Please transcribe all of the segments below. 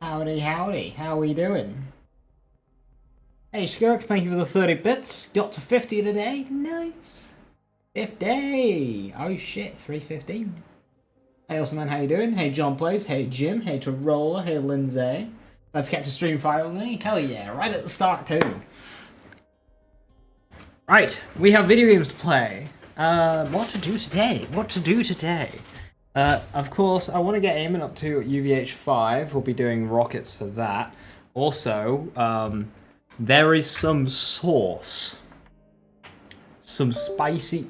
Howdy, howdy. How we doing? Hey, Skirk, thank you for the 30 bits. Got to 50 today. Nice. 50. Oh shit, 315. Hey, awesome man, how you doing? Hey, John Plays. Hey, Jim. Hey, Tarola. Hey, Lindsay. Let's catch a stream fire with me. Hell yeah, right at the start too. Right, we have video games to play. What to do today? What to do today? Of course, I want to get Amon up to UVH5. We'll be doing rockets for that. Also, there is some sauce. Some spicy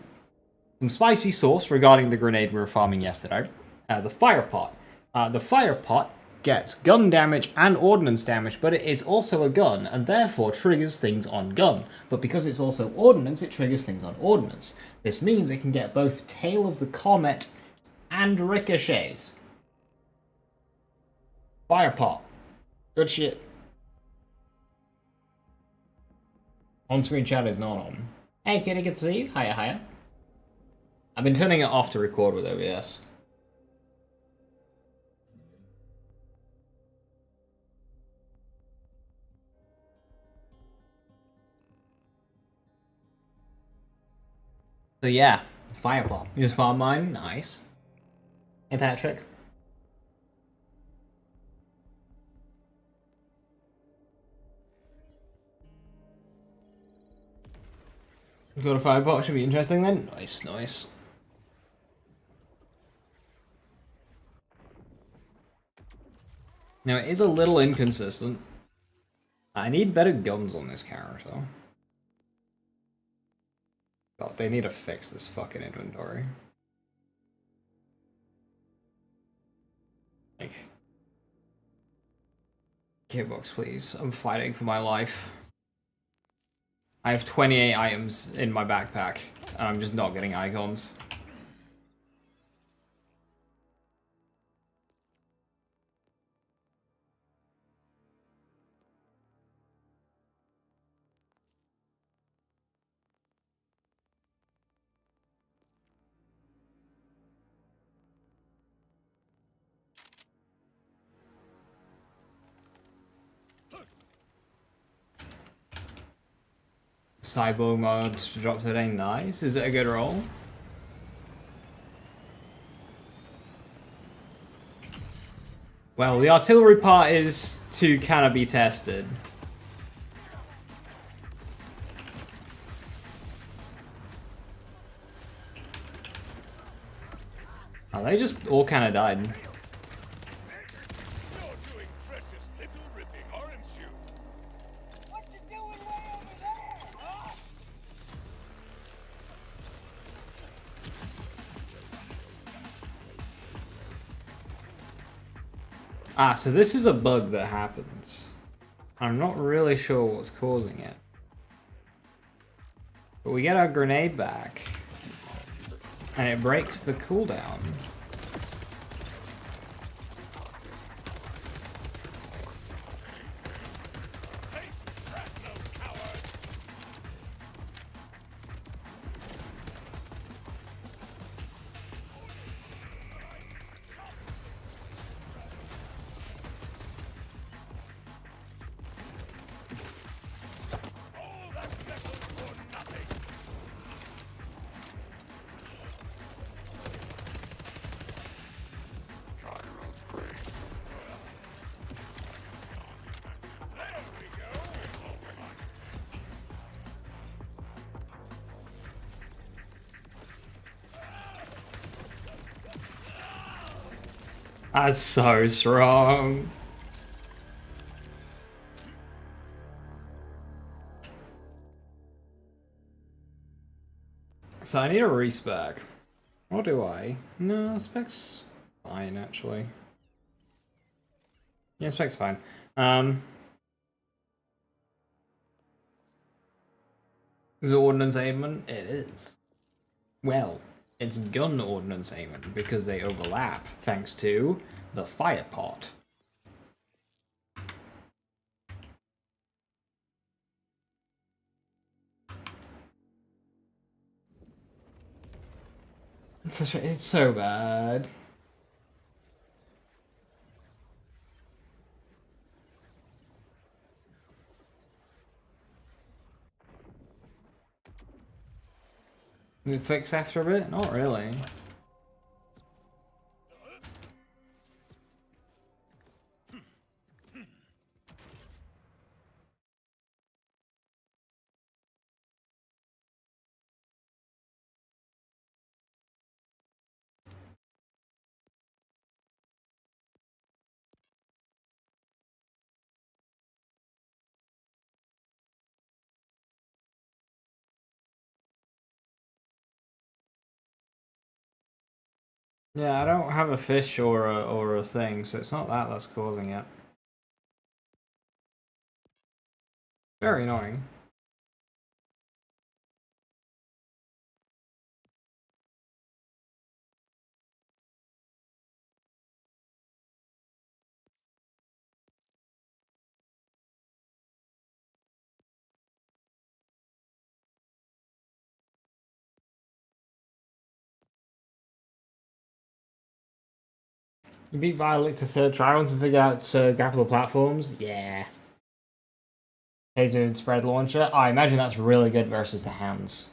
sauce regarding the grenade we were farming yesterday. The FirePot. The FirePot gets gun damage and ordnance damage, but it is also a gun, and therefore triggers things on gun. But because it's also ordnance, it triggers things on ordnance. This means it can get both Tail of the Comet and ricochets. FirePot. Good shit. On-screen chat is not on. Hey, kitty, good to see you. Hiya, hiya. I've been turning it off to record with OBS. So yeah, FirePot. You just found mine? Nice. Hey, Patrick. Got a FirePot, should be interesting then. Nice, nice. Now, it is a little inconsistent. I need better guns on this character. God, they need to fix this fucking inventory. Like... Gearbox, please. I'm fighting for my life. I have 28 items in my backpack, and I'm just not getting icons. Cyborg mod dropped today, nice. Is it a good roll? Well, the artillery part is to kind of be tested. Oh, they just all kind of died. Ah, so this is a bug that happens. I'm not really sure what's causing it. But we get our grenade back. And it breaks the cooldown. That's so strong. So I need a respec. Or do I? No, spec's fine actually. Yeah, spec's fine. Is it ordnance aimment? It is. Well, it's gun ordnance aimment because they overlap thanks to the FirePot. It's so bad. Did it fix after a bit? Not really. Yeah, I don't have a fish or a thing, so it's not that that's causing it. Very annoying. You beat Violet to third try once and figure out grapple platforms? Yeah. Taser and spread launcher? I imagine that's really good versus the hands.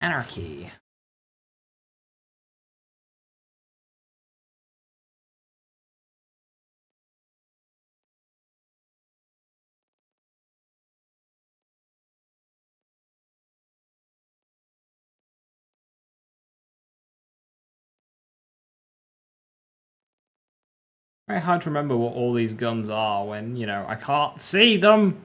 Anarchy. Very hard to remember what all these guns are when, you know, I can't see them!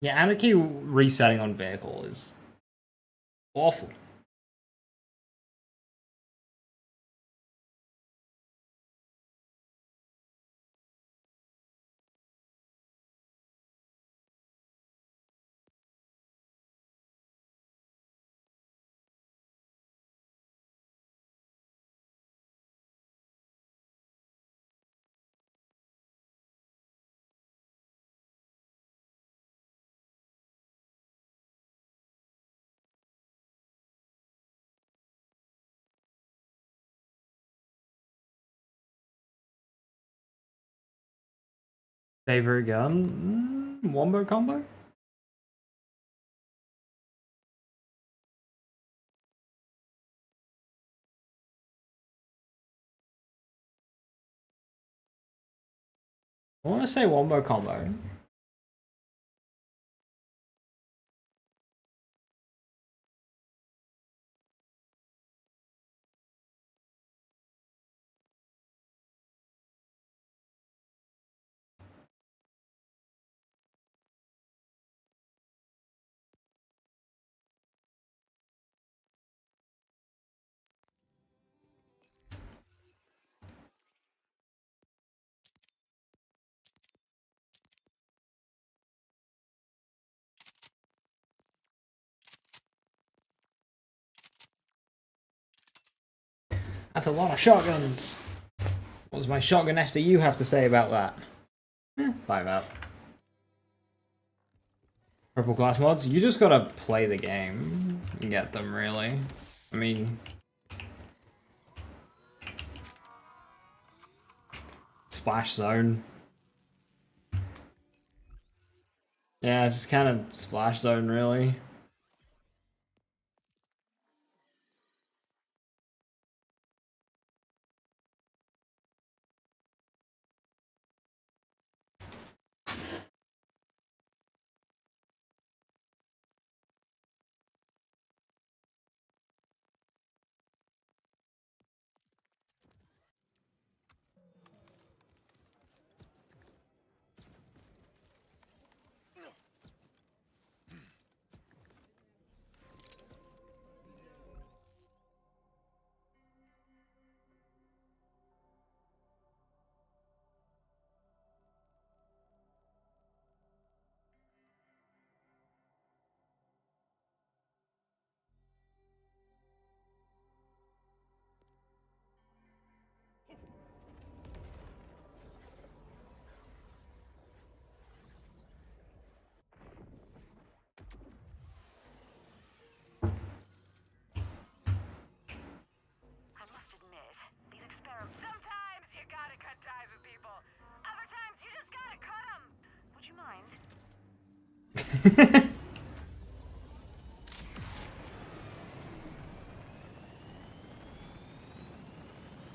Yeah, Anarchy resetting on vehicle is awful. Favorite gun? Wombo combo? I want to say wombo combo. That's a lot of shotguns. What does my shotgun SDU have to say about that? 5 out. Purple glass mods? You just gotta play the game and get them, really. I mean... splash zone. Yeah, just kind of splash zone, really.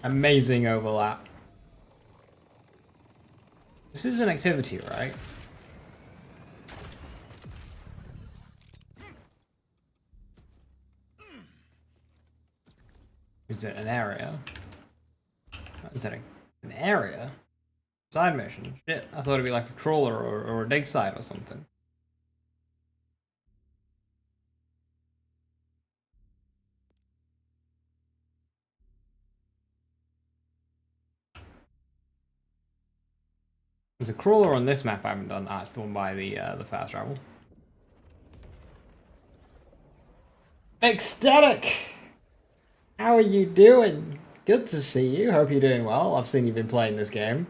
Amazing overlap. This is an activity, right? Is it an area? Is that an area? Side mission? Shit, I thought it'd be like a crawler or a dig site or something. There's a crawler on this map I haven't done. Ah, it's the one by the fast travel. Ecstatic! How are you doing? Good to see you. Hope you're doing well. I've seen you've been playing this game.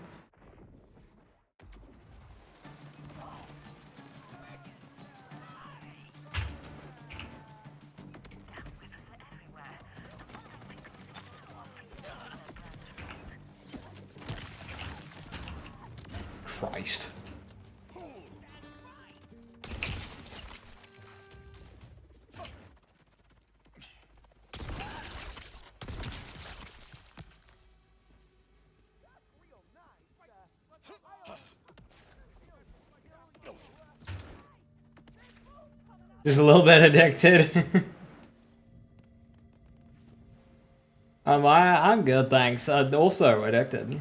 Christ. Just a little bit addicted. I'm good, thanks. Also addicted.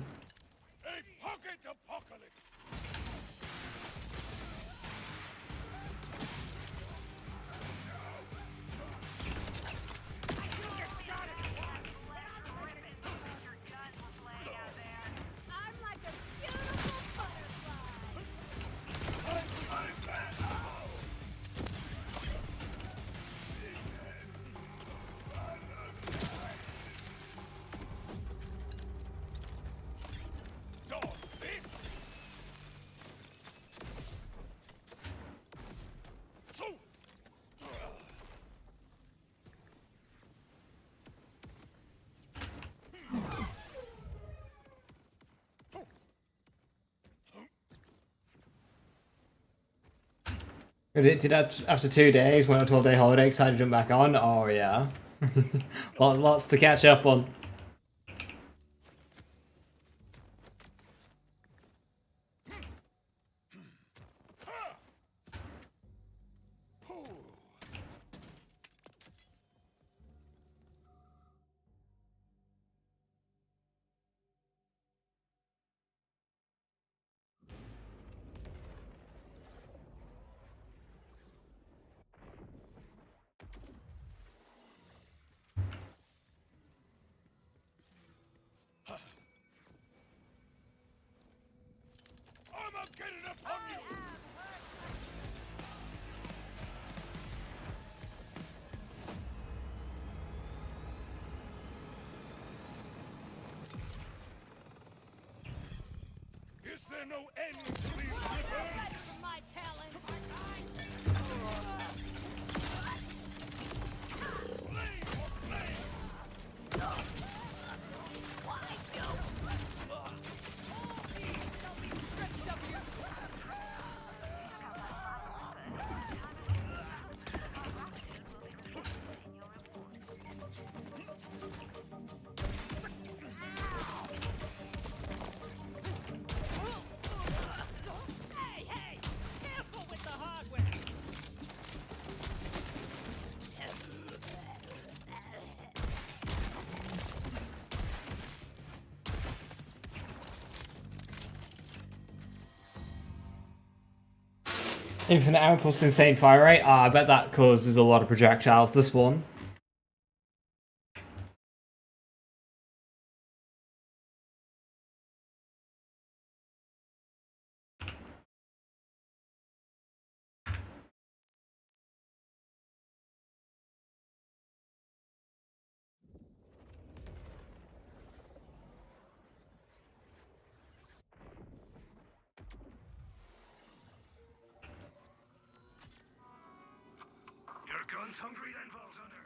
Did after 2 days, went on a 12-day holiday, excited to jump back on? Oh yeah. Lots to catch up on. Is there no end to these rivers? My talent. Infinite ammo plus insane fire rate. Ah, I bet that causes a lot of projectiles, this one. Your gun's hungry then, Vault Hunter.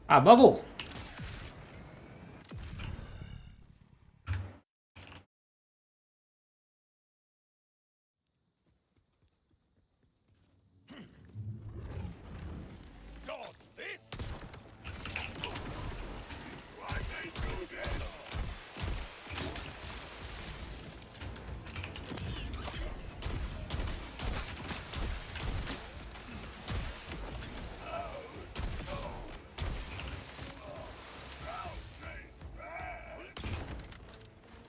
Ah, bubble. God, this? Why they do this?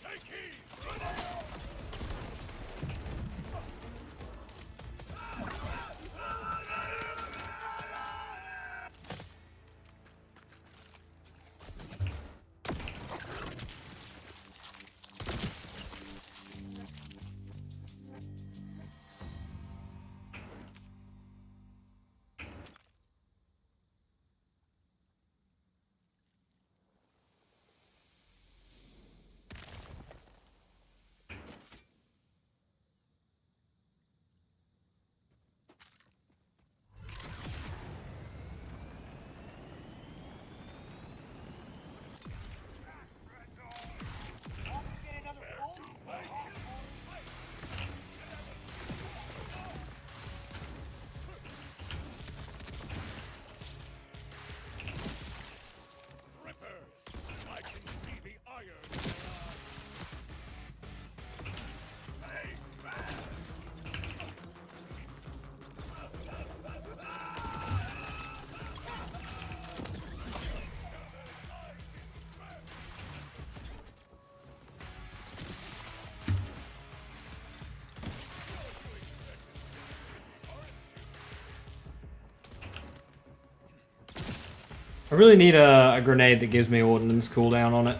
Take heed! I can see the iron in their I really need a grenade that gives me ordnance cooldown on it.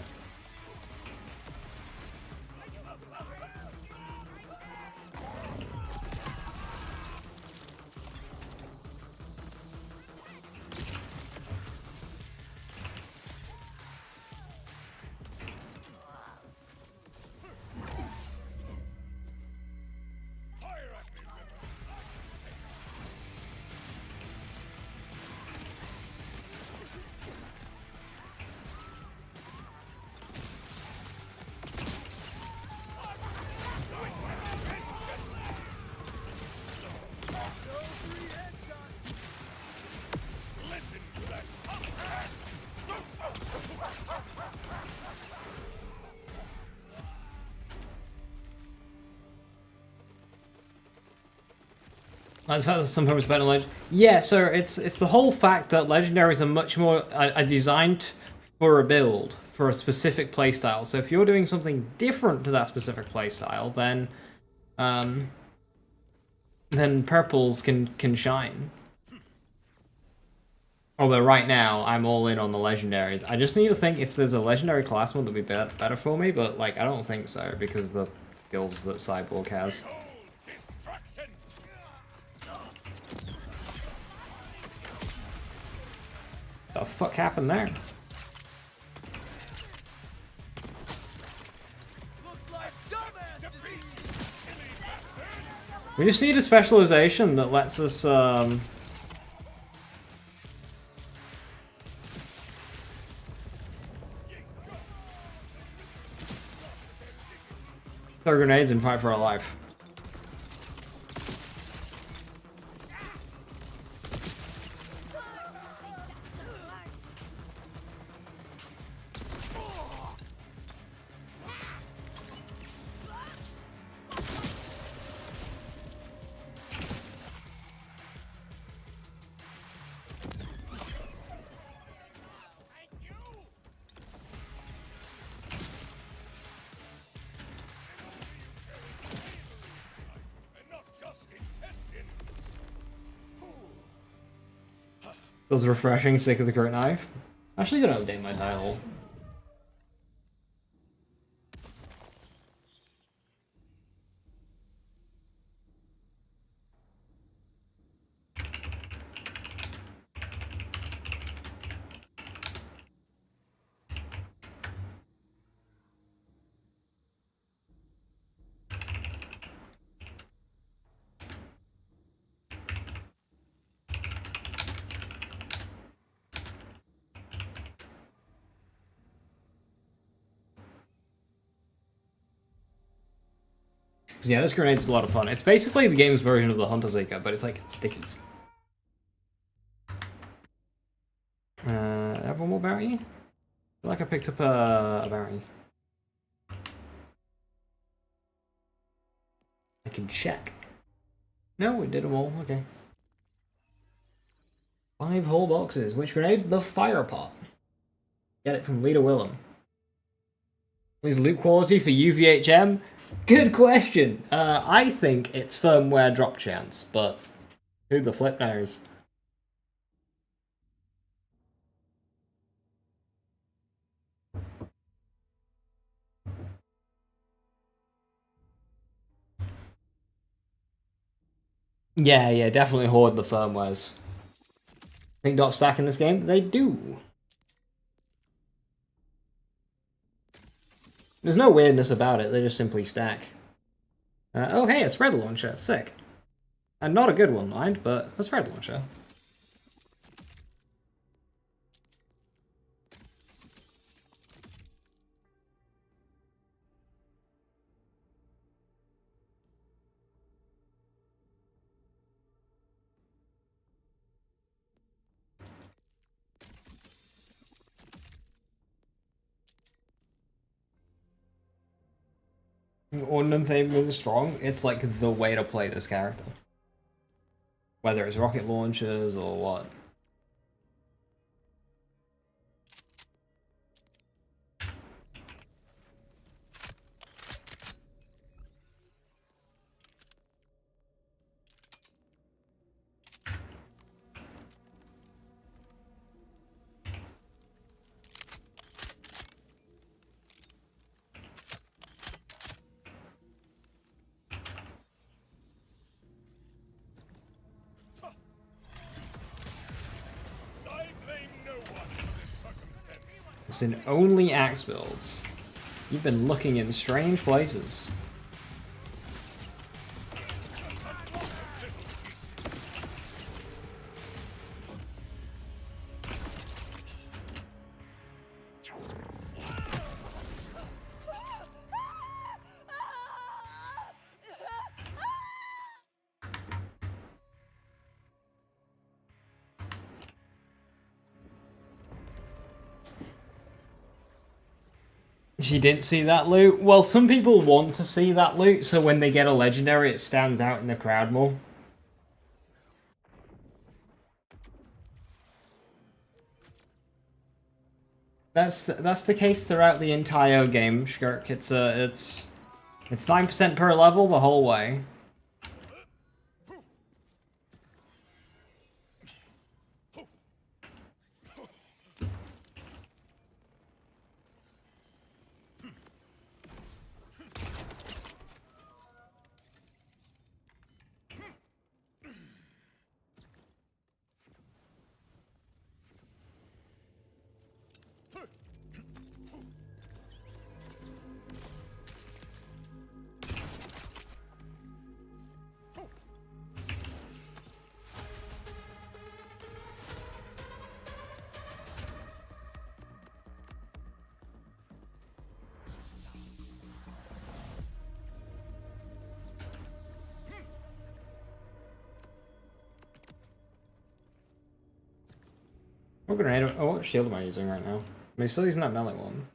That's sometimes better than legend. Yeah, so it's the whole fact that legendaries are much more are designed for a build, for a specific playstyle. So if you're doing something different to that specific playstyle, then purples can shine. Although right now I'm all in on the legendaries. I just need to think if there's a legendary class one that would be better for me, but like I don't think so because of the skills that Cyborg has. What the fuck happened there? We just need a specialization that lets us throw grenades and fight for our life. Feels refreshing, sick of the current knife. Actually gonna update my title. Yeah, this grenade's a lot of fun. It's basically the game's version of the Hunter Seeker, but it's like stickies. Have one more bounty? I feel like I picked up a bounty. I can check. No, we did them all. Okay. 5 whole boxes. Which grenade? The FirePot. Get it from Leader Willem. Is loot quality for UVHM? Good question. I think it's firmware drop chance, but who the flip knows? Yeah, definitely hoard the firmwares. Think dot stack in this game? They do. There's no weirdness about it, they just simply stack. Oh hey, a spread launcher, sick. And not a good one, mind, but a spread launcher. Ordnance aim is strong, it's like the way to play this character. Whether it's rocket launchers or what. It's in only axe builds. You've been looking in strange places. She didn't see that loot? Well, some people want to see that loot, so when they get a legendary, it stands out in the crowd more. That's the case throughout the entire game, Shkirk. It's 9% per level the whole way. What grenade? Oh, what shield am I using right now? Am I still using that melee one?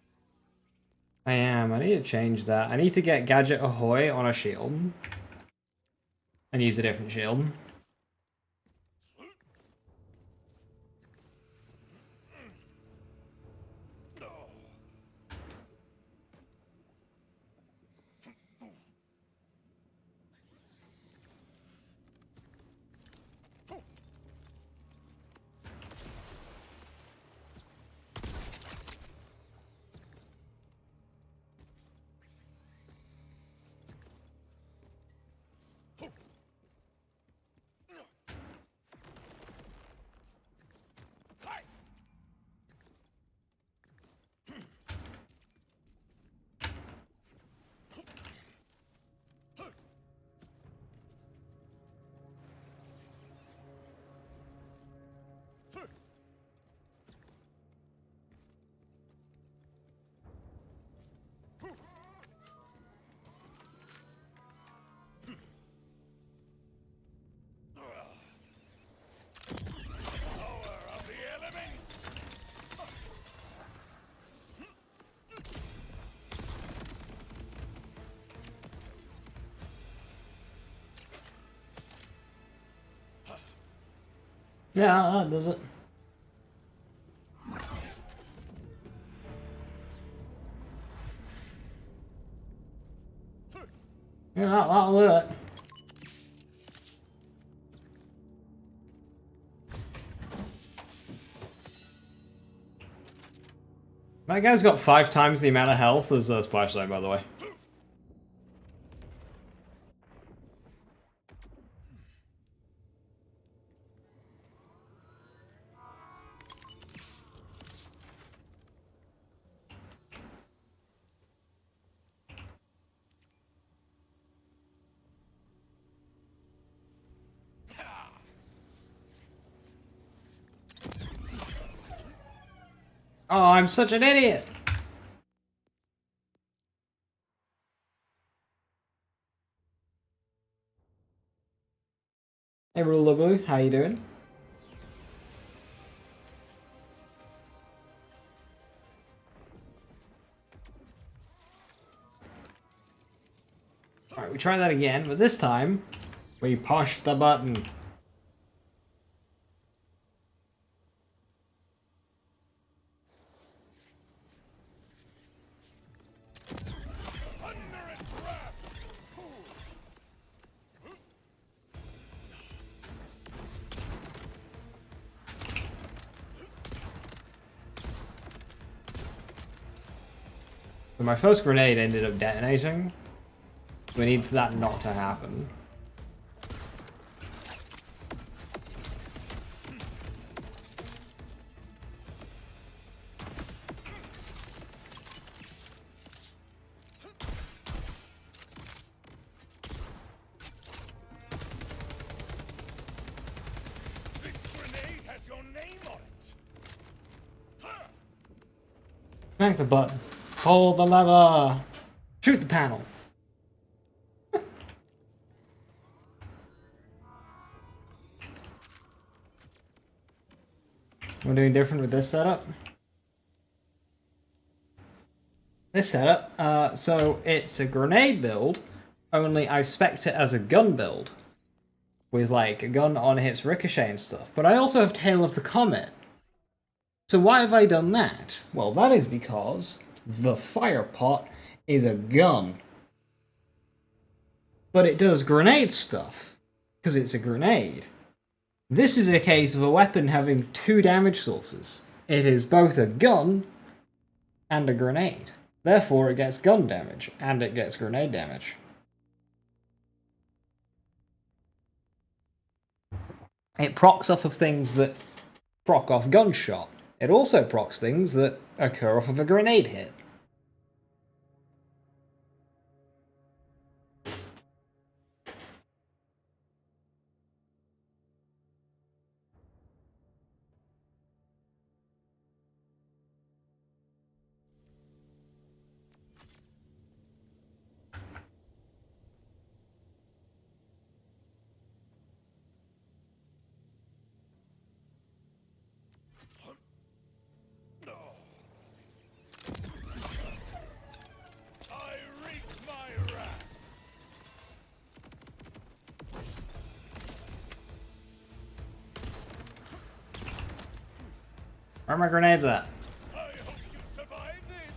I am. I need to change that. I need to get Gadget Ahoy on a shield. And use a different shield. Yeah, that does it. Yeah, that'll do it. That guy's got 5 times the amount of health as the splash zone, by the way. Oh, I'm such an idiot! Hey, Rulaboo, how you doing? Alright, we try that again, but this time, we push the button. So my first grenade ended up detonating. We need that not to happen. This grenade has your name on it. Connect the button. Pull the lever. Shoot the panel. We're doing different with this setup. This setup, so it's a grenade build, only I've spec'd it as a gun build. With like a gun on hits ricochet and stuff. But I also have Tail of the Comet. So why have I done that? Well, that is because the FirePot is a gun. But it does grenade stuff, because it's a grenade. This is a case of a weapon having 2 damage sources. It is both a gun and a grenade. Therefore, it gets gun damage, and it gets grenade damage. It procs off of things that proc off gunshot. It also procs things that occur off of a grenade hit. I wreak my wrath. Where are my grenades at? I hope you survive this.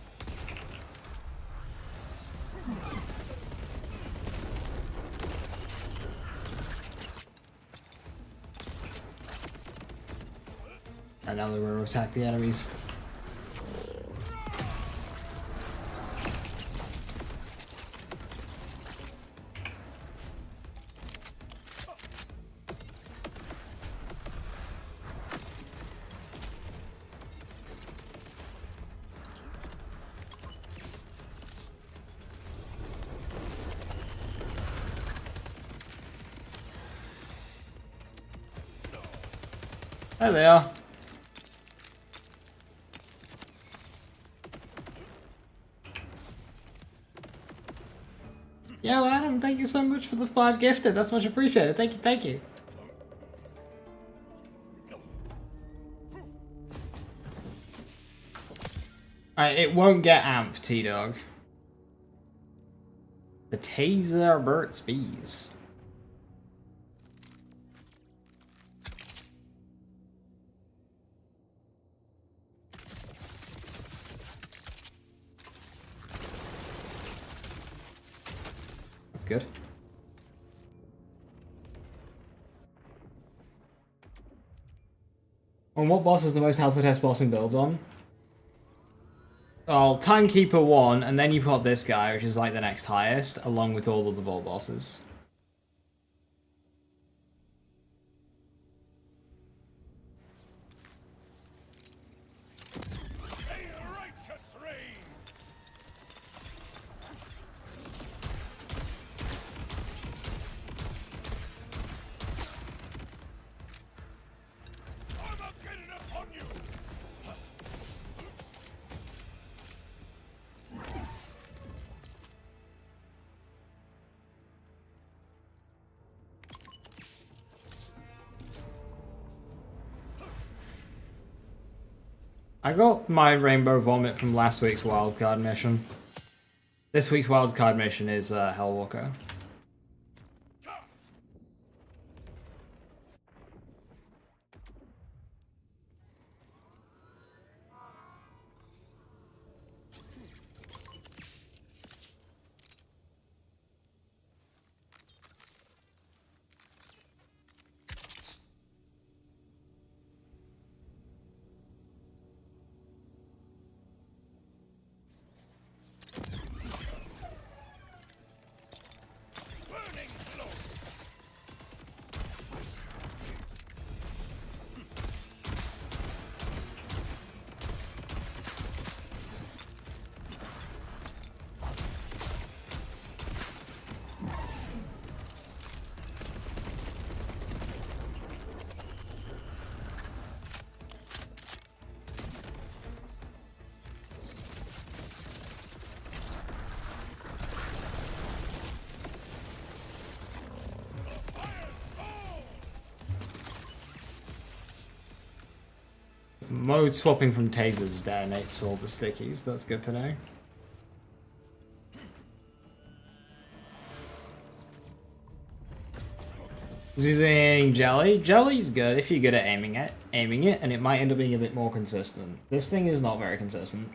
And now they're going to attack the enemies. There they are. Yo, Adam, thank you so much for the 5 gifted. That's much appreciated. Thank you, thank you. Alright, it won't get amped, T-Dog. The Taser Burt's Bees. good. On what boss is the most health to test boss in builds on? Well, Timekeeper 1, and then you put this guy, which is like the next highest, along with all of the vault bosses. I got my Rainbow Vomit from last week's wildcard mission. This week's wildcard mission is Hellwalker. Mode swapping from tasers detonates all the stickies. That's good to know. Using jelly. Jelly's good if you're good at aiming it, and it might end up being a bit more consistent. This thing is not very consistent.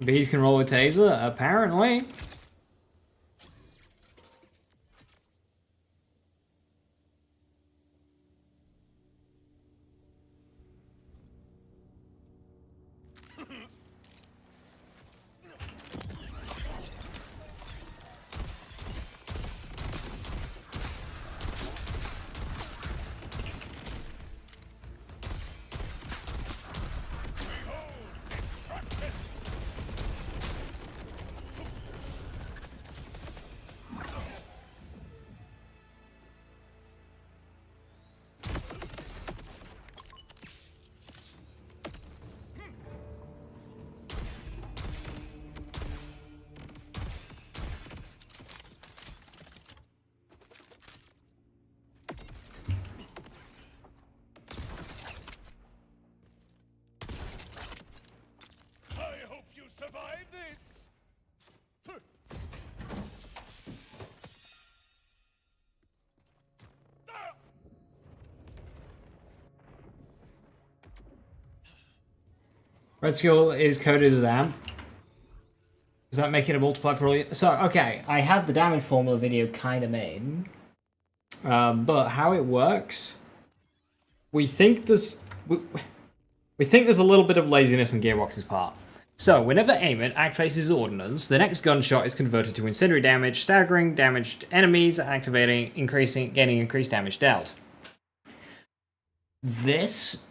Bees can roll with taser, apparently. Red skill is coded as amp. Does that make it a multiply for all you? So, okay, I have the damage formula video kind of made. But how it works, we think there's a little bit of laziness on Gearbox's part. So, whenever Amon activates his ordnance, the next gunshot is converted to incendiary damage, staggering damaged enemies, activating, gaining increased damage dealt. This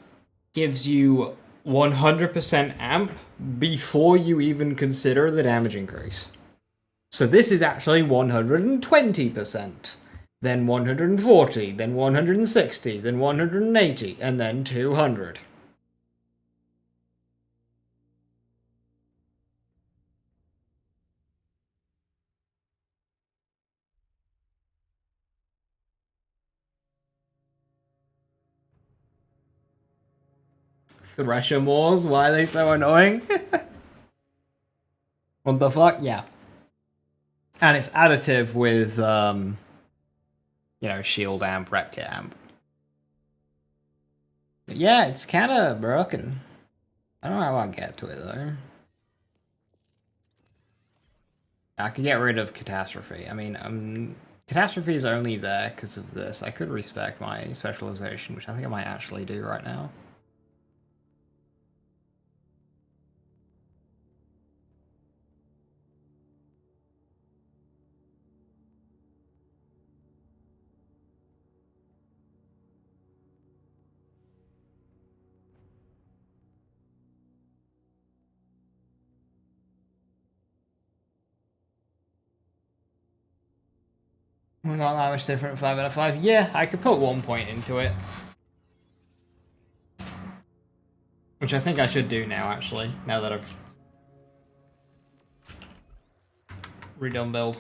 gives you 100% amp before you even consider the damage increase. So this is actually 120%, then 140, then 160, then 180, and then 200. Thresher Moors, why are they so annoying? What the fuck? Yeah. And it's additive with, you know, shield amp, rep kit amp. But yeah, it's kind of broken. I don't know how I get to it though. I could get rid of Catastrophe. I mean, Catastrophe is only there because of this. I could respec my specialization, which I think I might actually do right now. We're not that much different, 5 out of 5. Yeah, I could put 1 point into it. Which I think I should do now, actually, now that I've redone build.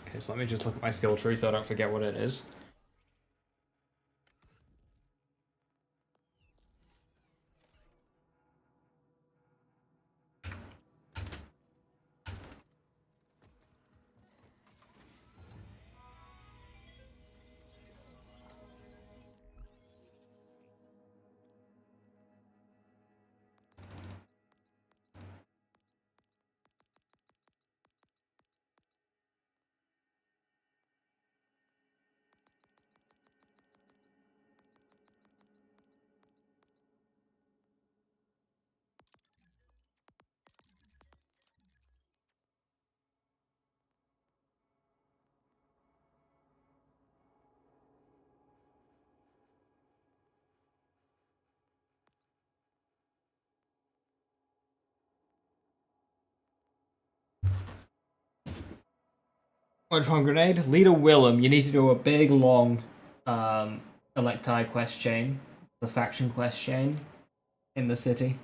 Okay, so let me just look at my skill tree so I don't forget what it is. Electron grenade. Leader Willem, you need to do a big long Electai quest chain, the faction quest chain in the city.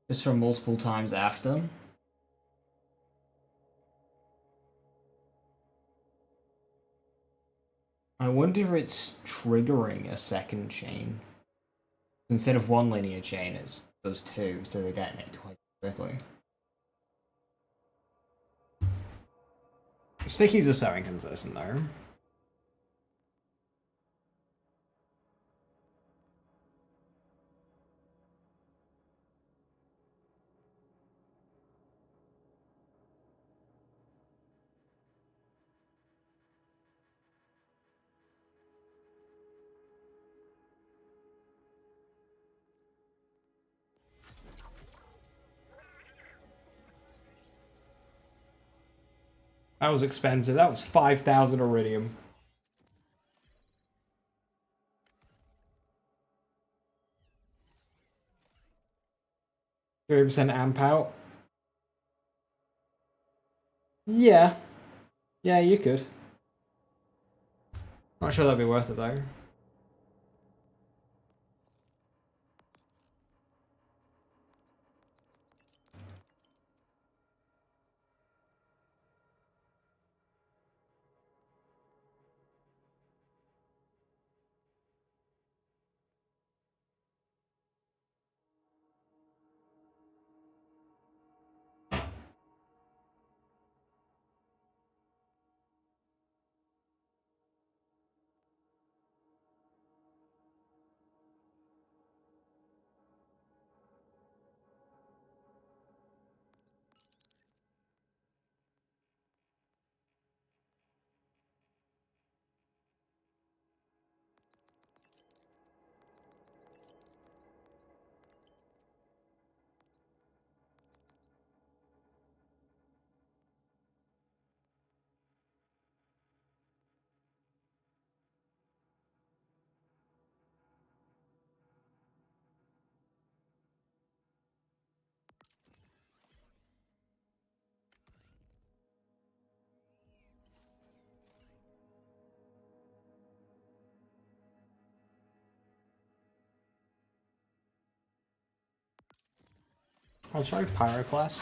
Just from multiple times after. I wonder if it's triggering a second chain. Instead of one linear chain, it does two, so they're getting it twice quickly. Stickies are so inconsistent though. That was expensive. That was 5,000 iridium. 30% amp out. Yeah. Yeah, you could. Not sure that'd be worth it though. I'll try Pyroclast.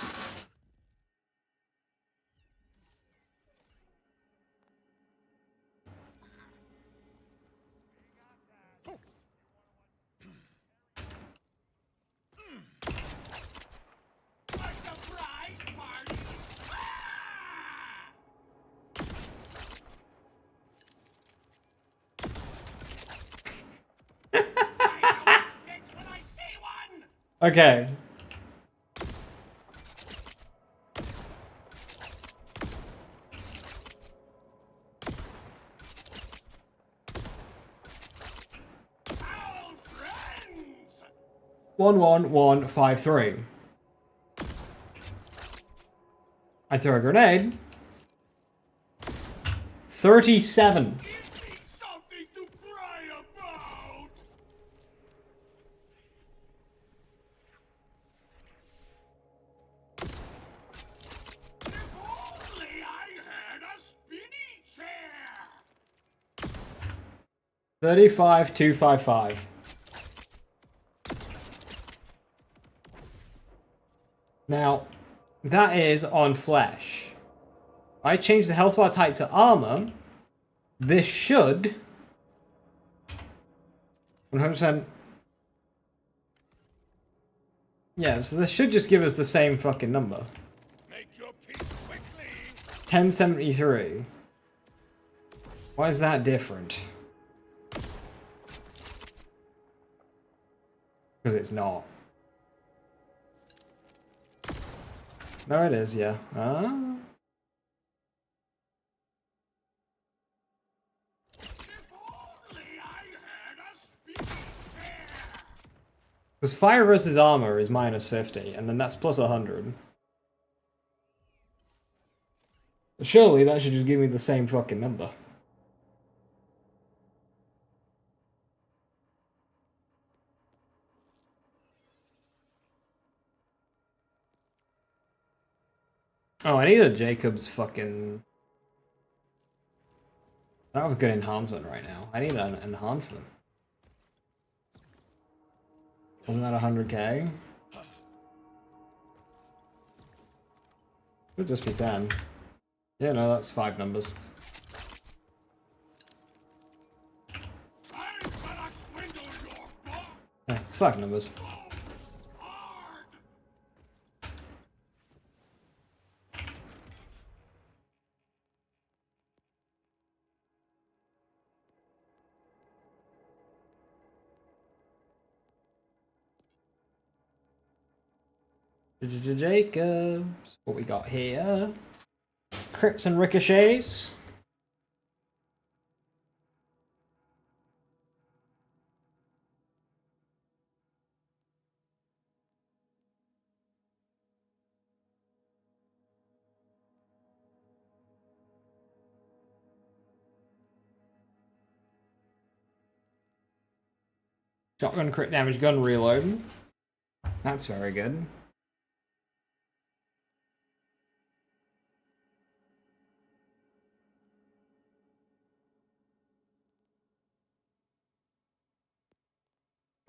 Okay. Friends! 11153. I throw a grenade. 37. Give me something to cry about! If only I had a spinny chair! 35255. Now, that is on flesh. I change the health bar type to armor. This should 100%. Yeah, so this should just give us the same fucking number. Make your peace quickly! 1073. Why is that different? Because it's not. No, it is, yeah. Because fire versus armor is minus 50, and then that's plus 100. Surely that should just give me the same fucking number. Oh, I need a Jacob's fucking... I don't have a good enhancement right now. I need an enhancement. Wasn't that 100k? Could just be 10. Yeah, no, that's 5 numbers. Yeah, it's 5 numbers. Jacobs. What we got here? Crits and ricochets. Shotgun crit damage, gun reload. That's very good.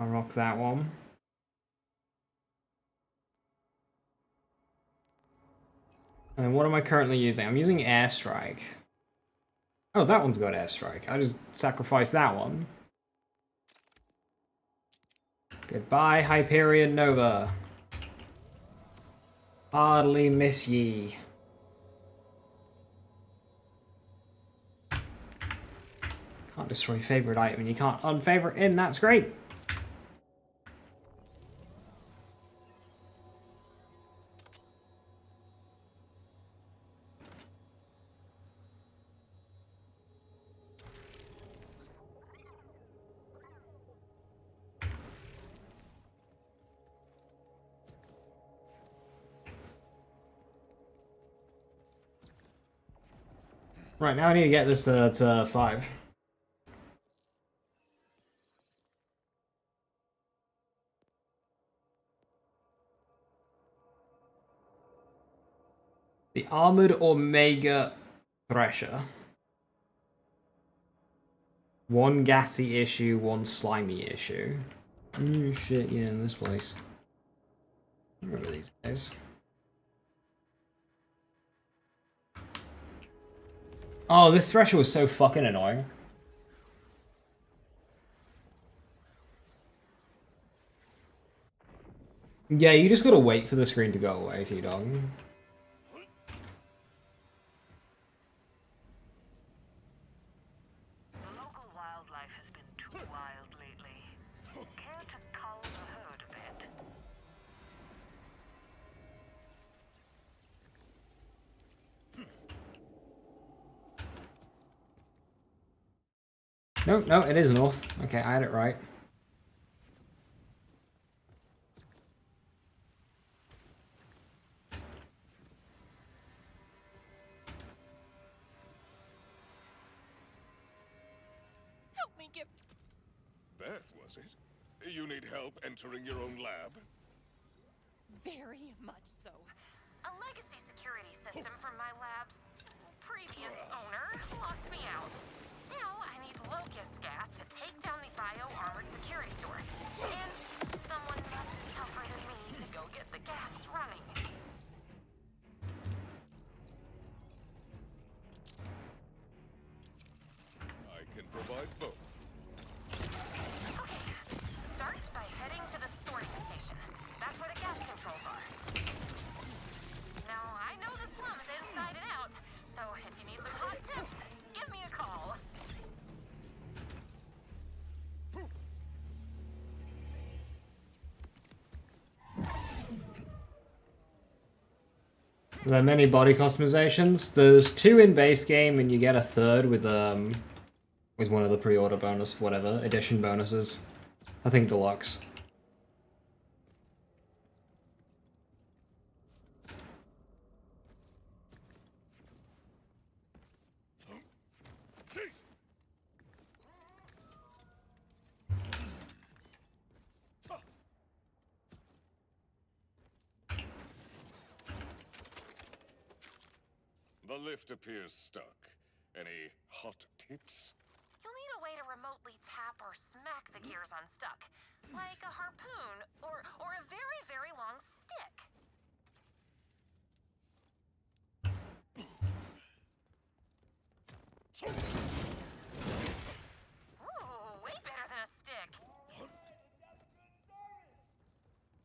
I'll rock that one. And then what am I currently using? I'm using Airstrike. Oh, that one's got Airstrike. I just sacrificed that one. Goodbye, Hyperion Nova. Hardly miss ye. Can't destroy favorite item and you can't unfavorite in, that's great. Right, now I need to get this to 5. The Armored Omega Thresher. 1 gassy issue, 1 slimy issue. Oh shit, yeah, in this place. Remember these guys. Oh, this Thresher was so fucking annoying. Yeah, you just gotta wait for the screen to go away, T-Dog. No, no, it is north. Okay, I had it right. Help me get... Beth, was it? You need help entering your own lab? Very much so. A legacy security system from my lab's previous owner locked me out. Now I need locust gas to take down the bio-armored security door. And someone much tougher than me to go get the gas running. I can provide both. Okay, start by heading to the sorting station. That's where the gas controls are. Now, I know the slums inside and out, so if you need some hot tips, give me a call. Are there many body customizations? There's 2 in base game, and you get a 3rd with one of the pre-order bonus, whatever, edition bonuses. I think deluxe. The lift appears stuck. Any hot tips? You'll need a way to remotely tap or smack the gears unstuck, like a harpoon or a very, very long stick. Ooh, way better than a stick.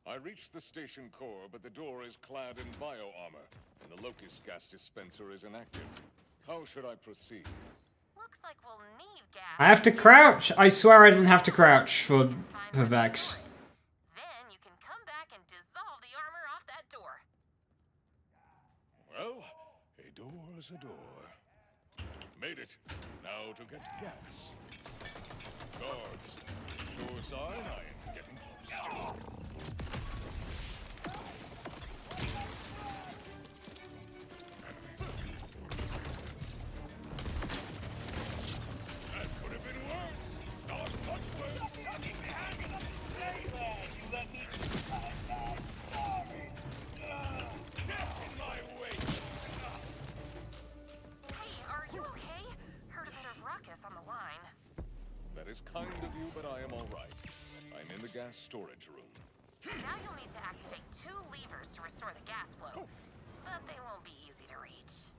I reached the station core, but the door is clad in bio armor, and the locust gas dispenser is inactive. How should I proceed? Looks like we'll need gas. I have to crouch! I swear I didn't have to crouch for Vex. Then you can come back and dissolve the armor off that door. Well, a door's a door. Made it. Now to get gas. Guards, sure sign I am getting close. That could have been worse. Not much worse. Get in my way. Hey, are you okay? Heard a bit of ruckus on the line. That is kind of you, but I am all right. I'm in the gas storage room. Now you'll need to activate 2 levers to restore the gas flow. But they won't be easy to reach.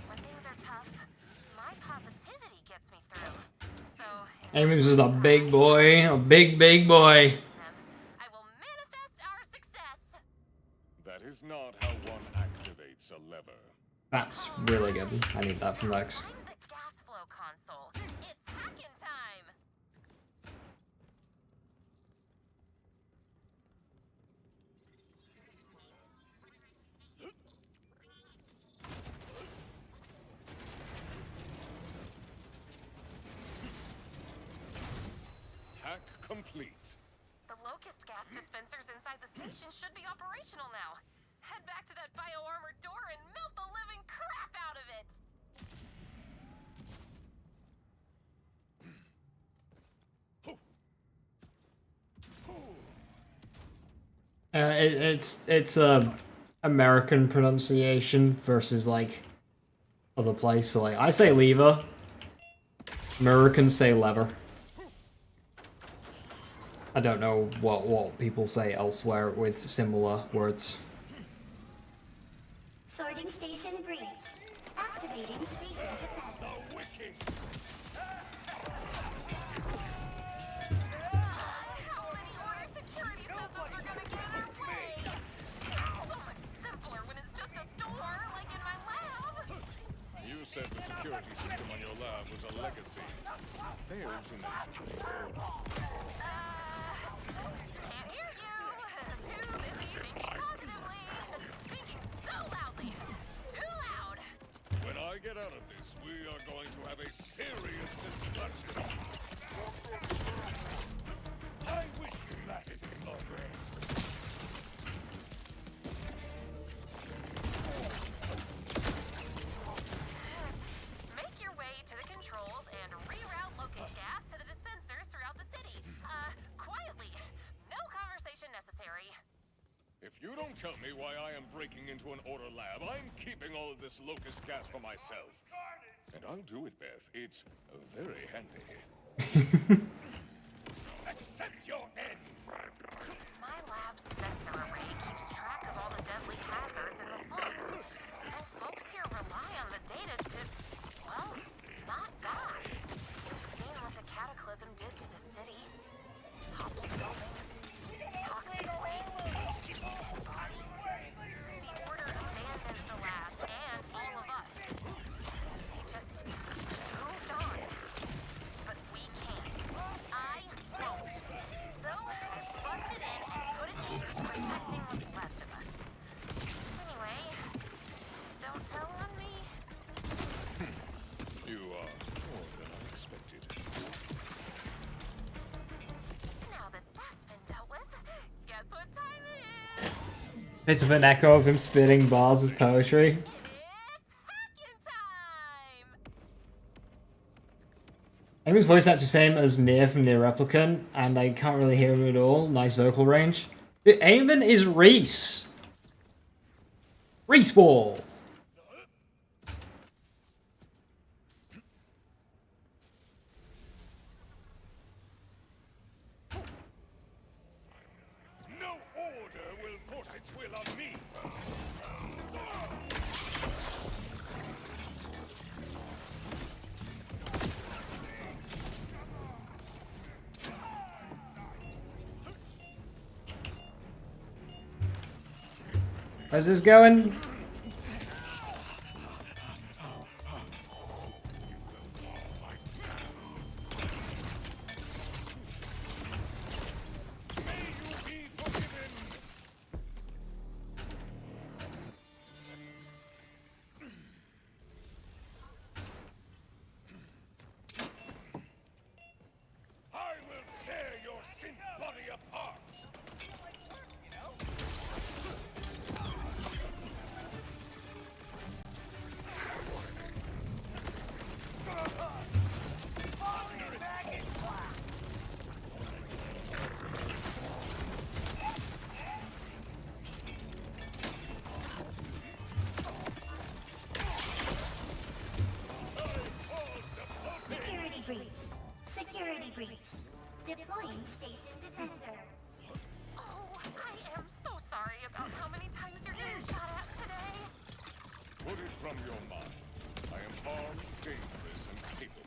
When things are tough, my positivity gets me through. So... Amy's is a big boy. A big, big boy. I will manifest our success. That is not how one activates a lever. That's really good. I need that from Vex. Find the gas flow console. It's hacking time. Hack complete. The locust gas dispensers inside the station should be operational now. Head back to that bio-armored door and melt the living crap out of it! It's a American pronunciation versus like other place. So like I say lever, Americans say lever. I don't know what people say elsewhere with similar words. Sorting station breach. Activating station defense. How many order security systems are gonna get in our way? It's so much simpler when it's just a door, like in my lab. You said the security system on your lab was a legacy. Fails in the Can't hear you. Too busy thinking positively. Thinking so loudly. Too loud. When I get out of this, we are going to have a serious discussion. I wish you lasted longer. Make your way to the controls and reroute locust gas to the dispensers throughout the city. Quietly. No conversation necessary. If you don't tell me why I am breaking into an order lab, I'm keeping all of this locust gas for myself. And I'll do it, Beth. It's very handy. Accept your end! My lab's sensor array keeps track of all the deadly hazards in the slums. So folks here rely on the data to, well, not die. You've seen what the cataclysm did to the city. Toppled buildings, toxic waste, dead bodies. The Order abandoned the lab and all of us. They just moved on. But we can't. I won't. So I busted in and put it to use protecting what's left of us. Anyway, don't tell on me. You are more than I expected. Now that that's been dealt with, guess what time it is? Bit of an echo of him spitting bars with poetry. It's hacking time! Amon's voice actor same as Near from Near Replicant, and I can't really hear him at all. Nice vocal range. Dude, Amon is Reese! Reese Ball! No order will force its will on me! How's this going? May you be forgiven! I will tear your synth body apart! Security breach. Security breach. Deploying station defender. Oh, I am so sorry about how many times you're getting shot at today. Put it from your mind. I am armed, dangerous, and capable.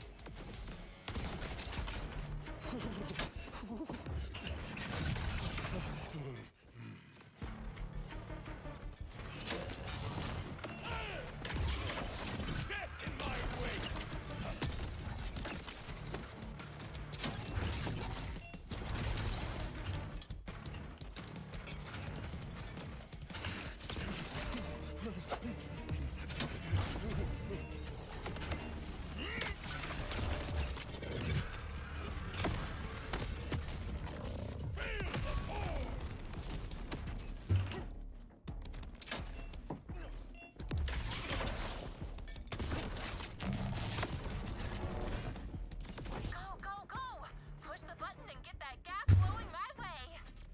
Death in my way!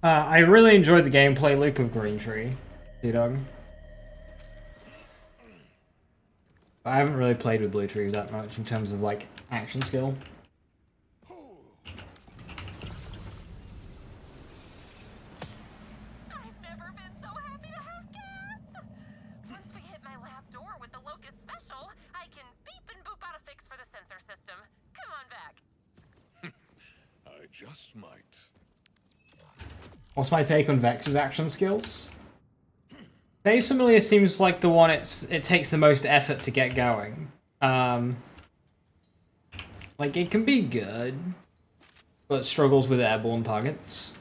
I really enjoyed the gameplay loop of Green Tree, T-Dog. I haven't really played with Blue Tree that much in terms of like action skill. just might. What's my take on Vex's action skills? Phase Familiar seems like the one it takes the most effort to get going. Like, it can be good, but struggles with airborne targets.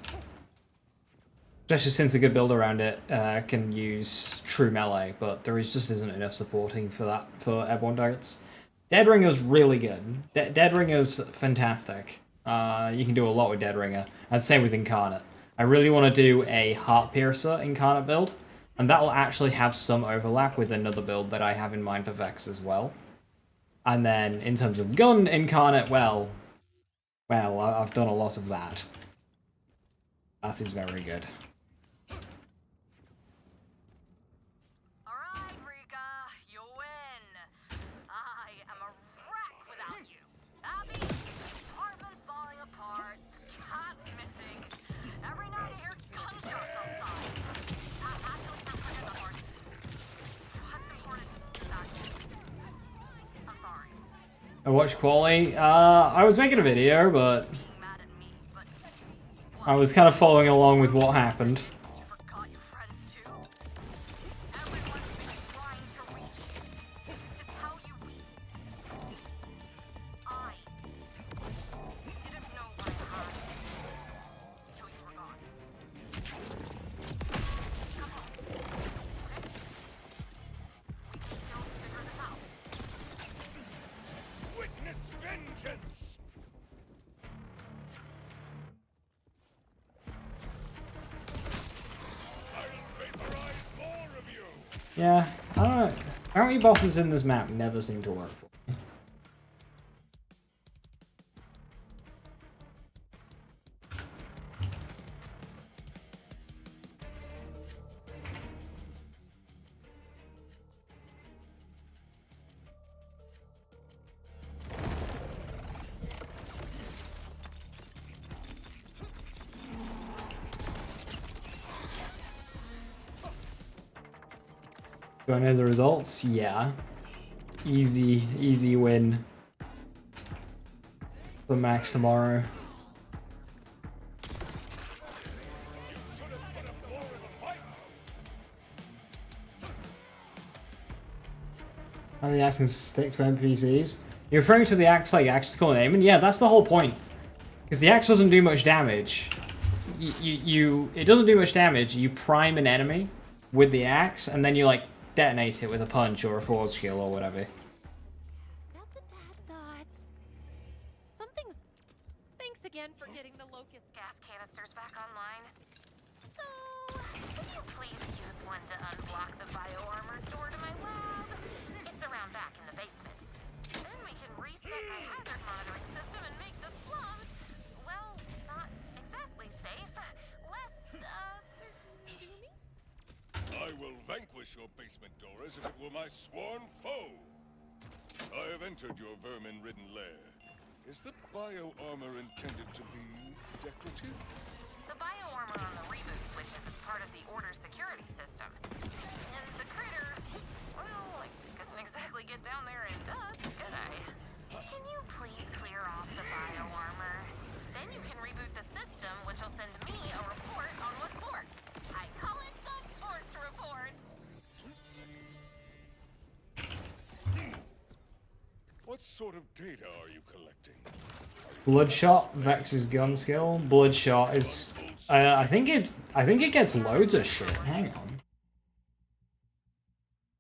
Especially since a good build around it can use true melee, but there just isn't enough supporting for that for airborne targets. Dead Ringer's really good. Dead Ringer's fantastic. You can do a lot with Dead Ringer, and same with Incarnate. I really want to do a Heart Piercer Incarnate build, and that will actually have some overlap with another build that I have in mind for Vex as well. And then, in terms of gun Incarnate, well, I've done a lot of that. That is very good. Alright, Rika, you win. I am a wreck without you. Abby, the apartment's falling apart, the cat's missing. Every night I hear gunshots outside. Actually, forget the horse. What's important? I'm sorry. I watched quality. I was making a video, but Being mad at me, but I was kind of following along with what happened. you forgot your friends too? Everyone's been trying to reach you, to tell you we... I didn't know what I had until you were gone. Come on, okay? We can still figure this out. Witness vengeance! I'll vaporize more of you! Yeah, I don't know. How many bosses in this map never seem to work for me? Do I know the results? Yeah. Easy win for Max tomorrow. Should have put up more of a fight! Are the axes stick to NPCs? You're referring to the axe like axe skill and Amon? Yeah, that's the whole point. Because the axe doesn't do much damage. It doesn't do much damage. You prime an enemy with the axe, and then you like detonate it with a punch or a forward skill or whatever. Stop the bad thoughts. Something's. Thanks again for getting the locust Gas canisters back online. So, could you please use one to unblock the bioarmor door to my lab? It's around back in the basement. Then we can reset my hazard monitoring system and make the slums, well, not exactly safe. Less, doomy? I will vanquish your basement door as if it were my sworn foe. I have entered your vermin-ridden lair. Is the bio-armor intended to be decorative? The bioarmor on the reboot switches is part of the Order's security system. And the critters, well, I couldn't exactly get down there in dust, could I? Can you please clear off the bioarmor? Then you can reboot the system, which will send me a report on what's borked. I call it the Borked Report. What sort of data are you collecting? Bloodshot, Vex's gun skill. Bloodshot is, I think it gets loads of shit. Hang on.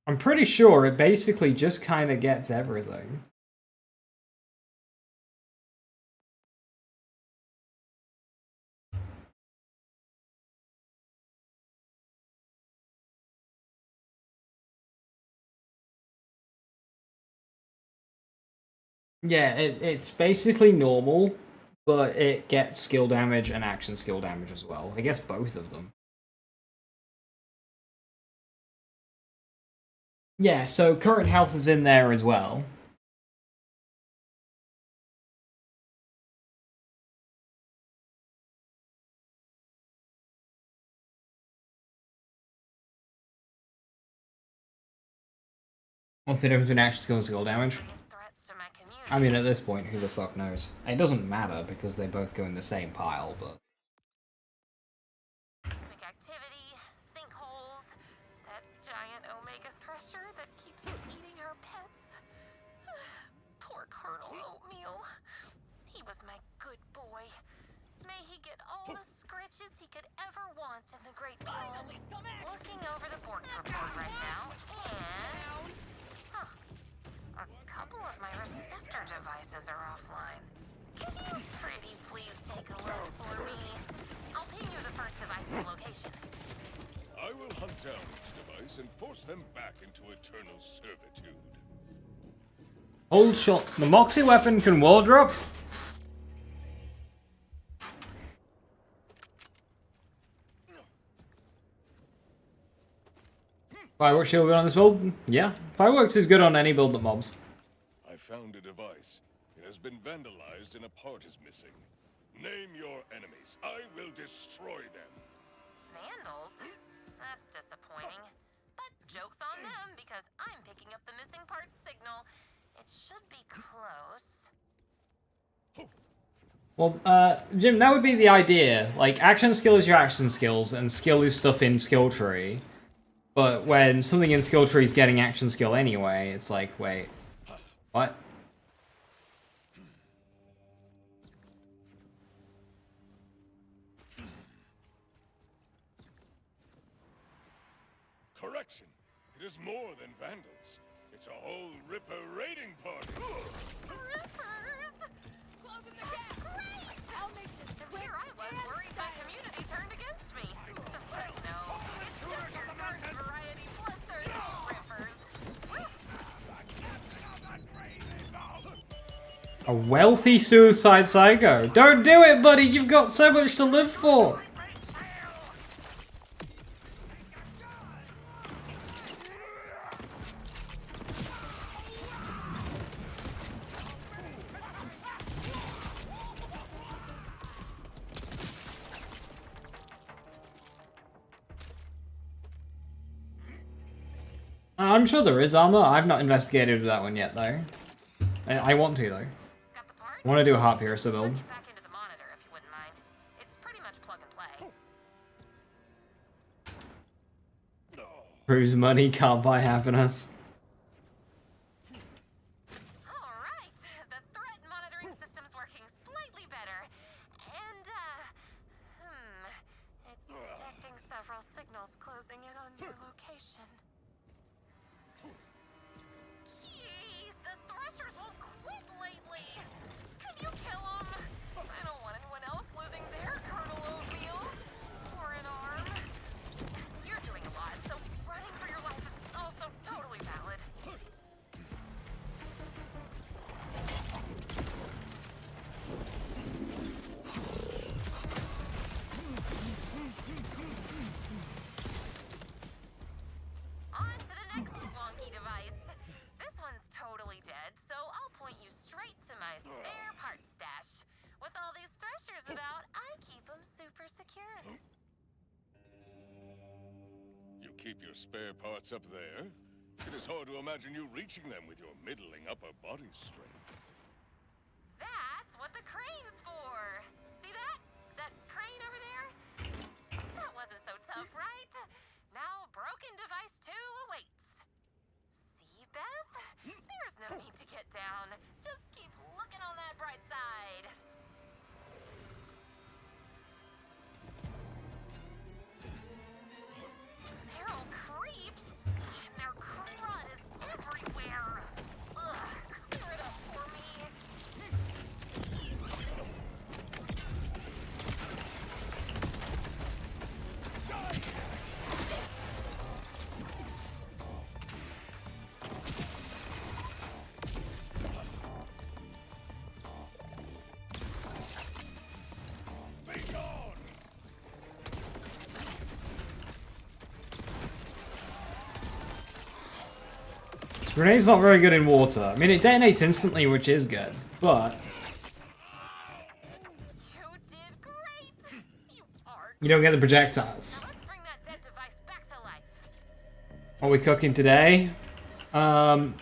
I'm pretty sure it basically just kind of gets everything. Yeah, it's basically normal, but it gets skill damage and action skill damage as well. I guess both of them. Yeah, so current health is in there as well. What's the difference between action skill and skill damage? Threats to my community. I mean, at this point, who the fuck knows? It doesn't matter because they both go in the same pile, but... Big activity, sinkholes, that giant Omega Thresher that keeps eating our pets. Poor Colonel Oatmeal. He was my good boy. May he get all the scratches he could ever want in the great beyond. Looking over the board report right now, and... a couple of my receptor devices are offline. Could you pretty please take a look for me? I'll ping you the first device's location. I will hunt down each device and force them back into eternal servitude. Old shot. The Moxie weapon can wall drop? Fireworks shield good on this build? Yeah. Fireworks is good on any build that mobs. I found a device. It has been vandalized and a part is missing. Name your enemies. I will destroy them. Vandals? That's disappointing. But joke's on them because I'm picking up the missing parts signal. It should be close. Well, Jim, that would be the idea. Like, action skill is your action skills, and skill is stuff in skill tree. But when something in skill tree is getting action skill anyway, it's like, wait, what? Correction. It is more than vandals. It's a whole Ripper raiding party. Rippers! Closing the gap! Great! I'll make this quick. Here I was worried my community turned against me. But no, it's just your garden variety bloodthirsty rippers. A wealthy suicide psycho. Don't do it, buddy! You've got so much to live for! I'm sure there is armor. I've not investigated that one yet, though. I want to, though. Got the part? I want to do a Harp Piercer build. Plug it back into the monitor if you wouldn't mind. It's pretty much plug and play. Proves money can't buy happiness. Alright, the threat monitoring system's working slightly better. And, it's detecting several signals closing in on your location. Jeez, the Threshers won't quit lately. Could you kill them? I don't want anyone else losing their Colonel Oatmeal. Or an arm. You're doing a lot, so running for your life is also totally valid. On to the next wonky device. This one's totally dead, so I'll point you straight to my spare parts stash. With all these Threshers about, I keep them super secure. You keep your spare parts up there? It is hard to imagine you reaching them with your middling upper body strength. That's what the crane's for. See that? That crane over there? That wasn't so tough, right? Now broken device 2 awaits. See, Beth? There's no need to get down. Just keep looking on that bright side. They're all creeps. Their crud is everywhere. Ugh, clear it up for me. This grenade's not very good in water. I mean, it detonates instantly, which is good, but You did great. You are. you don't get the projectiles. Now let's bring that dead device back to life. What are we cooking today? You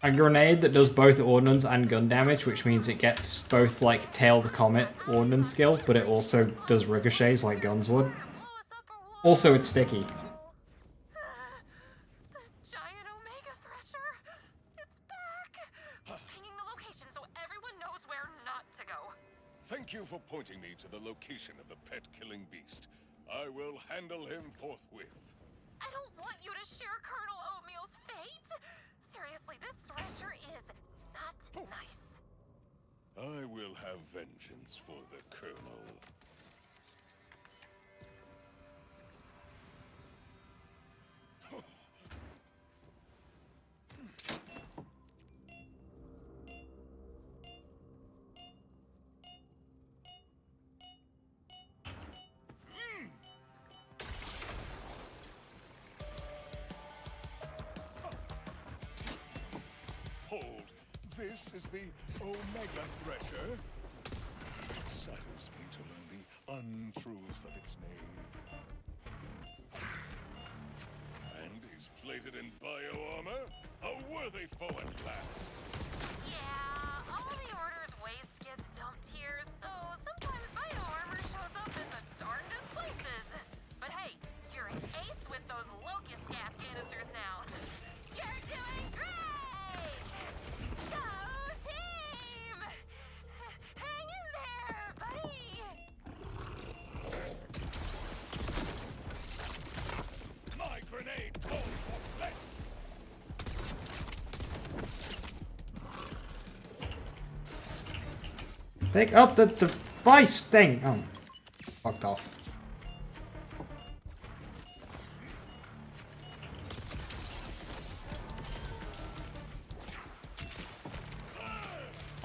a grenade that does both ordnance and gun damage, which means it gets both like Tail the Comet ordnance skill, but it also does ricochets like guns would. Blow us up or what? Also, it's sticky. Giant Omega Thresher! It's back! Pinging the location so everyone knows where not to go. Thank you for pointing me to the location of the pet-killing beast. I will handle him forthwith. I don't want you to share Colonel Oatmeal's fate! Seriously, this Thresher is not nice. I will have vengeance for the Colonel. Hold. This is the Omega Thresher. It saddens me to learn the untruth of its name. And he's plated in bio-armor? A worthy foe at last. Yeah, all the Order's waste gets dumped here, so sometimes bio-armor shows up in the darndest places. But hey, you're an ace with those locust gas canisters now. You're doing great! Go team! Hang in there, buddy! My grenade calls for flesh! Pick up the device thing! Oh. Fucked off.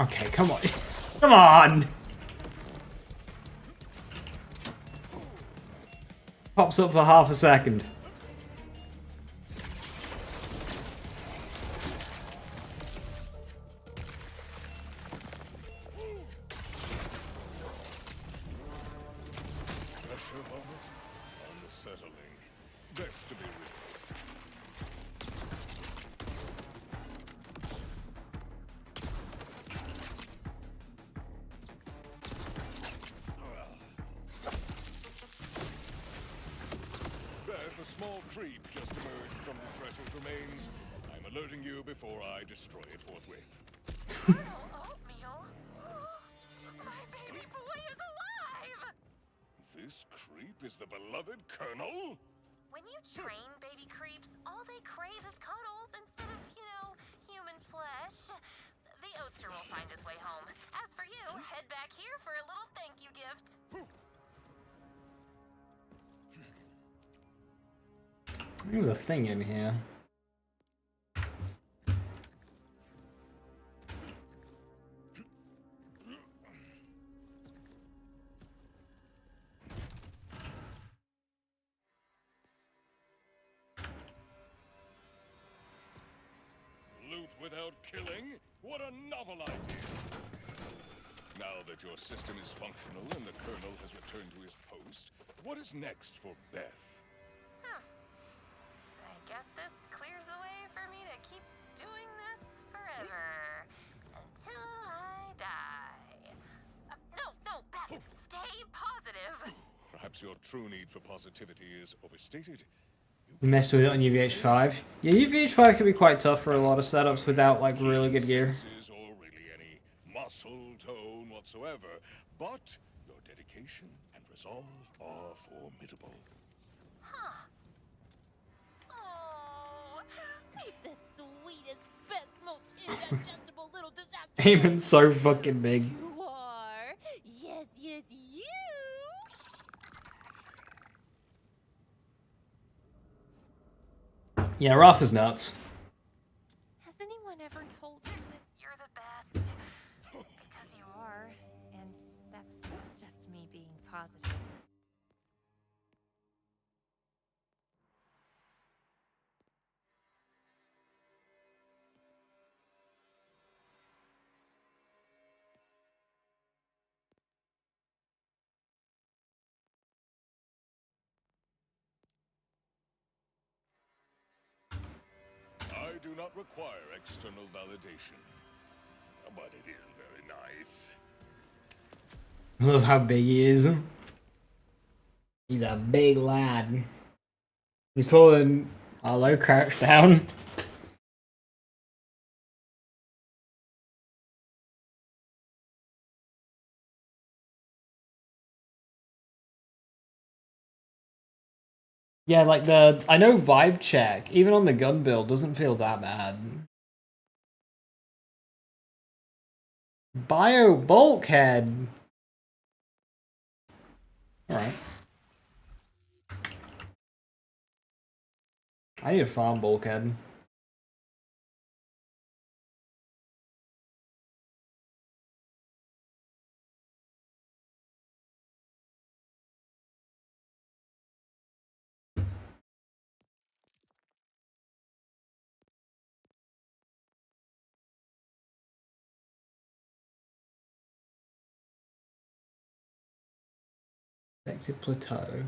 Okay, come on. Come on! Pops up for half a second. Pressure on it? Unsettling. Best to be rid There's a small creep just emerged from the Thresher's remains. I'm alerting you before I destroy it forthwith. Colonel Oatmeal? My baby boy is alive! This creep is the beloved Colonel? When you train baby creeps, all they crave is cuddles instead of, human flesh. The Oatster will find his way home. As for you, head back here for a little thank you gift. There's a thing in here. Loot without killing? What a novel idea! Now that your system is functional and the Colonel has returned to his post, what is next for Beth? I guess this clears the way for me to keep doing this forever. Until I die. No, Beth, stay positive. Perhaps your true need for positivity is overstated. You messed with it on UVH5. Yeah, UVH5 can be quite tough for a lot of setups without like really good gear. Senses or really any muscle tone whatsoever, but your dedication and resolve are formidable. Oh, he's the sweetest, best, most indigestible little disaster. Amon's so fucking big. You are. Yes, you. Yeah, Raph is nuts. Has anyone ever told you that You're the best. Because you are. And that's just me being positive. I do not require external validation. But it is very nice. I love how big he is. He's a big lad. He's taller than Hello, crouch down. Yeah, like I know vibe check, even on the gun build, doesn't feel that bad. Bio bulkhead. Alright. I need a farm bulkhead. Protected plateau.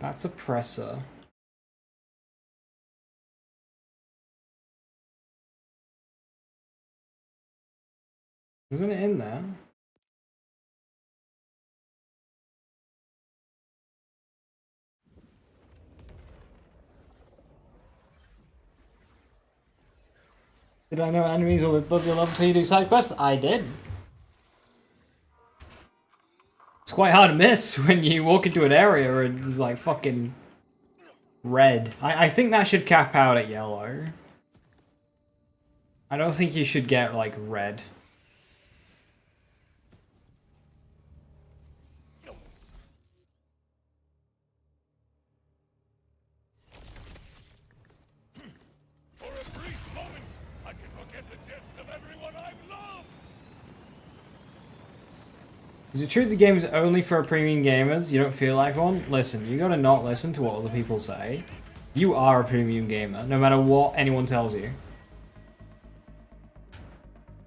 That's a presser. Isn't it in there? Did I know enemies will above your level till you do side quests? I did. It's quite hard to miss when you walk into an area and it's like fucking red. I think that should cap out at yellow. I don't think you should get like red. For a brief moment, I can forget the deaths of everyone I love. Is it true the game is only for premium gamers? You don't feel like one? Listen, you gotta not listen to what other people say. You are a premium gamer, no matter what anyone tells you.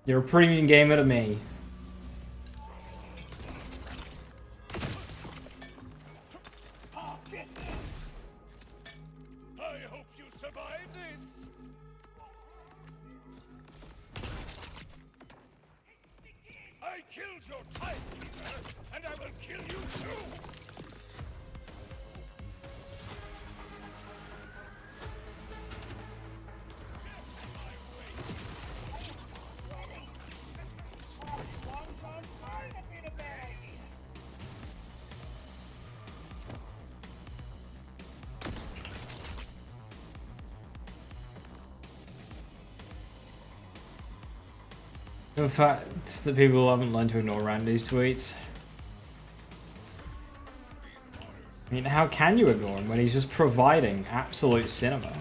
You're a premium gamer to me. I hope you survive this. I killed your timekeeper, and I will kill you too. The fact that people haven't learned to ignore Randy's tweets. I mean, how can you ignore him when he's just providing absolute cinema?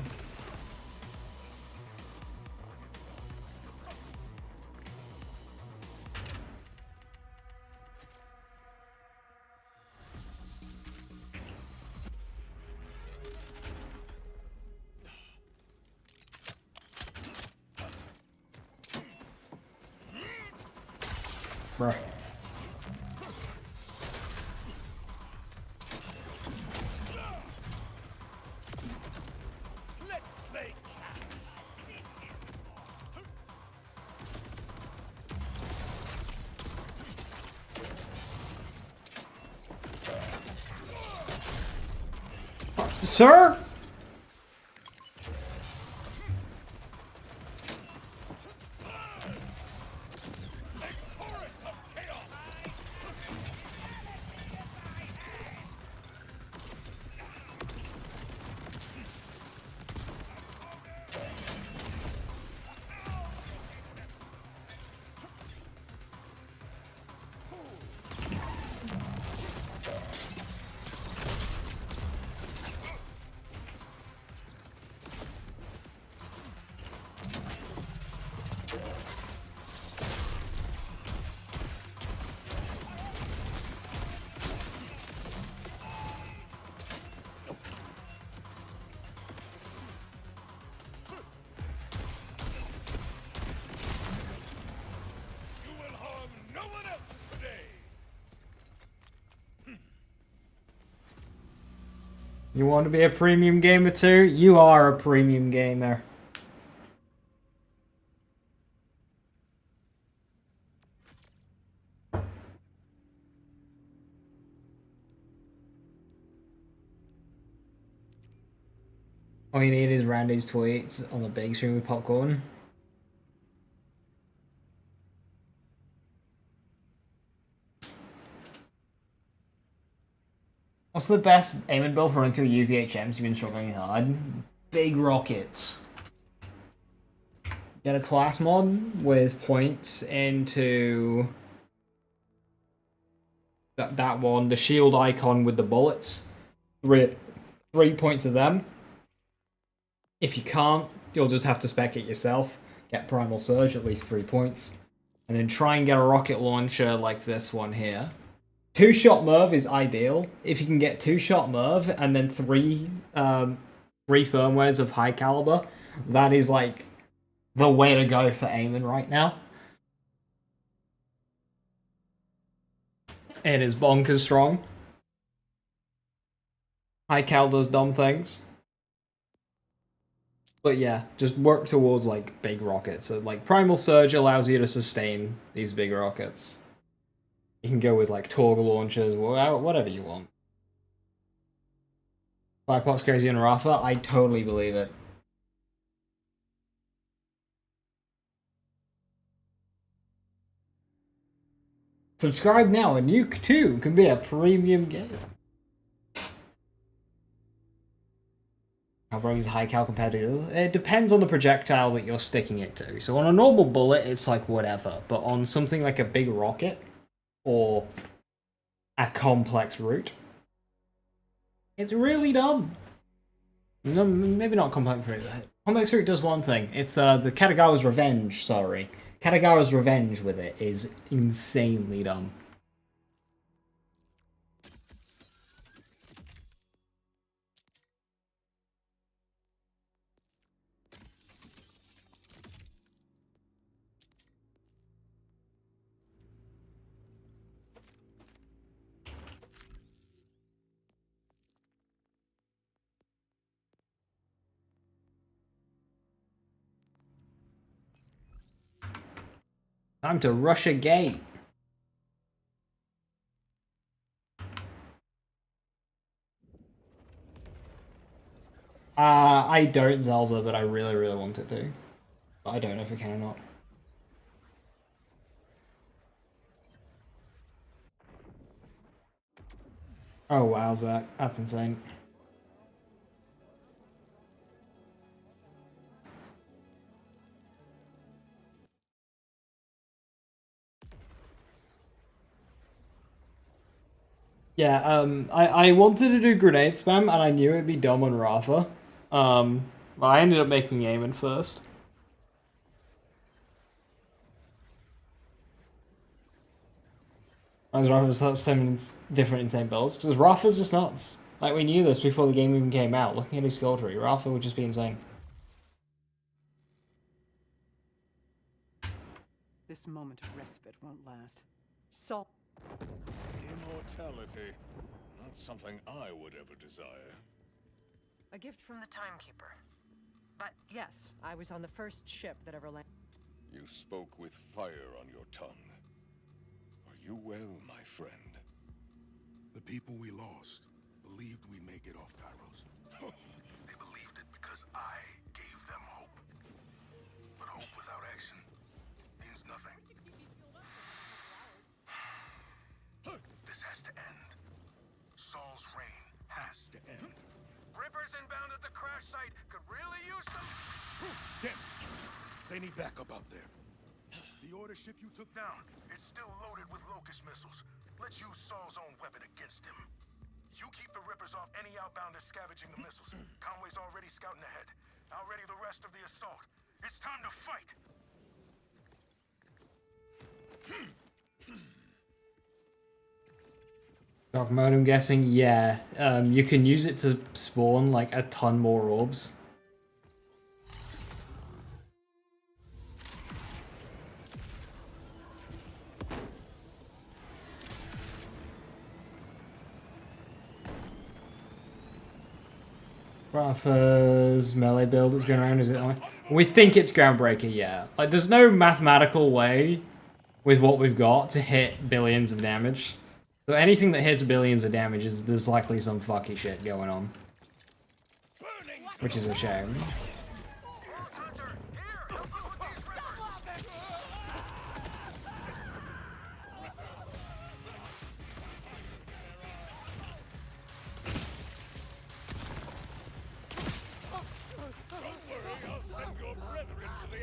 Bruh. Let's play Sir? You want to be a premium gamer too? You are a premium gamer. All you need is Randy's tweets on the big screen with popcorn. What's the best aiming build for running through UVHMs you've been struggling hard? Big rockets. Get a class mod with points into that one, the shield icon with the bullets. Three points of them. If you can't, you'll just have to spec it yourself. Get Primal Surge, at least 3 points. And then try and get a rocket launcher like this one here. 2-shot Merv is ideal. If you can get 2-shot Merv and then three firmwares of high caliber, that is like the way to go for aiming right now. It is bonkers strong. High cal does dumb things. But yeah, just work towards like big rockets. So like Primal Surge allows you to sustain these big rockets. You can go with like Torg launchers, whatever you want. FirePot's crazy on Rafa, I totally believe it. Subscribe now and you too can be a premium gamer. How broke is high cal compared to? It depends on the projectile that you're sticking it to. So on a normal bullet, it's like whatever. But on something like a big rocket or a complex route, it's really dumb. No, maybe not complex route. Complex route does one thing. It's the Katagawa's Revenge. Sorry, Katagawa's Revenge with it is insanely dumb. Time to rush a gate. I don't Zelda, but I really, really want it to. But I don't know if I can or not. Oh wow, Zach. That's insane. Yeah, I wanted to do grenade spam, and I knew it'd be dumb on Rafa. But I ended up making Amon first. As Rafa's got so many different insane builds, because Rafa's just nuts. Like, we knew this before the game even came out. Looking at his skill tree, Rafa would just be insane. This moment of respite won't last. So... Immortality. Not something I would ever desire. A gift from the Timekeeper. But yes, I was on the first ship that ever landed. You spoke with fire on your tongue. Are you well, my friend? The people we lost believed we'd make it off Kairos. They believed it because I gave them hope. But hope without action means nothing. This has to end. Saul's reign has to end. Rippers inbound at the crash site could really use some... Damn it! They need backup out there. The order ship you took down, it's still loaded with Locust missiles. Let's use Saul's own weapon against him. You keep the Rippers off any outbounders scavenging the missiles. Conway's already scouting ahead. I'll ready the rest of the assault. It's time to fight! Dark mode, I'm guessing? Yeah. You can use it to spawn, like, a ton more orbs. Rafa's melee build that's going around, is it? We think it's Groundbreaker, yeah. Like, there's no mathematical way with what we've got to hit billions of damage. So anything that hits billions of damage is there's likely some fucky shit going on. Which is a shame.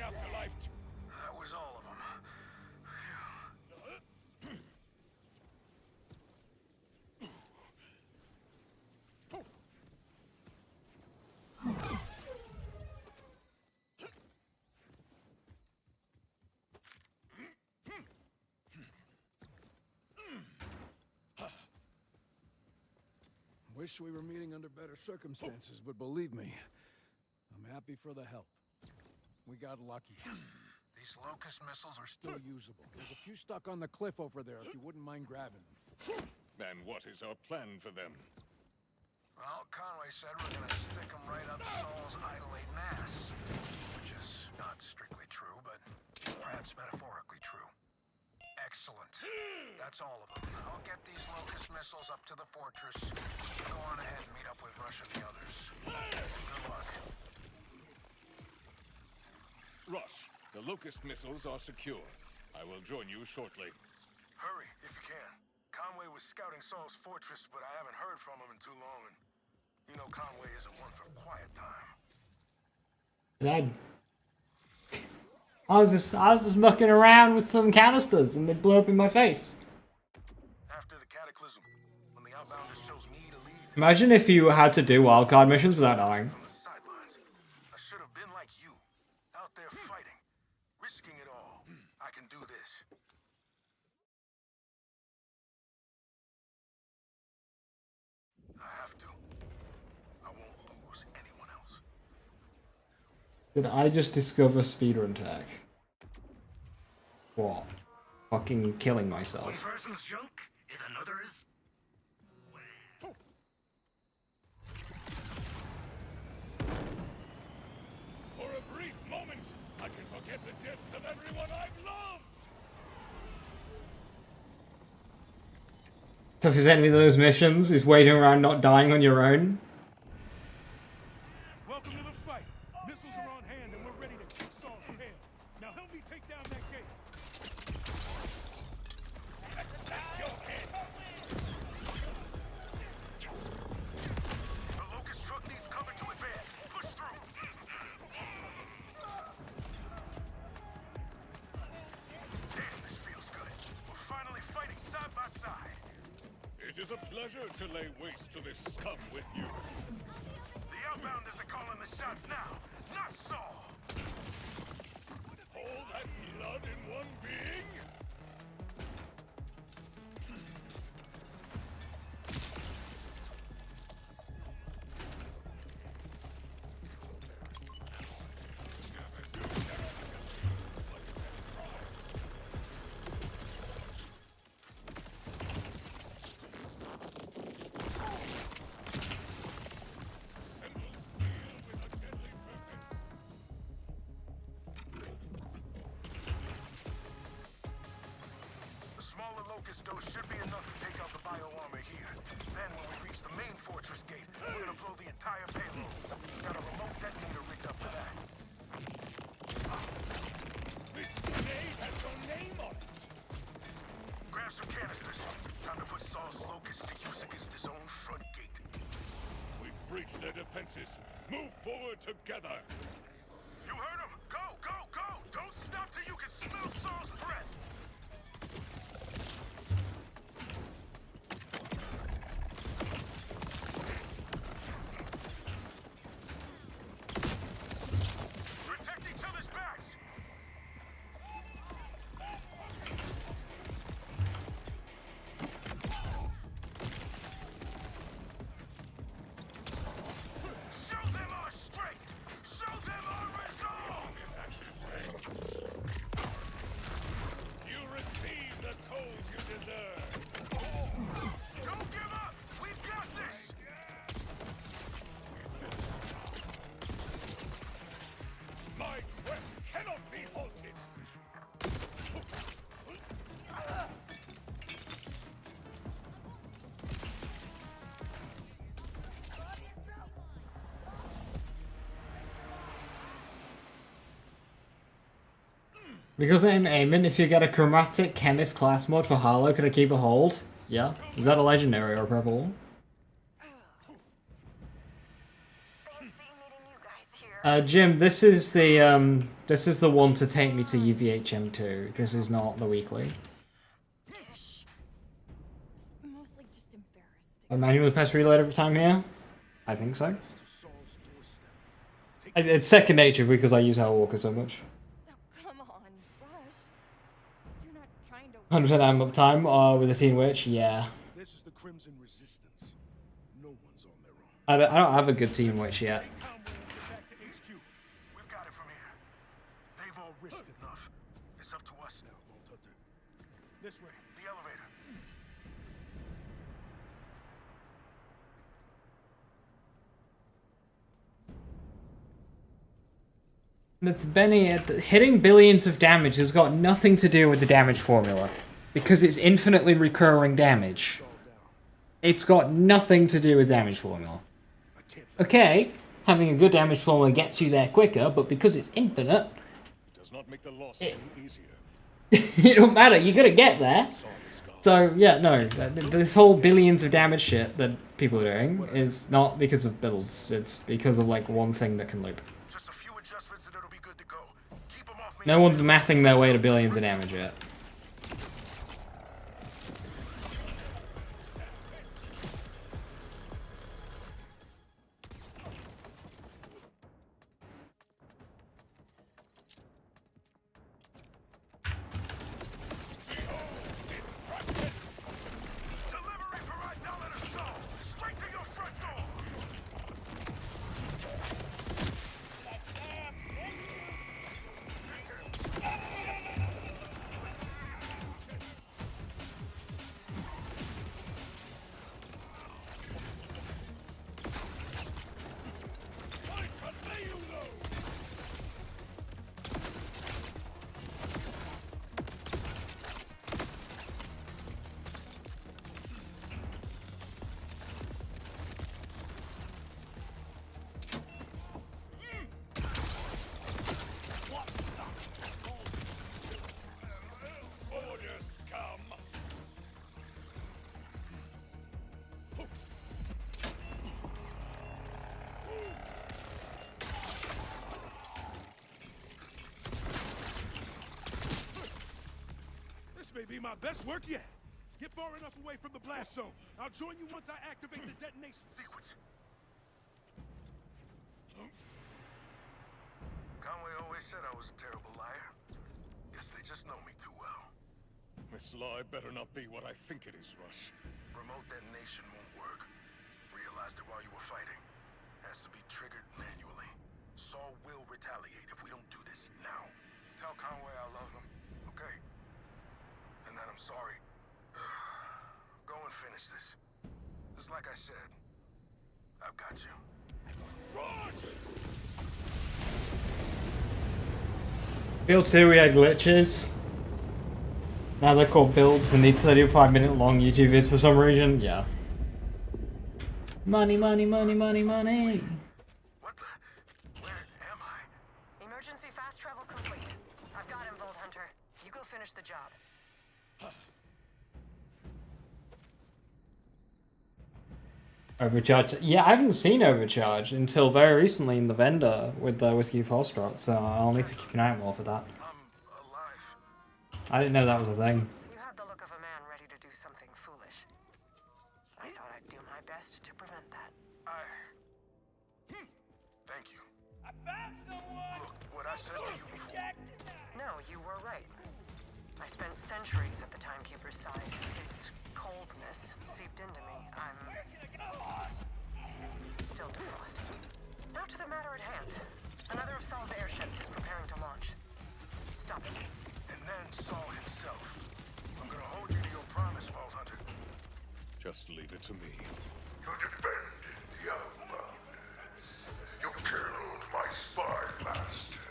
That was all of them. Wish we were meeting under better circumstances, but believe me, I'm happy for the help. We got lucky. These locust missiles are still usable. There's a few stuck on the cliff over there, if you wouldn't mind grabbing them. And what is our plan for them? Well, Conway said we're gonna stick them right up Saul's idolate ass. Which is not strictly true, but perhaps metaphorically true. Excellent. That's all of them. I'll get these locust missiles up to the fortress. Go on ahead and meet up with Rush and the others. Good luck. Rush, the locust missiles are secure. I will join you shortly. Hurry, if you can. Conway was scouting Saul's fortress, but I haven't heard from him in too long, and you know Conway isn't one for quiet time. I was just mucking around with some canisters and they blew up in my face. After the cataclysm, when the Outbounders chose me to lead, Imagine if you had to do wildcard missions without dying. from the sidelines, I should have been like you, out there fighting, risking it all. I can do this. I have to. I won't lose anyone else. Did I just discover speedrun tech? What? Fucking killing myself. person's junk is another's. For a brief moment, I can forget the deaths of everyone I've loved! Toughest enemy of those missions is waiting around not dying on your own. Welcome to the fight. Missiles are on hand and we're ready to kick Saul's tail. Now help me take down that gate. The locust truck needs cover to advance. Push through. Damn, this feels good. We're finally fighting side by side. It is a pleasure to lay waste to this scum with you. The Outbounders are calling the shots now, not Saul. All that blood in one being? The smaller locust dose should be enough to take out the bio armor here. Then when we reach the main fortress gate, we're gonna blow the entire payload. Got a remote detonator rigged up for that. This grenade has your name on it! Grab some canisters. Time to put Saul's locust to use against his own front gate. We've breached their defenses. Move forward together! You heard him! Go, go, go! Don't stop till you can smell Saul's breath! Protect each other's backs! Show them our strength! Show them our resolve! Because I'm aiming, if you get a chromatic chemist class mod for Harlow, could I keep a hold? Yeah. Is that a legendary or a purple? Fancy meeting you guys here. Jim, this is the one to take me to UVHM2. This is not the weekly. Ish. Mostly just embarrassed. A manual press reload every time here? I think so. It's second nature because I use Hellwalker so much. Oh, come on, Rush. You're not trying to. 100% amp uptime with a Teen Witch, yeah. This is the Crimson Resistance. No one's on their own. I don't have a good Teen Witch yet. Back to HQ. We've got it from here. They've all risked enough. It's up to us now, Vault Hunter. This way, the elevator. That's Benny, hitting billions of damage has got nothing to do with the damage formula. Because it's infinitely recurring damage. It's got nothing to do with damage formula. Okay, having a good damage formula gets you there quicker, but because it's infinite, It does not make the loss any easier. it don't matter, you're gonna get there. So, yeah, no, this whole billions of damage shit that people are doing is not because of builds, it's because of, like, one thing that can loop. Just a few adjustments and it'll be good to go. Keep them off me. No one's mathing their way to billions of damage yet. Delivery for my dollar soul. Straight to your front door. This may be my best work yet. Get far enough away from the blast zone. I'll join you once I activate the detonation sequence. Conway always said I was a terrible liar. Guess they just know me too well. This lie better not be what I think it is, Rush. Remote detonation won't work. Realized it while you were fighting. Has to be triggered manually. Saul will retaliate if we don't do this now. Tell Conway I love him, okay? And that I'm sorry. Go and finish this. Just like I said, I've got you. Build 2, we had glitches. Now they're called builds that need 35-minute long YouTube vids for some reason. Yeah. Money, money, money, money, money. What the? Where am I? Emergency fast travel complete. I've got him, Vault Hunter. You go finish the job. Overcharge. Yeah, I haven't seen Overcharge until very recently in the vendor with the Whiskey Foxtrot, so I'll need to keep an eye out more for that. I'm alive. I didn't know that was a thing. You had the look of a man ready to do something foolish. I thought I'd do my best to prevent that. Thank you. Look, what I said to you before. No, you were right. I spent centuries at the Timekeeper's side. His coldness seeped into me. I'm still defrosted. Now to the matter at hand. Another of Saul's airships is preparing to launch. Stop it. And then Saul himself. I'm gonna hold you to your promise, Vault Hunter. Just leave it to me. You defended the outbounders. You killed my spy master.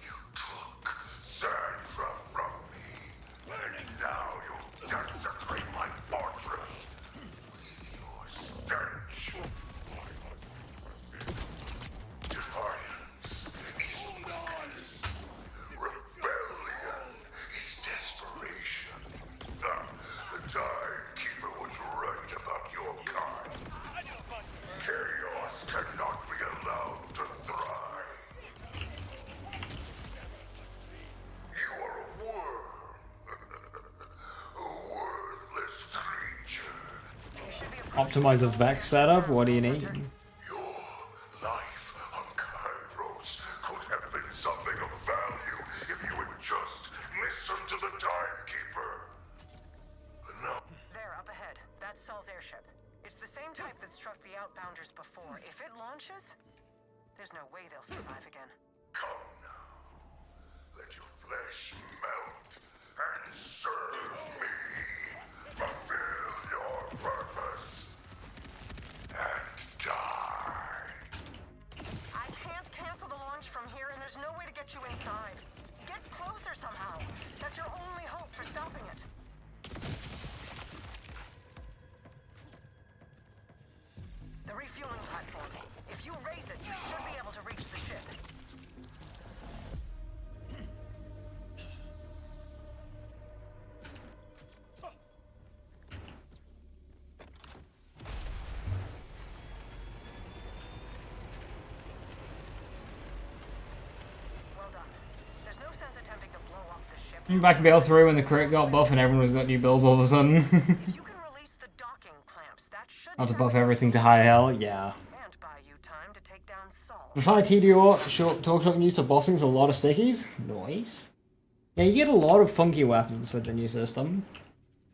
You took sand from me. And now you desecrate my fortress with your stench. Defiance is weakness. Rebellion Optimize a Vex setup? What do you need? Your life on Kairos could have been something of value if you would just listen to the Timekeeper. But no. There, up ahead. That's Saul's airship. It's the same type that struck the Outbounders before. If it launches, there's no way they'll survive again. Come now. Let your flesh melt and serve me. Fulfill your purpose. And die. I can't cancel the launch from here, and there's no way to get you inside. Get closer somehow. That's your only hope for stopping it. The refueling platform. If you raise it, you should be able to reach the ship. Well done. There's no sense attempting to blow up the ship. Back in BL3 when the crit got buff and everyone was got new builds all of a sudden. If you can release the docking clamps, that should Not to send buff it to everything to full high force hell, yeah. and buy you time to take down Saul. The Fire TDO short talk shot use of bossing is a lot of stickies. Nice. Yeah, you get a lot of funky weapons with the new system.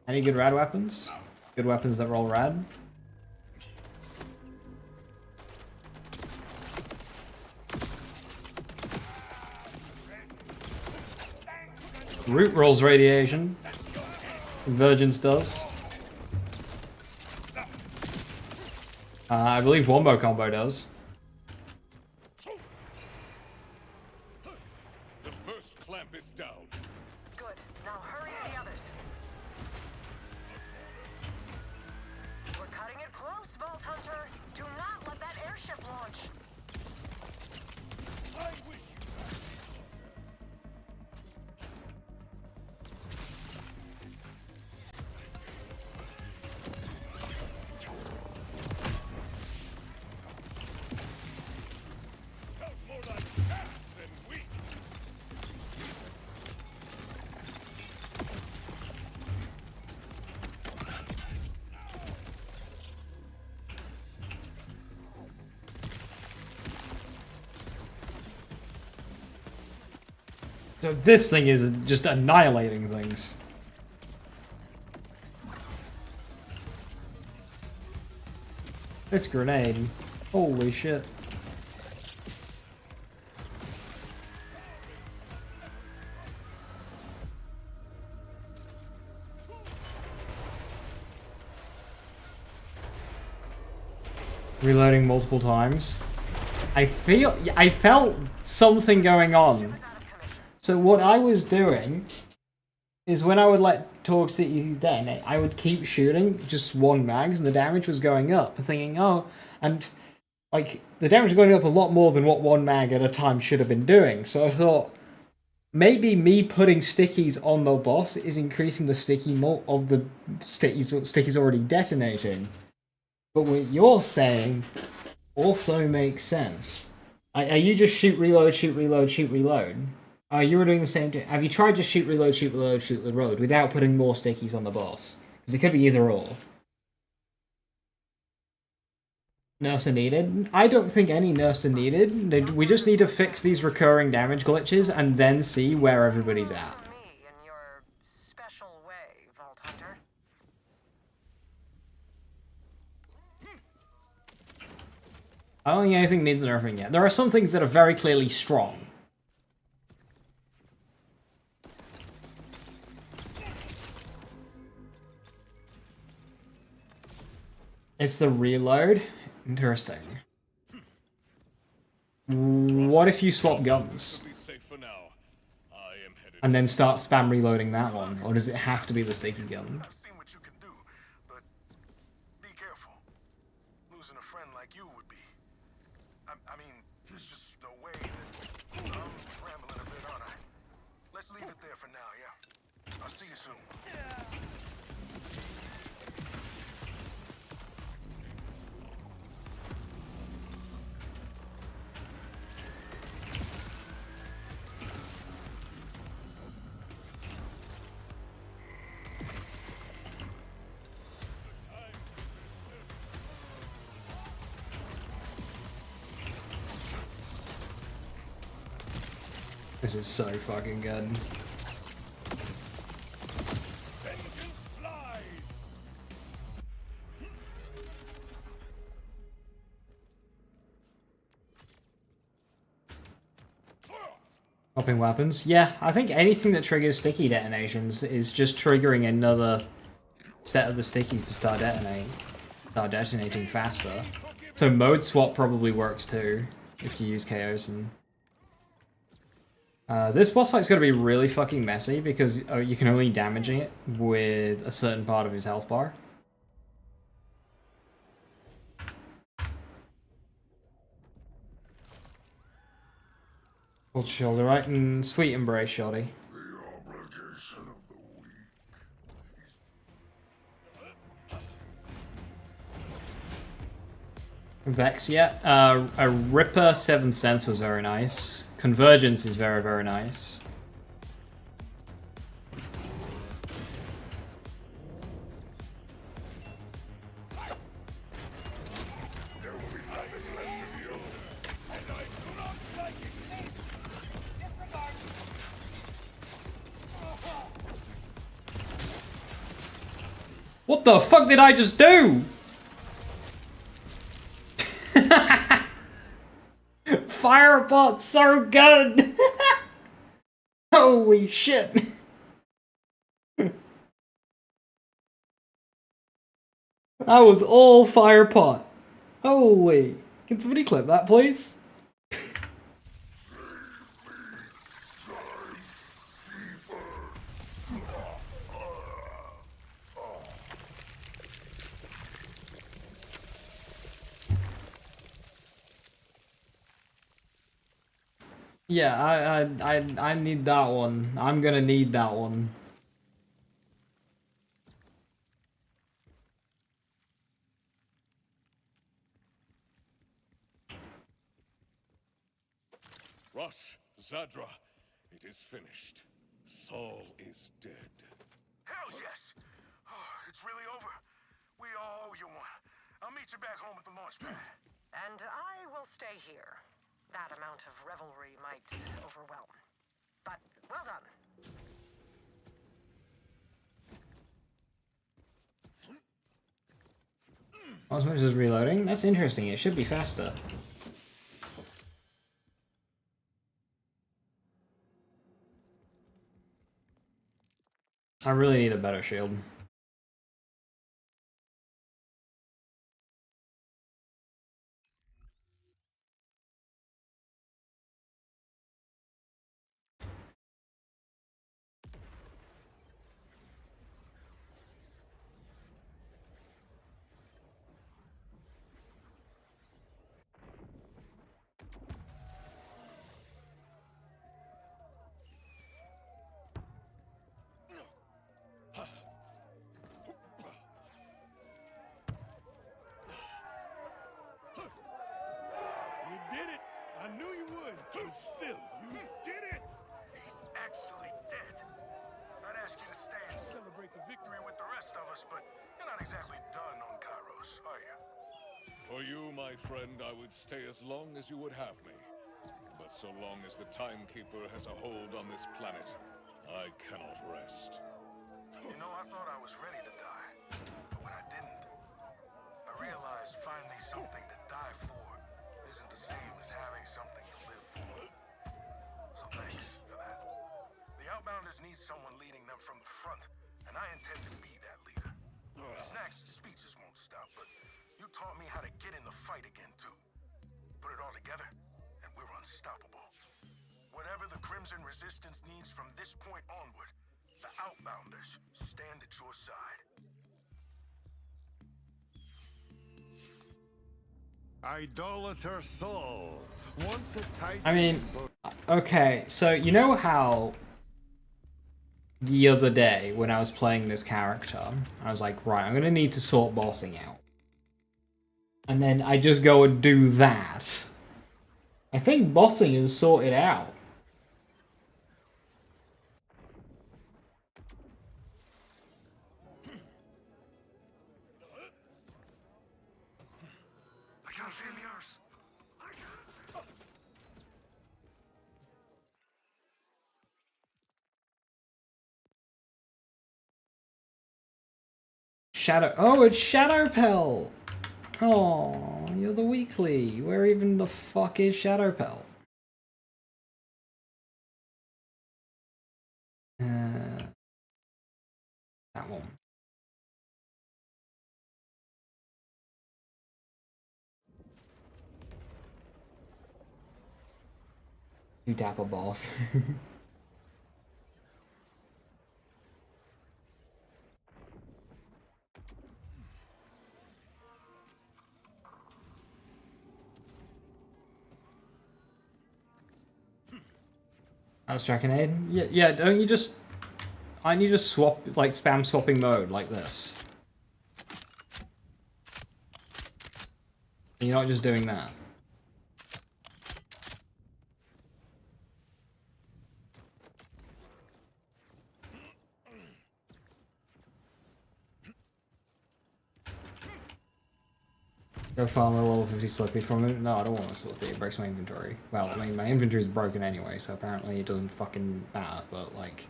Any good rad weapons? Good weapons that roll rad? Root rolls radiation. Convergence does. I believe Wombo Combo does. The first clamp is down. Good. Now hurry to the others. We're cutting it close, Vault Hunter. Do not let that airship launch. I wish you sounds more like fast than weak. So this thing is just annihilating things. This grenade. Holy shit. Reloading multiple times. I felt something going on. So what I was doing is when I would let Torque Cities detonate, I would keep shooting just one mags and the damage was going up, thinking, oh, and like the damage was going up a lot more than what one mag at a time should have been doing. So I thought maybe me putting stickies on the boss is increasing the sticky mult of the stickies already detonating. But what you're saying also makes sense. Are you just shoot, reload, shoot, reload, shoot, reload? You were doing the same thing. Have you tried to shoot, reload, shoot, reload, shoot, reload without putting more stickies on the boss? Because it could be either or. Nerfs are needed? I don't think any nerfs are needed. We just need to fix these recurring damage glitches and then see where everybody's at. Me in your special way, Vault Hunter. I don't think anything needs nerfing yet. There are some things that are very clearly strong. It's the reload? Interesting. What if you swap guns? Be safe for now. I am headed. And then start spam reloading that one? Or does it have to be the sticky gun? I've seen what you can do, but be careful. Losing a friend like you would be. I mean, it's just the way that I'm rambling a bit, aren't I? Let's leave it there for now, yeah? I'll see you soon. This is so fucking good. Vengeance flies! Popping weapons. Yeah, I think anything that triggers sticky detonations is just triggering another set of the stickies to start detonating faster. So mode swap probably works too, if you use KOs. And this boss fight's gonna be really fucking messy because you can only damage it with a certain part of his health bar. Cold shoulder, right? And sweet embrace, shoddy. The obligation of the weak. Vex, yeah. A Ripper 7th Sense was very nice. Convergence is very, very nice. There will be nothing left of you, and I do not like it. Disregard. What the fuck did I just do? FirePot's so good! Holy shit! That was all FirePot. Holy. Can somebody clip that, please? Yeah, I need that one. I'm gonna need that one. Rush, Zadra, it is finished. Saul is dead. Hell yes! Oh, it's really over. We all owe you one. I'll meet you back home at the launch pad. And I will stay here. That amount of revelry might overwhelm. But well done. Osmosis is reloading? That's interesting. It should be faster. I really need a better shield. You did it! I knew you would, but still, you did it! He's actually dead. I'd ask you to stay and celebrate the victory with the rest of us, but you're not exactly done on Kairos, are you? For you, my friend, I would stay as long as you would have me. But so long as the Timekeeper has a hold on this planet, I cannot rest. You know, I thought I was ready to die, but when I didn't, I realized finding something to die for isn't the same as having something to live for. So thanks for that. The Outbounders need someone leading them from the front, and I intend to be that leader. Snacks and speeches won't stop, but you taught me how to get in the fight again, too. Put it all together, and we're unstoppable. Whatever the Crimson Resistance needs from this point onward, the Outbounders stand at your side. Idolater soul. Once a tight. I mean, okay, so you know how the other day when I was playing this character, I was like, right, I'm gonna need to sort bossing out. And then I just go and do that. I think bossing is sorted out. I can't feel yours. I can't. Shadow. Oh, it's Shadowpelt. Oh, you're the weekly. Where even the fuck is Shadowpelt? That one. You dapper boss. I was tracking Aiden. Yeah, don't you just... Aren't you just swap, like, spam swapping mode like this? You're not just doing that. Go farm a level 50 slippy from it. No, I don't want a slippy. It breaks my inventory. Well, I mean, my inventory is broken anyway, so apparently it doesn't fucking matter, but, like...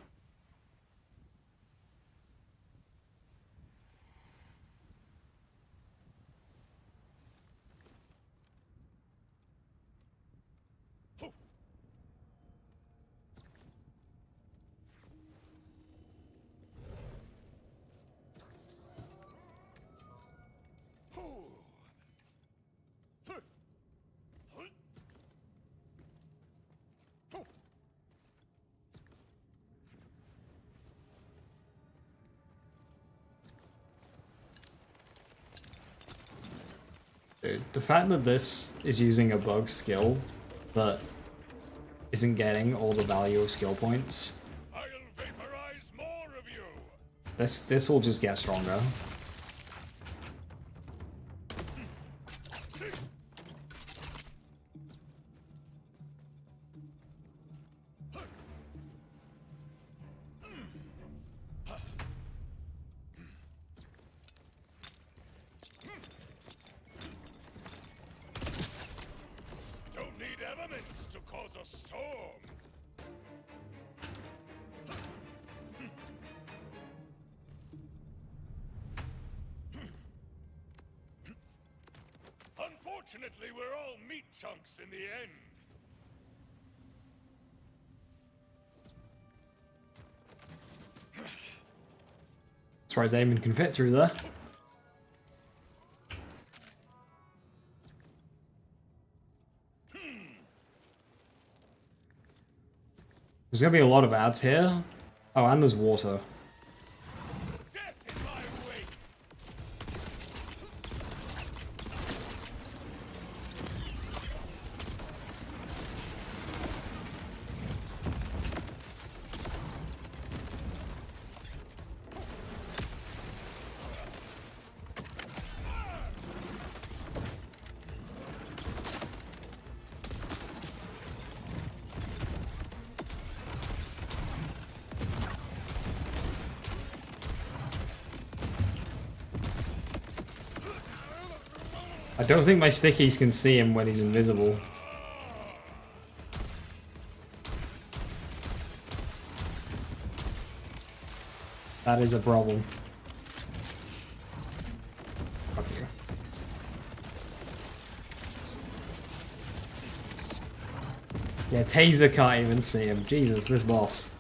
Dude, the fact that this is using a bug skill that isn't getting all the value of skill points. I'll vaporize more of you. This will just get stronger. Don't need elements to cause a storm. Unfortunately, we're all meat chunks in the end. As far as Amon can fit through there. There's gonna be a lot of ads here. Oh, and there's water. Death in my wake. I don't think my stickies can see him when he's invisible. That is a problem. Fuck you. Yeah, Taser can't even see him. Jesus, this boss.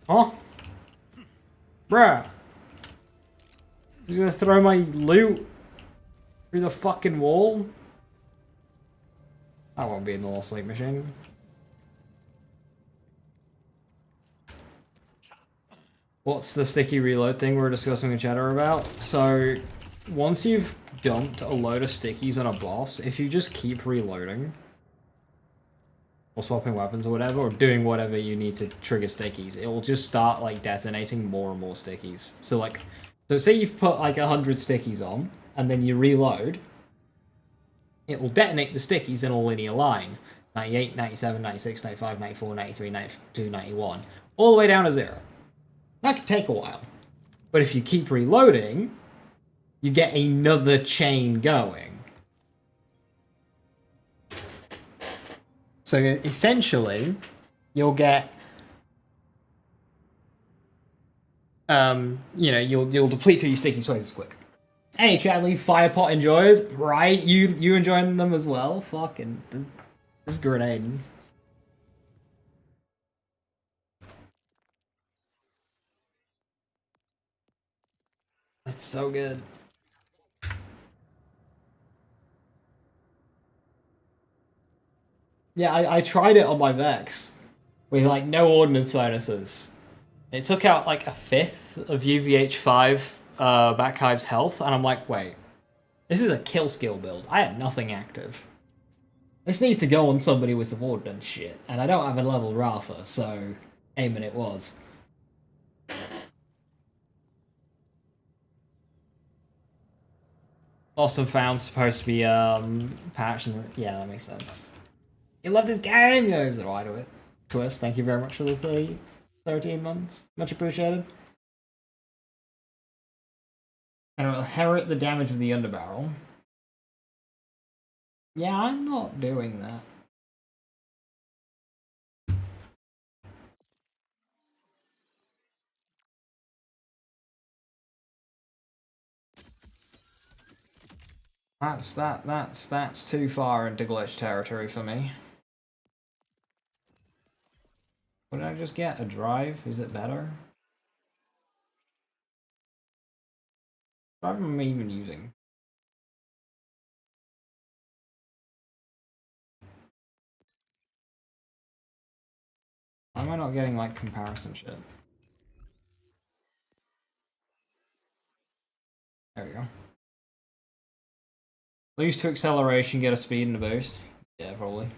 Huh? Bruh. He's gonna throw my loot through the fucking wall? I won't be in the Lost Lake machine. what's the sticky reload thing we were discussing with Cheddar about? So, once you've dumped a load of stickies on a boss, if you just keep reloading, or swapping weapons or whatever, or doing whatever you need to trigger stickies, it will just start like detonating more and more stickies. So like, so say you've put like 100 stickies on, and then you reload, it will detonate the stickies in a linear line. 98, 97, 96, 95, 94, 93, 92, 91. All the way down to 0. That could take a while. But if you keep reloading, you get another chain going. So essentially, you'll get, you know, you'll deplete through your sticky twice as quick. Hey, Chadley, FirePot enjoys, right? You enjoying them as well? Fucking, this is grenade. It's so good. Yeah, I tried it on my Vex with like no ordnance bonuses. It took out like a fifth of UVH5 Backhive's health, and I'm like, wait, this is a kill skill build. I had nothing active. This needs to go on somebody with some ordnance shit, and I don't have a level Rafa, so aiming it was. Also found supposed to be patched, and yeah, that makes sense. You love this game? Yeah, is the right of it. Twist, thank you very much for the 13 months. Much appreciated. And it'll inherit the damage of the underbarrel. Yeah, I'm not doing that. That's too far into glitch territory for me. What did I just get? A drive? Is it better? What am I even using? Why am I not getting like comparison shit? There we go. Lose to acceleration, get a speed and a boost. Yeah, probably.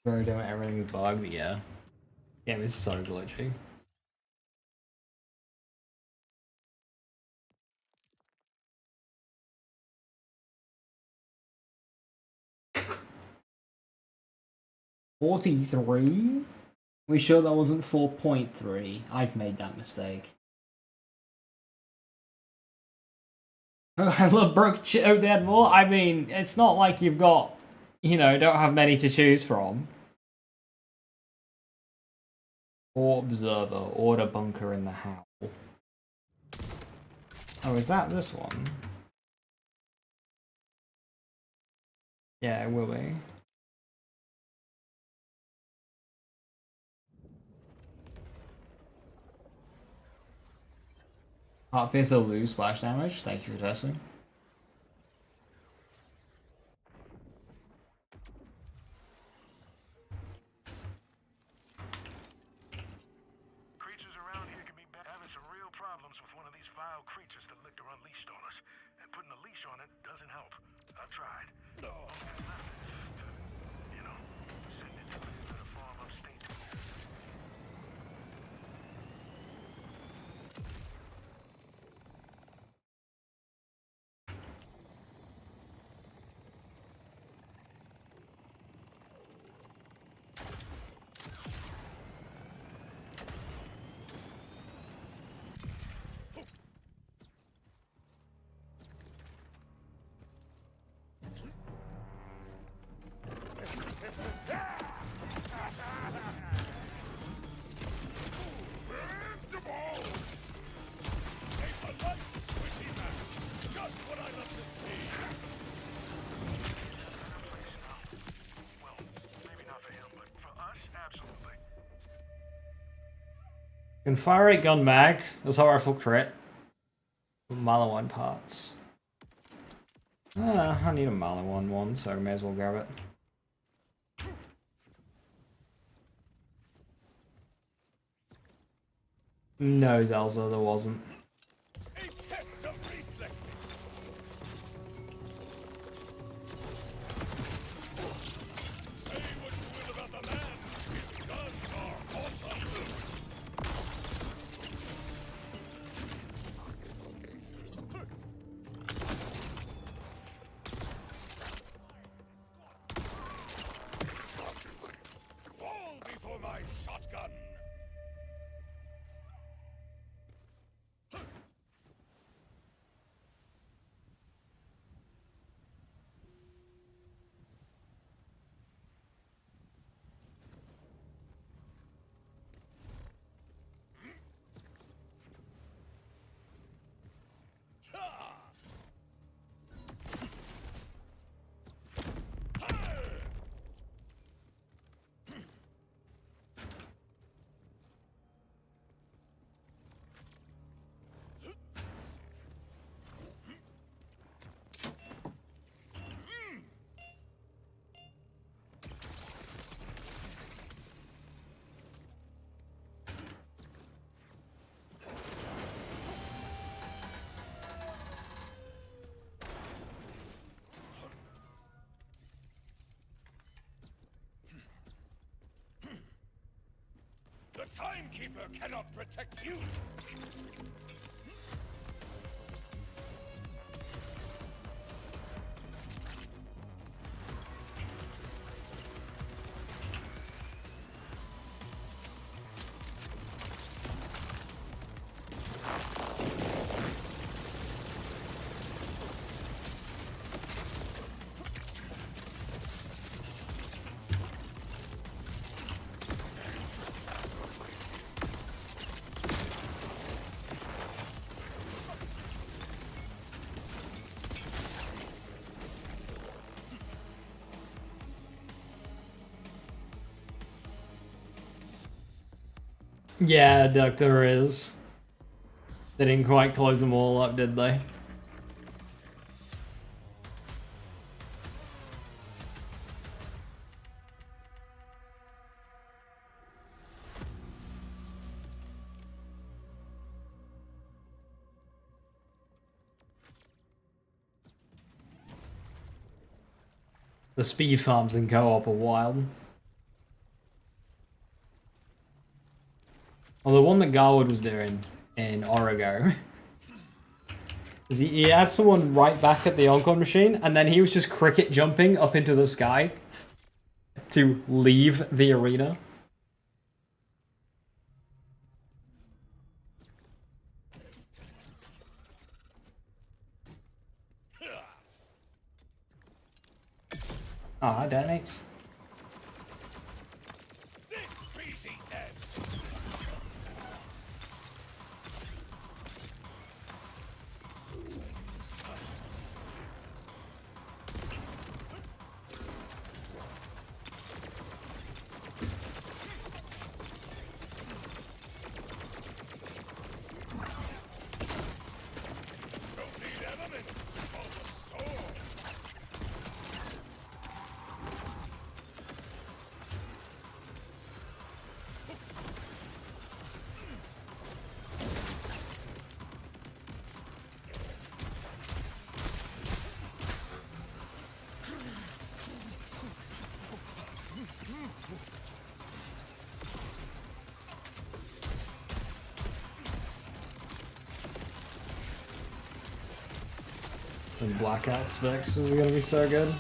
We're doing everything's bugged, yeah. Game is so glitchy. $43? We sure that wasn't 4.3? I've made that mistake. I love broke oh dead more. I mean, it's not like you've got, you know, don't have many to choose from. Or observer, order bunker in the howl. Oh, is that this one? Yeah, it will be. Heart Piercer lose splash damage. Thank you for testing. Creatures around here could be having some real problems with one of these vile creatures that licked or unleashed on us. And putting a leash on it doesn't help. I've tried. All that's left is to, you know, send it to a farm upstate. Can fire a gun mag. That's how I full crit. Malawan parts. I need a Malawan one, so I may as well grab it. No, Zelza, there wasn't. A test of reflexes. Say what you will about the man. His guns are awesome. Fall before my shotgun. The Timekeeper cannot protect you! Yeah, Duck, there is. They didn't quite close them all up, did they? The speed farms in co-op are wild. Well, the one that Garwood was doing in Origo is he had someone right back at the Encore machine, and then he was just cricket jumping up into the sky to leave the arena. Ah, detonates. And Blackout Sphinx is gonna be so good.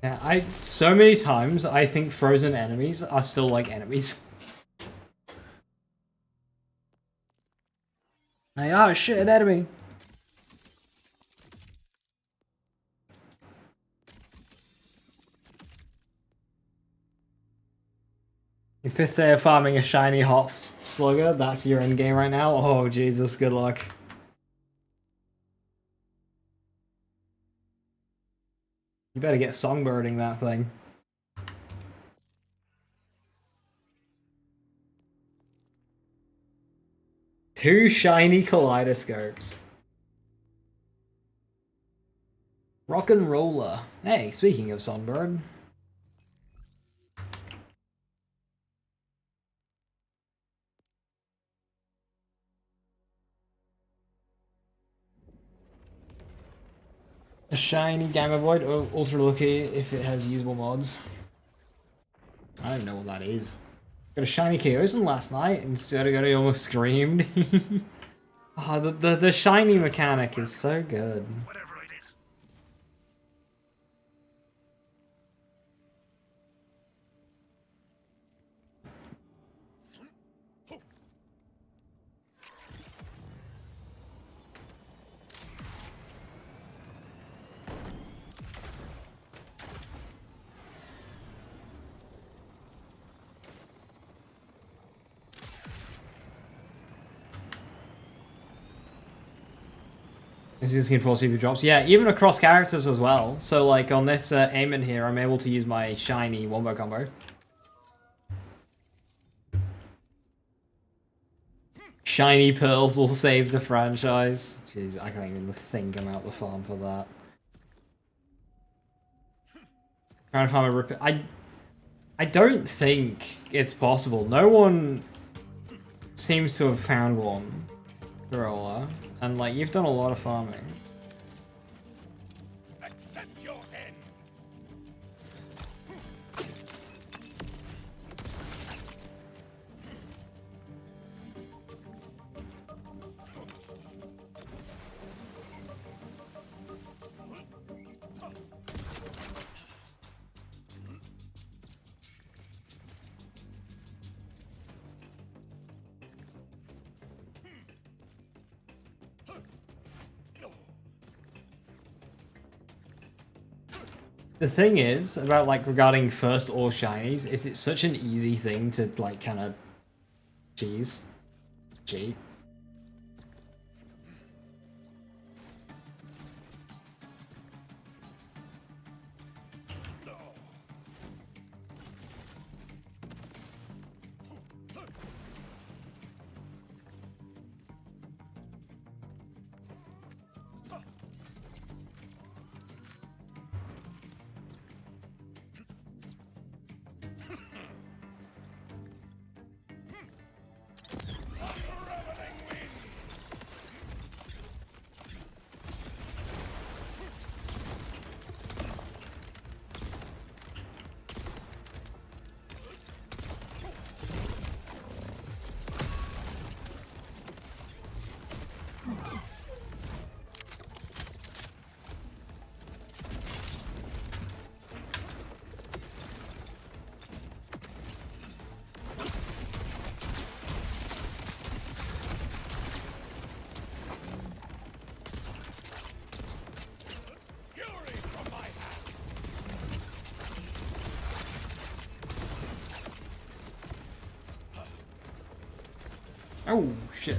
Yeah, so many times I think frozen enemies are still like enemies. They are shit, an enemy. Your 5th day of farming a shiny hot slugger, that's your end game right now? Oh Jesus, good luck. You better get songbirding that thing. Two shiny kaleidoscopes. Rock and roller. Hey, speaking of Sunbird. A shiny Gamma Void or Ultra Lucky if it has usable mods. I don't even know what that is. Got a shiny Chaosan last night instead of he almost screamed. Oh, the shiny mechanic is so good. Is this looking for super drops? Yeah, even across characters as well. So like on this Amon here, I'm able to use my shiny wombo combo. Shiny pearls will save the franchise. Jeez, I can't even think I'm out the farm for that. Trying to farm a rip. I don't think it's possible. No one seems to have found one. Roller. And like you've done a lot of farming. Accept your end. The thing is about like regarding first ore shinies is it's such an easy thing to like kind of cheat. Oh, shit.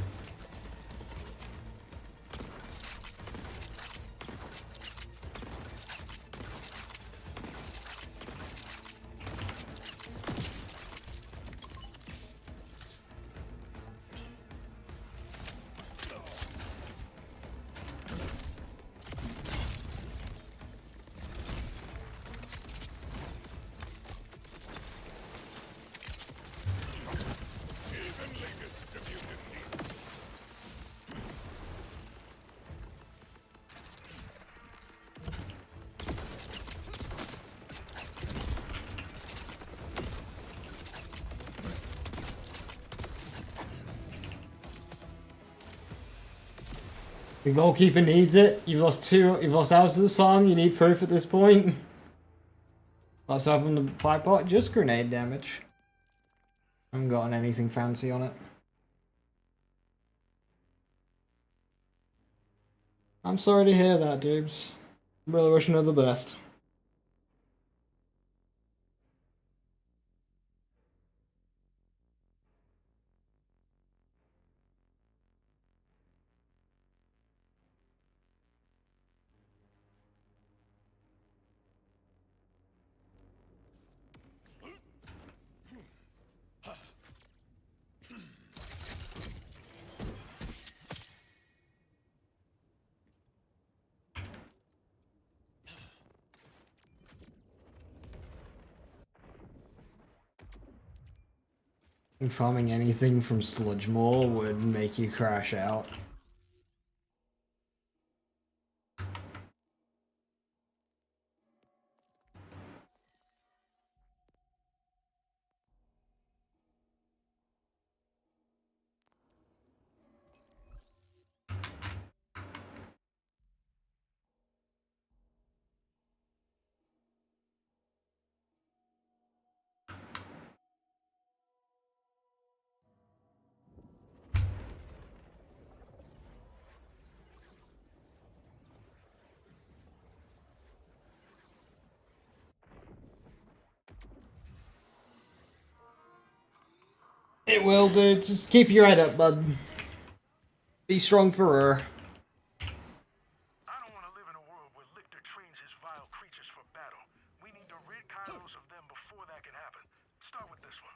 The goalkeeper needs it. You've lost hours to this farm. You need proof at this point. Aside from the FirePot, just grenade damage. I haven't gotten anything fancy on it. I'm sorry to hear that, dudes. Really wishing her the best. Farming anything from Sludgemore would make you crash out. It will, dude. Just keep your head up, bud. Be strong for her. I don't want to live in a world where Lictor trains his vile creatures for battle. We need to rid Kairos of them before that can happen. Start with this one.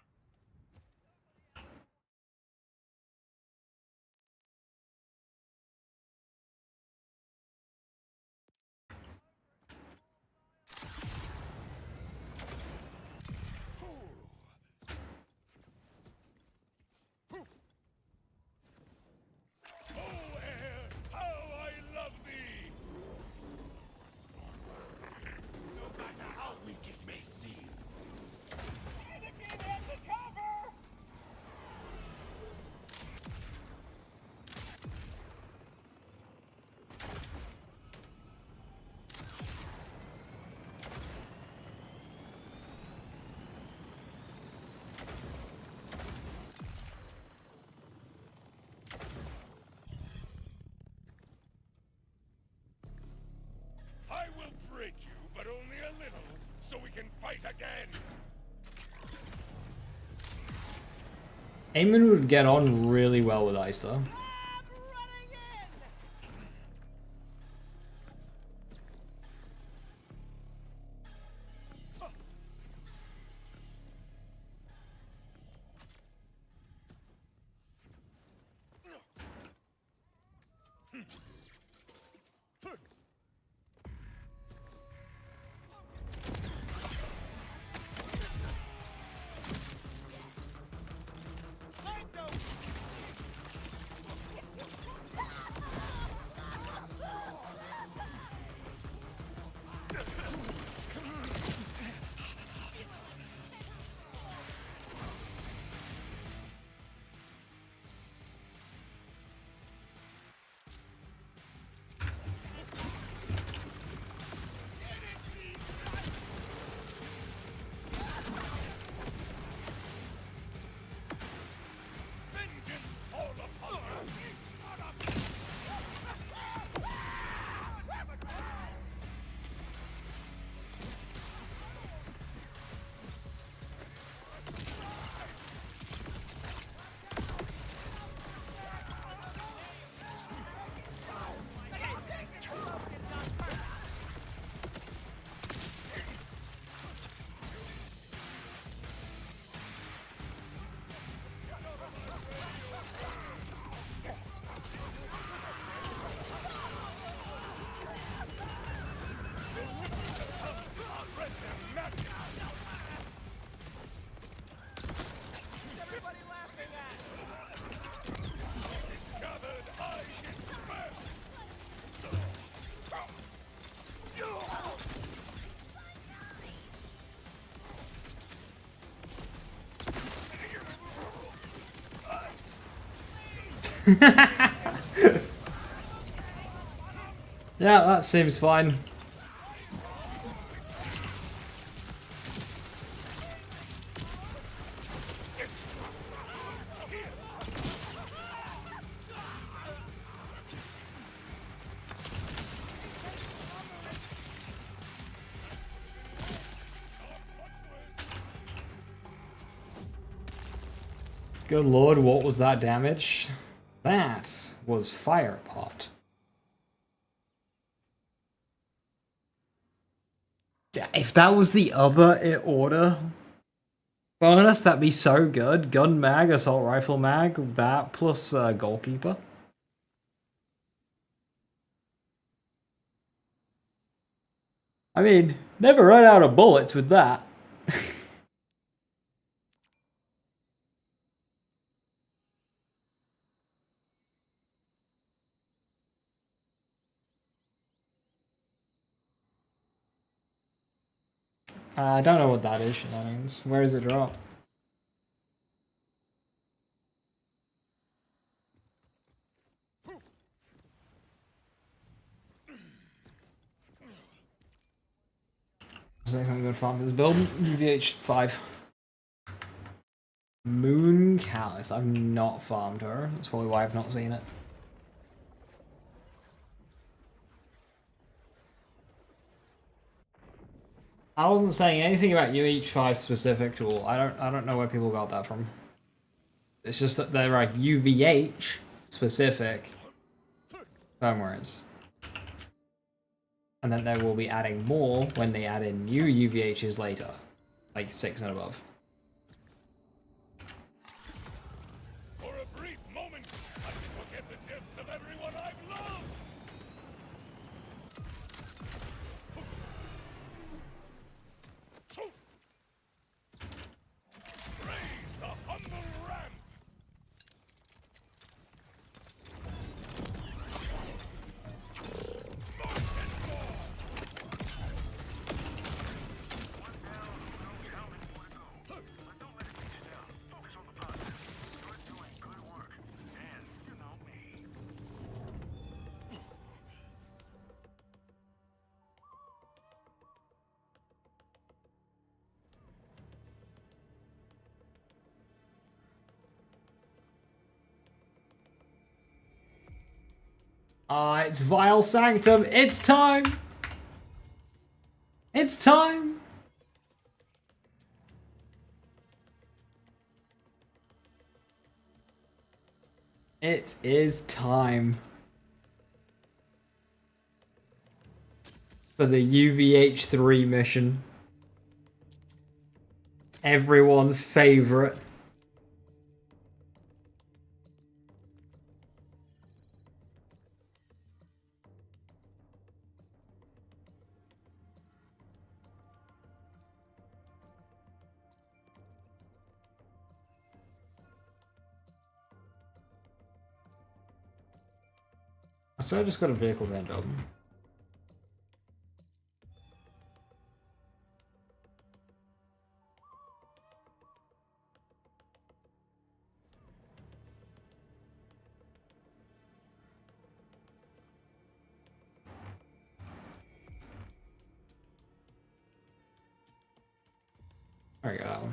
I will break you, but only a little, so we can fight again. Amon would get on really well with Isa. Yeah, that seems fine. Good lord, what was that damage? That was FirePot. If that was the other order bonus, that'd be so good. Gun mag, assault rifle mag, that plus goalkeeper. I mean, never run out of bullets with that. I don't know what that is, shenanigans. Where does it drop? I think I'm gonna farm this build. UVH5. Moon Callus. I've not farmed her. That's probably why I've not seen it. I wasn't saying anything about UVH5 specific tool. I don't know where people got that from. It's just that they're like UVH specific firmwares. And then they will be adding more when they add in new UVHs later. Like 6 and above. For a brief moment, I forget the deaths of everyone I've loved. Raise the humble ramp. It's Vile Sanctum. It's time. It's time. It is time for the UVH3 mission. Everyone's favorite. So I just got a vehicle van job. There we go.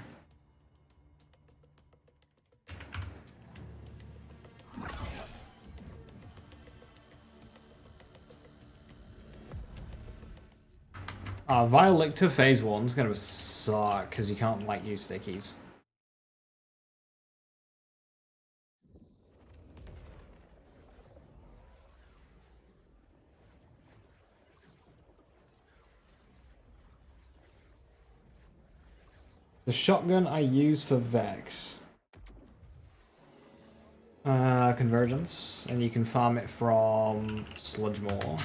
Violictor phase 1's gonna suck because you can't like use stickies. The shotgun I use for Vex. Convergence, and you can farm it from Sludgemore.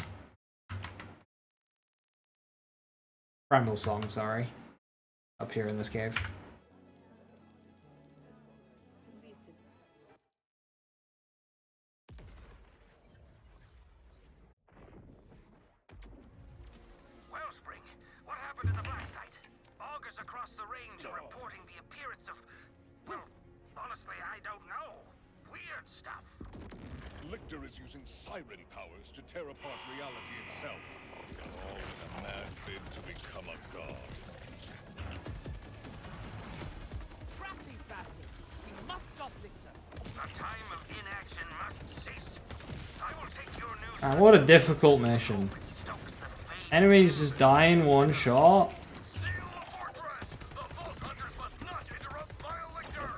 Bramble Song, sorry. Up here in this cave. Wellspring, what happened in the black site? Augurs across the range are reporting the appearance of... Well, honestly, I don't know. Weird stuff. Lictor is using siren powers to tear apart reality itself. All in a mad bid to become a god. Trap these bastards! We must stop Lictor! The time of inaction must cease. I will take your news... What a difficult mission. Enemies just die in one shot. Seal the fortress! The Vault Hunters must not interrupt Vile Lictor!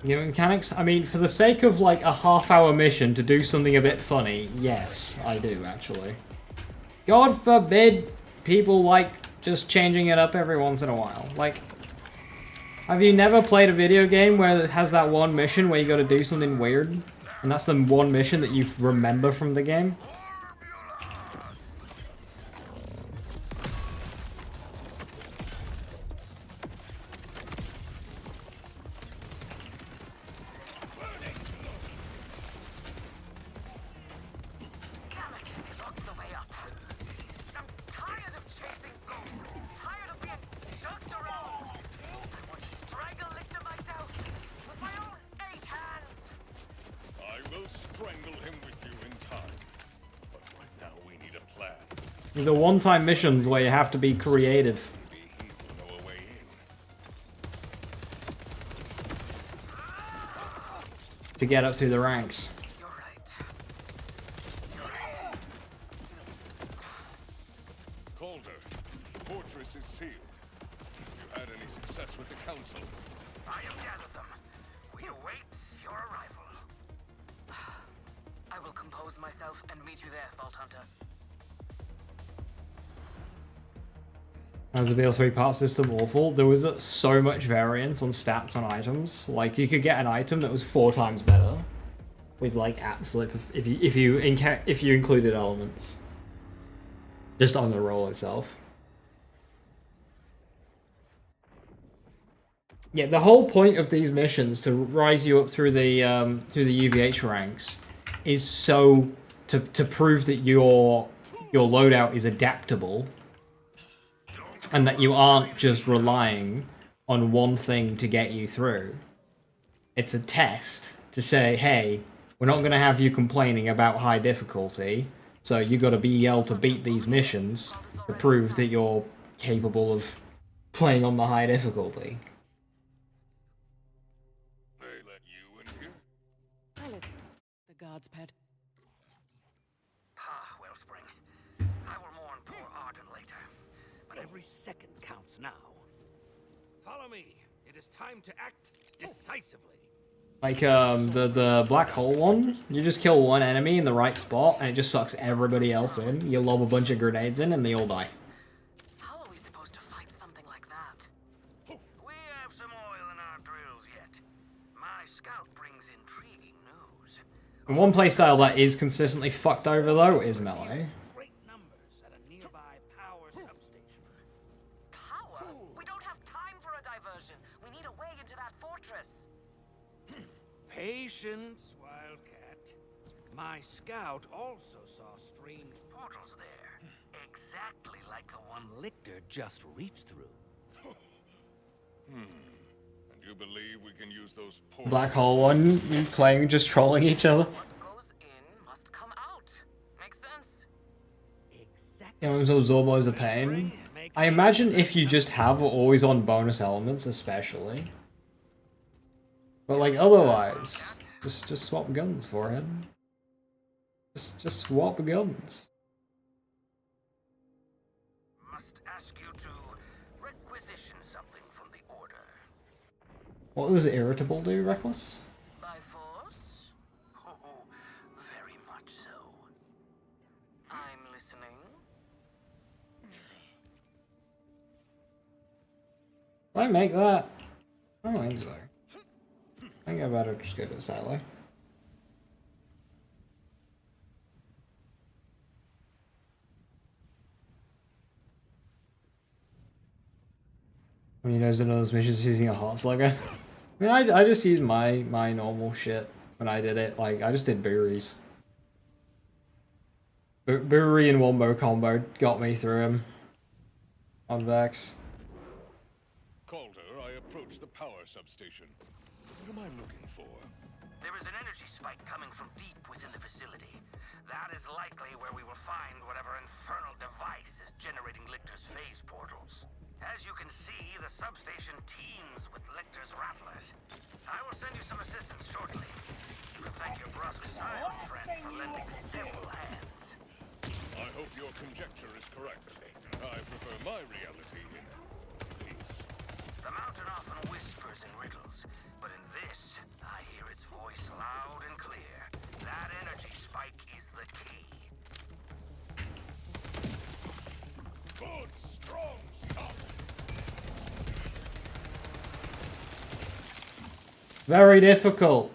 You know, mechanics, I mean, for the sake of like a half-hour mission to do something a bit funny, yes, I do actually. God forbid people like just changing it up every once in a while. Like, have you never played a video game where it has that one mission where you gotta do something weird? And that's the one mission that you remember from the game? Damn it, they locked the way up. I'm tired of chasing ghosts. Tired of being jerked around. I want to strangle Lictor myself with my own 8 hands. I will strangle him with you in time. But right now we need a plan. These are one-time missions where you have to be creative Maybe he will know a way in. to get up through the ranks. You're right. You're right. Calder, the fortress is sealed. Have you had any success with the council? I have gathered them. We await your arrival. I will compose myself and meet you there, Vault Hunter. As a BL3 part system awful, there was so much variance on stats on items. Like, you could get an item that was 4 times better with like absolute if you included elements just on the roll itself. Yeah, the whole point of these missions to rise you up through the UVH ranks is so to prove that your loadout is adaptable. And that you aren't just relying on one thing to get you through. It's a test to say, hey, we're not going to have you complaining about high difficulty, so you got to BL to beat these missions to prove that you're capable of playing on the high difficulty. They let you in here? I live the guard's pet. Ah, Wellspring. I will mourn poor Arden later. But Every second counts now. Follow me. It is time to act decisively. Like, the black hole one, you just kill one enemy in the right spot, and it just sucks everybody else in. You lob a bunch of grenades in, and they all die. How are we supposed to fight something like that? we have some oil in our drills yet. My scout brings intriguing news. And one playstyle that is consistently fucked over, though, is melee. Great numbers at a nearby power substation. Power? We don't have time for a diversion. We need a way into that fortress. Patience, Wildcat. My scout also saw strange portals there. Exactly like the one Lictor just reached through. And you believe we can use those portals? Black hole one, you playing just trolling each other. What goes in must come out. Makes sense. Exactly. Yeah, so Zorbo is a pain. I imagine if you just have always on bonus elements, especially. But like otherwise, just swap guns for it. Just swap guns. Must ask you to requisition something from the Order. What does Irritable do, Reckless? By force? Oh, very much so. I'm listening. Did I make that? I don't think so. I think I better just go to the silo. I mean, there's another missions using a hot slugger. I mean, I just used my normal shit when I did it. Like, I just did breweries. Brewery and Wombo combo got me through him. On Vex. Calder, I approach the power substation. What am I looking for? There is an energy spike coming from deep within the facility. That is likely where we will find whatever infernal device is generating Lictor's phase portals. As you can see, the substation teems with Lictor's rattlers. I will send you some assistance shortly. Thank your brusque silent friend for lending several hands. I hope your conjecture is correct. I prefer my reality in peace. The The mountain often whispers in riddles, but in this, I hear its voice loud and clear. That energy spike is the key. Good, strong stuff. Very difficult.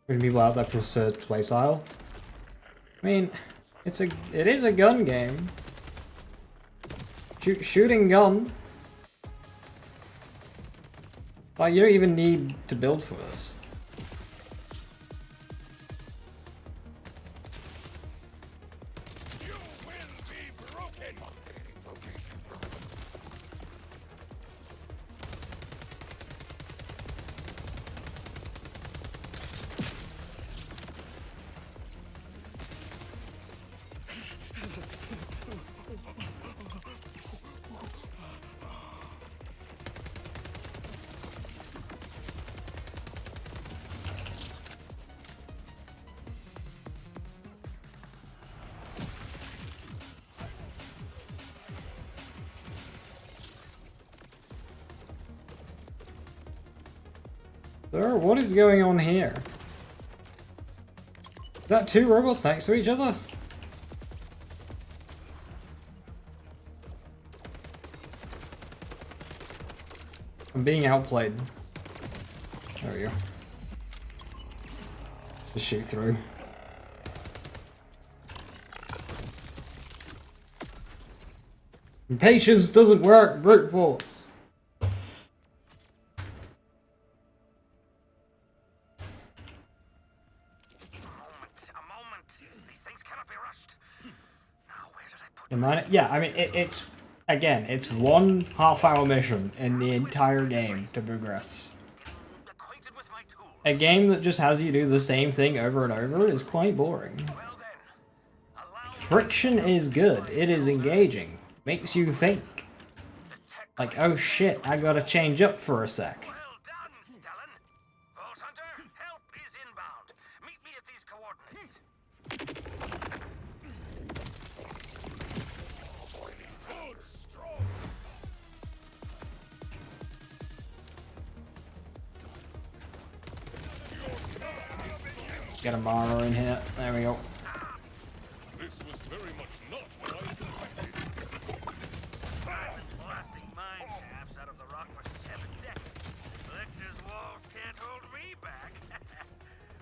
Many people out there prefer play style. I mean, it is a gun game. Shooting gun. Like, you don't even need to build for this. You will be broken. Sir, what is going on here? Is that two robots next to each other? I'm being outplayed. There we go. Just shoot through. Patience doesn't work, brute force. Yeah, I mean, it's again, it's 1 half-hour mission in the entire game to progress. A game that just has you do the same thing over and over is quite boring. Friction is good. It is engaging. Makes you think. Like, oh shit, I gotta change up for a sec. Get a borrower in here. There we go. This was very much not what I expected. I've been blasting mine shafts out of the rock for 7 decades. Lictor's walls can't hold me back.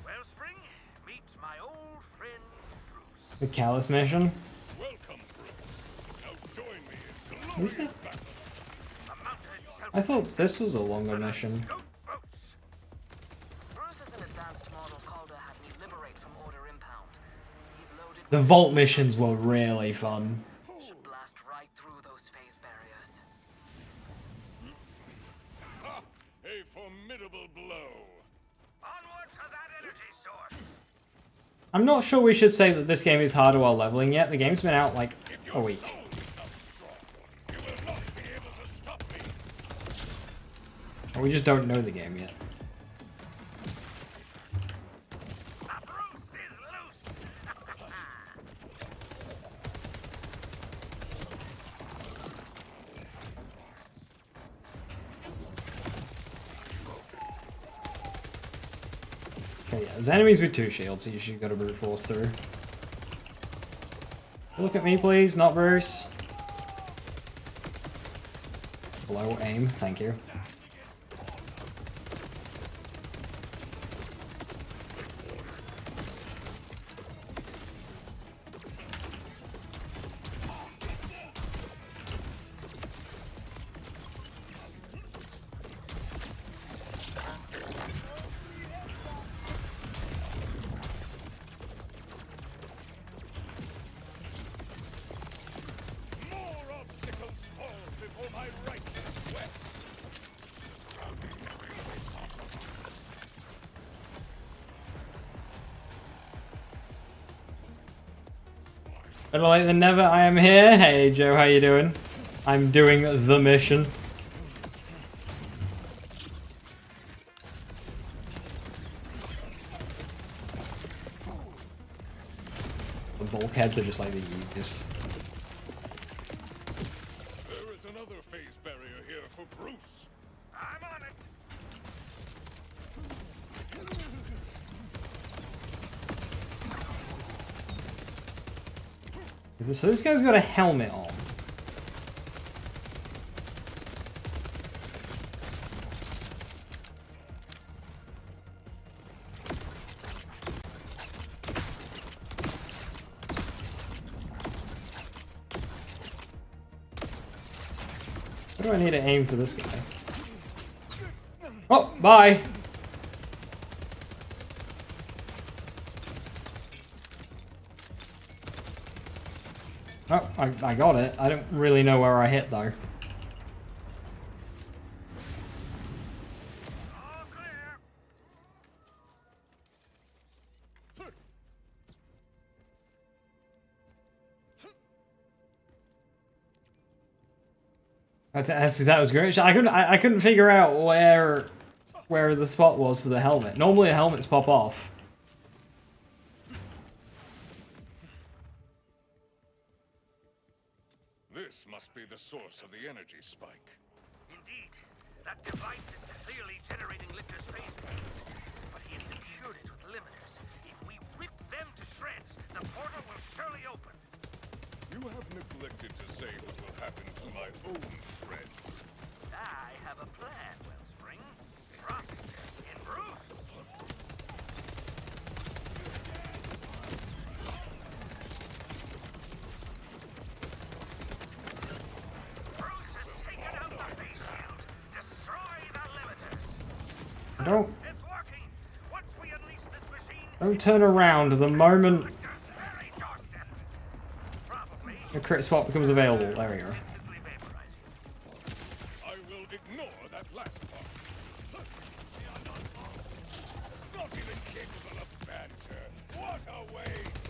Wellspring, meet my old friend Bruce. The Callus mission. Welcome, Bruce. Now join me in Who's glorious it? battle. I thought this was a longer mission. The vault missions were really fun. Should blast right through those phase barriers. Ha! A formidable blow. Onward to that energy source. I'm not sure we should say that this game is harder while leveling yet. The game's been out like a week. You will not be able to stop me. Or we just don't know the game yet. Okay, yeah, there's enemies with 2 shields, so you should go to brute force through. Look at me, please, not Bruce. Below aim, thank you. Better late than never, I am here. Hey Joe, how you doing? I'm doing the mission. bulkheads are just like the easiest. There is another phase barrier here for Bruce. I'm on it. So this guy's got a helmet on. What do I need to aim for this guy? Oh, bye! Oh, I got it. I don't really know where I hit though. That was great. I couldn't figure out where the spot was for the helmet. Normally the helmets pop off. This must be the source of the energy spike. Indeed, that device is clearly generating Lictor's phase waves, but he has secured it with limiters. If we rip them to shreds, the portal will surely open. You have neglected to say what will happen to my own shreds. I have a plan, Wellspring. Trust in Bruce. Bruce has taken out the face shield. Destroy the limiters. Don't It's working. Once we unleash this machine, don't turn around the moment very dark depth. Probably the crit spot becomes available. There we go. instantly vaporize you. I will ignore that last part. Not even capable of banter. What a waste!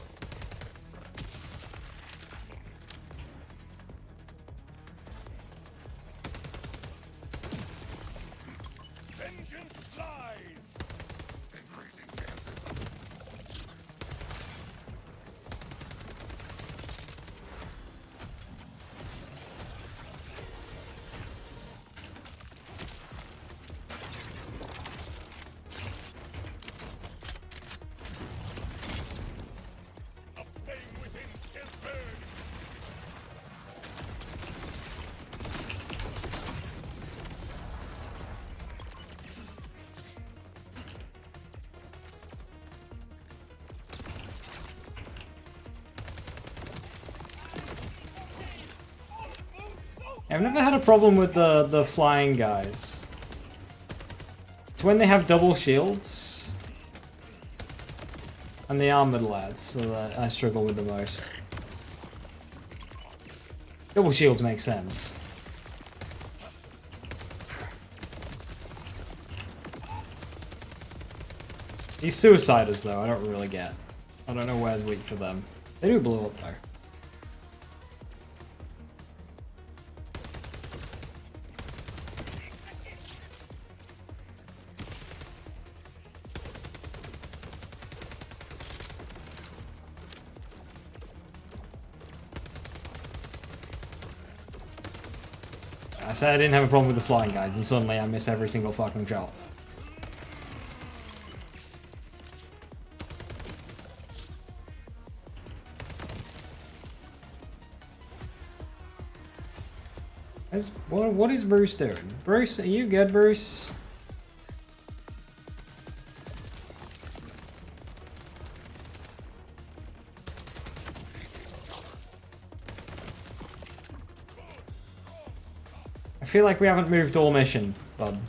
Vengeance flies! Increasing chances of... A flame within still burns! I've never had a problem with the flying guys. It's when they have double shields and the armored lads so that I struggle with the most. Double shields make sense. These suiciders though, I don't really get. I don't know where's weak for them. They do blow up though. I said I didn't have a problem with the flying guys, and suddenly I miss every single fucking shot. What is Bruce doing? Bruce, are you good, Bruce? I feel like we haven't moved all mission, bud.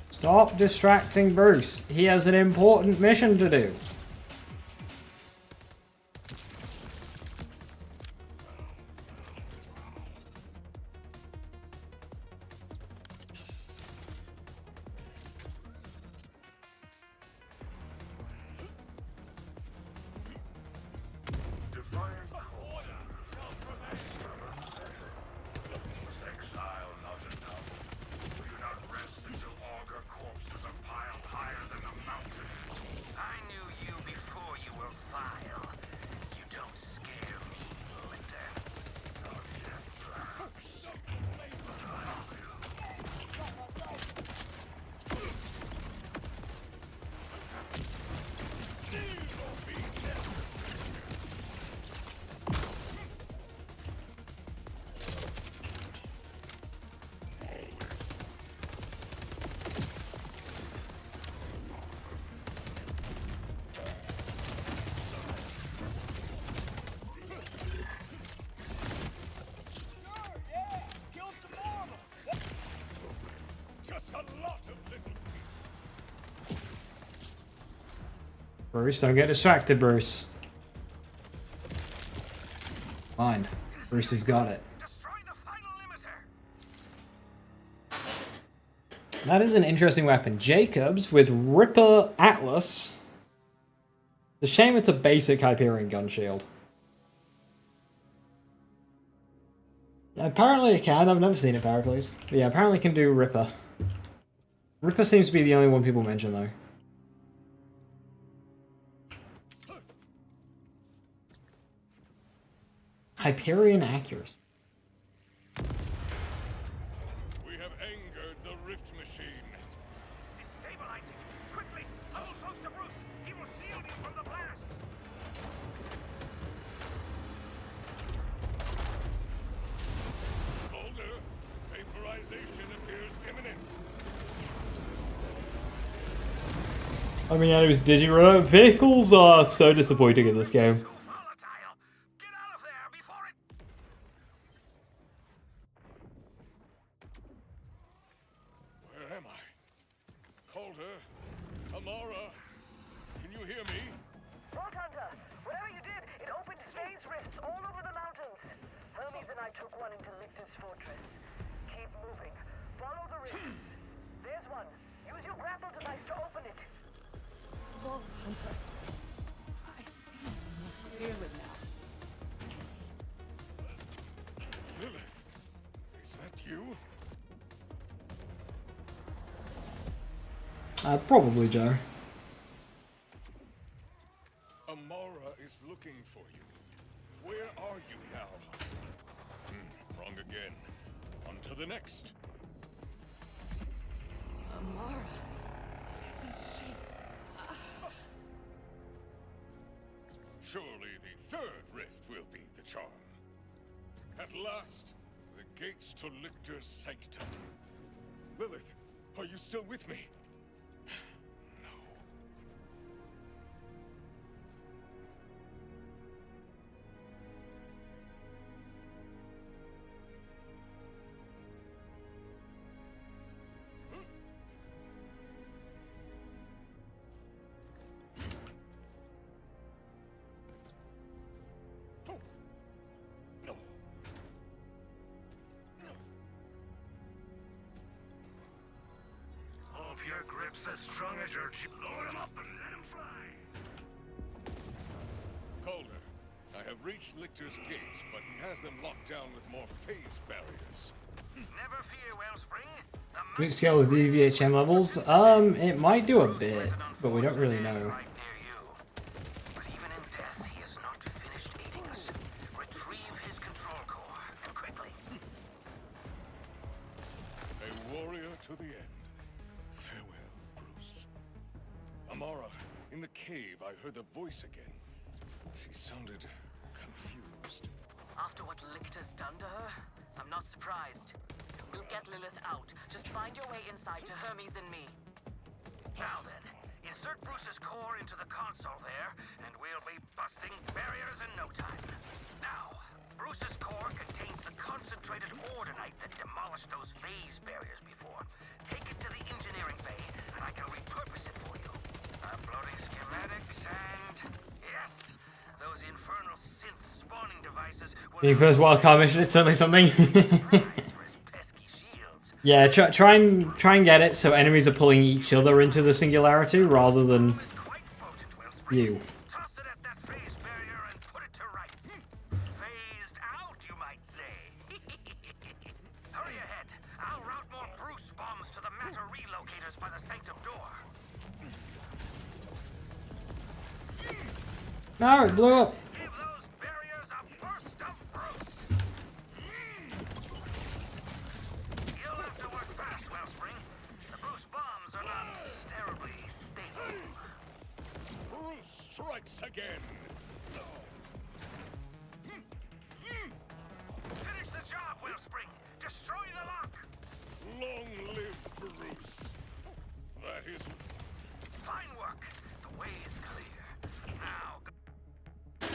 Stop distracting Bruce. He has an important mission to do. Bruce, don't get distracted, Bruce. Mind. Bruce has got it. That is an interesting weapon. Jacobs with Ripper Atlas. It's a shame it's a basic Hyperion gun shield. Apparently it can. I've never seen it, Pericles. But yeah, apparently it can do Ripper. Ripper seems to be the only one people mention, though. Hyperion accuracy. We have angered the rift machine. Destabilizing. Quickly, huddle close to Bruce. He will shield you from the blast. Calder, vaporization appears imminent. I mean, enemies Digirunner vehicles are so disappointing in this game. Where am I? Calder, Amara, can you hear me? Vault Hunter, whatever you did, it opened phase rifts all over the mountains. Hermes and I took one into Lictor's fortress. Keep moving. Follow the rifts. There's one. Use your grapple device to open it. Vault Hunter. I see you more clearly now. Lilith, is that you? Probably, Joe. Amara is looking for you. Where are you now? Wrong again. On to the next. Amara. Isn't she? Surely the third rift will be the charm. At last, the gates to Lictor's sanctum. Lilith, are you still with me? Hope your grip's as strong as your load him up and let him fly. Calder, I have reached Lictor's gates, but he has them locked down with more phase barriers. Never fear, Wellspring. Weak scale with DVHM levels? It might do a bit, but we don't really know. But even in death, he is not finished aiding us. Retrieve his control core, and quickly. A warrior to the end. Farewell, Bruce. Amara, in the cave, I heard the voice again. She sounded confused. After what Lictor's done to her, I'm not surprised. We'll get Lilith out. Just find your way inside to Hermes and me. Now then, insert Bruce's core into the console there, and we'll be busting barriers in no time. Now, Bruce's core contains the concentrated ordinite that demolished those phase barriers before. Take it to the engineering bay, and I can repurpose it for you. Uploading schematics and... yes, those infernal synth spawning devices will... Being first wildcard mission is certainly something. Yeah, try and get it so enemies are pulling each other into the singularity rather than you. Toss it at that phase barrier and put it to rights. Phased out, you might say. Hurry ahead. I'll route more Bruce bombs to the matter relocators by the sanctum door. No, it blew up. Give those barriers a burst of Bruce. You'll have to work fast, Wellspring. The Bruce bombs are not terribly stable. Bruce strikes again. Finish the job, Wellspring. Destroy the lock. Long live Bruce. That is... Fine work. The way is clear. Now...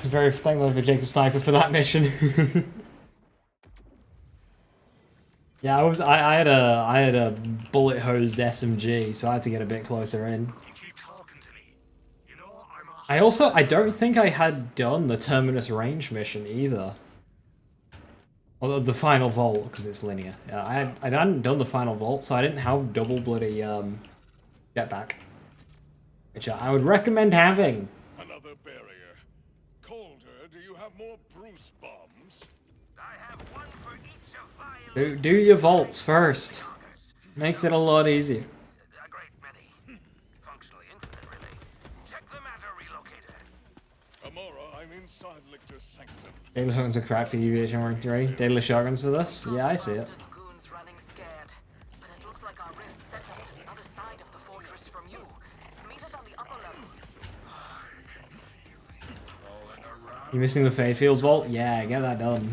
Very thankful for Jacob Sniper for that mission. Yeah, I had a bullet hose SMG, so I had to get a bit closer in. You keep talking to me. You know, I'm a I don't think I had done the Terminus Range mission either. Or the Final Vault, because it's linear. Yeah, I hadn't done the Final Vault, so I didn't have double bloody jetpack. Which I would recommend having. Another barrier. Calder, do you have more Bruce bombs? I have one for each of Violet. Do your vaults first. Makes it a lot easier. A great many. Functionally infinite, really. Check the matter, relocator. Amora, I'm inside Lictor's sanctum. Daedalus shotguns are crap for UVH Armor 3. Daedalus shotguns for this? Yeah, I see it. Goons running scared. But it looks like our rift sent us to the other side of the fortress from you. Meet us on the upper level. You missing the Fayfields vault? Yeah, get that done.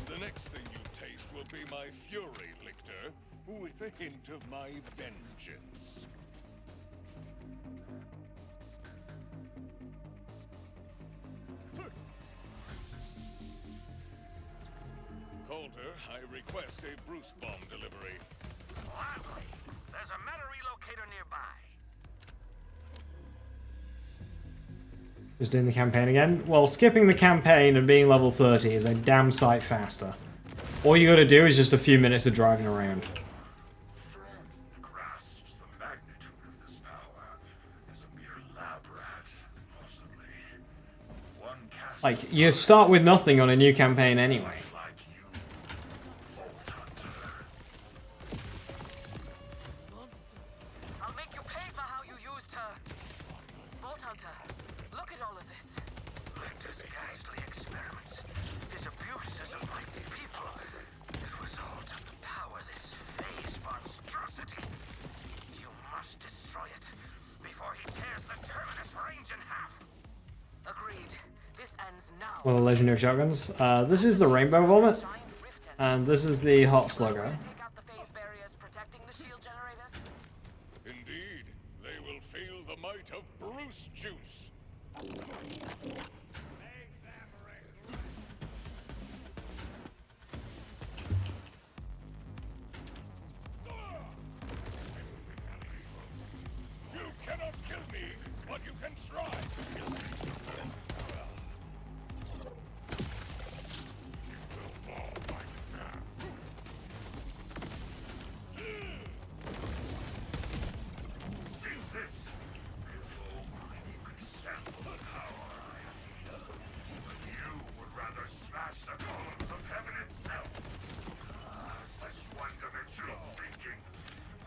The next thing you taste will be my fury, Lictor, with a hint of my vengeance. Calder, I request a Bruce bomb delivery. Gladly. There's a matter relocator nearby. Just doing the campaign again? Well, skipping the campaign and being level 30 is a damn sight faster. All you gotta do is just a few minutes of driving around. Grasps the magnitude of this power as a mere lab rat, possibly. One cast Like, you start with nothing on a new campaign anyway. like you, Vault Hunter. I'll make you pay for how you used her. Vault Hunter, look at all of this. Lictor's ghastly experiments, his abuses of my people. It was all to power this phase monstrosity. You must destroy it before he tears the Terminus Range in half. Agreed. This ends now. Well, the legendary shotguns. This is the Rainbow Vomit, and this is the Hot Slugger. Take out the phase barriers protecting the shield generators. Indeed, they will feel the might of Bruce Juice. You cannot kill me, but you can try. Seize this! Below, you can sample the power I have. But you would rather smash the columns of heaven itself. Such one-dimensional thinking.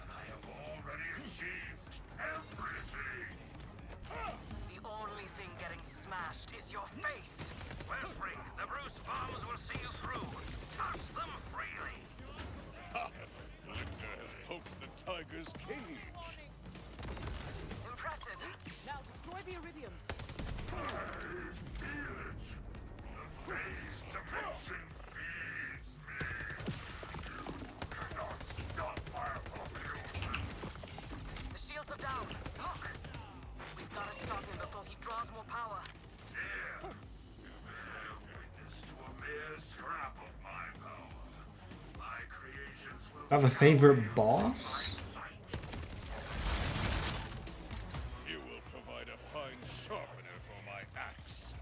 And I have already achieved everything. The only thing getting smashed is your face. Wellspring, the Bruce bombs will see you through. Toss them freely. Ha! Lictor has poked the tiger's cage. Impressive. Now destroy the Iridium. Feel it. The phase dimension feeds me. You cannot stop my evolution. The shields are down. Look. We've got to stop him before he draws more power. Here, bear witness to a mere scrap of my power. My creations will Have a favorite boss? You will provide a fine sharpener for my axe.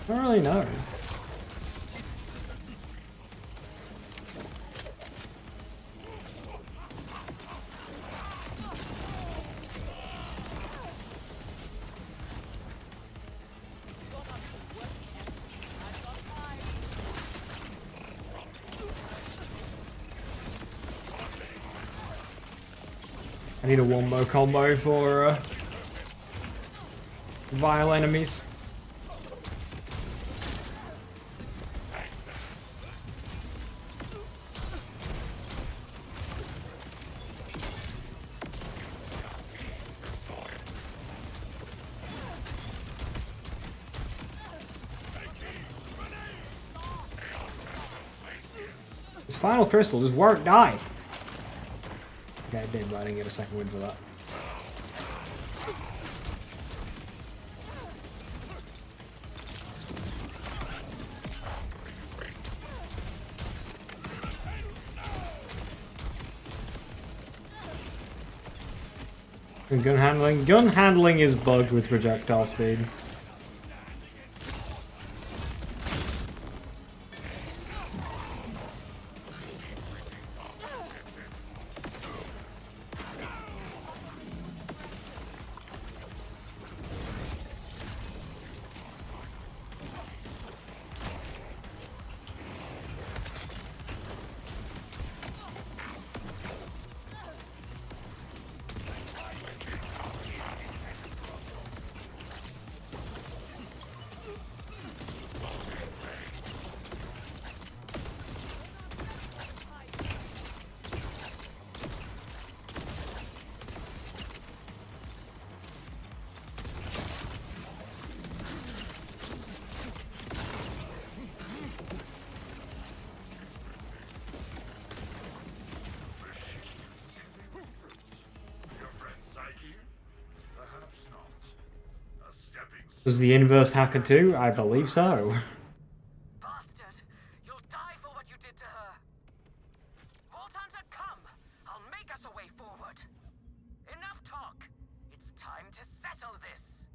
I don't really know. I need a wombo combo for Vile enemies. This final crystal just won't die. Okay, I did, but I didn't get a second win for that. And gun handling. Gun handling is bugged with projectile speed. Was the inverse hacker too? I believe so. Bastard! You'll die for what you did to her. Vault Hunter, come! I'll make us a way forward. Enough talk. It's time to settle this.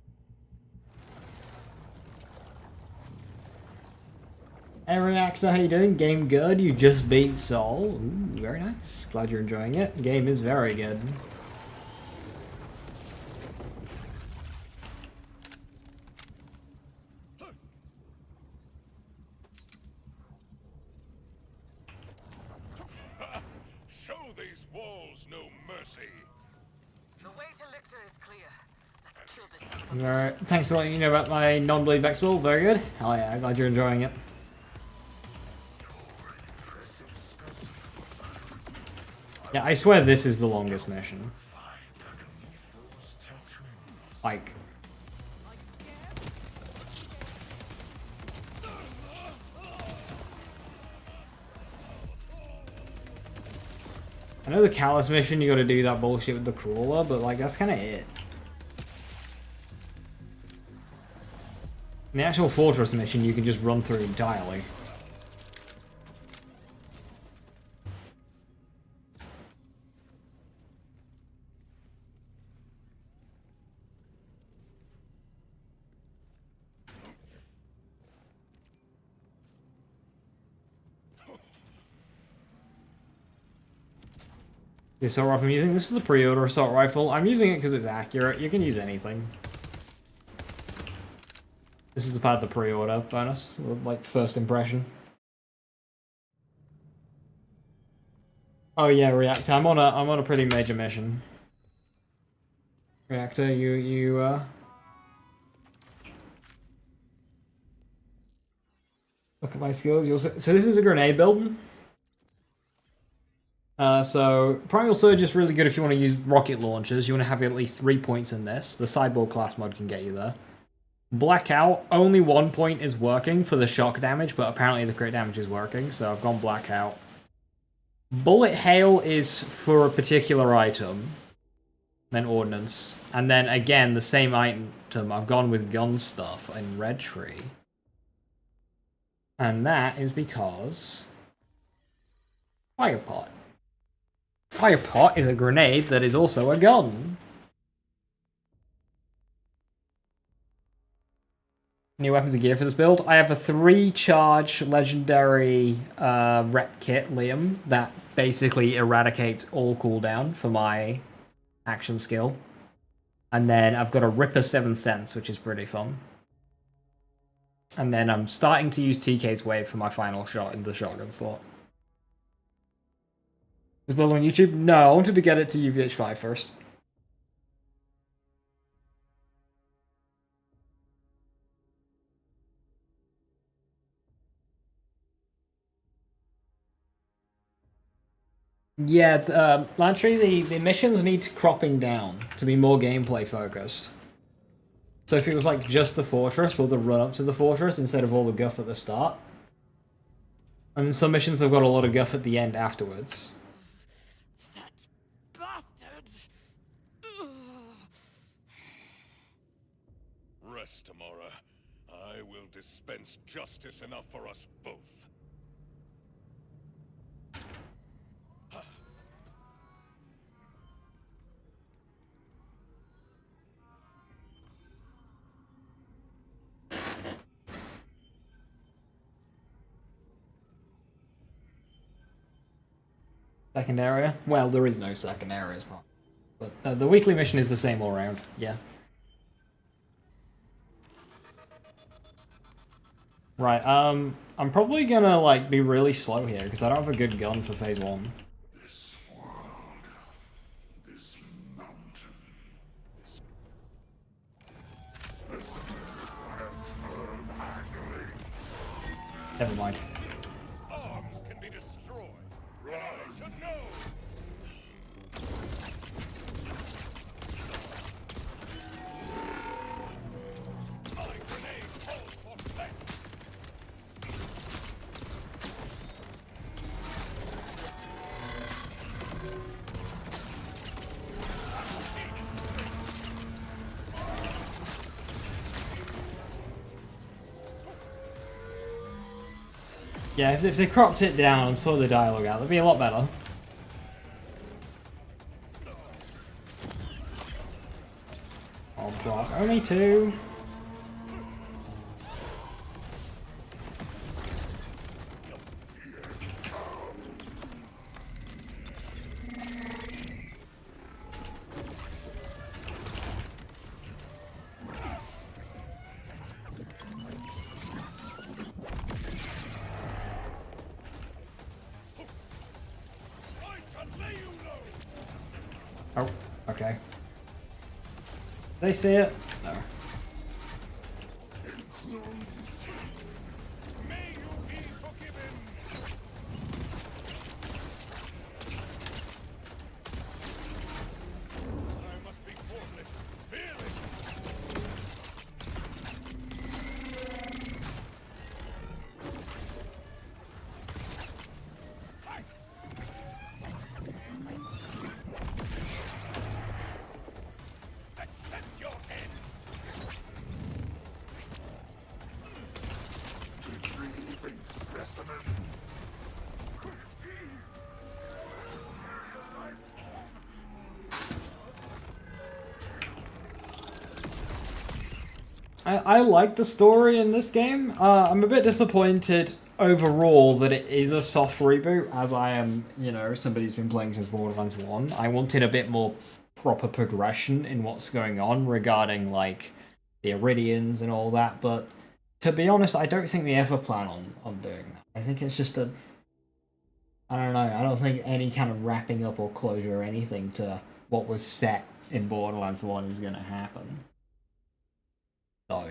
Hey Reactor, how you doing? Game good? You just beat Soul. Ooh, very nice. Glad you're enjoying it. Game is very good. Show these walls no mercy. The way to Lictor is clear. Let's kill this son of a Alright, thanks for letting me know about my non-bleed Vex build. Very good. Hell yeah, glad you're enjoying it. Yeah, I swear this is the longest mission. Like... I know the Callus mission, you gotta do that bullshit with the crawler, but like, that's kinda it. In the actual Fortress mission, you can just run through entirely. The assault rifle I'm using, this is the pre-order assault rifle. I'm using it because it's accurate. You can use anything. This is the part of the pre-order bonus, like first impression. Oh yeah, Reactor. I'm on a pretty major mission. Reactor, you look at my skills. So this is a grenade build. So Primal Surge is really good if you want to use rocket launchers. You want to have at least 3 points in this. The Cyborg class mod can get you there. Blackout, only 1 point is working for the shock damage, but apparently the crit damage is working, so I've gone Blackout. Bullet Hail is for a particular item, then Ordnance. And then again, the same item, I've gone with Gun Stuff in Red Tree. And that is because... FirePot. FirePot is a grenade that is also a gun. New weapons and gear for this build. I have a 3-charge legendary rep kit, Liam, that basically eradicates all cooldown for my action skill. And then I've got a Ripper 7 Sense, which is pretty fun. And then I'm starting to use TK's Wave for my final shot in the shotgun slot. Is build on YouTube? No, I wanted to get it to UVH5 first. Yeah, Lantry, the missions need cropping down to be more gameplay focused. So if it was like just the fortress or the run up to the fortress instead of all the guff at the start. And some missions have got a lot of guff at the end afterwards. That bastard! Rest, Amora. I will dispense justice enough for us both. Second area? Well, there is no second area, it's not. But the weekly mission is the same all around, yeah. Right, I'm probably gonna, like, be really slow here, because I don't have a good gun for phase 1. This world, this mountain, this specimen requires firm handling. Never mind. Arms can be destroyed. I should know. My grenade calls for thanks. Yeah, if they cropped it down and saw the dialogue out, that'd be a lot better. Oh, block. Only 2. Oh, okay. They see it? No. May you be forgiven. I must be formless, fearless. Accept your end. Retrieving specimen. I like the story in this game. I'm a bit disappointed overall that it is a soft reboot, as I am, you know, somebody who's been playing since Borderlands 1. I wanted a bit more proper progression in what's going on regarding, like, the Iridians and all that, but to be honest, I don't think they ever plan on doing that. I think it's just a... I don't know, I don't think any kind of wrapping up or closure or anything to what was set in Borderlands 1 is going to happen. So,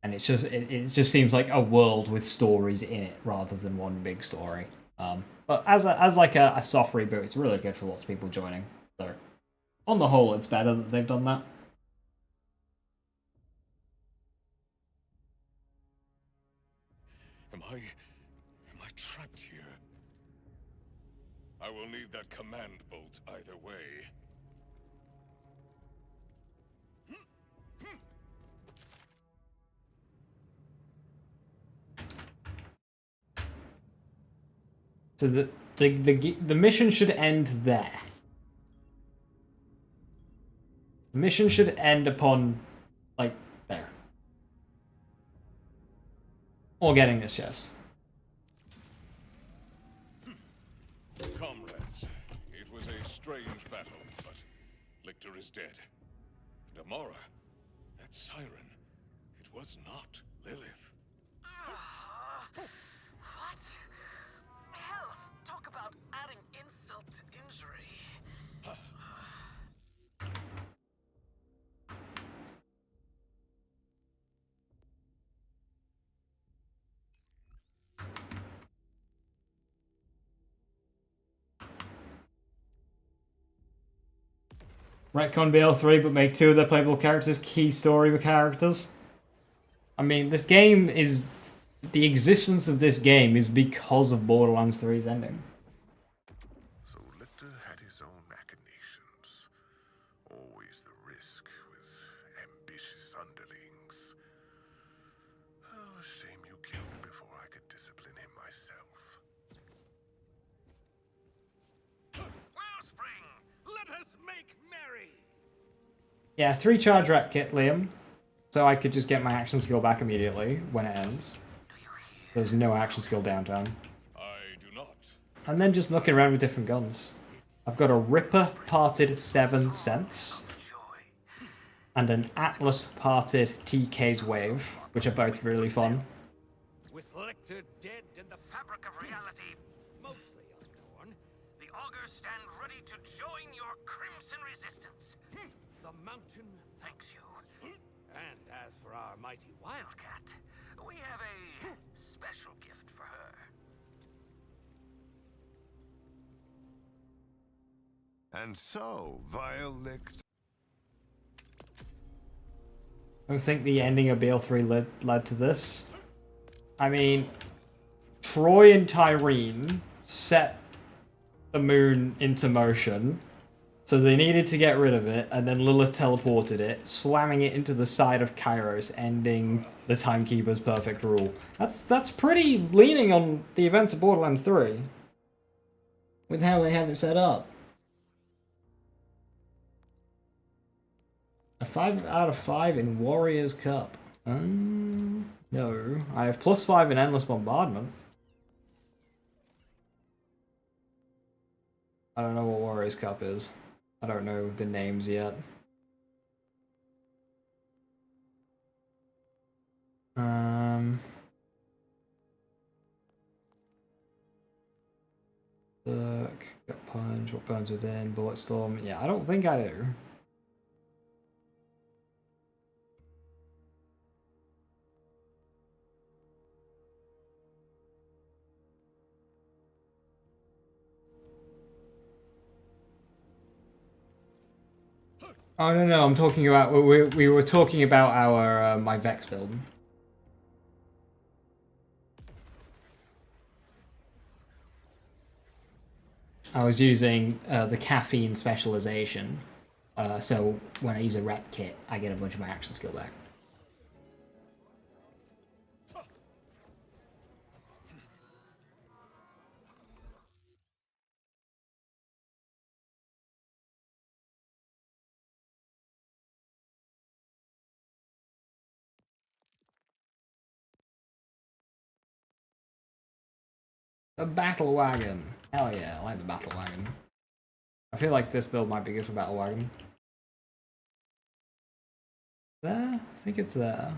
and it's just it just seems like a world with stories in it rather than one big story. But as like a soft reboot, it's really good for lots of people joining. So, on the whole, it's better that they've done that. Am I trapped here? I will need that command bolt either way. So the mission should end there. The mission should end upon, like, there. Or getting this chest. Comrades, it was a strange battle, but Lictor is dead. And Amora, that siren, it was not Lilith. What? Hell, talk about adding insult to injury. Retcon BL3, but make 2 of their playable characters key story characters. I mean, this game is... The existence of this game is because of Borderlands 3's ending. So Lictor had his own machinations. Always the risk with ambitious underlings. Oh, a shame you killed him before I could discipline him myself. Wellspring, let us make merry. Yeah, 3 charge rat kit, Liam. So I could just get my action skill back immediately when it ends. There's no action skill downtime. I do not. And then just mucking around with different guns. I've got a Ripper parted 7 cents. And an Atlas parted TK's Wave, which are both really fun. With Lictor dead and the fabric of reality mostly untorn, the augurs stand ready to join your crimson resistance. The mountain thanks you. And as for our mighty wildcat, we have a special gift for her. And so, vile Lictor. I think the ending of BL3 led to this. I mean, Troy and Tyreen set the moon into motion, so they needed to get rid of it, and then Lilith teleported it, slamming it into the side of Kairos, ending the Timekeeper's perfect rule. That's pretty leaning on the events of Borderlands 3, with how they have it set up. A 5 out of 5 in Warriors Cup. No. I have +5 in Endless Bombardment. I don't know what Warriors Cup is. I don't know the names yet. Look, Gut Punch, what burns within, Bulletstorm. Yeah, I don't think I do. Oh no, I'm talking about we were talking about our my Vex build. I was using the caffeine specialization, so when I use a rep kit, I get a bunch of my action skill back. A battle wagon. Hell yeah, I like the battle wagon. I feel like this build might be good for battle wagon. There? I think it's there.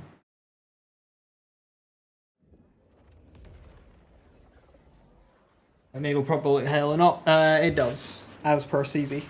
And it'll probably hail or not. It does, as per CZ.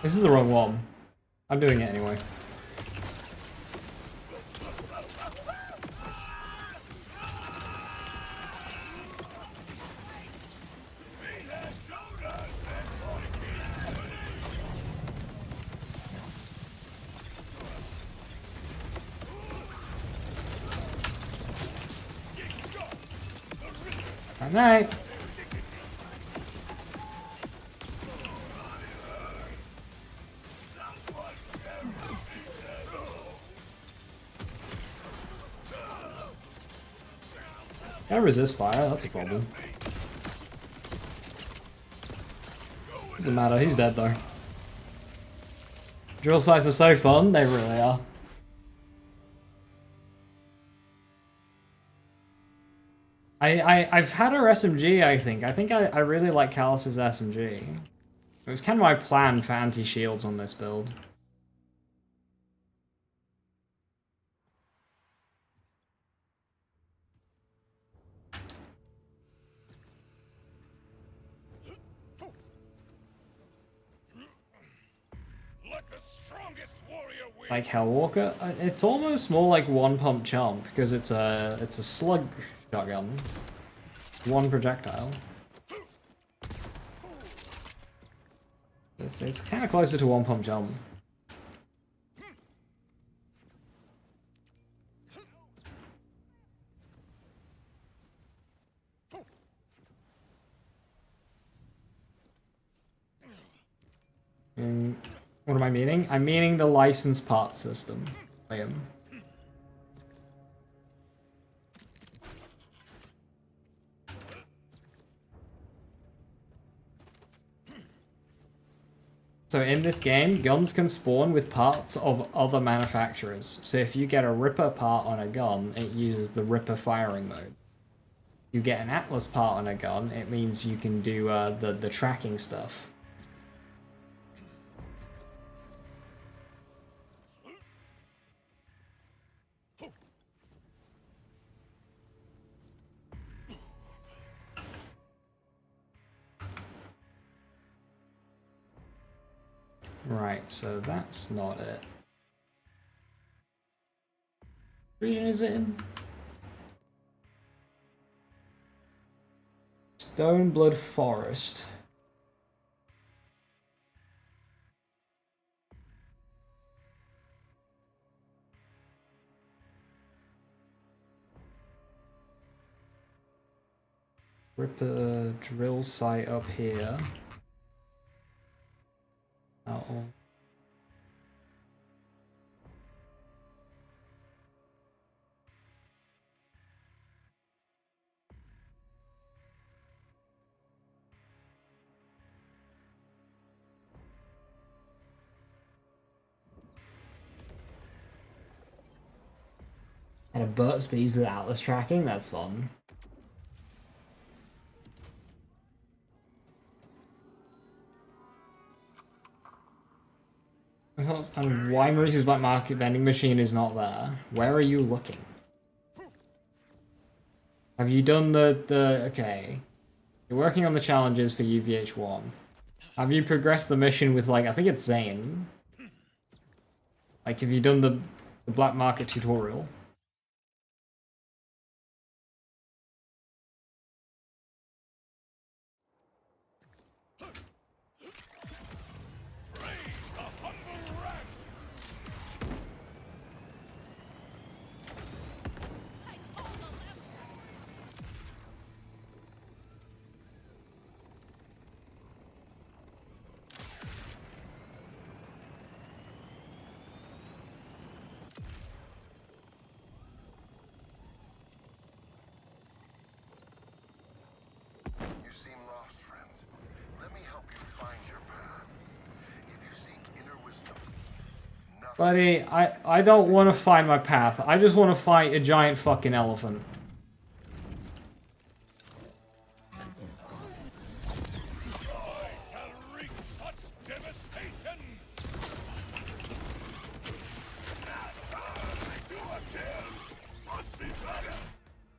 This is the wrong one. I'm doing it anyway. Good night. Can I resist fire? That's a problem. Doesn't matter, he's dead though. Drill sites are so fun, they really are. I've had her SMG, I think. I really like Callus's SMG. It was kind of my plan for anti-shields on this build. Like Hellwalker, it's almost more like one pump chomp because it's a slug shotgun, one projectile. It's kind of closer to one pump jump. What am I meaning? I'm meaning the license part system, Liam. So in this game, guns can spawn with parts of other manufacturers. So if you get a Ripper part on a gun, it uses the Ripper firing mode. You get an Atlas part on a gun, it means you can do the tracking stuff. Right, so that's not it. Which region is it in? Stoneblood Forest. Ripper drill site up here. Uh-oh. And a Burt's Bees with Atlas tracking, that's fun. And why Mauritius Black Market vending machine is not there? Where are you looking? Have you done okay. You're working on the challenges for UVH1. Have you progressed the mission with, like, I think it's Zane? Like, have you done the Black Market tutorial? Buddy, I don't want to find my path. I just want to fight a giant fucking elephant.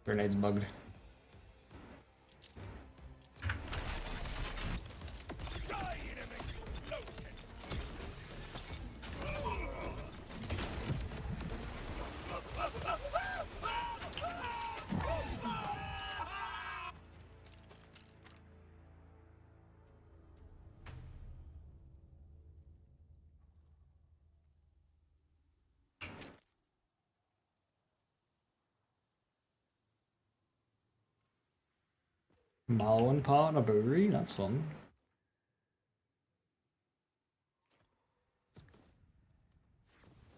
Grenade's bugged. Malwan part of Buri, that's fun.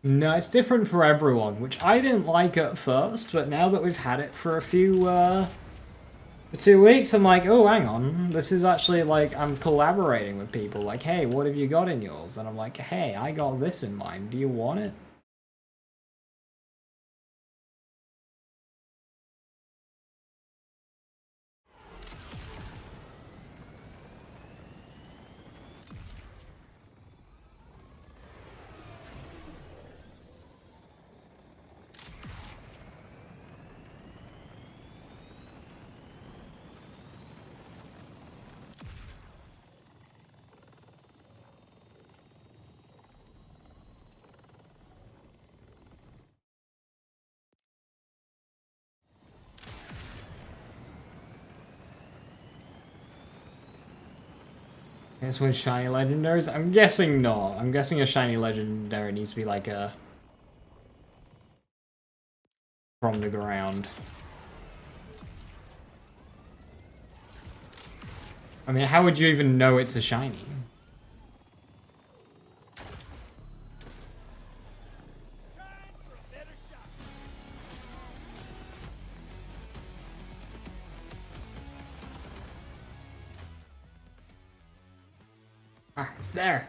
No, it's different for everyone, which I didn't like at first, but now that we've had it for a few, for 2 weeks, I'm like, oh, hang on, this is actually like, I'm collaborating with people, like, hey, what have you got in yours? And I'm like, hey, I got this in mind, do you want it? This one's shiny legendaries? I'm guessing not. I'm guessing a shiny legendary needs to be like a... from the ground. I mean, how would you even know it's a shiny? Ah, it's there.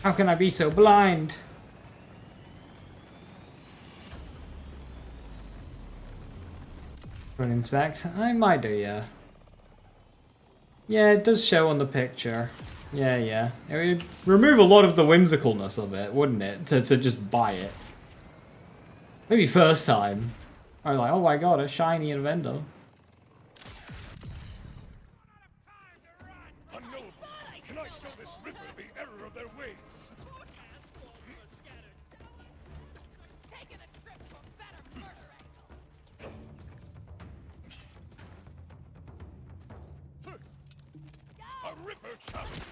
How can I be so blind? Run inspect? I might do, yeah. Yeah, it does show on the picture. Yeah. It would remove a lot of the whimsicalness of it, wouldn't it? To just buy it. Maybe first time. I was like, oh my god, a shiny Invendo. Can I show this Ripper the error of their ways? A Ripper challenges me.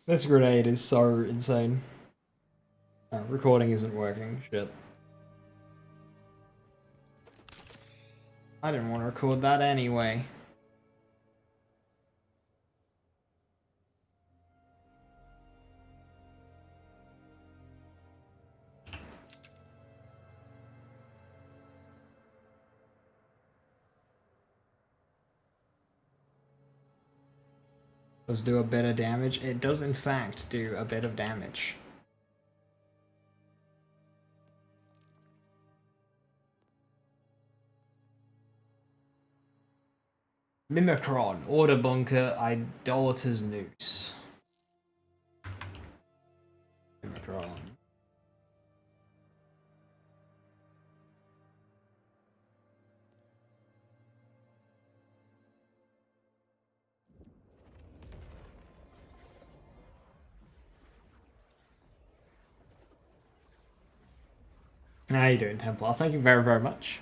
This grenade is so insane. Recording isn't working. Shit. I didn't want to record that anyway. Does do a bit of damage? It does in fact do a bit of damage. Mimicron, Order Bunker, Idolater's Noose. Mimicron. How you doing, Templar? Thank you very, very much.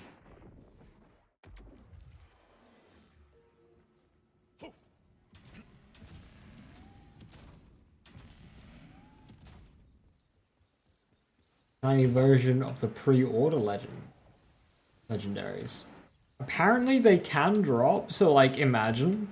Tiny version of the pre-order legend. Legendaries. Apparently they can drop, so like imagine.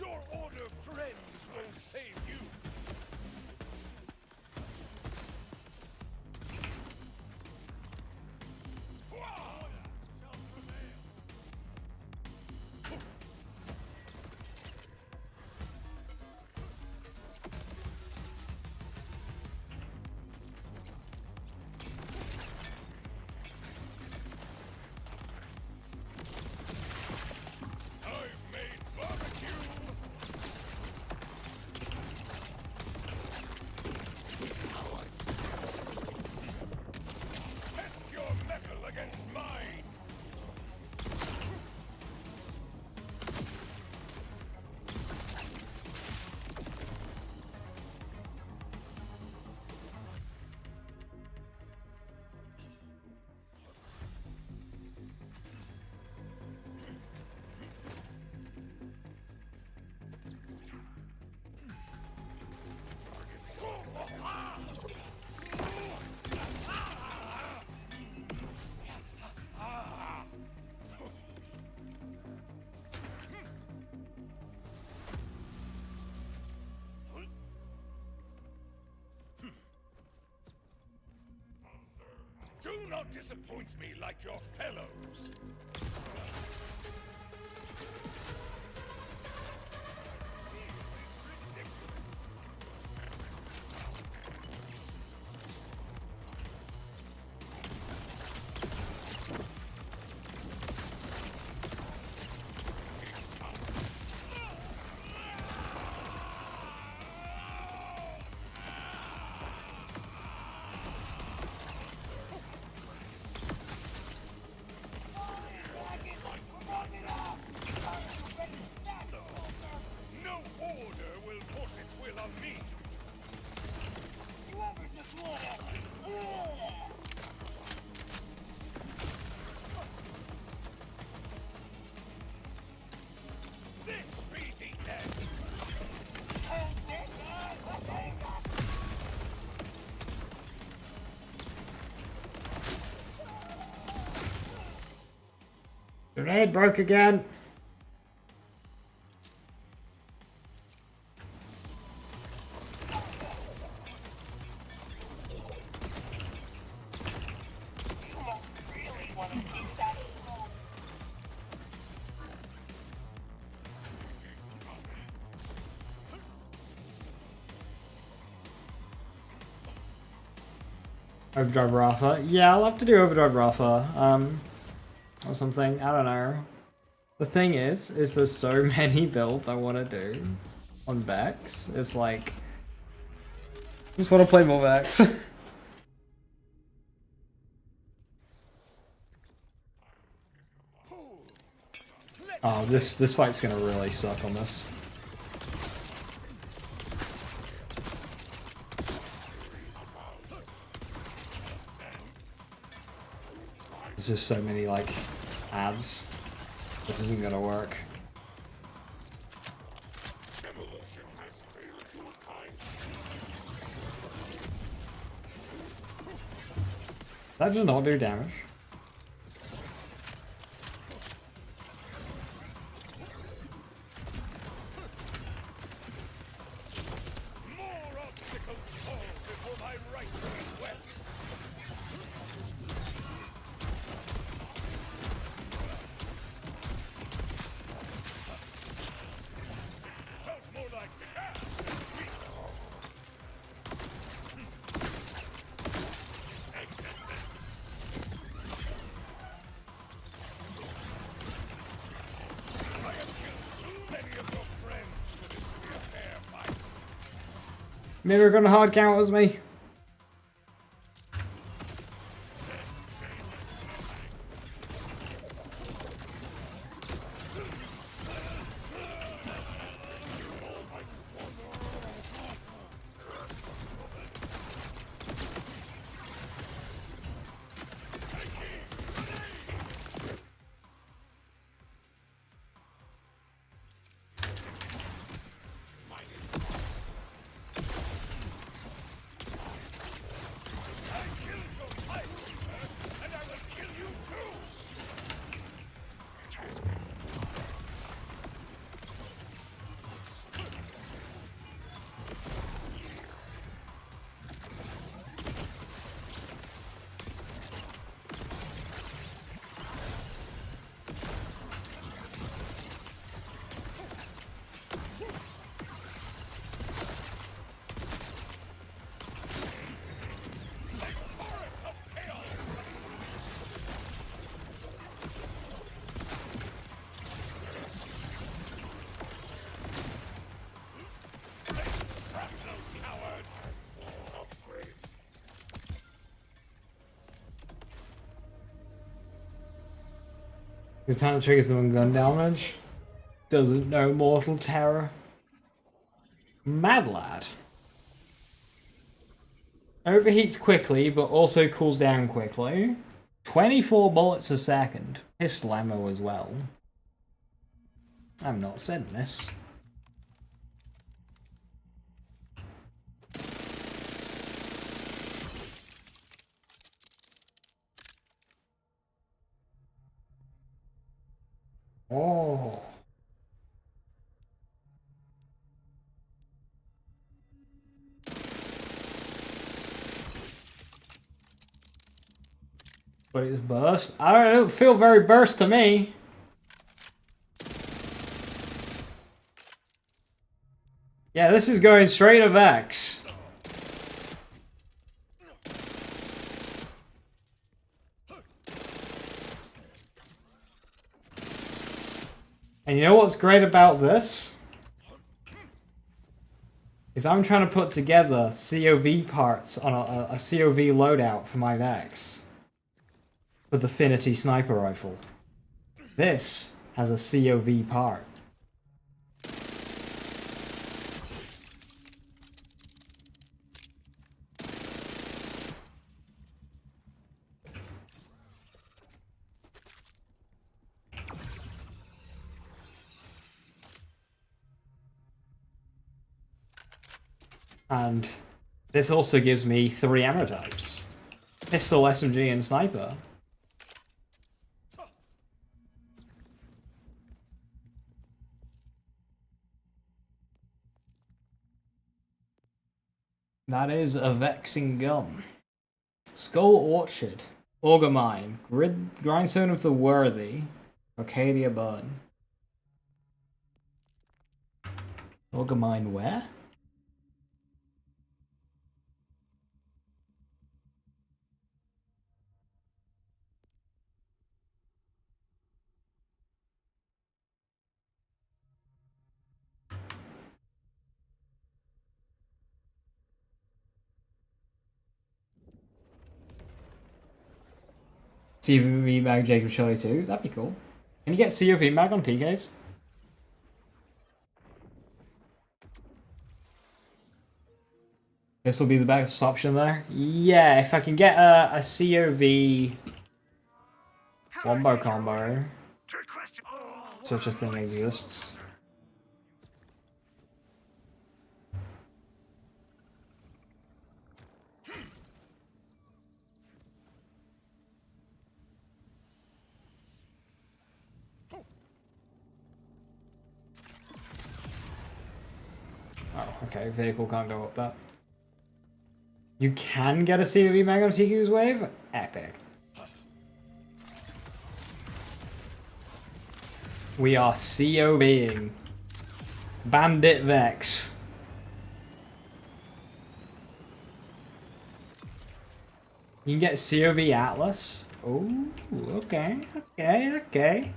Your order friends will save you. I've made barbecue. Test your metal against mine. Do not disappoint me like your fellows. No order will force its will on me. This be the end. Grenade broke again. Overdrive Rafa. Yeah, I'll have to do Overdrive Rafa. Or something. I don't know. The thing is there's so many builds I want to do on Vex. It's like, I just want to play more Vex. Oh, this fight's gonna really suck on this. There's just so many like ads. This isn't gonna work. That does not do damage. More obstacles fall before my right request. Mirror gonna hard counters me. The time triggers them on gun damage. Doesn't know mortal terror. Mad lad. Overheats quickly, but also cools down quickly. 24 bullets a second. Pistol ammo as well. I'm not saying this. Oh. But it's burst. I don't feel very burst to me. Yeah, this is going straight to Vex. And you know what's great about this? Is I'm trying to put together COV parts on a COV loadout for my Vex. For the Finity sniper rifle. This has a COV part. And this also gives me 3 ammo types. Pistol, SMG, and sniper. That is a vexing gun. Skull Orchard. Auger Mine. Grindstone of the Worthy. Arcadia Burn. Auger Mine where? COV mag Jacob Shelley 2. That'd be cool. Can you get COV mag on TKs? This will be the best option there. Yeah, if I can get a COV wombo combo, such a thing exists. Oh, okay, vehicle can't go up that. You can get a COV mag on TQ's wave? Epic. We are COVing. Bandit Vex. You can get COV Atlas. Oh, okay, okay.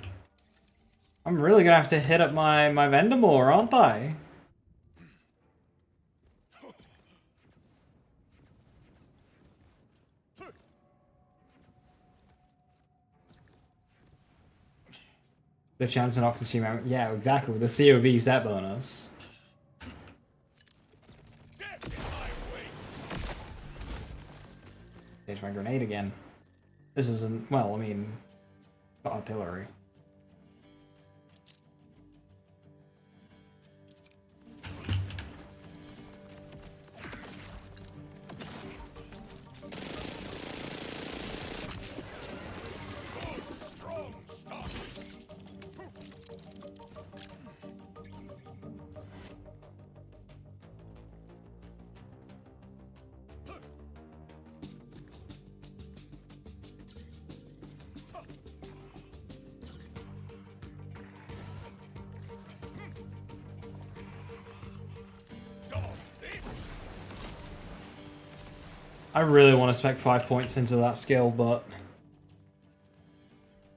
I'm really gonna have to hit up my vendor more, aren't I? The chance to not consume ammo. Yeah, exactly, with the COV set bonus. There's my grenade again. This isn't, well, I mean, artillery. I really want to spec 5 points into that skill, but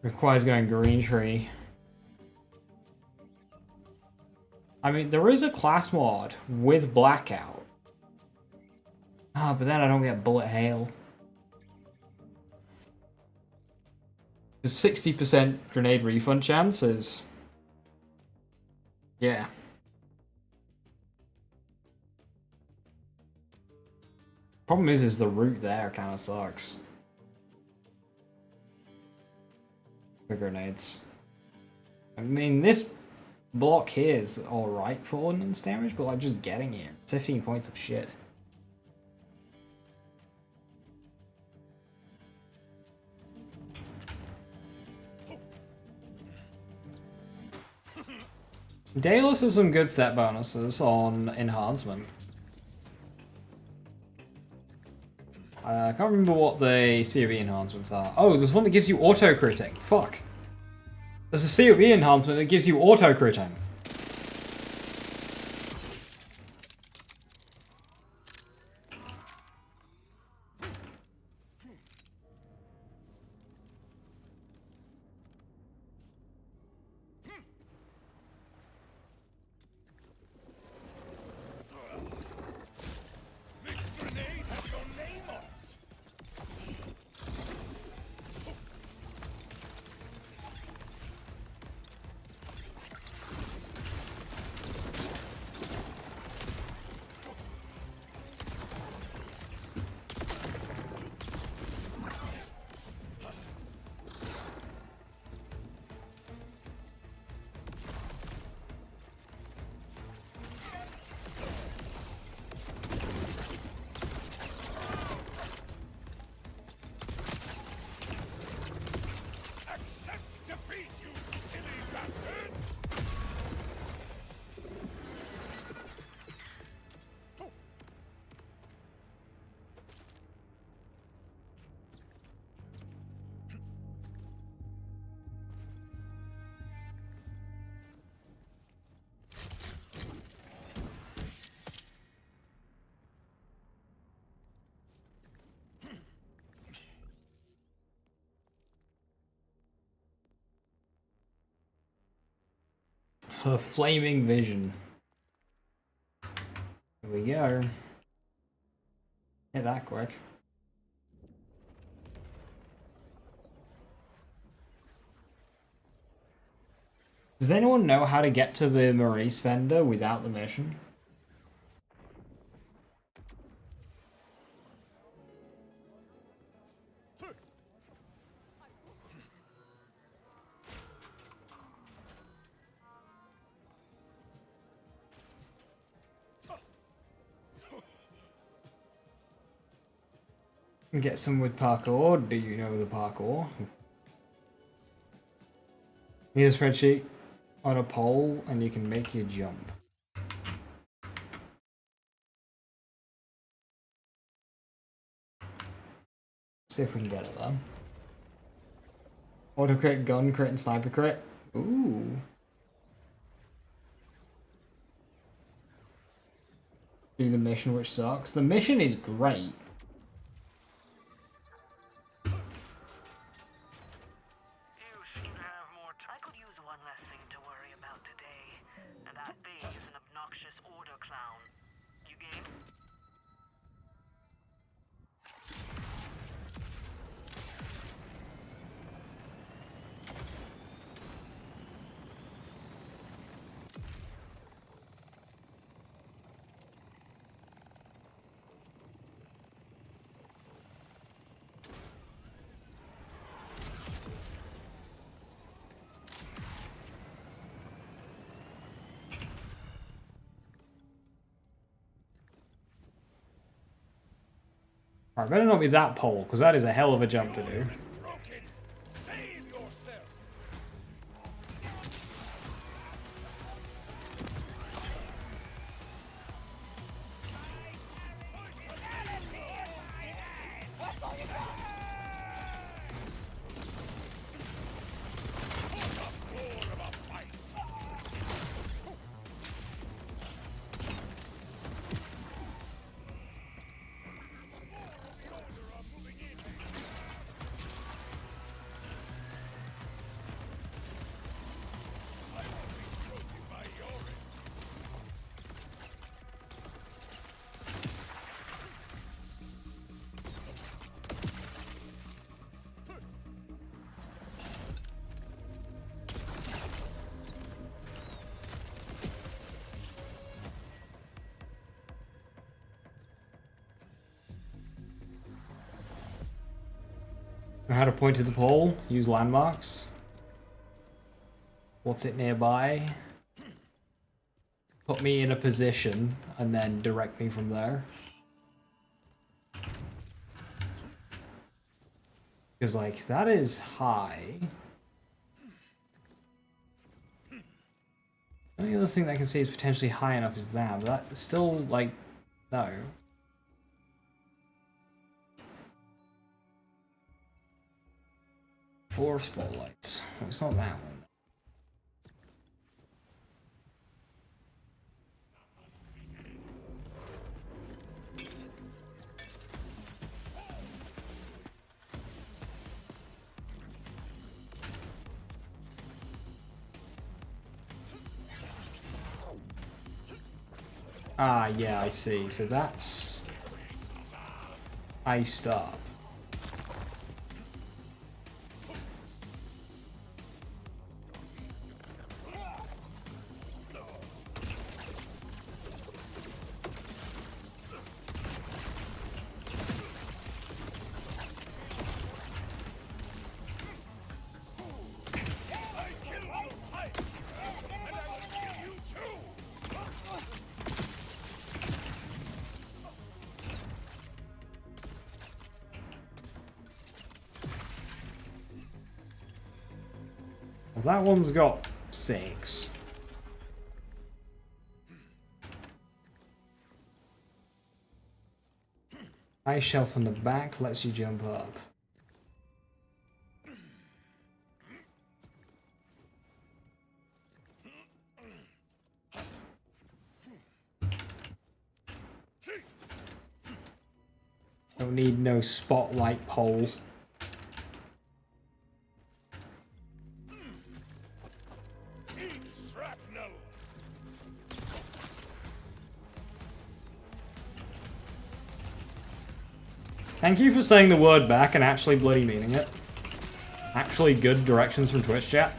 requires going green tree. I mean, there is a class mod with blackout. Ah, but then I don't get bullet hail. The 60% grenade refund chances. Yeah. Problem is the route there kind of sucks. The grenades. I mean, this block here is alright for ordnance damage, but like just getting here, 15 points of shit. Daedalus has some good set bonuses on enhancement. I can't remember what the COV enhancements are. Oh, there's one that gives you auto-critting. Fuck. There's a COV enhancement that gives you auto-critting. Her flaming vision. Here we go. Hit that quick. Does anyone know how to get to the Maurice vendor without the mission? Get some with parkour. Do you know the parkour? Here's a spreadsheet on a pole and you can make your jump. See if we can get it though. Auto crit, gun crit, and sniper crit. Ooh. Do the mission, which sucks. The mission is great. Alright, better not be that pole, because that is a hell of a jump to do. Save yourself. Know how to point to the pole, use landmarks. What's it nearby? Put me in a position and then direct me from there. Because, like, that is high. The only other thing that I can see is potentially high enough is that, but that's still, like, no. Four spotlights. Well, it's not that one. Ah, yeah, I see. So that's iced up. Well, that one's got 6. Ice shelf on the back lets you jump up. Don't need no spotlight pole. Thank you for saying the word back and actually bloody meaning it. Actually good directions from Twitch chat.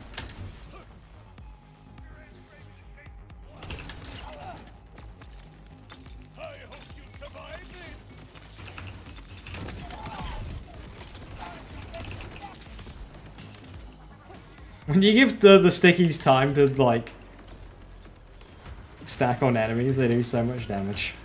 When you give the stickies time to, like, stack on enemies, they do so much damage.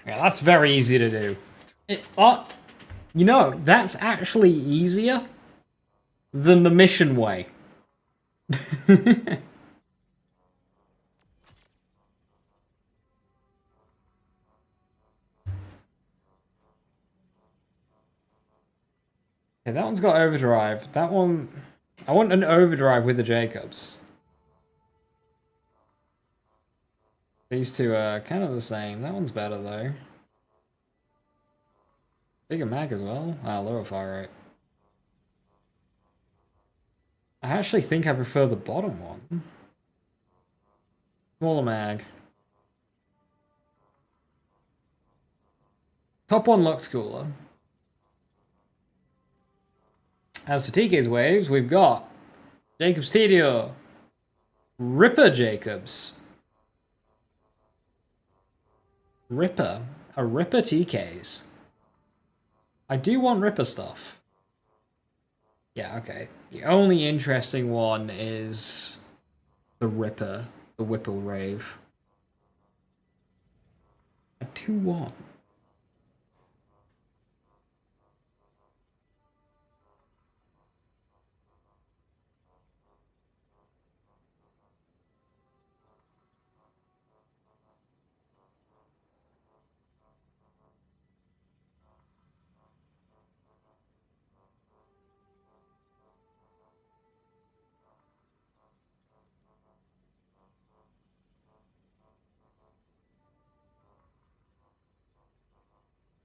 Yeah, that's very easy to do. You know, that's actually easier than the mission way. Okay, that one's got overdrive. That one... I want an overdrive with the Jacobs. These two are kind of the same. That one's better, though. Bigger mag as well. Ah, lower fire rate. I actually think I prefer the bottom one. Smaller mag. Top 1 Lux Cooler. As for TK's waves, we've got Jacobs Tedio, Ripper Jacobs. Ripper. A Ripper TK's. I do want Ripper stuff. Yeah, okay. The only interesting one is the Ripper, the Whipple Rave. A 2-1.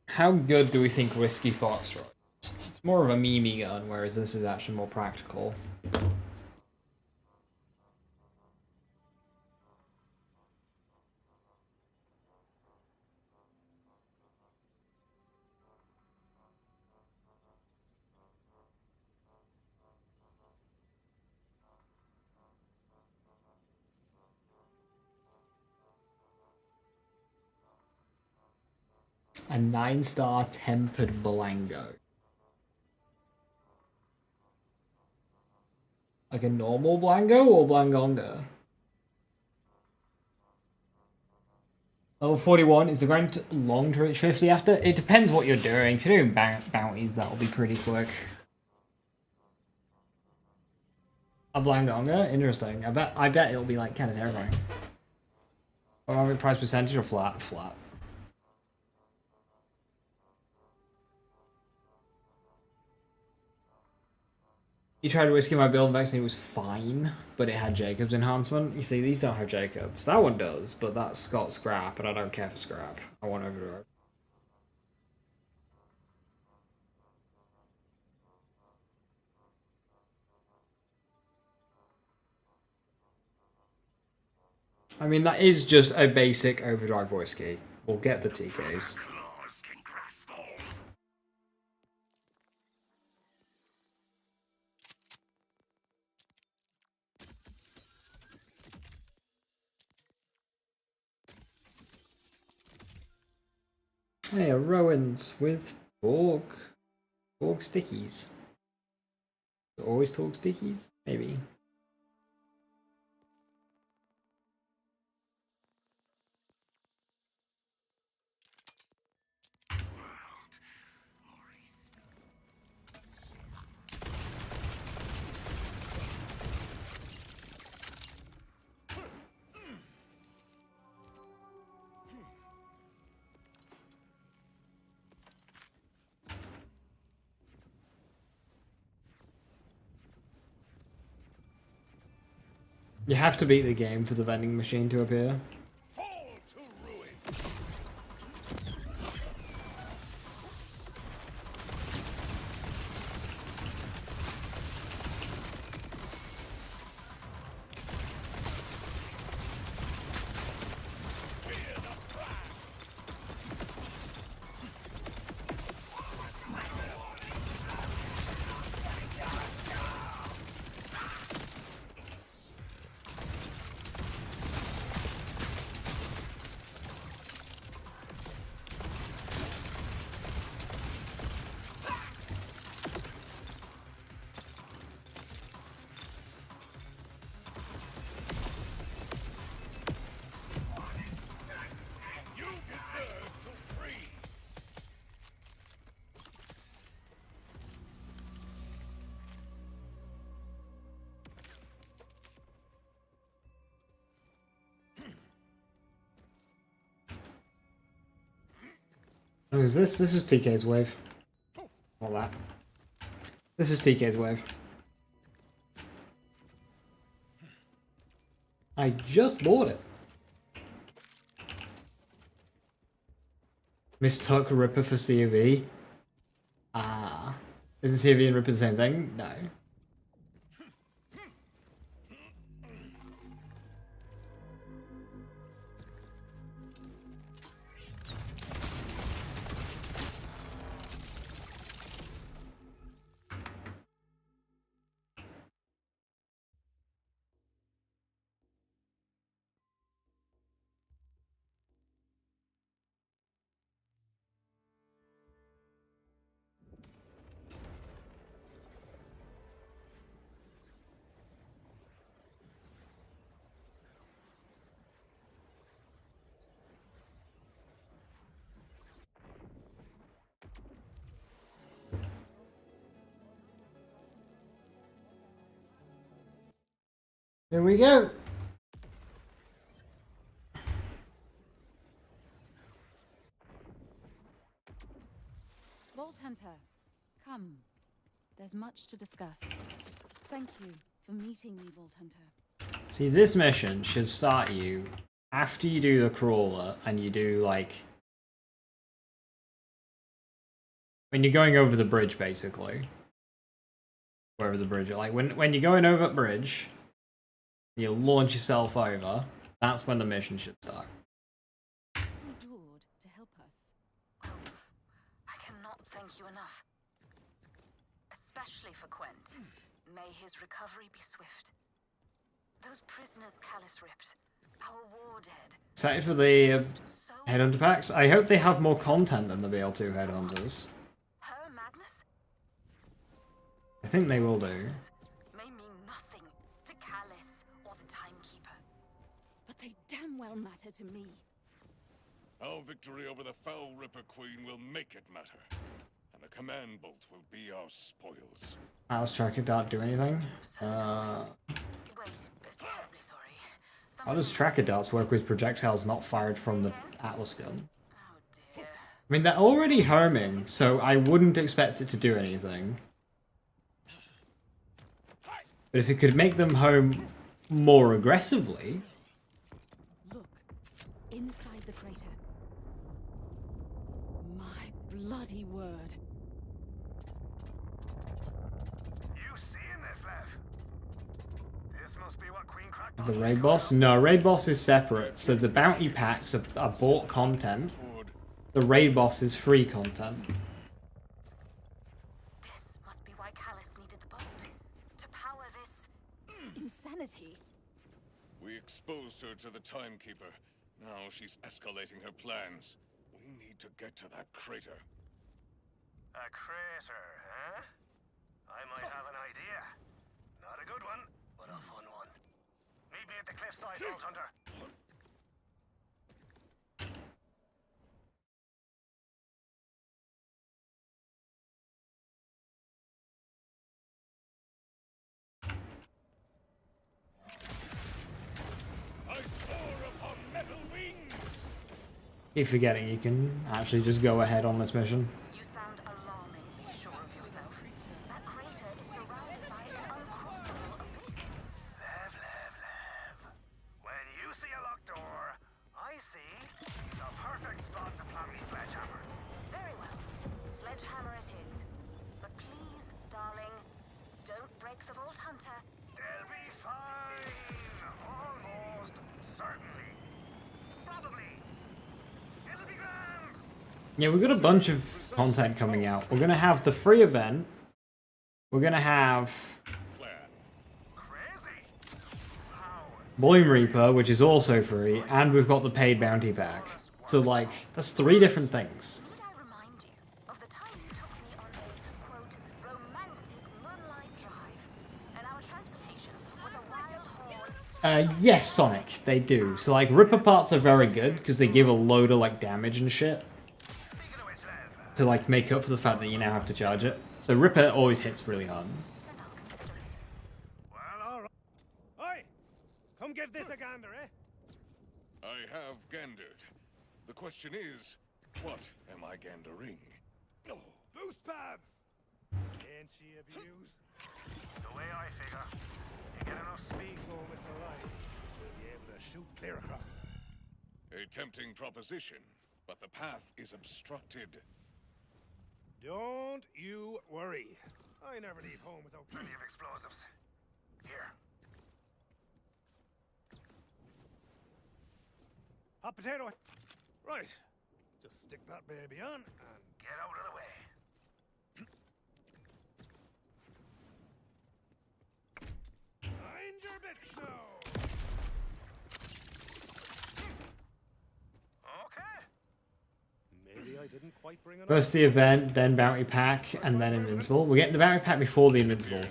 How good do we think Whiskey Foxtrot is? It's more of a meme gun, whereas this is actually more practical. A 9-star tempered Blango. Like a normal Blango or Blangonga? Level 41, is the grind long to reach 50 after? It depends what you're doing. If you're doing bounties, that'll be pretty quick. A Blangonga? Interesting. I bet it'll be like kind of terrifying. Or price percentage or flat? Flat. You tried Whiskey my build vaccine, it was fine, but it had Jacobs enhancement. You see, these don't have Jacobs. That one does, but that's got scrap, and I don't care for scrap. I want overdrive. I mean, that is just a basic overdrive whiskey. We'll get the TKs. Hey, a Rowan's with Borg stickies. Always talk stickies? Maybe. You have to beat the game for the vending machine to appear. What is this? This is TK's wave. All that. This is TK's wave. I just bought it. Mistook Ripper for COV. Ah. Isn't COV and Ripper the same thing? No. Here we go. Vault Hunter, come. There's much to discuss. Thank you for meeting me, Vault Hunter. See, this mission should start you after you do the crawler and you do like when you're going over the bridge, basically. Wherever the bridge, like when you're going over the bridge, you launch yourself over. That's when the mission should start. Endured to help us. Oh, I cannot thank you enough. Especially for Quent. May his recovery be swift. Those prisoners Callus ripped, our war dead. Excited for the Headhunter packs? I hope they have more content than the BL2 Headhunters. Her madness I think they will do. may mean nothing to Callus or the Timekeeper. But they damn well matter to me. Our victory over the Foul Ripper Queen will make it matter. And the command bolt will be our spoils. How's Tracker Dart do anything? Wait, terribly sorry. How does Tracker Darts work with projectiles not fired from the Atlas gun? Oh dear. I mean, they're already homing, so I wouldn't expect it to do anything. But if it could make them home more aggressively... Look, inside the crater. My bloody word. You seeing this, Lev? This must be what Queen cracked. The raid boss? No, raid boss is separate. So the bounty packs are bought content. The raid boss is free content. This must be why Callus needed the bolt. To power this insanity. We exposed her to the Timekeeper. Now she's escalating her plans. We need to get to that crater. A crater, huh? I might have an idea. Not a good one, but a fun one. Meet me at the cliffside, Vault Hunter. I soar upon metal wings! Keep forgetting you can actually just go ahead on this mission. You sound alarmingly sure of yourself. That crater is surrounded by an uncrossable abyss. Lev. When you see a locked door, I see it's a perfect spot to plant me sledgehammer. Very well. Sledgehammer it is. But please, darling, don't break the Vault Hunter. They'll be fine. Almost certainly. Probably. It'll be grand. Yeah, we've got a bunch of content coming out. We're going to have the free event. We're going to have Crazy. How? Bloom Reaper, which is also free, and we've got the paid bounty pack. So, like, that's 3 different things. Need I remind you of the time you took me on a, quote, romantic moonlight drive, and our transportation was a wild horn... Yes, Sonic, they do. So, like, Ripper parts are very good, because they give a load of, like, damage and shit. Speaking of which, Lev, To, like, make up for the fact that you now have to charge it. So Ripper always hits really hard. And I'll consider it. well, all right. Oi! Come give this a gander, eh? I have gandered. The question is, what am I gandering? No. Boost pads! Ain't she abused? The way I figure, you get enough speed going with the ride, we'll be able to shoot clear across. A tempting proposition, but the path is obstructed. Don't you worry. I never leave home without plenty of explosives. Here. Hot potato. Right. Just stick that baby on and get out of the way. Mind your bitch now. Okay. Maybe I didn't quite bring enough. First the event, then bounty pack, and then invincible. We're getting the bounty pack before the invincible.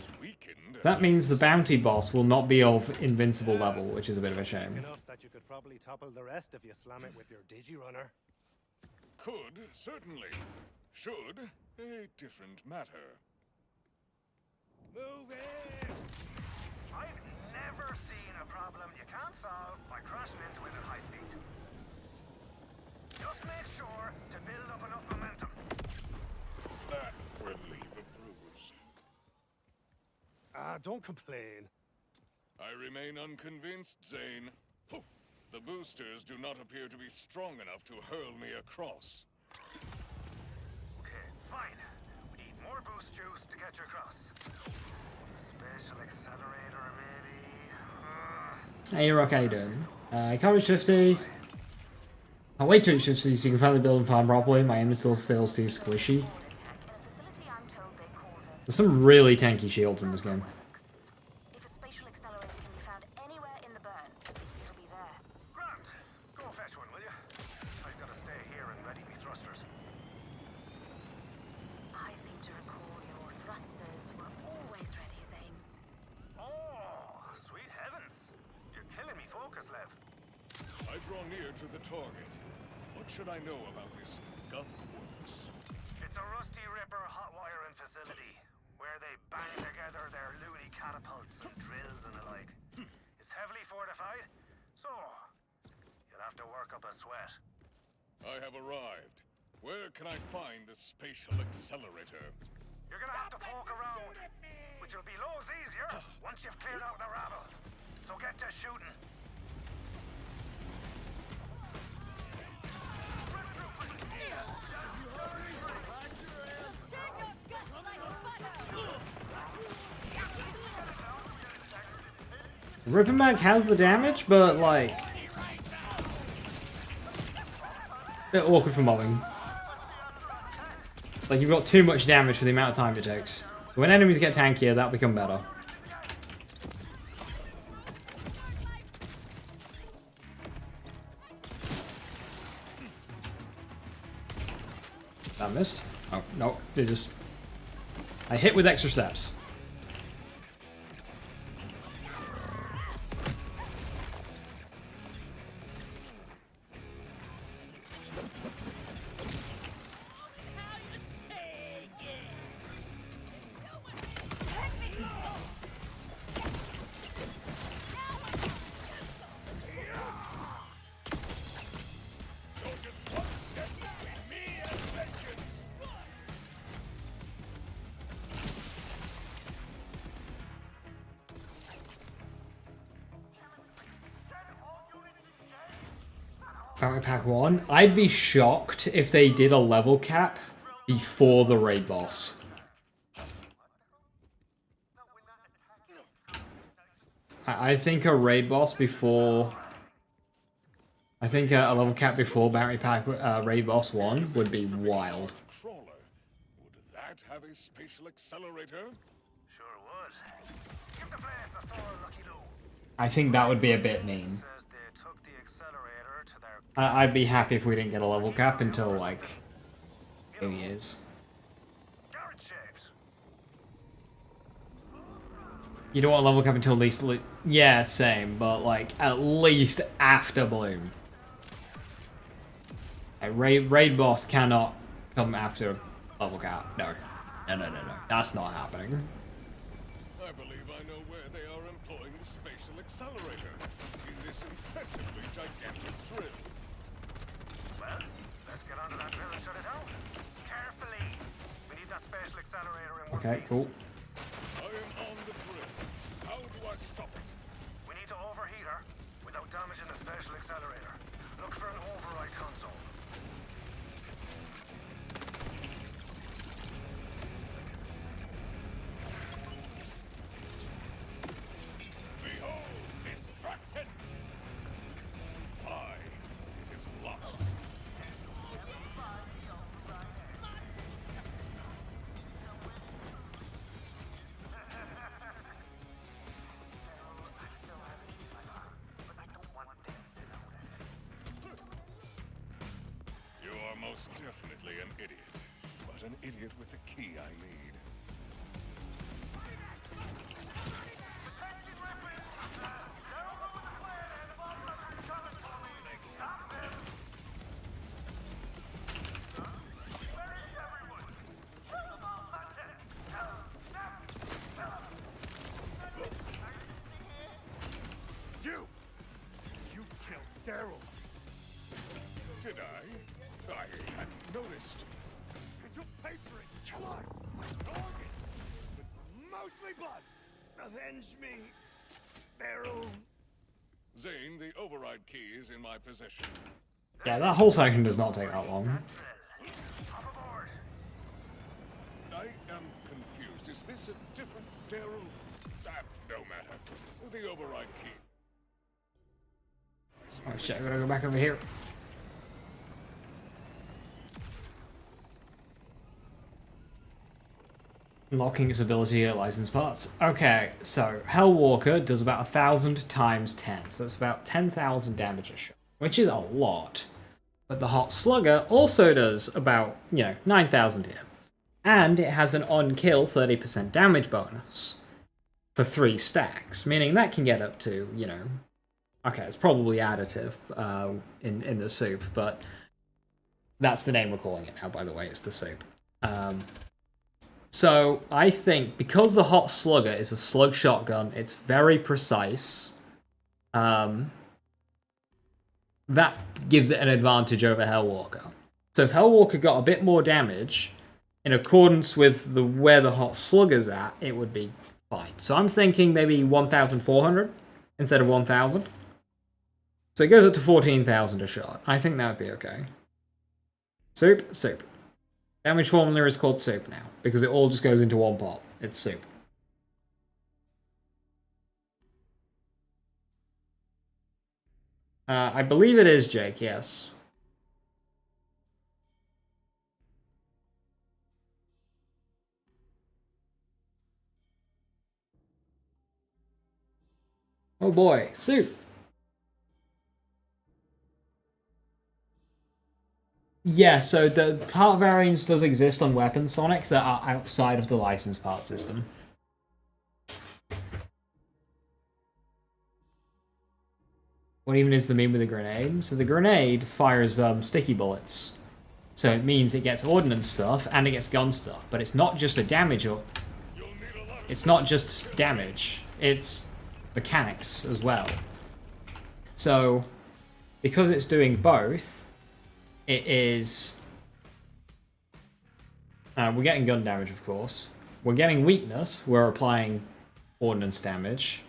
That means the bounty boss will not be of invincible level, which is a bit of a shame. Enough that you could probably topple the rest if you slam it with your digi-runner. Could, certainly. Should, a different matter. Move in! I've never seen can't solve by crashing into it at high speed. Just make sure to build up enough momentum. That will leave a bruise. Don't complain. I remain unconvinced, Zane. The boosters do not appear to be strong enough to hurl me across. Okay, fine. We need more boost juice to get you across. Spatial accelerator, maybe? Hey, Rock, how you doing? I can't reach 50s. I'll wait to reach 50s so you can finally build and farm properly. My aim still feels too squishy. There's some really tanky shields in this game. If a spatial accelerator can be found anywhere in the burn, it'll be there. Grant, go fetch one, will you? I've got to stay here and ready me thrusters. I seem to recall your thrusters were always ready, Zane. Oh, sweet heavens. You're killing me focus, Lev. I draw near to the target. What should I know about this gunk works? It's a Rusty Ripper hot wiring facility, where they bang together their loony catapults and drills and the like. It's heavily fortified, so you'll have to work up a sweat. I have arrived. Where can I find the spatial accelerator? You're gonna have to poke around, which will be loads easier once you've cleared out the rabble. So get to shooting. Ripping Back has the damage, but like a bit awkward for mobbing. It's like you've got too much damage for the amount of time it takes. So when enemies get tankier, that'll become better. That missed? Oh, no. They just... I hit with extra steps. Battery Pack 1. I'd be shocked if they did a level cap before the raid boss. I think a raid boss before... I think a level cap before Battery Pack raid boss 1 would be wild. Would that have a spatial accelerator? Sure would. Give the place a thorough lucky loo. I think that would be a bit mean. I'd be happy if we didn't get a level cap until, like, 2 years. You don't want a level cap until at least... Yeah, same, but, like, at least after Bloom. A raid boss cannot come after level cap. No. No. That's not happening. I believe I know where they are employing the spatial accelerator in this impressively gigantic drill. Well, let's get onto that drill and shut it down. Carefully. We need that spatial accelerator in one piece. Okay, cool. I am on the drill. How do I stop it? We need to overheat her without damaging the spatial accelerator. Look for an override console. Behold, destruction! Fine. It is locked. You are most definitely an idiot, but an idiot with the key I need. You! Did I? I hadn't noticed. And you'll pay for it. Blood. Organ. But mostly blood. Avenge me, Beryl. Zane, the override key is in my possession. Yeah, that whole section does not take that long. I am confused. Is this a different Daryl? No matter. The override key. Oh shit, I gotta go back over here. Unlocking its ability at licensed parts. Okay, so Hellwalker does about 1,000 times 10, so it's about 10,000 damage a shot, which is a lot. But the Hot Slugger also does about, 9,000 here. And it has an on-kill 30% damage bonus for 3 stacks, meaning that can get up to, okay, it's probably additive in the soup, but that's the name we're calling it now, by the way, it's the soup. So I think because the Hot Slugger is a slug shotgun, it's very precise. That gives it an advantage over Hellwalker. So if Hellwalker got a bit more damage, in accordance with where the Hot Slugger's at, it would be fine. So I'm thinking maybe 1,400 instead of 1,000. So it goes up to 14,000 a shot. I think that would be okay. Soup, soup. Damage formula is called soup now, because it all just goes into one pot. It's soup. I believe it is, Jake, yes. Oh boy, soup! Yeah, so the part variants does exist on Weapon Sonic that are outside of the licensed part system. What even is the mean with the grenade? So the grenade fires sticky bullets. So it means it gets ordnance stuff and it gets gun stuff. But it's not just a damage it's not just damage. It's mechanics as well. So because it's doing both, it is... we're getting gun damage, of course. We're getting weakness. We're applying ordnance damage.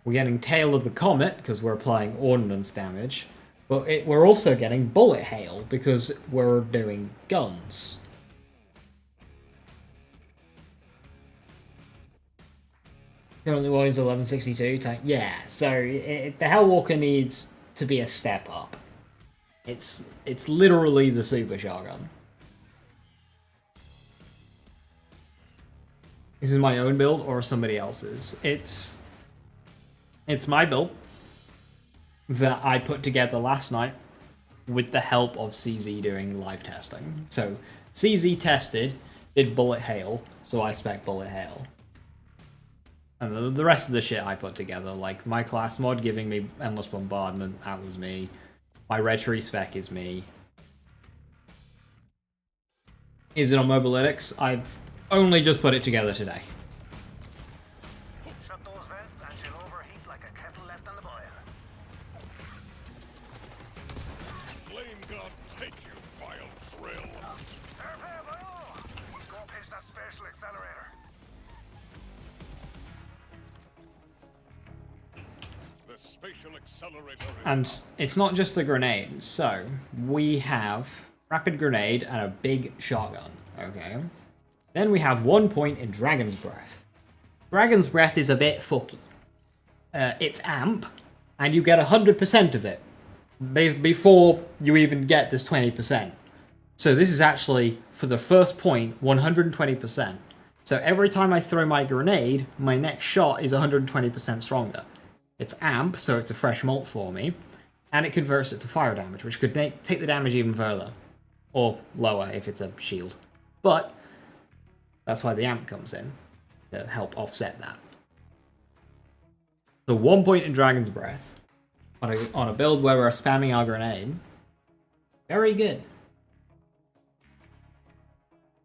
We're getting Tail of the Comet, because we're applying ordnance damage. But we're also getting bullet hail, because we're doing guns. The only one is 1162. Yeah, so the Hellwalker needs to be a step up. It's literally the super shotgun. This is my own build or somebody else's. It's my build that I put together last night with the help of CZ doing live testing. So CZ tested, did bullet hail, so I spec bullet hail. And the rest of the shit I put together, like my class mod giving me endless bombardment, that was me. My red tree spec is me. Is it on Mobalytics? I've only just put it together today. Shut those vents and she'll overheat like a kettle left on the boil. Flame God take you, vile drill. Go pitch that special accelerator. The spatial accelerator. And it's not just the grenade. So we have rapid grenade and a big shotgun. Okay. Then we have 1 point in Dragon's Breath. Dragon's Breath is a bit fucky. It's amp, and you get 100% of it before you even get this 20%. So this is actually, for the first point, 120%. So every time I throw my grenade, my next shot is 120% stronger. It's amp, so it's a fresh mult for me, and it converts it to fire damage, which could take the damage even further. Or lower if it's a shield. But that's why the amp comes in, to help offset that. So 1 point in Dragon's Breath, on a build where we're spamming our grenade. Very good.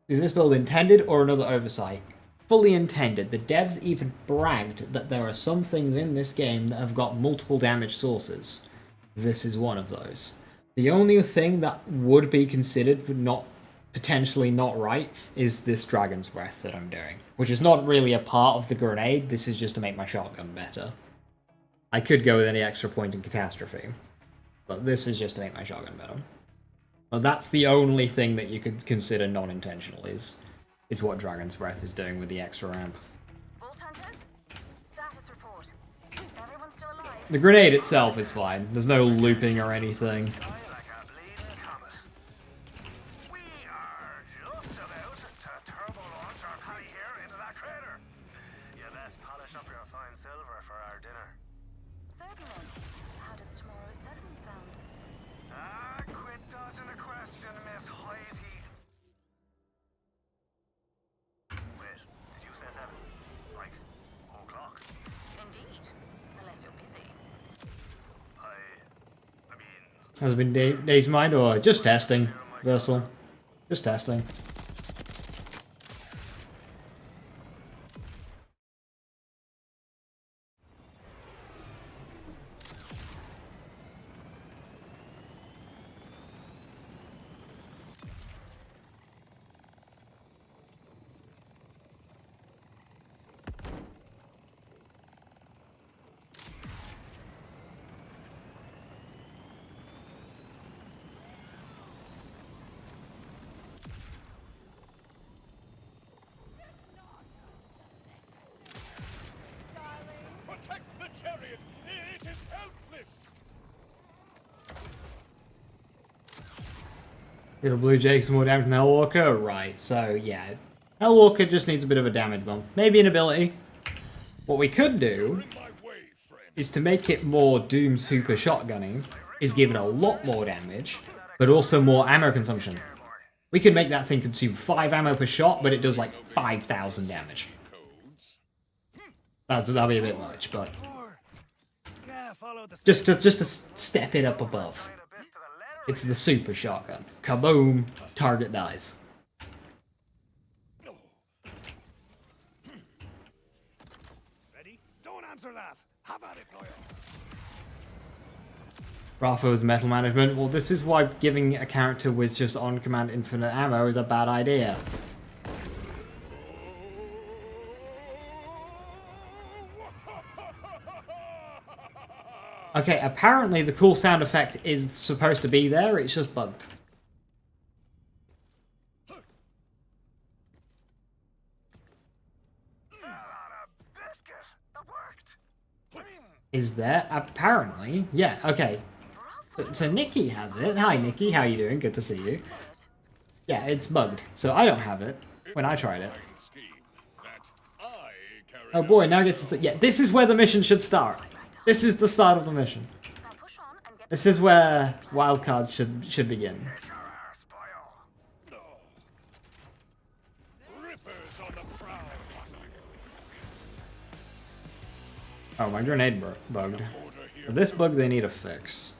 Is this build intended or another oversight? Fully intended. The devs even bragged that there are some things in this game that have got multiple damage sources. This is one of those. The only thing that would be considered but not potentially not right is this Dragon's Breath that I'm doing, which is not really a part of the grenade. This is just to make my shotgun better. I could go with any extra point in Catastrophe, but this is just to make my shotgun better. But that's the only thing that you could consider non-intentional is what Dragon's Breath is doing with the extra amp. Vault Hunters, status report. Everyone's still alive. The grenade itself is fine. There's no looping or anything. Certainly. How does tomorrow at 7 sound? Quit dodging a question, Miss High's Heat. Wait, did you say 7? Like, o'clock? Indeed. Unless you're busy. I mean... Has it been Dave's mind or just testing, Versal? Just testing. Protect the chariot! It is helpless! Little Blue Jake's more damage than Hellwalker? Right, so yeah. Hellwalker just needs a bit of a damage bump. Maybe an ability. What we could do is to make it more Doom Super Shotgunning, is give it a lot more damage, but also more ammo consumption. We could make that thing consume 5 ammo per shot, but it does like 5,000 damage. That'll be a bit much, but just to step it up above. It's the super shotgun. Kaboom! Target dies. Ready? Don't answer that! Have at it, lawyer! Rafo's metal management. Well, this is why giving a character with just on-command infinite ammo is a bad idea. Okay, apparently the cool sound effect is supposed to be there, it's just bugged. Is there? Apparently. Yeah, okay. So Nikki has it. Hi Nikki, how you doing? Good to see you. Yeah, it's bugged. So I don't have it when I tried it. Oh boy, now gets to... Yeah, this is where the mission should start. This is the start of the mission. This is where wildcards should begin. Oh, my grenade bugged. For this bug, they need a fix.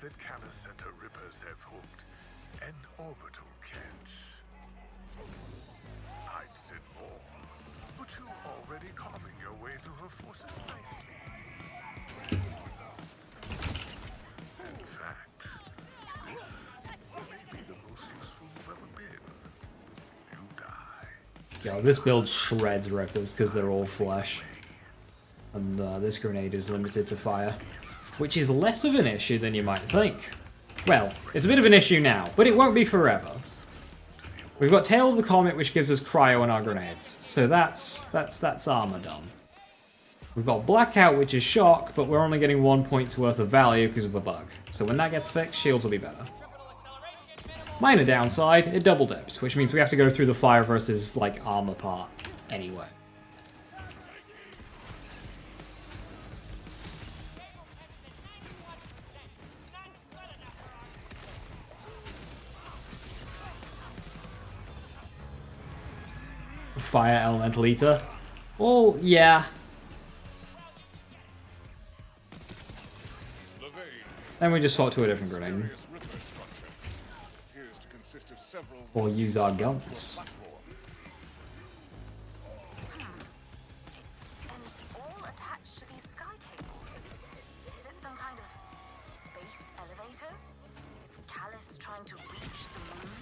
That Canna Center Rippers have hooked an orbital catch. I'd said more, but you're already carving your way through her forces nicely. In fact, this may be the most useful you've ever been. You die. Yo, this build shreds Rippers because they're all flesh. And this grenade is limited to fire. Which is less of an issue than you might think. Well, it's a bit of an issue now, but it won't be forever. We've got Tail of the Comet, which gives us cryo on our grenades, so that's armor done. We've got Blackout, which is shock, but we're only getting 1 point's worth of value because of a bug. So when that gets fixed, shields will be better. Minor downside, it double dips, which means we have to go through the fire versus like armor part anyway. Fire Elemental Eater. Well, yeah. Then we just swap to a different grenade. consist of several Or use our guns. And all attached to these sky cables. Is it some kind of space elevator? Is Callus trying to reach the moon?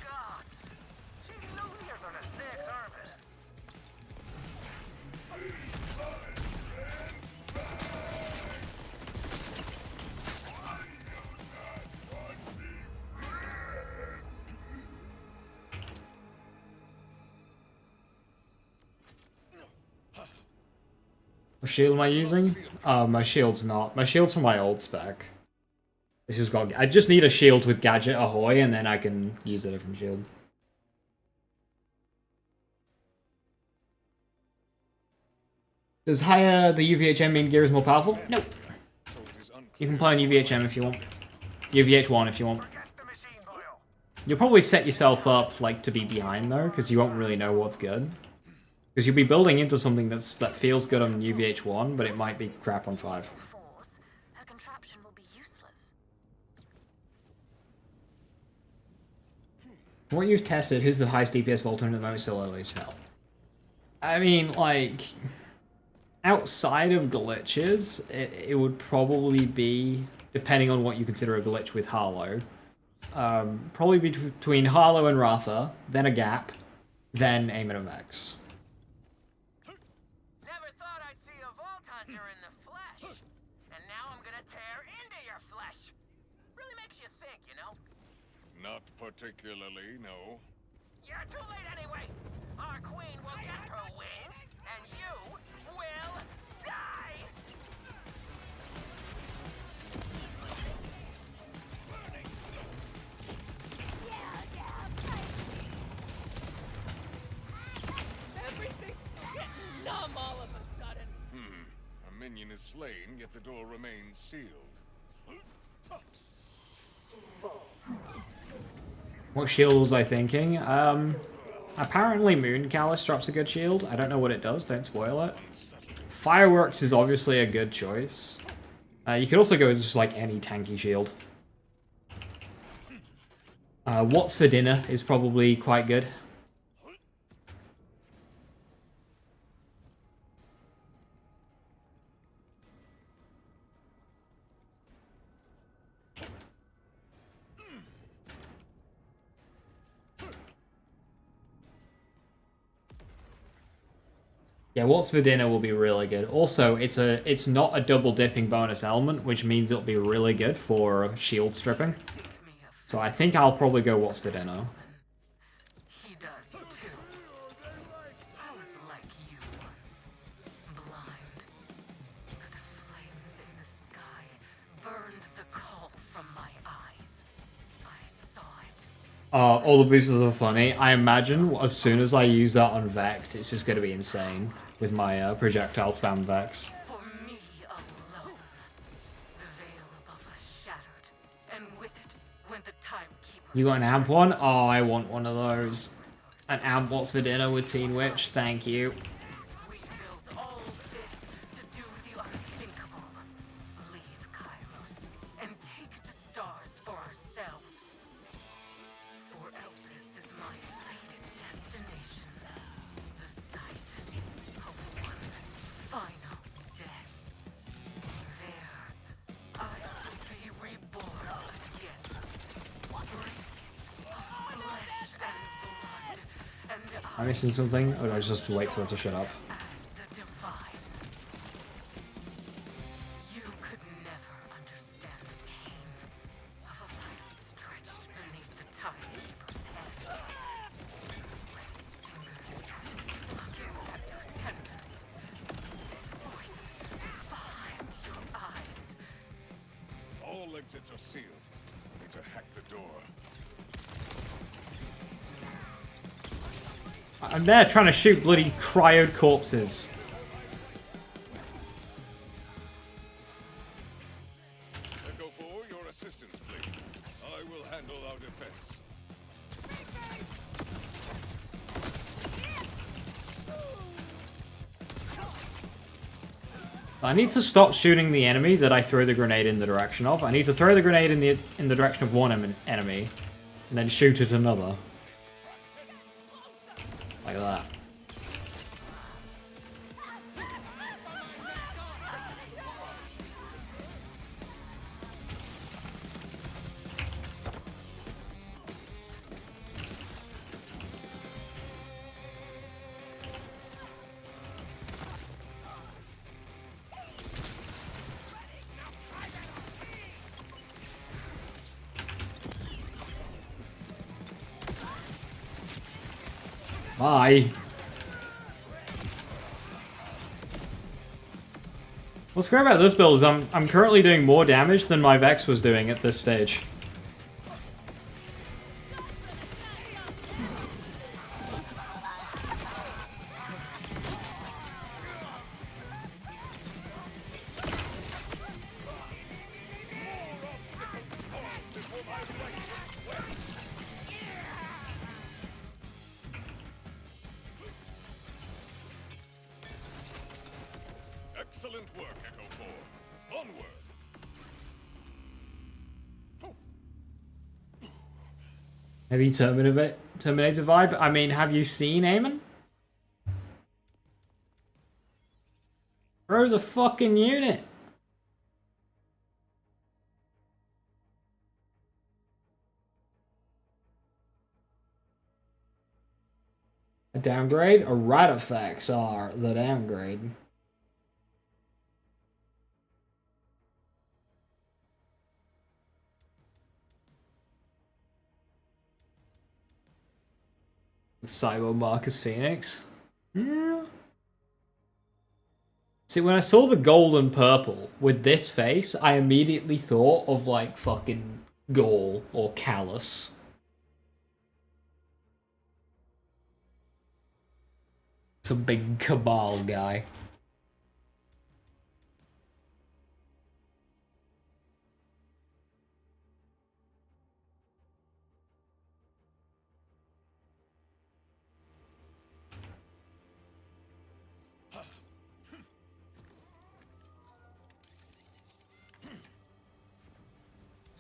Gods! She's lonelier than a snake's armpit. What shield am I using? Oh, my shield's not. My shield's from my old spec. This has got. I just need a shield with Gadget Ahoy, and then I can use a different shield. Does higher the UVHM mean gear is more powerful? No. You can play on UVHM if you want. UVH1 if you want. You'll probably set yourself up like to be behind though, because you won't really know what's good. Because you'll be building into something that feels good on UVH1, but it might be crap on 5. Her contraption will be useless. From what you've tested, who's the highest DPS Volta at the moment? Still early as hell. I mean, like, outside of glitches, it would probably be, depending on what you consider a glitch with Harlow, probably between Harlow and Ratha, then a gap, then Amon and Vex. Never thought I'd see a Vault Hunter in the flesh. And now I'm gonna tear into your flesh. Really makes you think, you know? Not particularly, no. You're too late anyway. Our queen will get her wings, and you will die. Everything's getting numb all of a sudden. A minion is slain, yet the door remains sealed. What shield was I thinking? Apparently Moon Callus drops a good shield. I don't know what it does, don't spoil it. Fireworks is obviously a good choice. You could also go with just like any tanky shield. What's for dinner is probably quite good. Yeah, what's for dinner will be really good. Also, it's not a double dipping bonus element, which means it'll be really good for shield stripping. So I think I'll probably go what's for dinner. He does too. I was like you once, blind. But the flames in the sky burned the call from my eyes. I saw it. All the boosters are funny. I imagine as soon as I use that on Vex, it's just going to be insane with my projectile spam Vex. For me alone, the veil above us shattered, and with it went the timekeeper. You got an amp one? Oh, I want one of those. An amp what's for dinner with Teen Witch, thank you. We built all this to do the unthinkable. Leave Kairos and take the stars for ourselves. For Elpis is my fated destination. The site of one final death. There, I will be reborn again. Free of flesh and blood, and Am I missing something? Or do I just have to wait for it to shut up? as the divine. You could never understand the pain of a life stretched beneath the timekeeper's hand. With his fingers plucking at your tendons, his voice behind your eyes. All exits are sealed. Need to hack the door. I'm there trying to shoot bloody cryoed corpses. Echo 4, your assistance, please. I will handle our defense. I need to stop shooting the enemy that I throw the grenade in the direction of. I need to throw the grenade in the direction of one enemy, and then shoot at another. Like that. Bye. What's great about this build is I'm currently doing more damage than my Vex was doing at this stage. Excellent work, Echo 4. Onward! Heavy Terminator vibe? I mean, have you seen Amon? Bro's a fucking unit. A downgrade? Artifacts are the downgrade. Cyber Marcus Phoenix? Yeah. See, when I saw the gold and purple with this face, I immediately thought of like fucking Gaul or Callus. Some big cabal guy.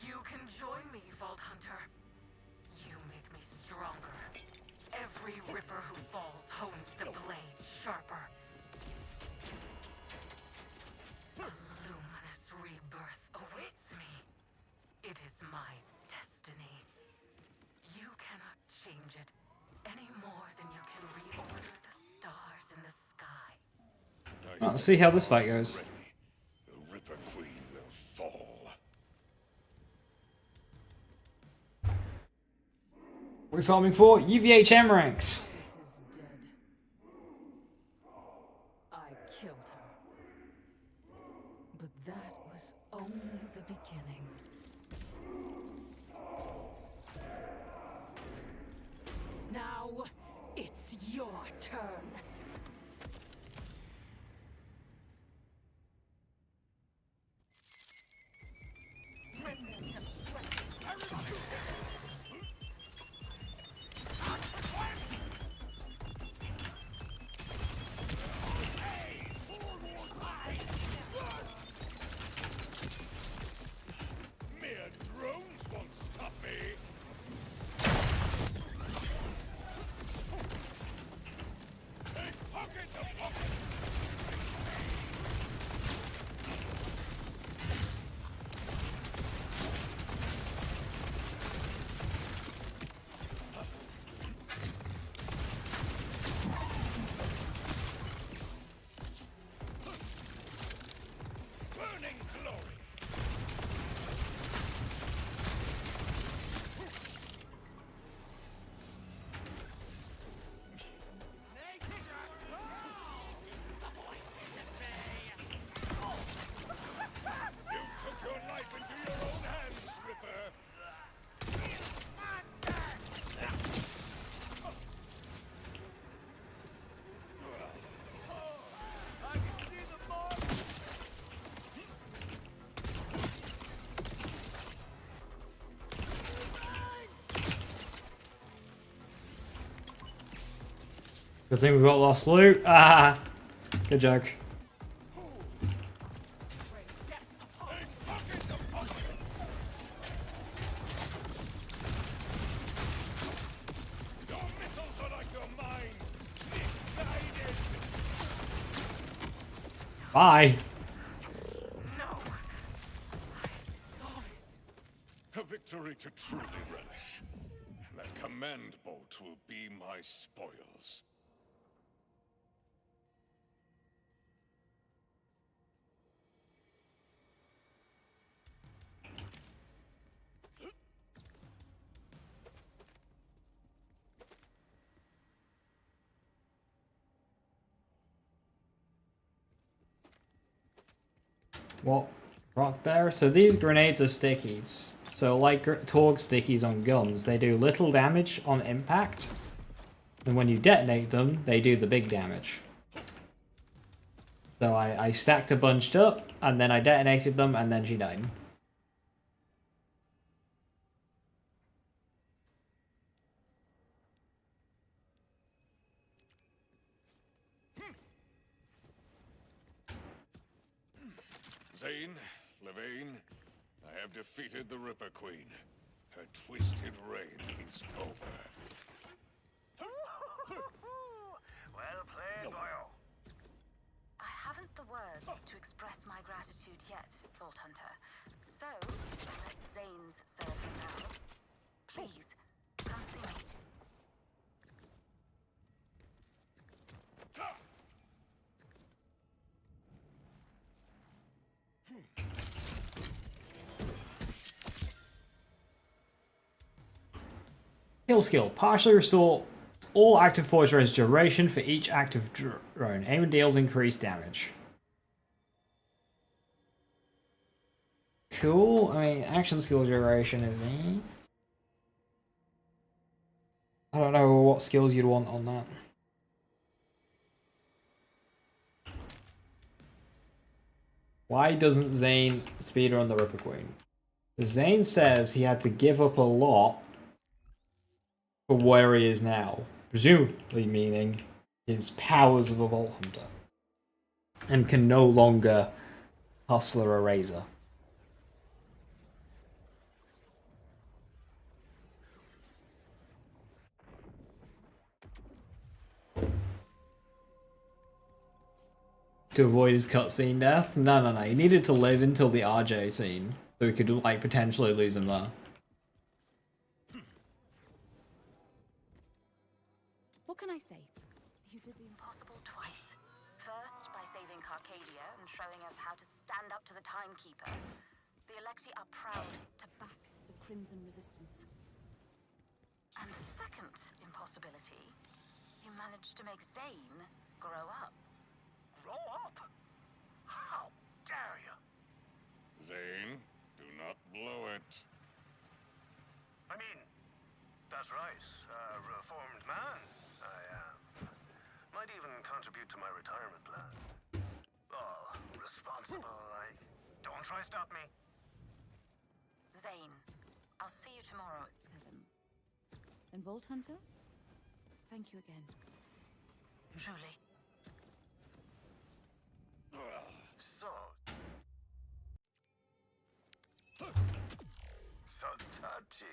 You can join me, Vault Hunter. You make me stronger. Every ripper who falls hones the blade sharper. A luminous rebirth awaits me. It is my destiny. You cannot change it any more than you can reorder the stars in the sky. Let's see how this fight goes. The Ripper Queen will fall. We're farming for UVHM ranks. Is dead. I killed her. But that was only the beginning. Now, it's your turn. Mere drones won't stop me. Take pocket to pocket. Burning glory. You took your life into your own hands, Ripper. I can see the mark. Good thing we've got lost loot. Ah, good joke. Bye. No! A victory to truly relish. And that command bolt will be my spoils. What? Rock there? So these grenades are stickies. So like Torgue stickies on guns, they do little damage on impact. And when you detonate them, they do the big damage. So I stacked a bunched up, and then I detonated them, and then she died. Zane, Levine, I have defeated the Ripper Queen. Her twisted reign is over. Well played, boyo. I haven't the words to express my gratitude yet, Vault Hunter. So, I'll let Zane's serve for now. Please, come see me. Kill skill. Partially restore all active force res duration for each active drone. Aim deals increased damage. Cool. I mean, action skill duration is I don't know what skills you'd want on that. Why doesn't Zane speedrun the Ripper Queen? Zane says he had to give up a lot for where he is now. Presumably meaning his powers of a Vault Hunter. And can no longer hustler a razor. To avoid his cutscene death? No. He needed to live until the RJ scene. So we could, like, potentially lose him there. What can I say? You did the impossible twice. First, by saving Carcadia and showing us how to stand up to the Timekeeper. The Electi are proud To back the Crimson Resistance. And the second impossibility, you managed to make Zane grow up. Grow up? How dare you? Zane, do not blow it. I mean, that's right. A reformed man, I am. Might even contribute to my retirement plan. All responsible, like. Don't try stop me. Zane, I'll see you tomorrow at 7. And Vault Hunter? Thank you again. Truly. So. So touching.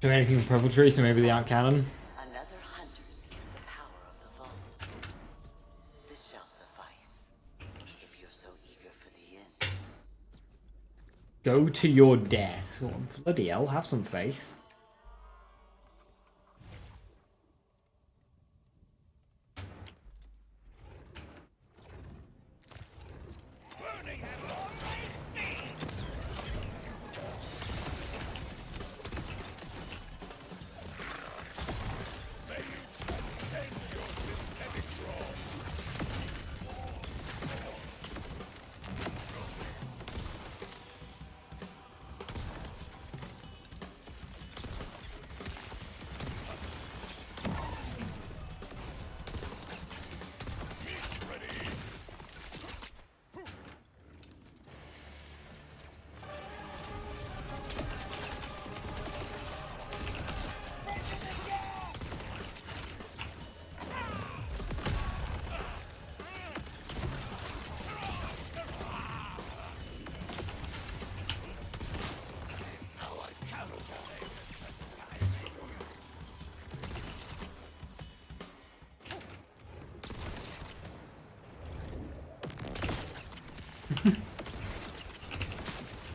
Do anything with Preparatory, so maybe they aren't canon. Another hunter sees the power of the vaults. This shall suffice, if you're so eager for the end. Go to your death. Oh, bloody hell, have some faith.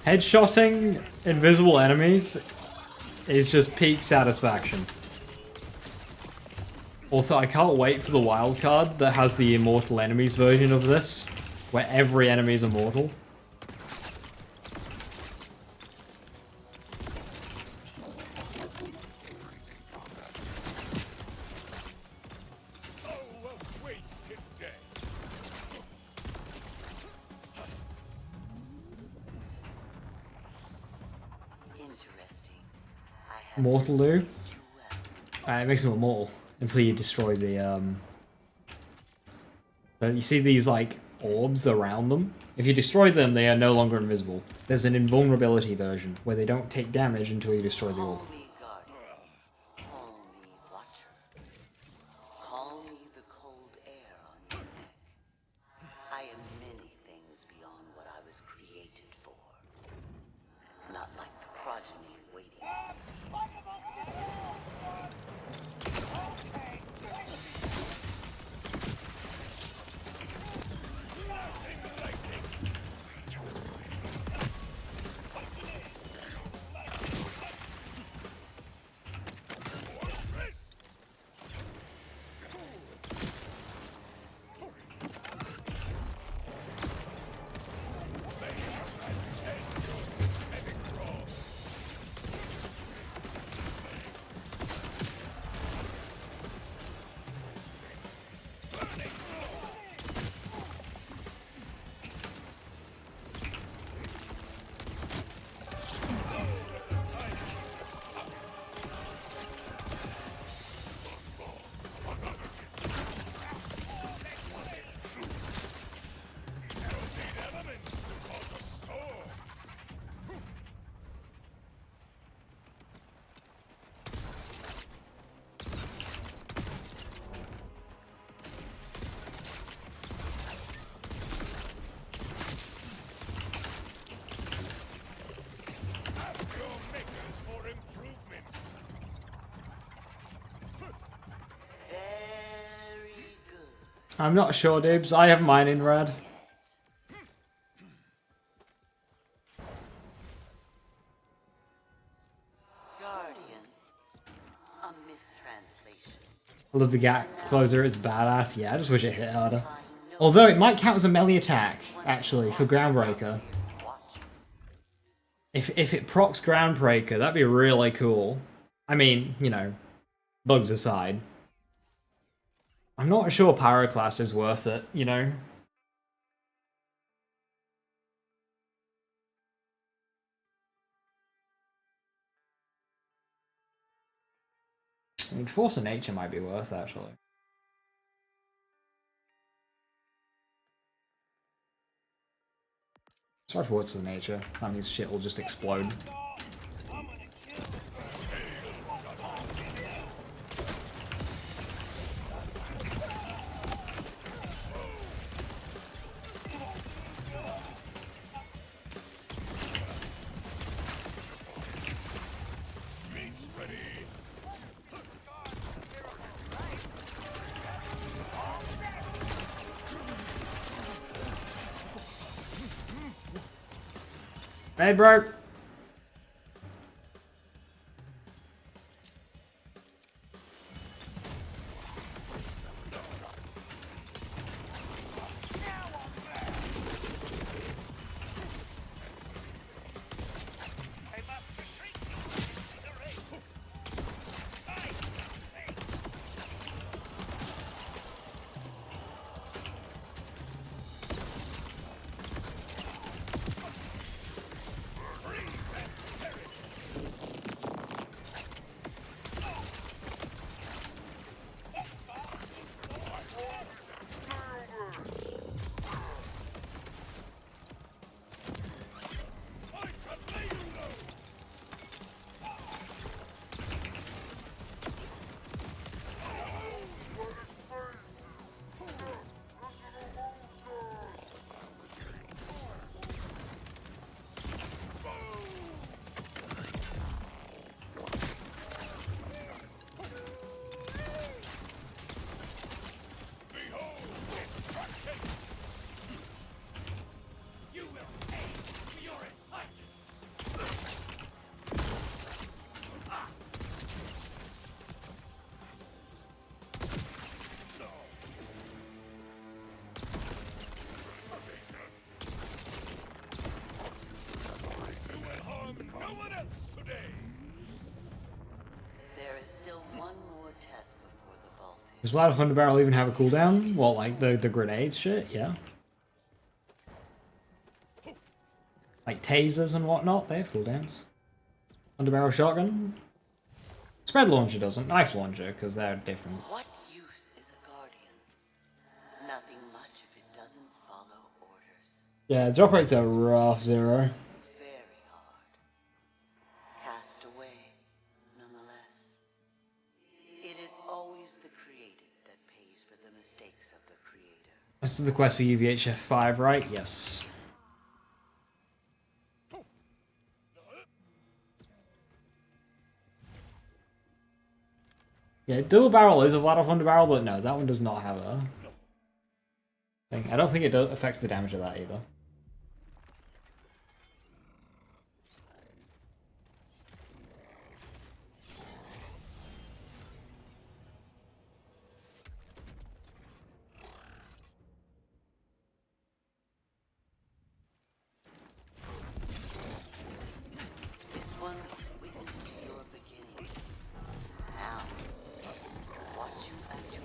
Headshotting invisible enemies is just peak satisfaction. Also, I can't wait for the wildcard that has the immortal enemies version of this, where every enemy is immortal. Interesting. Mortal do? It makes them immortal until you destroy the you see these like orbs around them? If you destroy them, they are no longer invisible. There's an invulnerability version where they don't take damage until you destroy the orb. Call me guardian. Call me watcher. Call me the cold air on your neck. I am many things beyond what I was created for. Not like the progeny waiting for me. I'm not sure, Dibs. I have mine in red. Guardian. A mistranslation. I love the gap closer, it's badass. Yeah, I just wish it hit harder. Although it might count as a melee attack, actually, for Groundbreaker. If it procs Groundbreaker, that'd be really cool. I mean, you know, bugs aside. I'm not sure Pyroclast is worth it, you know? I mean, Force of Nature might be worth it, actually. Sorry for Force of Nature. That means shit will just explode. Hey, bro. There is still one more test before the vault is. Does Flat Thunder Barrel even have a cooldown? Well, like the grenades shit, yeah. Like tasers and whatnot, they have cooldowns. Thunder Barrel Shotgun. Spread Launcher doesn't. Knife Launcher, because they're different. What use is a guardian? Nothing much if it doesn't follow orders. Yeah, drop rates are rough, Zero. Very hard. Cast away, nonetheless. It is always the created that pays for the mistakes of the creator. This is the quest for UVHF 5, right? Yes. Yeah, Dual Barrel is a Flat Thunder Barrel, but no, that one does not have a thing. I don't think it affects the damage of that either. This one is witness to your beginning. Now, watch you at your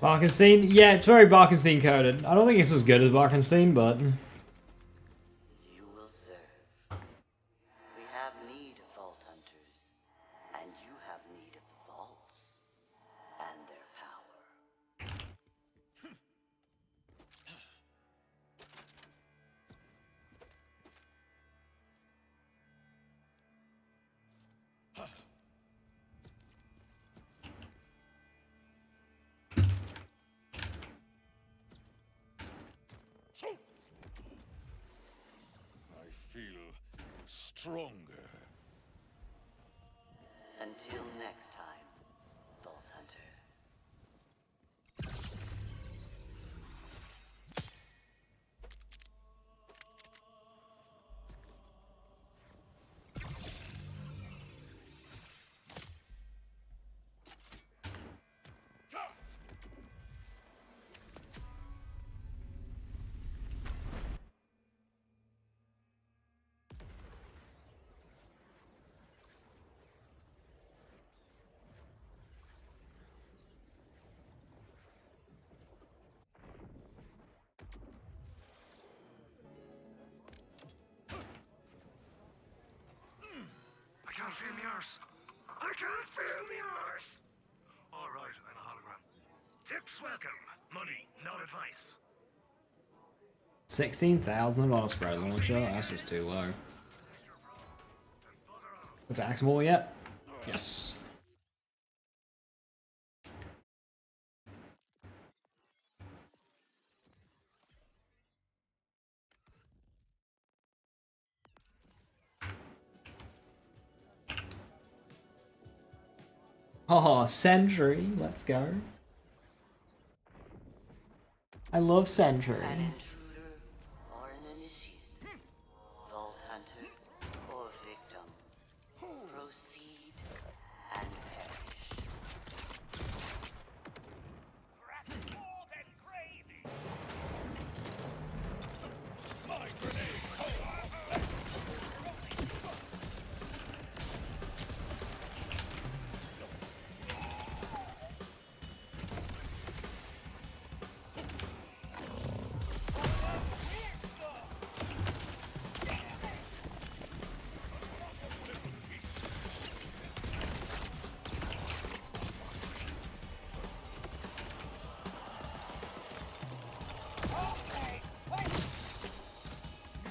Barkenstein? Yeah, it's very Barkenstein coded. I don't think it's as good as Barkenstein, but... You will serve. We have need of vault hunters, and you have need of the vaults and their power. I feel stronger. Until next time, Vault Hunter. I can't feel the earth. I can't feel the earth. Tips welcome. Money, not advice. 16,000 on a spread launcher? That's just too low. Attacks more yet? Yes. Oh, Sentry, let's go. I love Sentry. An intruder or an initiate, vault hunter or victim, proceed and perish. More than gravy. My grenade.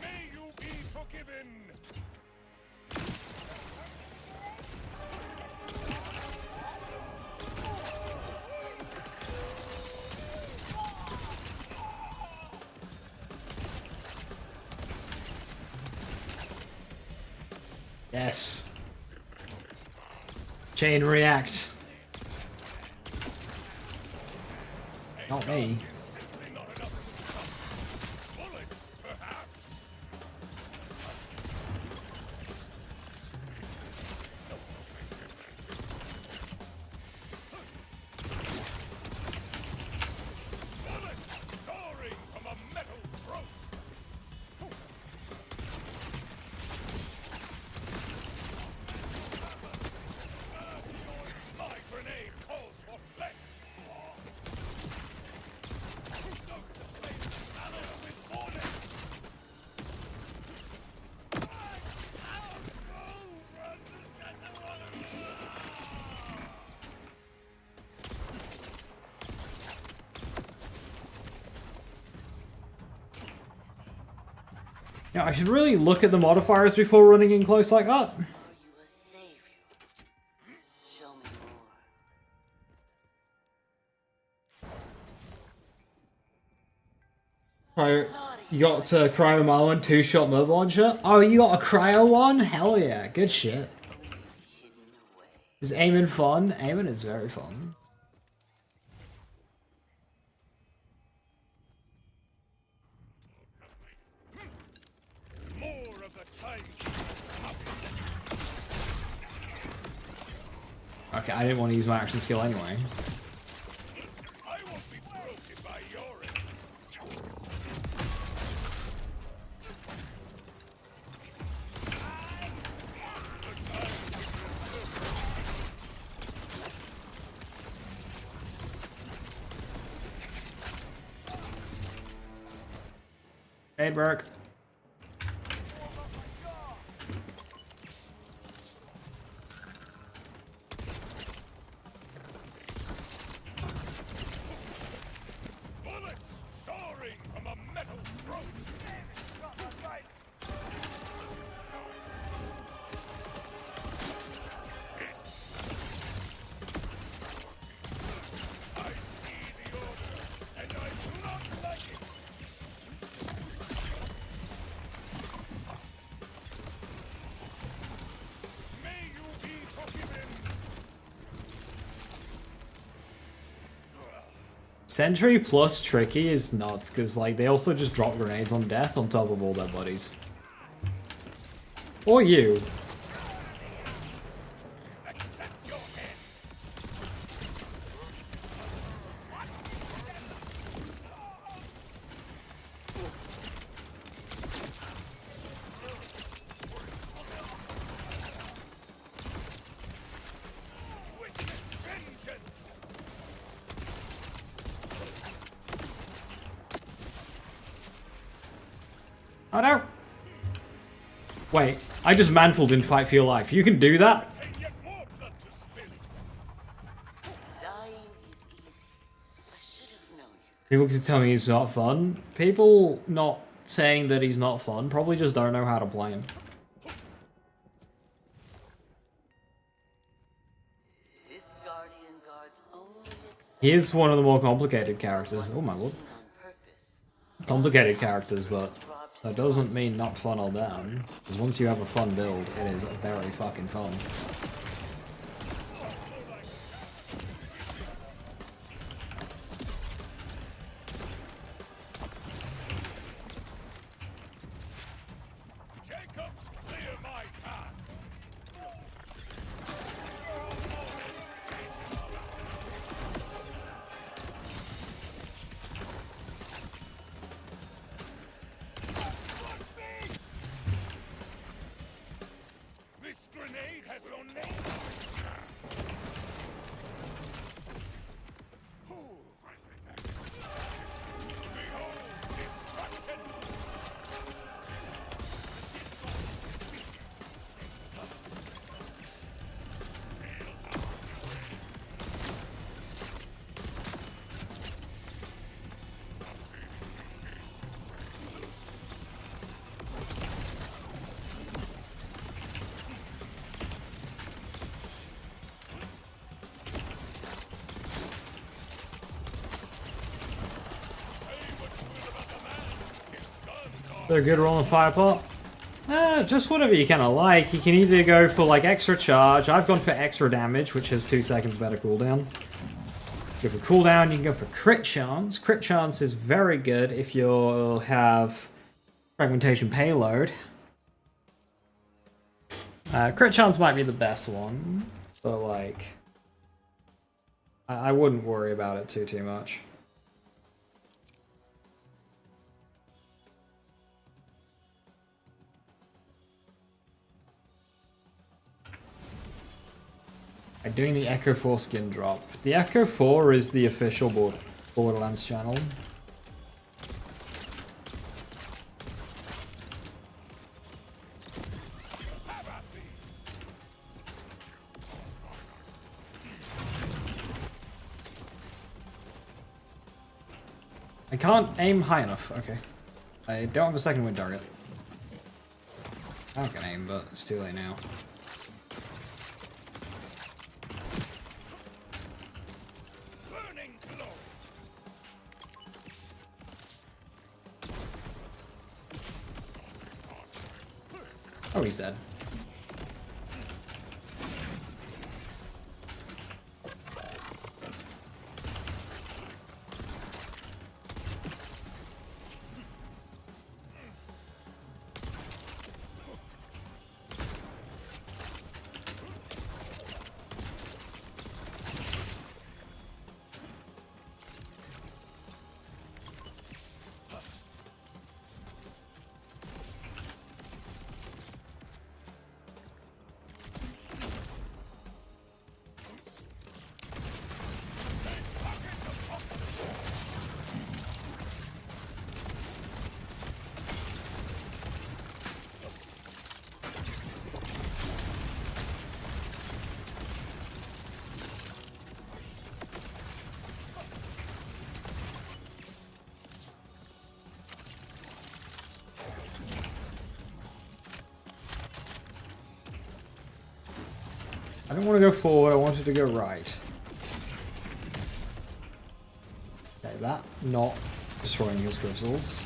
May you be forgiven. Yes. Chain react. Not me. Simply not enough. Bullets, perhaps. Bullets soaring from a metal throat. My grenade calls for flesh. Yeah, I should really look at the modifiers before running in close like that. Are you a savior? Show me more. You got Cryo Marlin 2-shot move launcher? Oh, you got a Cryo one? Hell yeah, good shit. Is Amon fun? Amon is very fun. More of the time. Okay, I didn't want to use my action skill anyway. I won't be broken by your end. Hey, Burke. Bullets soaring from a metal throat. I see the order, and I do not like it. May you be forgiven. Sentry plus Tricky is nuts, because like they also just drop grenades on death on top of all their buddies. Or you. Accept your head. Witness vengeance. Oh no! Wait, I just mantled in Fight for Your Life. You can do that? And yet more blood to spill. Dying is easy, but People keep telling me he's not fun. People not saying that he's not fun probably just don't know how to play him. This guardian guards only its He is one of the more complicated characters. Oh my lord. Complicated characters, but that doesn't mean not fun or down. Because once you have a fun build, it is very fucking fun. They're good rolling FirePot. Just whatever you kind of like. You can either go for like extra charge. I've gone for extra damage, which has 2 seconds better cooldown. Go for cooldown. You can go for crit chance. Crit chance is very good if you have fragmentation payload. Crit chance might be the best one, but like I wouldn't worry about it too much. I'm doing the Echo 4 skin drop. The Echo 4 is the official Borderlands channel. I can't aim high enough. Okay. I don't have a second wind target. I can aim, but it's too late now. Oh, he's dead. I don't want to go forward, I wanted to go right. Okay, that not destroying his crystals.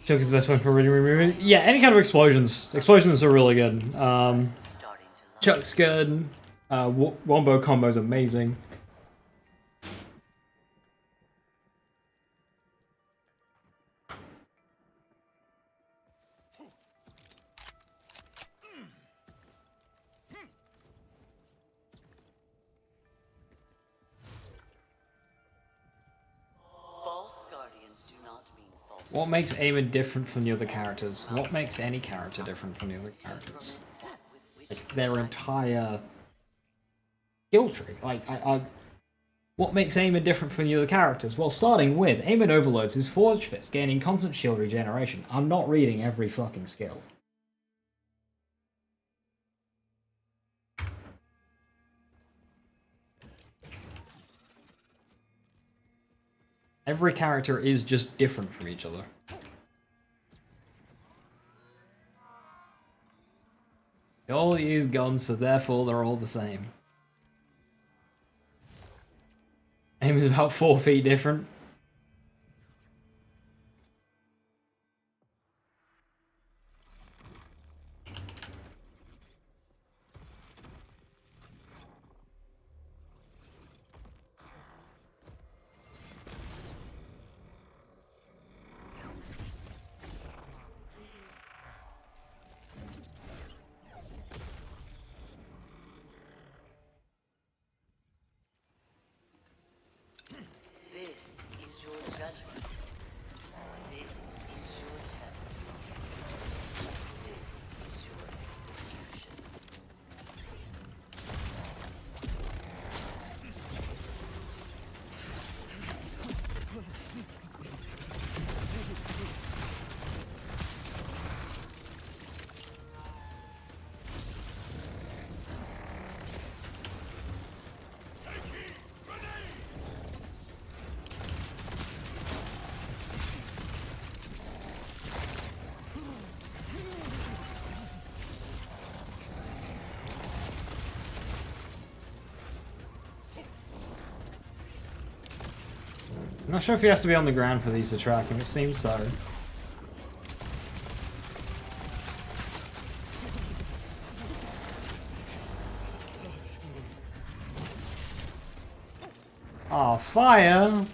Choke is the best one for removing. Yeah, any kind of explosions. Explosions are really good. Choke's good. Wombo combo's amazing. What makes Amon different from the other characters? What makes any character different from the other characters? Like, their entire skill tree. Like, What makes Amon different from the other characters? Well, starting with, Amon overloads his Forge Fist, gaining constant shield regeneration. I'm not reading every fucking skill. Every character is just different from each other. They all use guns, so therefore they're all the same. Aim is about 4 feet different. This is your judgment. This is your testimony. This is your execution. I'm not sure if he has to be on the ground for these to track him, it seems so. Oh, fire!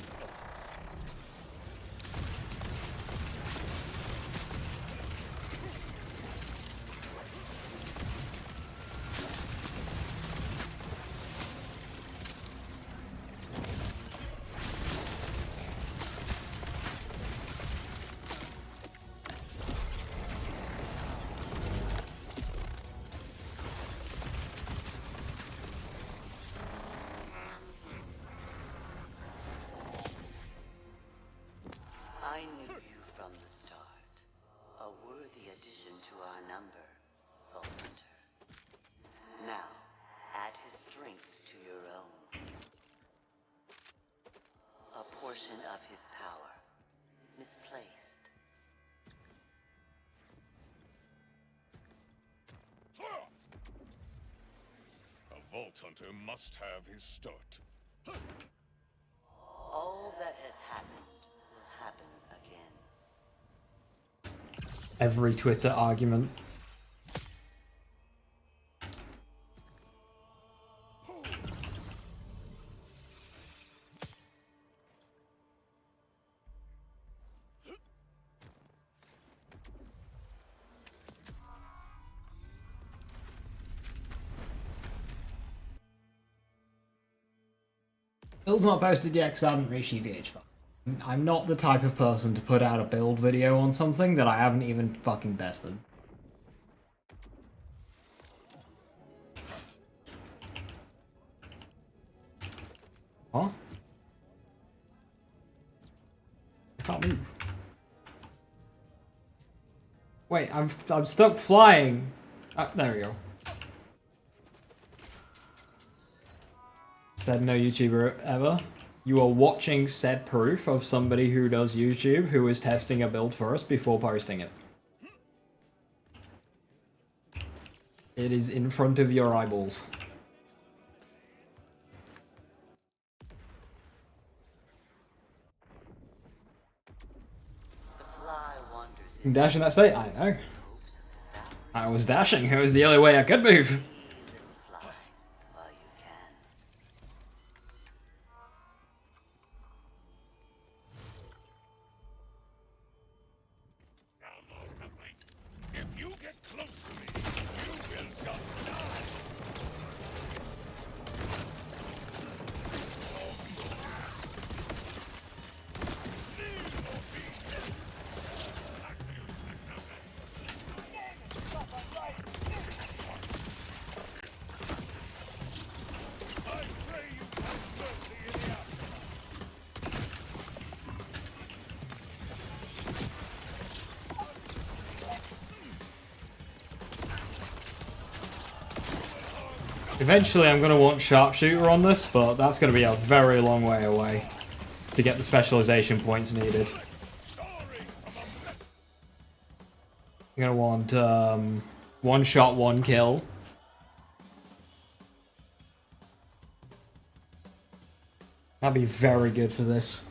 I knew you from the start. A worthy addition to our number, Vault Hunter. Now, add his strength to your own. A portion of his power, misplaced. A Vault Hunter must have his start. All that has happened will happen again. Every Twitter argument. Build's not posted yet because I haven't reached UVH5. I'm not the type of person to put out a build video on something that I haven't even fucking tested. Huh? I can't move. Wait, I'm stuck flying. There we go. Said no YouTuber ever. You are watching said proof of somebody who does YouTube who is testing a build first before posting it. It is in front of your eyeballs. The fly wanders I'm dashing that state? I know. I was dashing. It was the only way I could move. If you get close to me, you will just die. Eventually I'm going to want sharpshooter on this, but that's going to be a very long way away to get the specialization points needed. I'm going to want one shot, one kill. That'd be very good for this.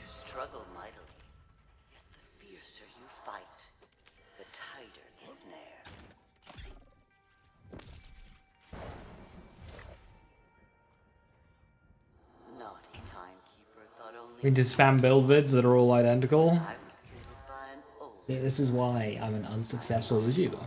Struggle mightily, yet the fiercer you fight, the tighter the snare. Naughty timekeeper thought only We need to spam build vids that are all identical. I was kindled by an old. Yeah, this is why I'm an unsuccessful YouTuber.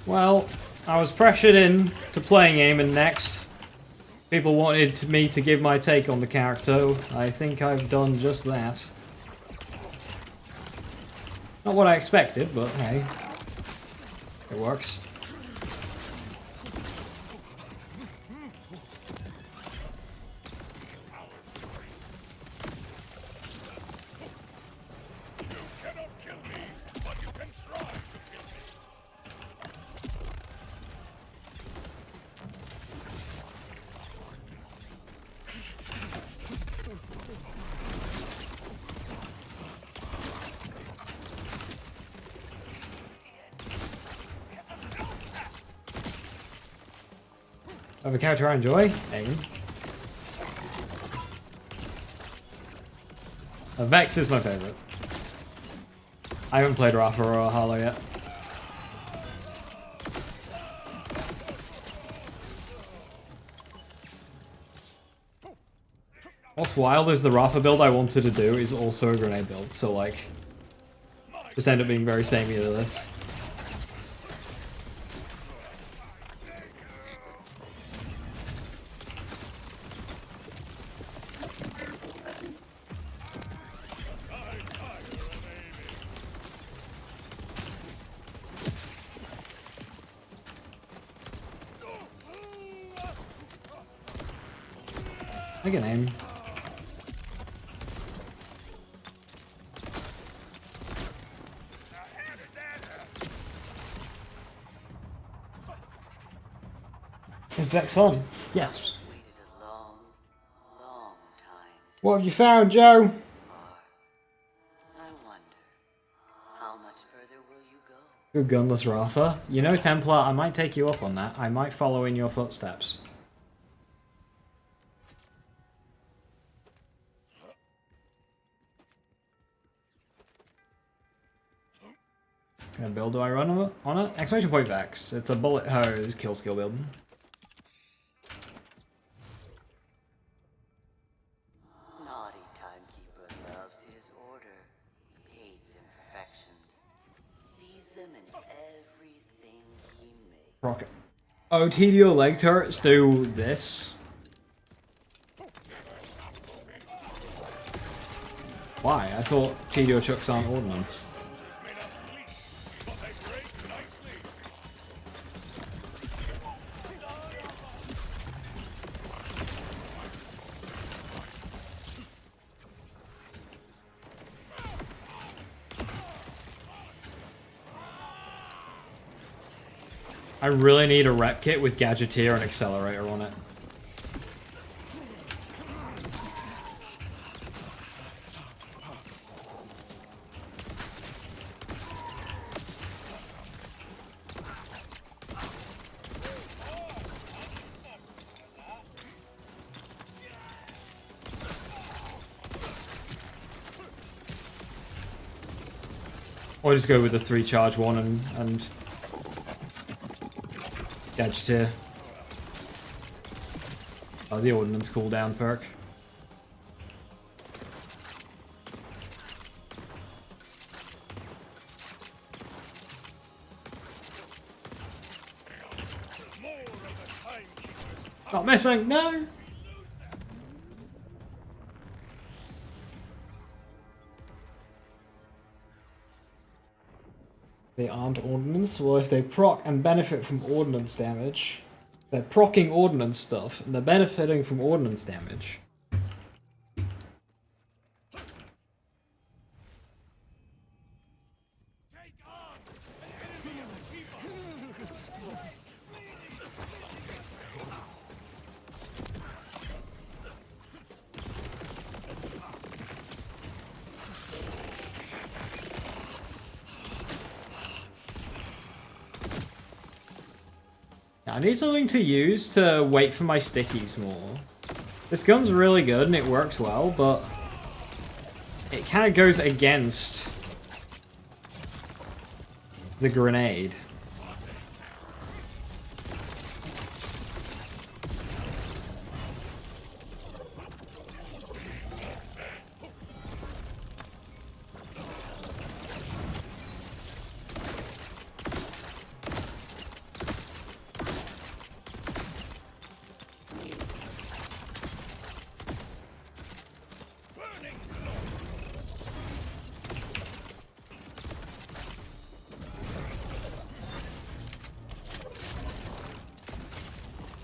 Well, I was pressured in to playing Amon next. People wanted me to give my take on the character. I think I've done just that. Not what I expected, but hey, it works. Of a character I enjoy? Amon. Vex is my favorite. I haven't played Rafa or Hollow yet. What's wild is the Rafa build I wanted to do is also a grenade build, so like, just end up being very samey to this. I can aim. Is Vex fun? Yes. What have you found, Joe? Good gunless Rafa. You know, Templar, I might take you up on that. I might follow in your footsteps. What kind of build do I run on it? Exclamation point Vex. It's a bullet hose kill skill build. Naughty timekeeper loves his order, hates imperfections, sees them in everything he makes. Rocket. Oh, TDO leg turrets do this. Why? I thought TDO chucks aren't ordnance. I really need a rep kit with Gadgeteer and Accelerator on it. Or just go with the 3 charge one and Gadgeteer. Oh, the Ordnance cooldown perk. Not missing, no! They aren't ordnance. Well, if they proc and benefit from ordnance damage, they're proccing ordnance stuff, and they're benefiting from ordnance damage. I need something to use to wait for my stickies more. This gun's really good and it works well, but it kind of goes against the grenade.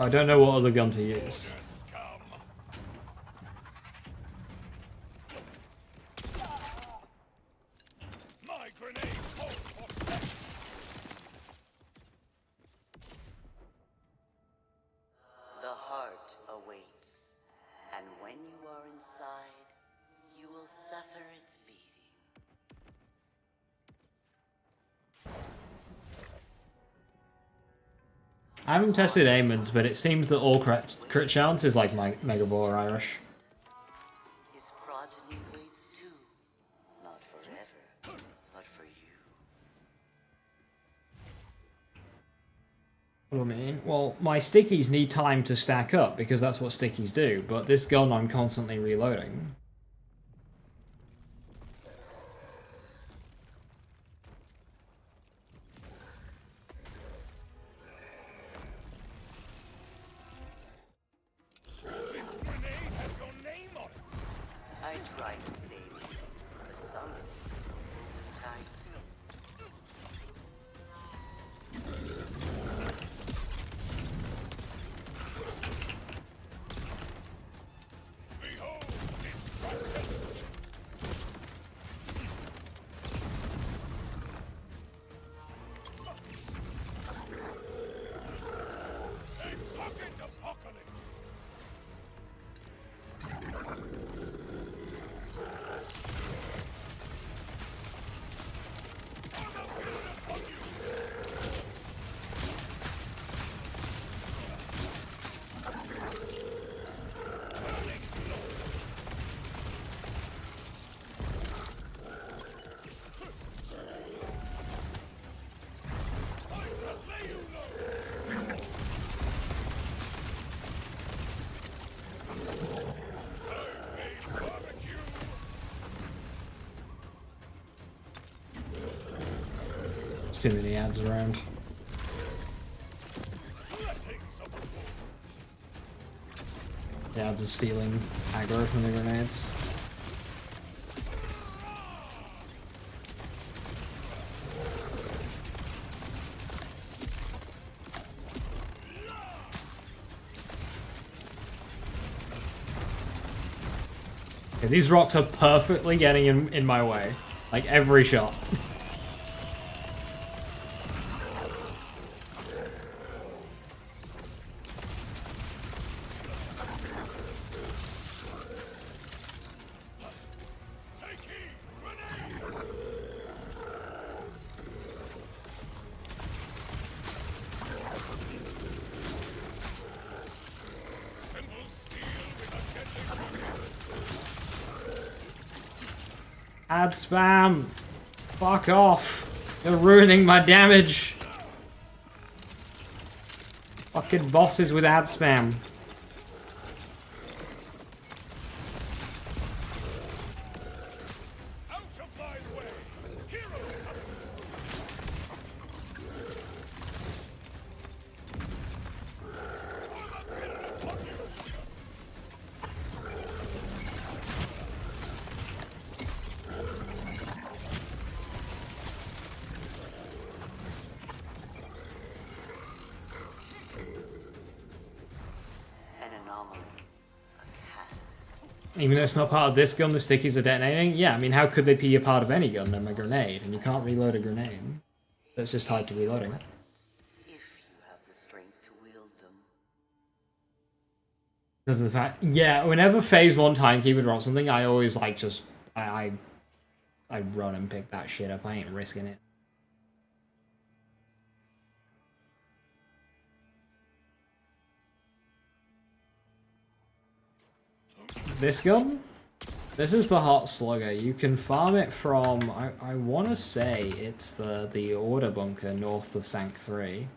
I don't know what other gun to use. The heart awaits, and when you are inside, you will suffer its beating. I haven't tested Amon's, but it seems that all crit chance is like my Mega Ball or Irish. His progeny waits too, not forever, but for you. What do I mean? Well, my stickies need time to stack up because that's what stickies do, but this gun I'm constantly reloading. I tried to save you, but some of it's tight. Too many ads around. The ads are stealing aggro from the grenades. Okay, these rocks are perfectly getting in my way. Like every shot. Ad spam! Fuck off! You're ruining my damage! Fucking bosses with ad spam. Even though it's not part of this gun, the stickies are detonating? Yeah, I mean, how could they be a part of any gun? They're a grenade, and you can't reload a grenade. So it's just tied to reloading. If you have the strength to wield them. Because of the fact... Yeah, whenever phase 1 timekeeper drops something, I always, like, just... I run and pick that shit up. I ain't risking it. This gun? This is the Hot Slugger. You can farm it from, I want to say it's the order bunker north of Sank 3.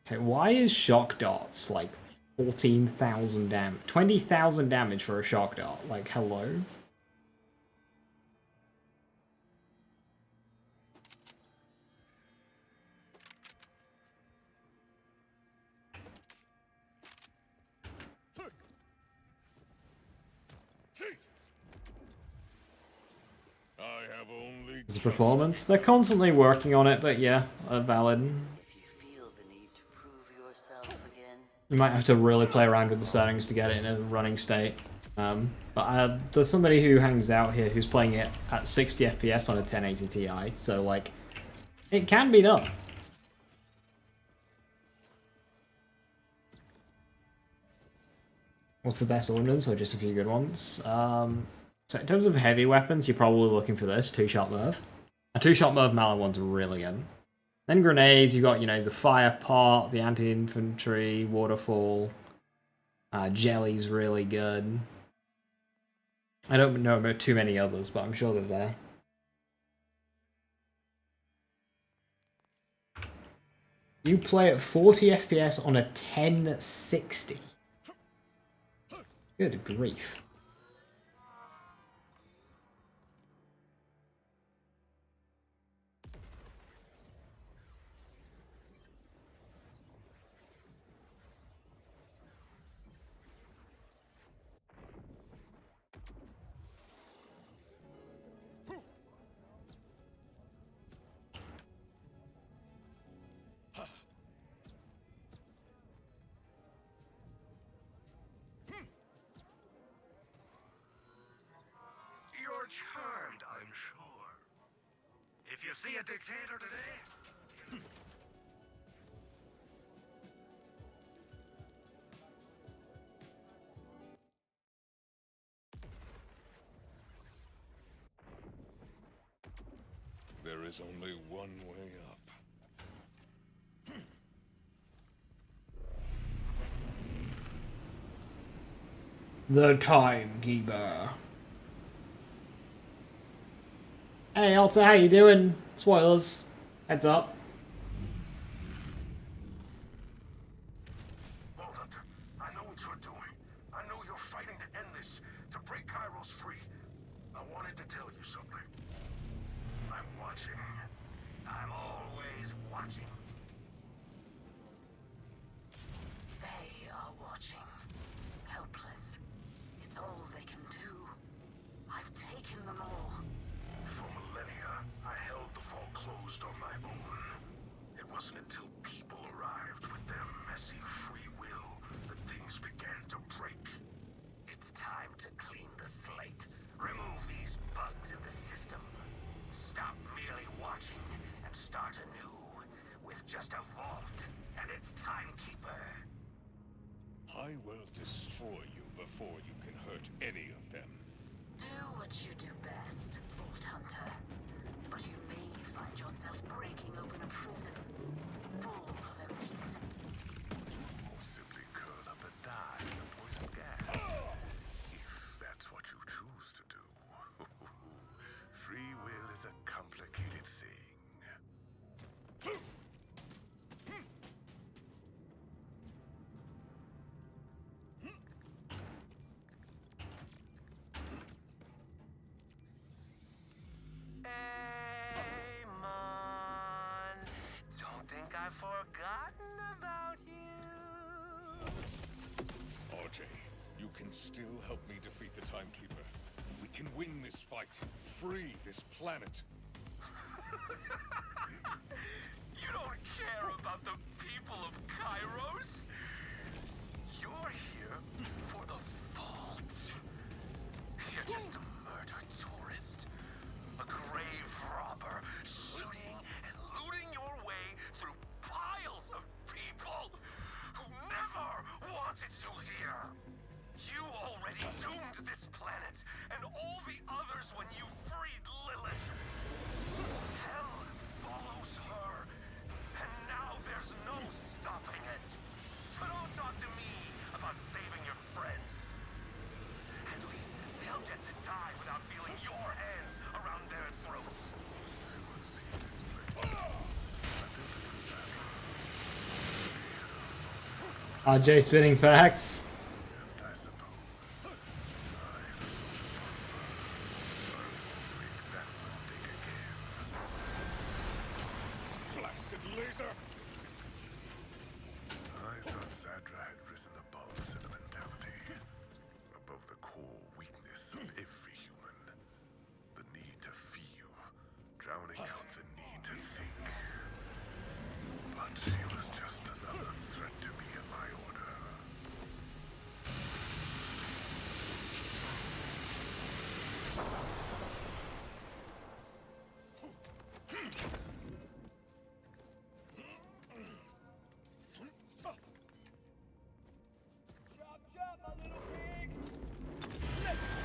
Okay, why is shock darts like 14,000 damage? 20,000 damage for a shock dart? Like, hello? It's a performance. They're constantly working on it, but yeah, valid. You might have to really play around with the settings to get it in a running state. But there's somebody who hangs out here who's playing it at 60 FPS on a 1080 Ti, so like, it can be done. What's the best ordnance, or just a few good ones? So in terms of heavy weapons, you're probably looking for this, 2-shot Merv. A 2-shot Merv Mallet one's really good. Then grenades, you got, you know, the FirePot, the anti-infantry, waterfall. Jelly's really good. I don't know about too many others, but I'm sure they're there. You play at 40 FPS on a 1060. Good grief. Charmed, I'm sure. If you see a dictator today... There is only one way up. The Timekeeper. Hey Alta, how you doing? Spoilers. Heads up. Vault Hunter, I know what you're doing. I know you're fighting to end this, to break Kairos free. I wanted to tell you something. I'm watching. I'm always watching. They are watching. Helpless. It's all they can do. I've taken them all. For millennia, I held the vault closed on my own. It wasn't until people arrived with their messy free will that things began to break. It's time to clean the slate. Remove these bugs in the system. Stop merely watching and start anew with just a vault and its timekeeper. I will destroy you before you can hurt any of them. Do what you do best, Vault Hunter. But But you may find yourself breaking open a prison full of empty cells. Or simply curl up and die in the poison gas. If that's what you choose to do. Free will is a complicated thing. Amon, don't think I've forgotten about you. RJ, you can still help me defeat the Timekeeper. We can win this fight, free this planet. You don't care about the people of Kairos? You're here for the vault. You're just a murder tourist. A grave robber, shooting and looting your way through piles of people who never wanted you here. You already doomed this planet and all the others when you freed Lilith. Hell follows her, and now there's no stopping it. So don't talk to me about saving your friends. At least they'll get to die without feeling your hands around their throats. RJ spinning facts. Blasted laser! I thought Zadra had risen above sentimentality, above the core weakness of every human. The need to feel, drowning out the need to think. But she was just another threat to me and my order.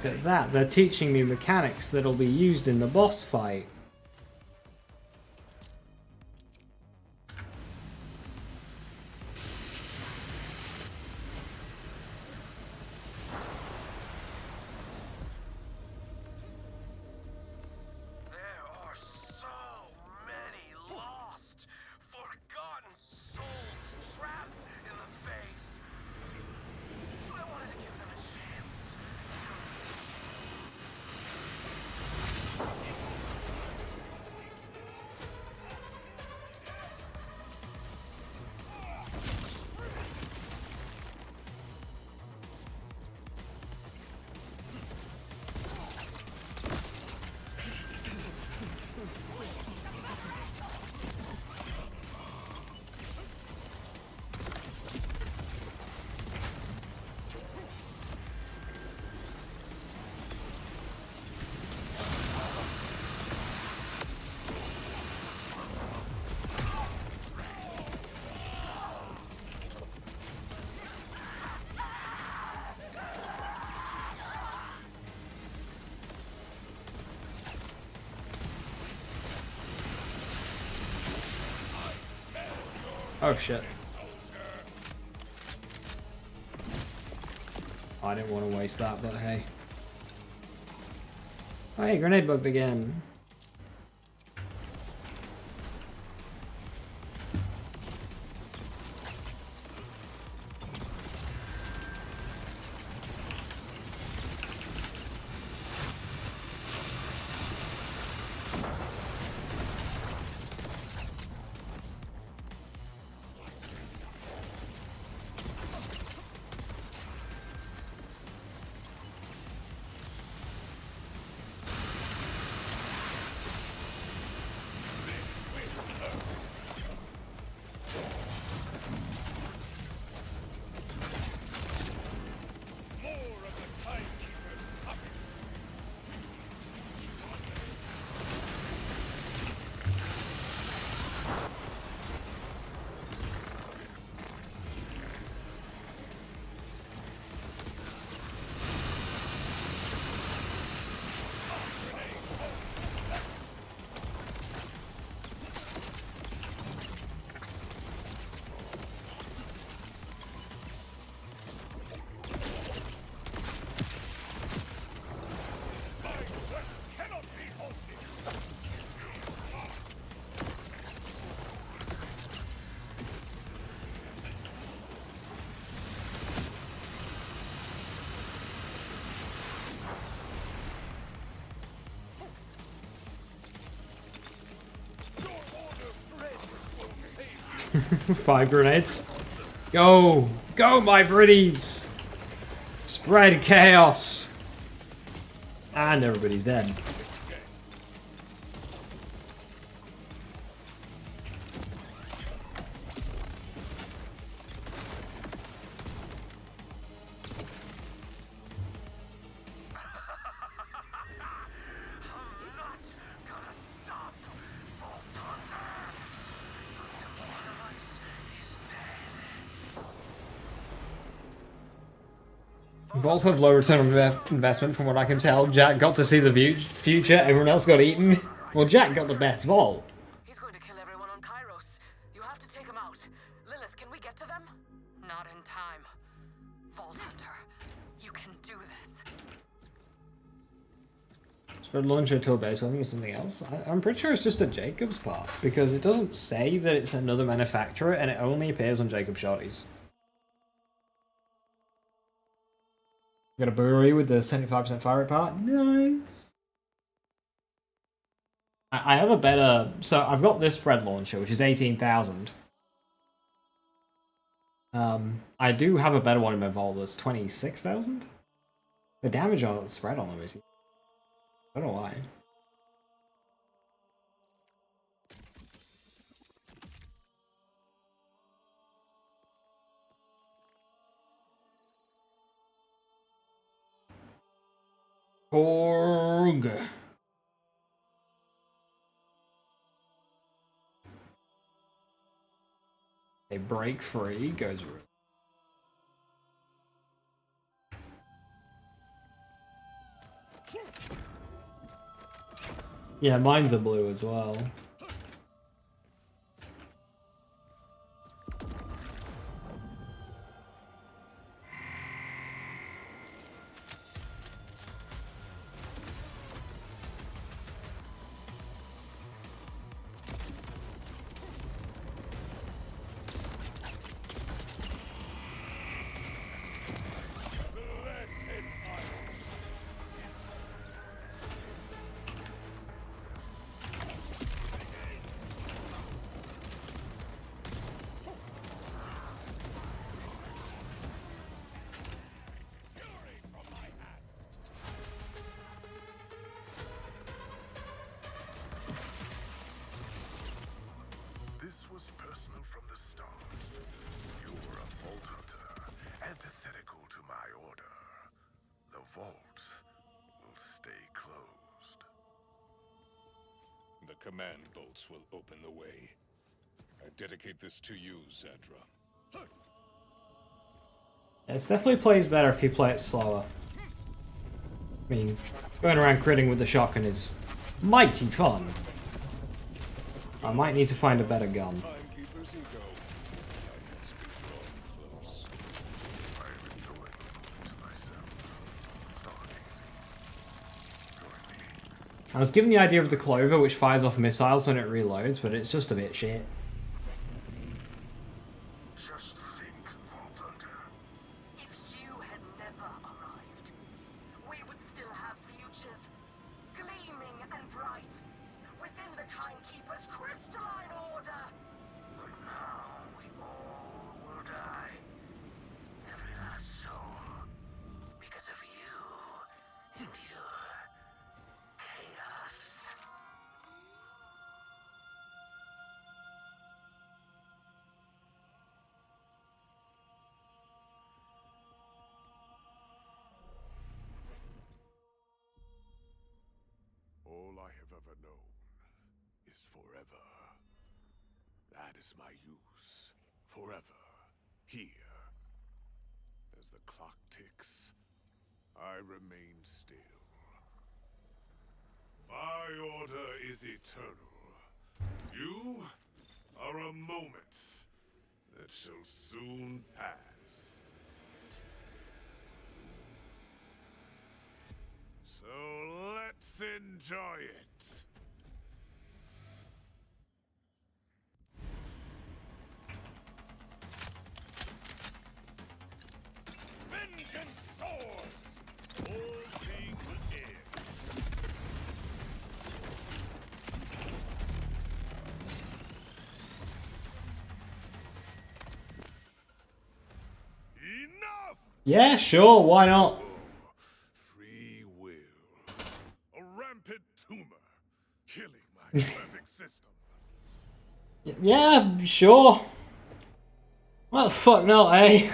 Look at that, they're teaching me mechanics that'll be used in the boss fight. There are so many lost, forgotten souls trapped in the face. I wanted to give them a chance to reach. Oh shit. I didn't want to waste that, but hey. Oh hey, grenade bugged again. 5 grenades. Go! Go, my Britties! Spread chaos! And everybody's dead. Vaults have low return on investment from what I can tell. Jack got to see the future, everyone else got eaten. Well, Jack got the best vault. He's going to kill everyone on Kairos. You have to take him out. Lilith, can we get to them? Not in time. Vault Hunter, you can do this. Spread launcher to a base, I think it's something else. I'm pretty sure it's just a Jacob's part, because it doesn't say that it's another manufacturer, and it only appears on Jacob Shotties. Got a brewery with the 75% FirePot. Nice. I have a better... So I've got this spread launcher, which is 18,000. I do have a better one in my vault that's 26,000. The damage on the spread on them is... I don't know why. Org. A break free goes around. Yeah, mine's a blue as well. This was personal from the start. You were a vault hunter, antithetical to my order. The vault will stay closed. The command bolts will open the way. I dedicate this to you, Zadra. It definitely plays better if you play it slower. I mean, going around critting with the shotgun is mighty fun. I might need to find a better gun. I was given the idea of the clover, which fires off missiles when it reloads, but it's just a bit shit. Just think, Vault Hunter. If you had never arrived, we would still have futures, gleaming and bright, within the Timekeeper's crystalline order. But now we all will die. Every last soul. Because of you and your chaos. All I have ever known is forever. That is my use. Forever. Here. As the clock ticks, I remain still. My order is eternal. You are a moment that shall soon pass. So let's enjoy it. Vengeance soars! All things end. Yeah, sure, why not? Free will. A rampant tumor. Killing my perfect system. Yeah, sure. Well, fuck no, eh?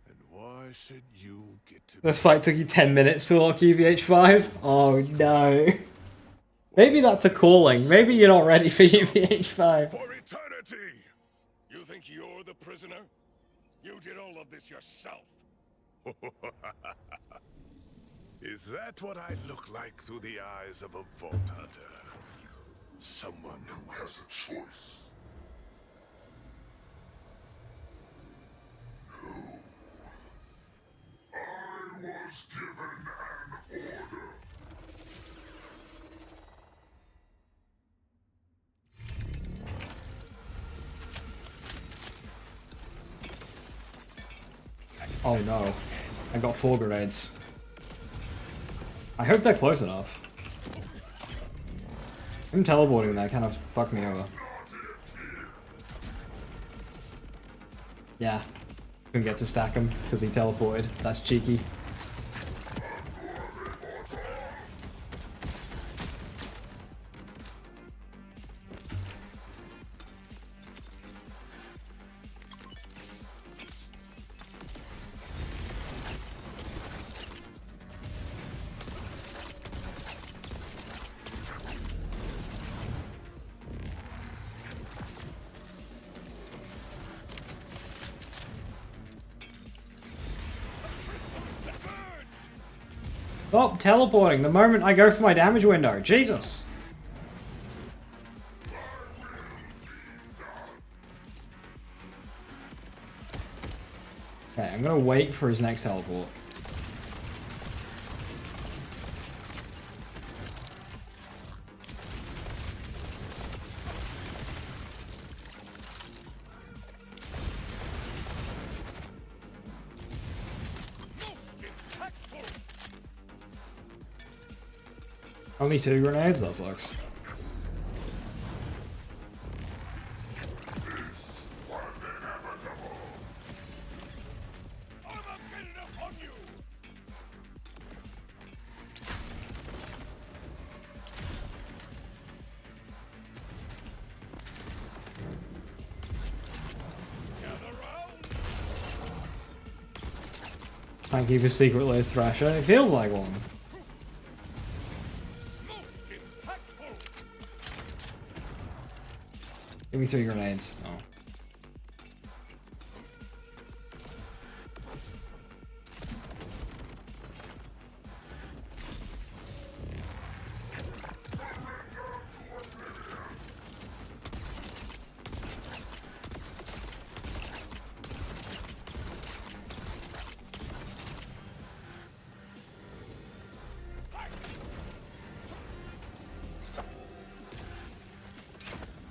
And why should you get to This fight took you 10 minutes to unlock UVH5? Oh no. Maybe that's a calling. Maybe you're not ready for UVH5. For eternity! You think you're the prisoner? You did all of this yourself. Is that what I look like through the eyes of a Vault Hunter? Someone who has a choice. I was given an order. Oh no. I got 4 grenades. I hope they're close enough. Him teleporting there kind of fucked me over. Yeah. Couldn't get to stack him because he teleported. That's cheeky. Oh, teleporting the moment I go for my damage window. Jesus. Okay, I'm gonna wait for his next teleport. Only 2 grenades? That sucks. Timekeeper's secretly a Thresher. It feels like one. Give me 3 grenades. Oh.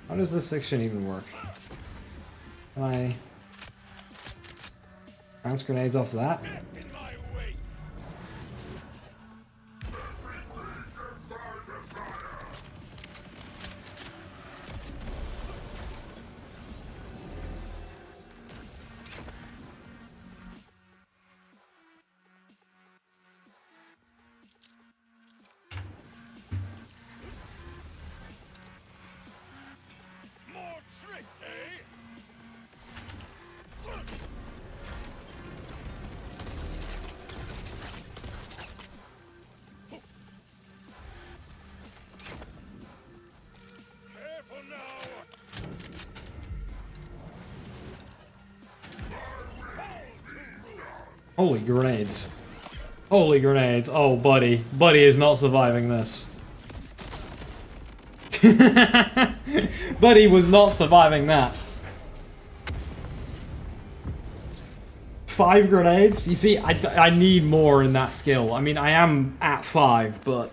How does this section even work? Can I bounce grenades off that? Holy grenades. Holy grenades. Oh, buddy. Buddy is not surviving this. Buddy was not surviving that. 5 grenades? You see, I need more in that skill. I mean, I am at 5, but...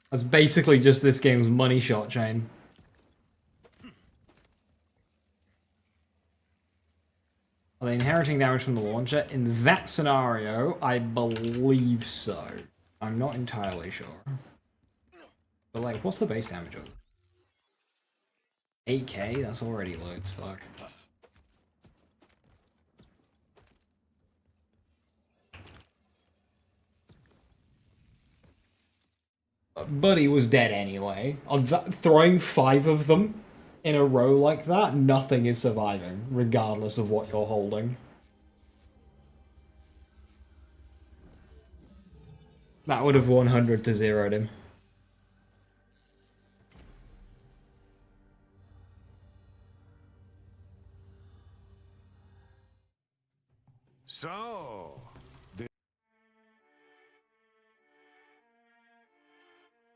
that's basically just this game's money shot chain. Are they inheriting damage from the launcher? In that scenario, I believe so. I'm not entirely sure. But like, what's the base damage of it? 8k? That's already loads, fuck. Buddy was dead anyway. Throwing 5 of them in a row like that, nothing is surviving, regardless of what you're holding. That would have 100 to 0'd him. So,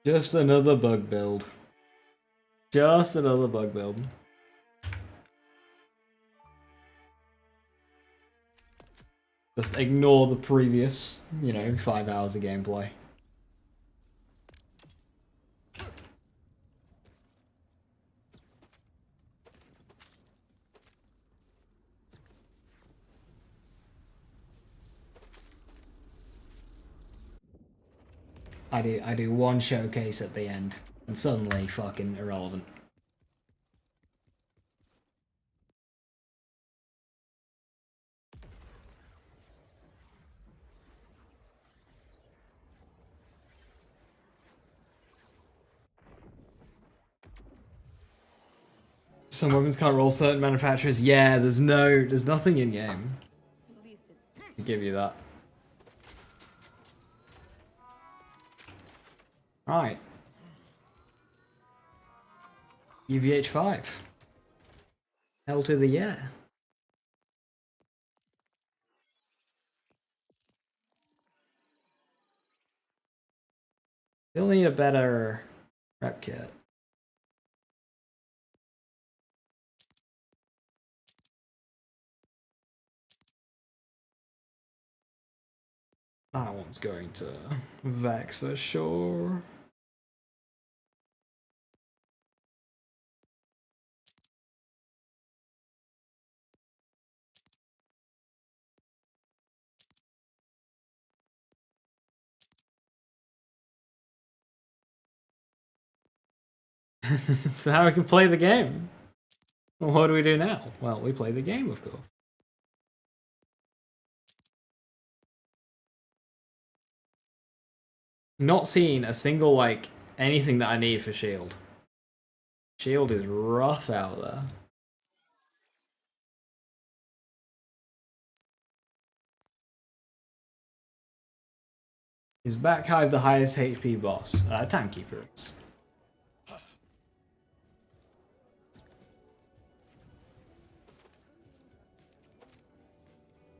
Just another bug build. Just another bug build. Just ignore the previous, 5 hours of gameplay. I do one showcase at the end, and suddenly fucking irrelevant. Some weapons can't roll certain manufacturers. Yeah, there's nothing in game to give you that. Right. UVH5. Hell to the yeah. Still need a better rep kit. That one's going to Vex for sure. So how we can play the game. Well, what do we do now? Well, we play the game, of course. Not seeing a single, anything that I need for shield. Shield is rough out there. Is Backhive the highest HP boss? Timekeeper is.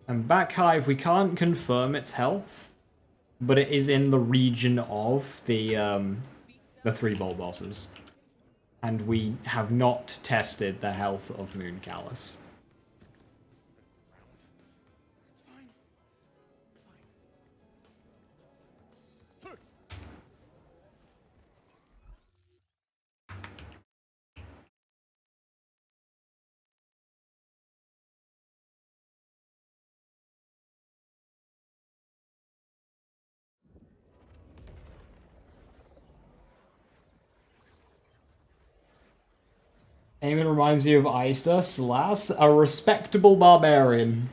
And Backhive, we can't confirm its health, but it is in the region of the 3 bolt bosses. And we have not tested the health of Moon Callus. Amon reminds you of Eista / a respectable barbarian.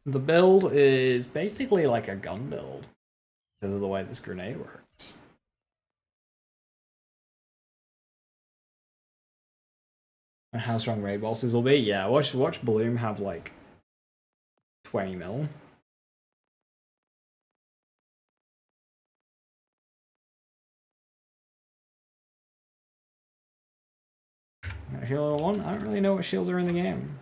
The build is basically like a gun build because of the way this grenade works. And how strong raid bosses will be? Yeah, watch Bloom have 20 mil. Shield 1? I don't really know what shields are in the game.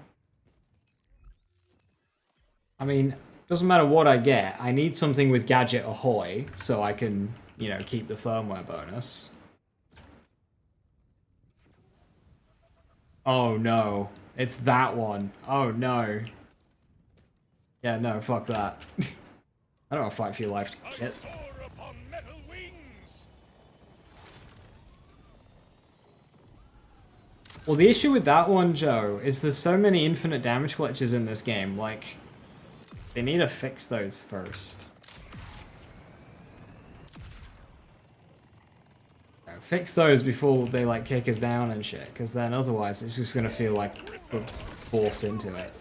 I mean, doesn't matter what I get, I need something with Gadget Ahoy so I can, keep the firmware bonus. Oh no, it's that one. Oh no. Yeah, no, fuck that. I don't want to fight for your life to kit. Well, the issue with that one, Joe, is there's so many infinite damage glitches in this game. Like, they need to fix those first. Fix those before they like kick us down and shit, because then otherwise it's just gonna feel like we're forced into it.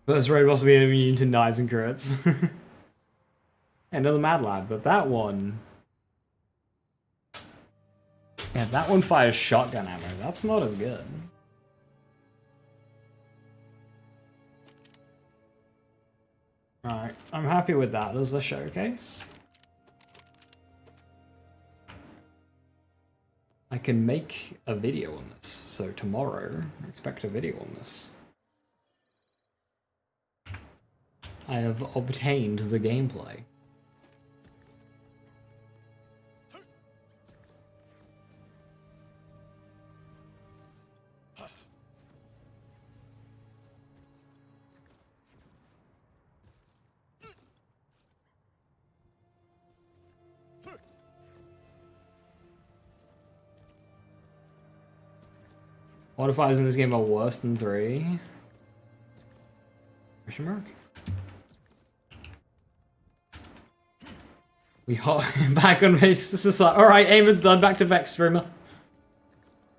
That's right, must be immune to knives and crits. Another mad lad, but that one... Yeah, that one fires shotgun ammo. That's not as good. Alright, I'm happy with that as the showcase. I can make a video on this, so tomorrow, expect a video on this. I have obtained the gameplay. Modifiers in this game are worse than 3. Question mark? We hot back on base. This is like, alright, Amon's done. Back to Vex, streamer.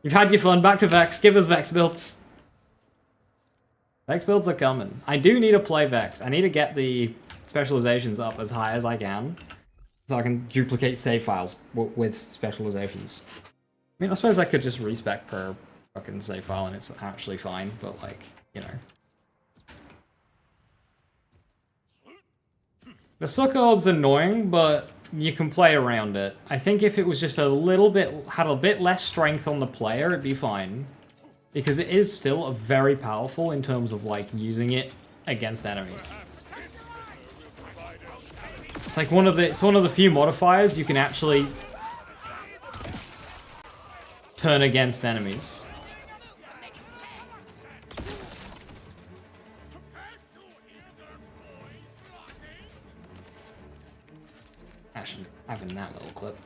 You've had your fun. Back to Vex. Give us Vex builds. Vex builds are coming. I do need to play Vex. I need to get the specializations up as high as I can, so I can duplicate save files with specializations. I mean, I suppose I could just respec per fucking save file and it's actually fine, but like, you know. The sucker orb's annoying, but you can play around it. I think if it was just a little bit, had a bit less strength on the player, it'd be fine. Because it is still very powerful in terms of like using it against enemies. It's like one of the few modifiers you can actually turn against enemies. Actually, having that little clip.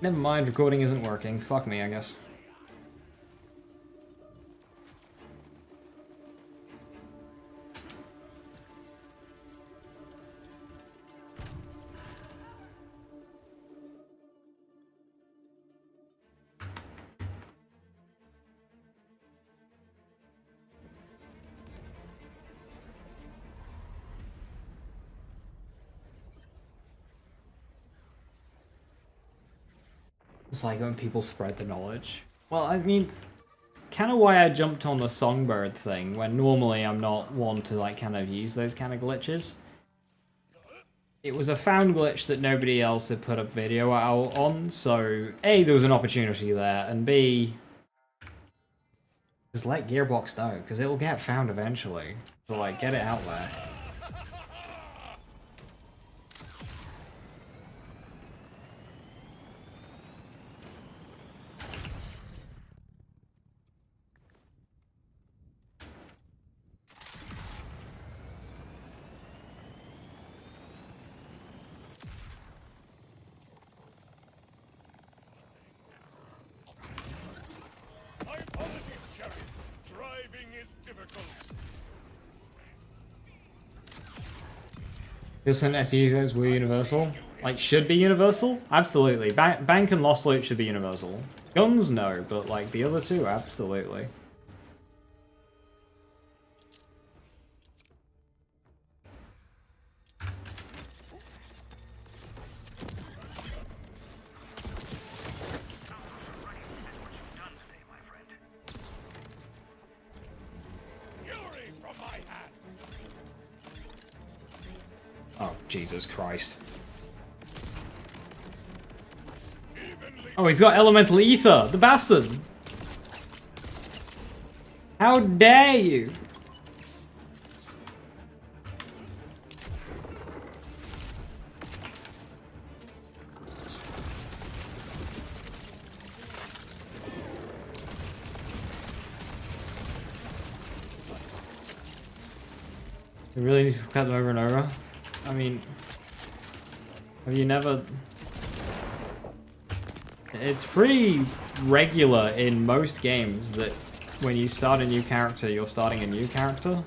Never mind, recording isn't working. Fuck me, I guess. It's like when people spread the knowledge. Well, I mean, kind of why I jumped on the songbird thing, when normally I'm not one to like kind of use those kind of glitches. It was a found glitch that nobody else had put a video out on, so A, there was an opportunity there, and B, just let Gearbox know, because it'll get found eventually. So like, get it out there. My apologies, Sheriff. Driving is difficult. Isn't SUs were universal? Like, should be universal? Absolutely. Bank and lost loot should be universal. Guns, no, but like the other two, absolutely. Fury from my hand. Oh, Jesus Christ. Oh, he's got Elemental Eater! The bastard! How dare you! You really need to cut them over and over? I mean, have you never... It's pretty regular in most games that when you start a new character, you're starting a new character.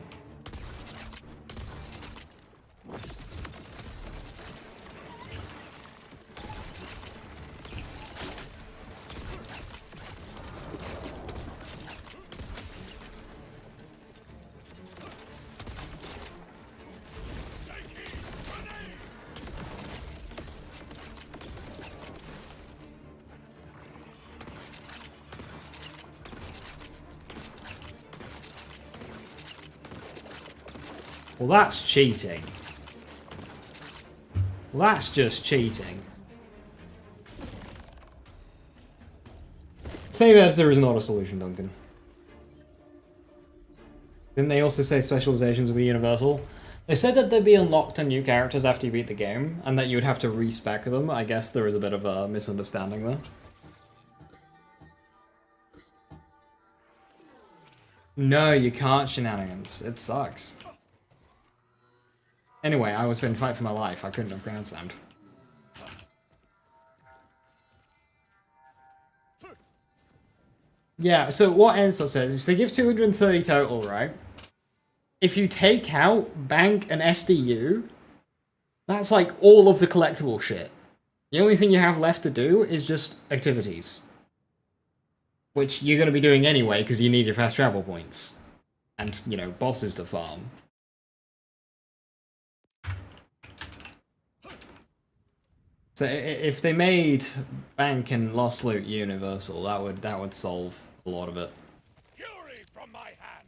Well, that's cheating. Well, that's just cheating. Save editor is not a solution, Duncan. Didn't they also say specializations would be universal? They said that they'd be unlocked to new characters after you beat the game, and that you would have to respec them. I guess there was a bit of a misunderstanding there. No, you can't, shenanigans. It sucks. Anyway, I was in fight for my life. I couldn't have ground sound. Yeah, so what Ensor says is they give 230 total, right? If you take out Bank and SDU, that's like all of the collectible shit. The only thing you have left to do is just activities. Which you're going to be doing anyway, because you need your fast travel points. And, you know, bosses to farm. So if they made Bank and Lost Loot universal, that would solve a lot of it. Fury from my hand.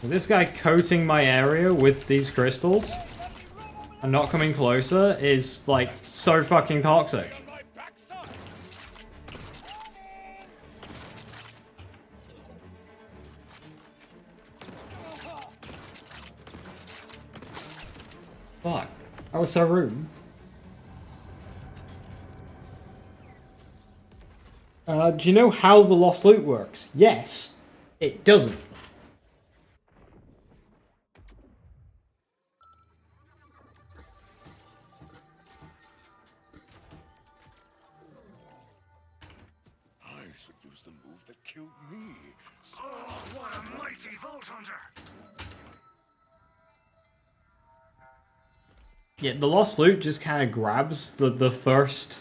This guy coating my area with these crystals and not coming closer is like so fucking toxic. Fuck. That was so rude. Do you know how the lost loot works? Yes. It doesn't. I should use the move that killed me. Oh, what a mighty Vault Hunter! Yeah, the lost loot just kind of grabs the first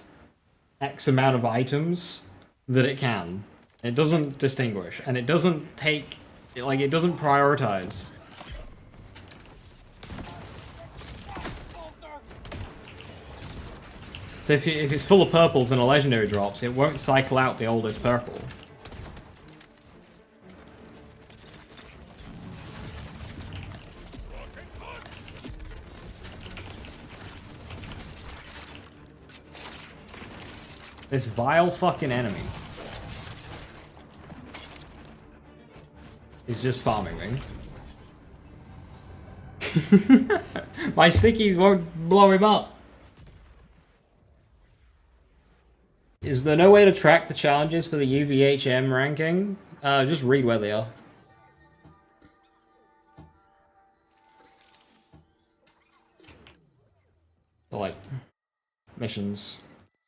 X amount of items that it can. It doesn't distinguish, and it doesn't take, like, it doesn't prioritize. So if it's full of purples and a legendary drops, it won't cycle out the oldest purple. This vile fucking enemy is just farming me. My stickies won't blow him up. Is there no way to track the challenges for the UVHM ranking? Just read where they are. So, like, missions,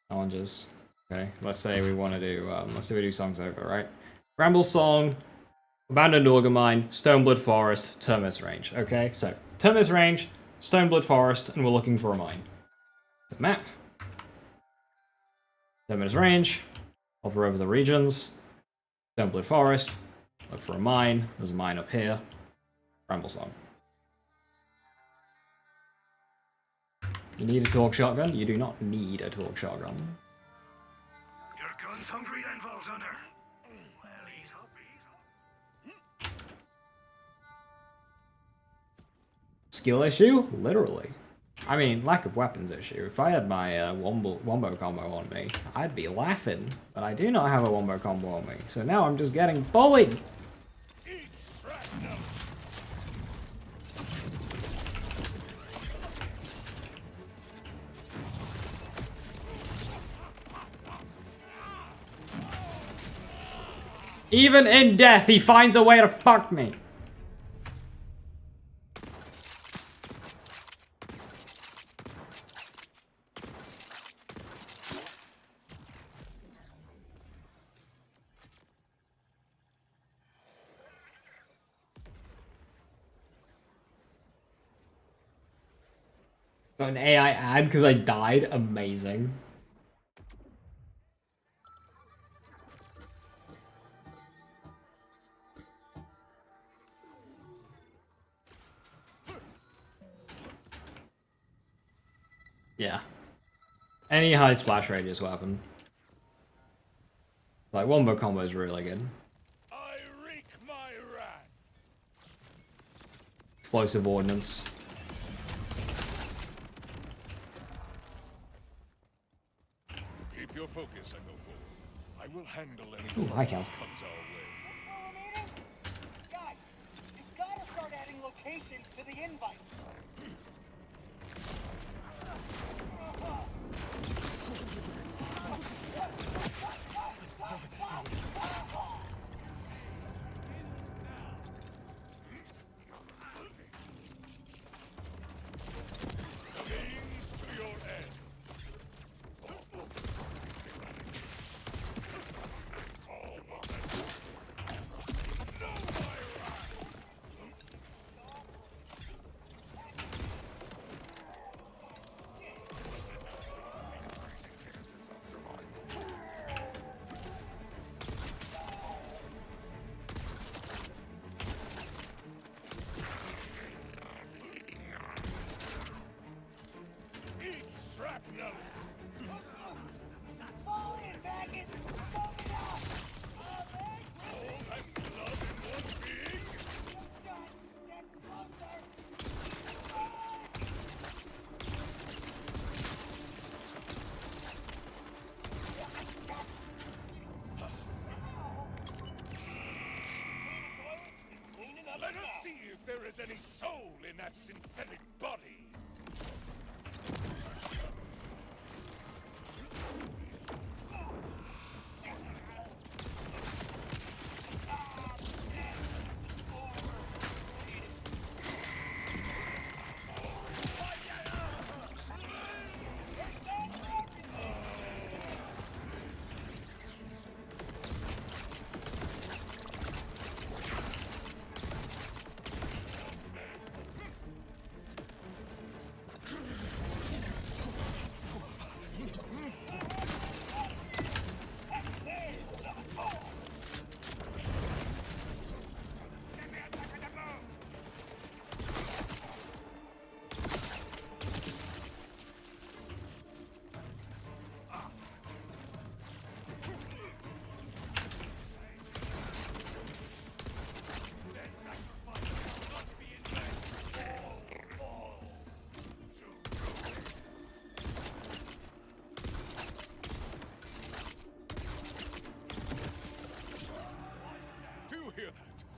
challenges. Okay, let's say we want to do, let's say we do songs over, right? Bramble Song, Abandoned Auger Mine, Stoneblood Forest, Terminus Range. Okay, so Terminus Range, Stoneblood Forest, and we're looking for a mine. So map. Terminus Range, hover over the regions, Stoneblood Forest, look for a mine, there's a mine up here, Bramble Song. You need a torque shotgun? You do not need a torque shotgun. Your gun's hungry then, Vault Hunter. Well, eat up, eat up. Skill issue? Literally. I mean, lack of weapons issue. If I had my wombo combo on me, I'd be laughing. But I do not have a wombo combo on me, so now I'm just getting bullied! Even in death, he finds a way to fuck me! Got an AI ad because I died? Amazing. Yeah. Any high splash radius weapon. Like, wombo combo is really good. I wreak my wrath. Explosive ordnance. Keep your focus, Echo 4. I will handle any Ooh, trouble hi, that Cal. comes our way. Guys, you've got to start adding locations to the invite. that synthetic body.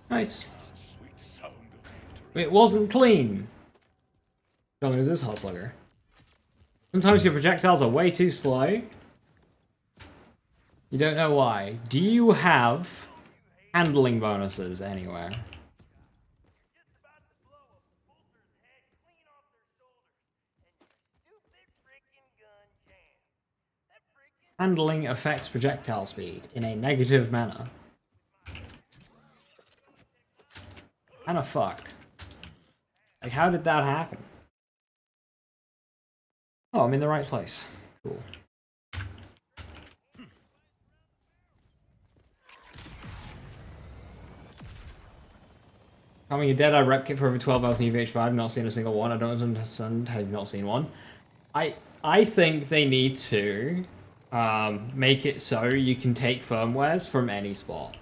Nice. It wasn't clean. How long is this hot slugger? Sometimes your projectiles are way too slow. You don't know why. Do you have handling bonuses anywhere? Handling affects projectile speed in a negative manner. Kinda fucked. Like, how did that happen? Oh, I'm in the right place. Cool. Coming a Dead-Eye rep kit for over 12 hours in UVH5, not seen a single one. I don't understand how you've not seen one. I think they need to make it so you can take firmwares from any spot.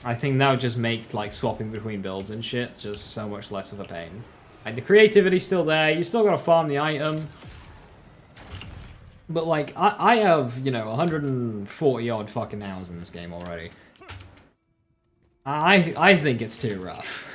I think that would just make like swapping between builds and shit just so much less of a pain. Like, the creativity's still there, you still gotta farm the item. But like, I have, you know, 140 odd fucking hours in this game already. I think it's too rough.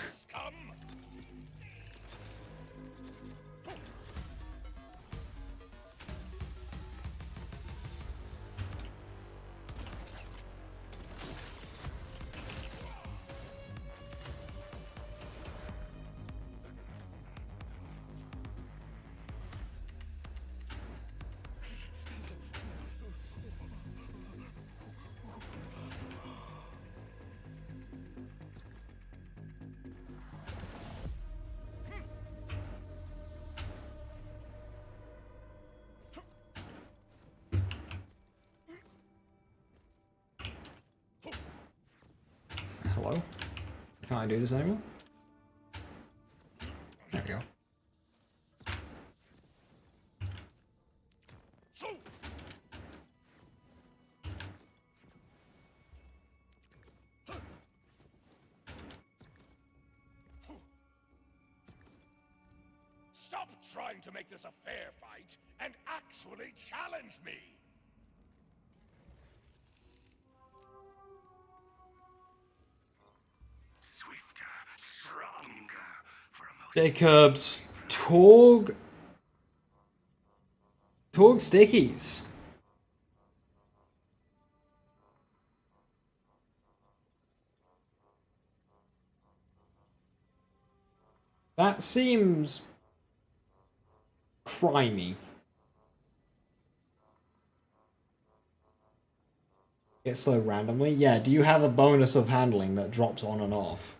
Hello? Can't I do this anymore? There we go. Stop trying to make this a fair fight and actually challenge me! Jacob's Torg stickies. That seems crimey. Get slow randomly? Yeah, do you have a bonus of handling that drops on and off?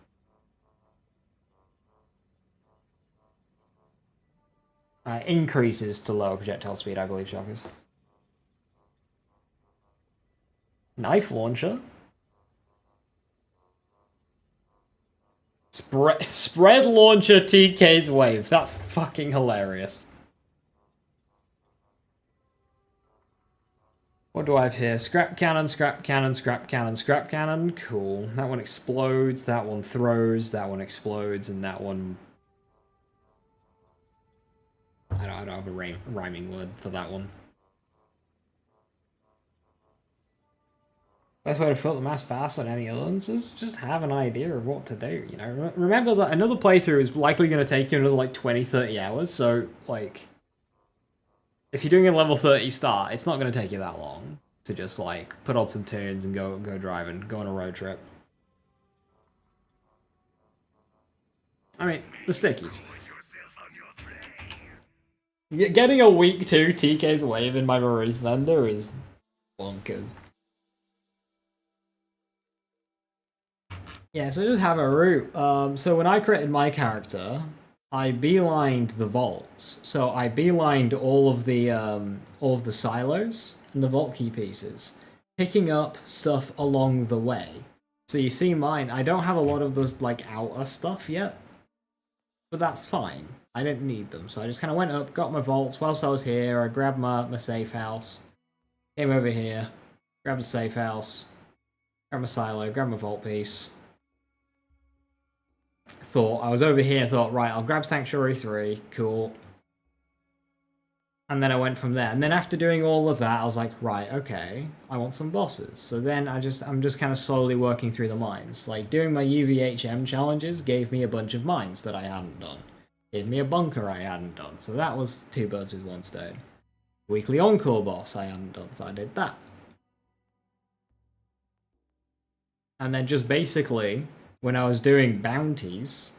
Increases to lower projectile speed, I believe, Shockers. Knife launcher? Spread launcher TK's wave. That's fucking hilarious. What do I have here? Scrap cannon, scrap cannon, scrap cannon, scrap cannon. Cool. That one explodes, that one throws, that one explodes, and that one... I don't have a rhyming word for that one. Best way to fill the mass faster than any other ones is just have an idea of what to do, you know? Remember that another playthrough is likely going to take you another like 20-30 hours, so like if you're doing a level 30 start, it's not going to take you that long to just like put on some tunes and go driving, go on a road trip. I mean, the stickies. Getting a week 2 TK's wave in my Maurice vendor is bonkers. Yeah, so just have a route. So when I created my character, I beelined the vaults. So I beelined all of the silos and the vault key pieces, picking up stuff along the way. So you see mine, I don't have a lot of this like outer stuff yet, but that's fine. I didn't need them, so I just kind of went up, got my vaults. Whilst I was here, I grabbed my safe house, came over here, grabbed the safe house, grabbed my silo, grabbed my vault piece. I was over here, thought, right, I'll grab Sanctuary 3, cool. And then I went from there. And then after doing all of that, I was like, right, okay, I want some bosses. So then I'm just kind of slowly working through the mines. Like, doing my UVHM challenges gave me a bunch of mines that I hadn't done. Gave me a bunker I hadn't done. So that was 2 birds with 1 stone. Weekly Encore boss I hadn't done, so I did that. And then just basically, when I was doing bounties,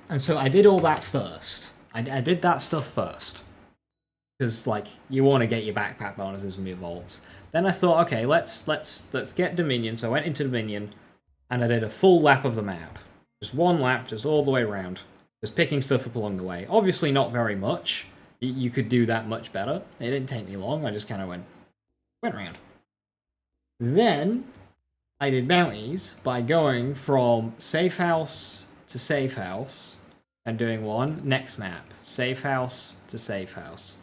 and so I did all that first. I did that stuff first. Because, like, you want to get your backpack bonuses from your vaults. Then I thought, okay, let's get Dominion. So I went into Dominion, and I did a full lap of the map. Just 1 lap, just all the way around. Just picking stuff up along the way. Obviously not very much. You could do that much better. It didn't take me long, I just kind of went around. Then I did bounties by going from safe house to safe house and doing one next map, safe house to safe house.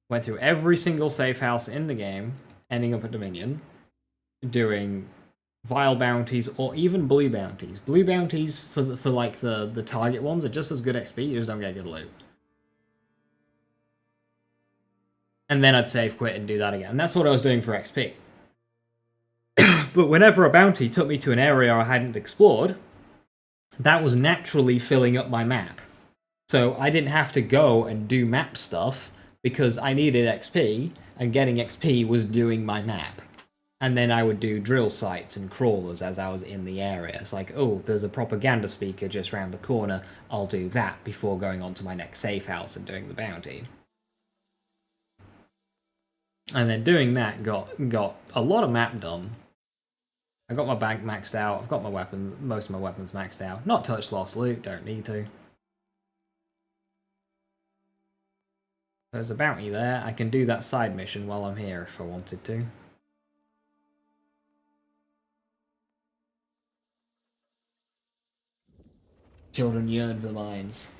Went through every single safe house in the game, ending up at Dominion, doing vile bounties or even blue bounties. Blue bounties for like the target ones are just as good XP, you just don't get good loot. And then I'd save quit and do that again. And that's what I was doing for XP. But whenever a bounty took me to an area I hadn't explored, that was naturally filling up my map. So I didn't have to go and do map stuff because I needed XP, and getting XP was doing my map. And then I would do drill sites and crawlers as I was in the area. It's like, oh, there's a propaganda speaker just round the corner, I'll do that before going on to my next safe house and doing the bounty. And then doing that got a lot of map done. I got my bank maxed out, I've got my weapon, most of my weapons maxed out. Not touched lost loot, don't need to. There's a bounty there, I can do that side mission while I'm here if I wanted to. Children yearn for the mines.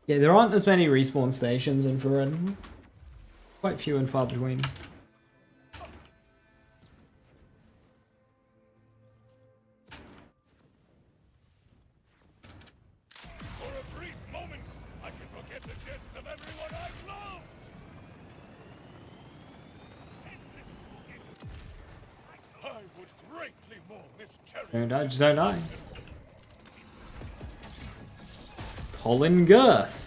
Yeah, there aren't as many respawn stations in Furen. Quite few and far between. For a brief moment, I can forget the deaths of everyone I've loved. I would greatly more miss Cherry. Don't die, just don't die. Colin Girth.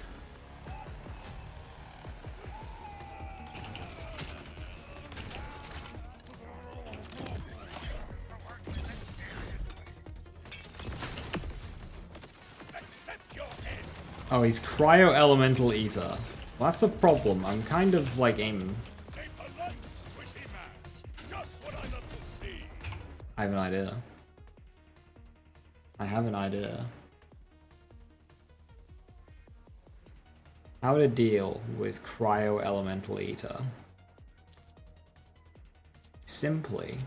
Oh, he's Cryo Elemental Eater. Well, that's a problem. I'm kind of like aiming. I have an idea. I have an idea. How to deal with Cryo Elemental Eater. Simply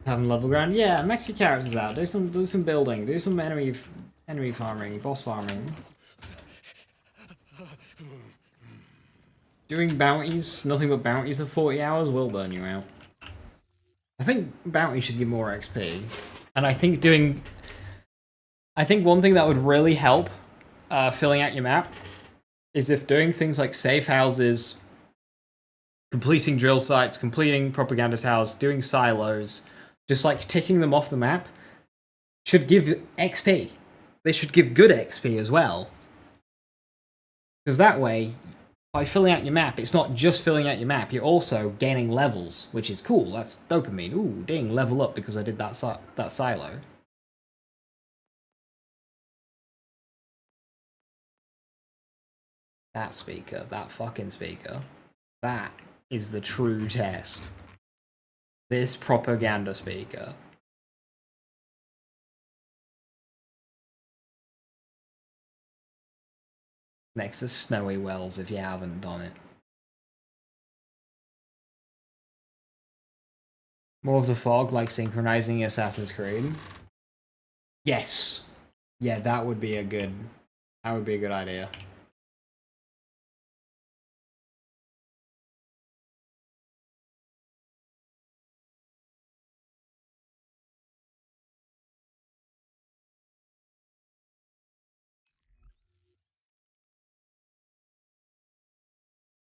Having level ground. Yeah, max your characters out. Do some building. Do some enemy farming, boss farming. Doing bounties, nothing but bounties for 40 hours will burn you out. I think bounty should give more XP. And I think one thing that would really help filling out your map is if doing things like safe houses, completing drill sites, completing propaganda towers, doing silos, just like ticking them off the map, should give XP. They should give good XP as well. Because that way, by filling out your map, it's not just filling out your map, you're also gaining levels, which is cool. That's dopamine. Ooh, dang, level up because I did that silo. That speaker, that fucking speaker, that is the true test. This propaganda speaker. Next to Snowy Wells if you haven't done it. More of the fog, like synchronizing Assassin's Creed. Yes. Yeah, that would be a good idea.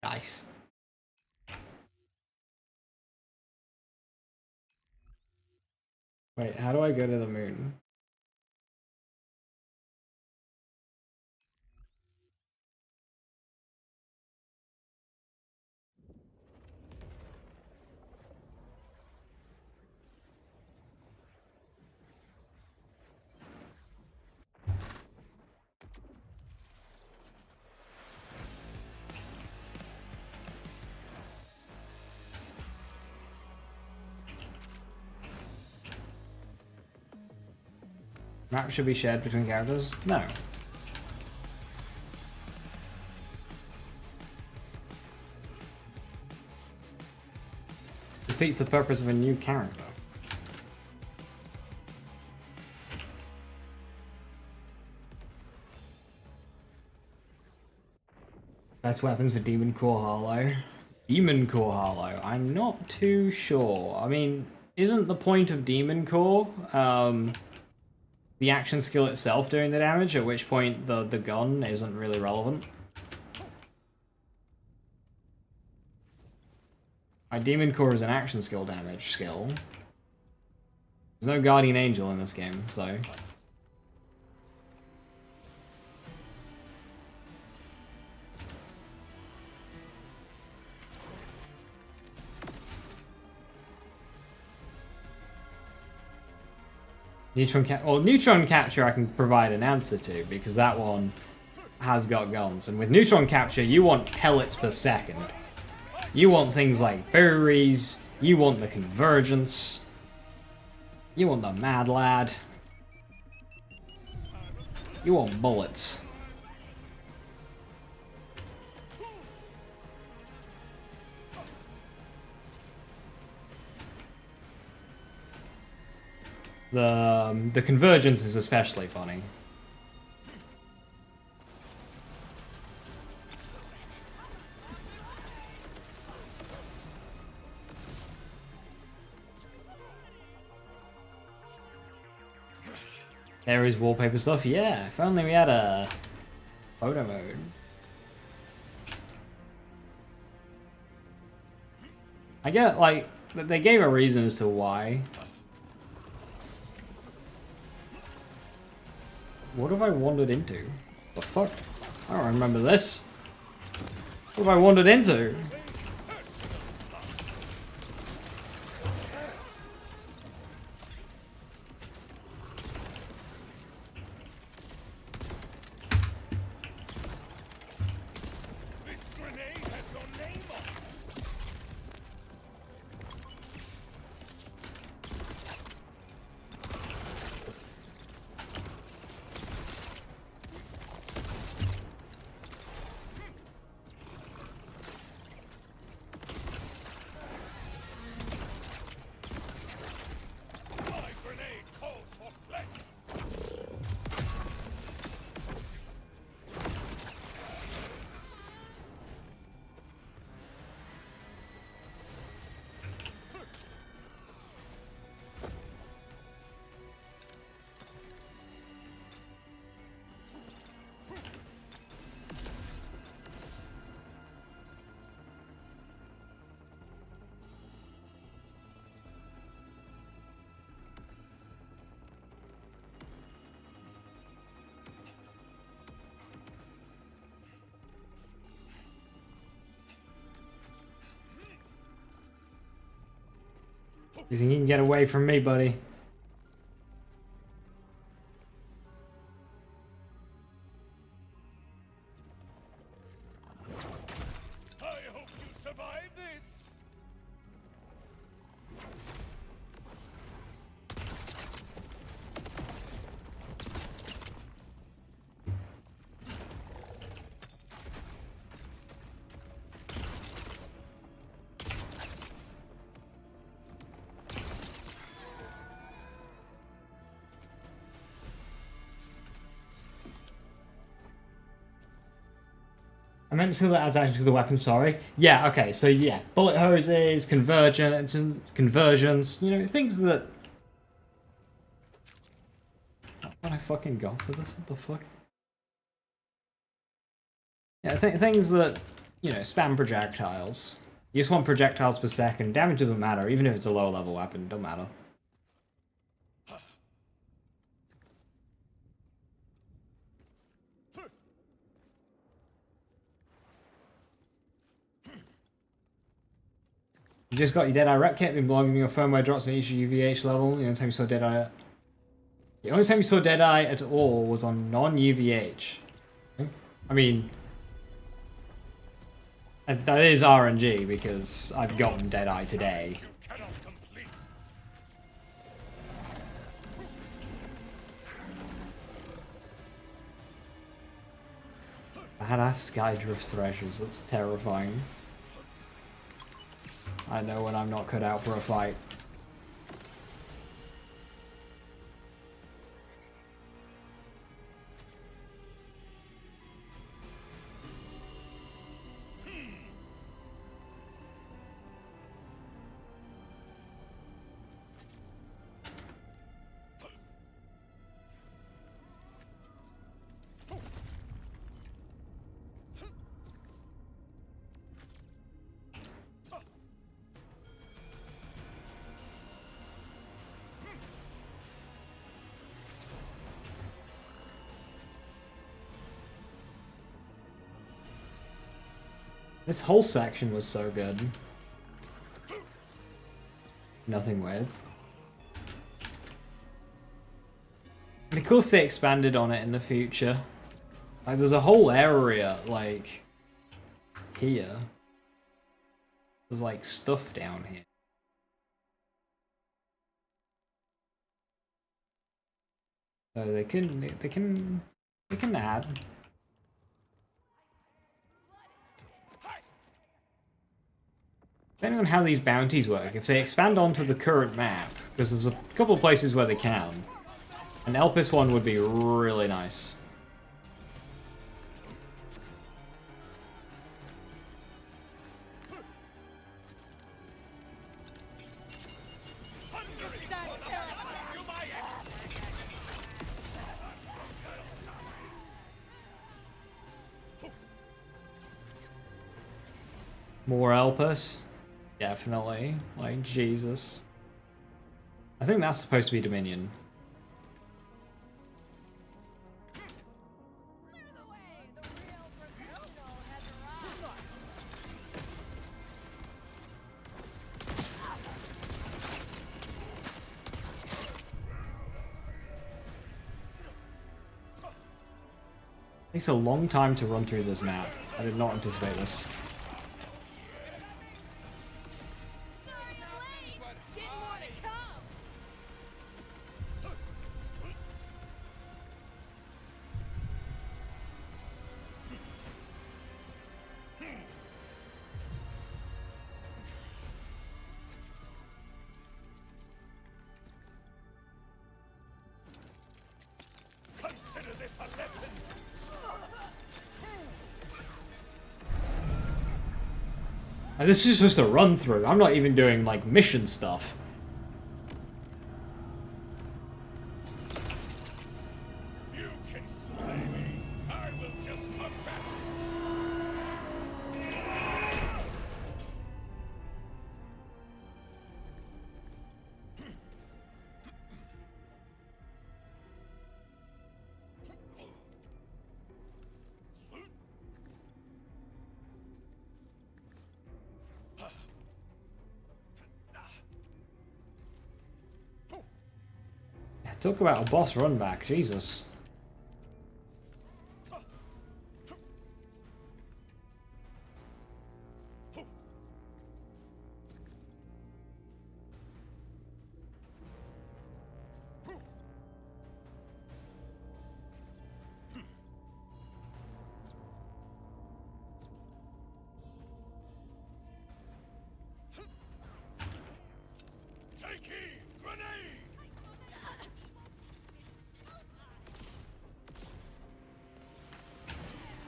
Nice. Wait, how do I go to the moon? Map should be shared between characters? No. Defeats the purpose of a new character. Best weapons for Demon Core Hollow. Demon Core Hollow. I'm not too sure. I mean, isn't the point of Demon Core the action skill itself doing the damage, at which point the gun isn't really relevant? My Demon Core is an action skill damage skill. There's no Guardian Angel in this game, so... Neutron Capture I can provide an answer to, because that one has got guns. And with Neutron Capture, you want pellets per second. You want things like berries, you want the convergence, you want the Mad Lad, you want bullets. The convergence is especially funny. There is wallpaper stuff, yeah. If only we had a photo mode. I get, like, they gave a reason as to why. What have I wandered into? The fuck? I don't remember this. What have I wandered into? You think you can get away from me, buddy? I hope you survive this. I meant to say that as actually to the weapon, sorry. Yeah, okay, so yeah, bullet hoses, convergence, you know, things that... Is that what I fucking got for this? What the fuck? Yeah, things that, you know, spam projectiles. You just want projectiles per second. Damage doesn't matter, even if it's a low level weapon, it don't matter. You just got your Deadeye rep kit, been blogging your firmware drops on each UVH level. The only time you saw Deadeye... The only time you saw Deadeye at all was on non-UVH. I mean... That is RNG, because I've gotten Deadeye today. Badass Skydrift Threshers, that's terrifying. I know when I'm not cut out for a fight. This whole section was so good. Nothing with. It'd be cool if they expanded on it in the future. Like, there's a whole area, like, here. There's, like, stuff down here. So they can add. Depending on how these bounties work, if they expand onto the current map, because there's a couple of places where they can, an Elpis one would be really nice. More Elpis? Definitely. Like, Jesus. I think that's supposed to be Dominion. Takes a long time to run through this map. I did not anticipate this. And this is just a run through. I'm not even doing like mission stuff. You can slay me. I will just come back. Talk about a boss run back, Jesus.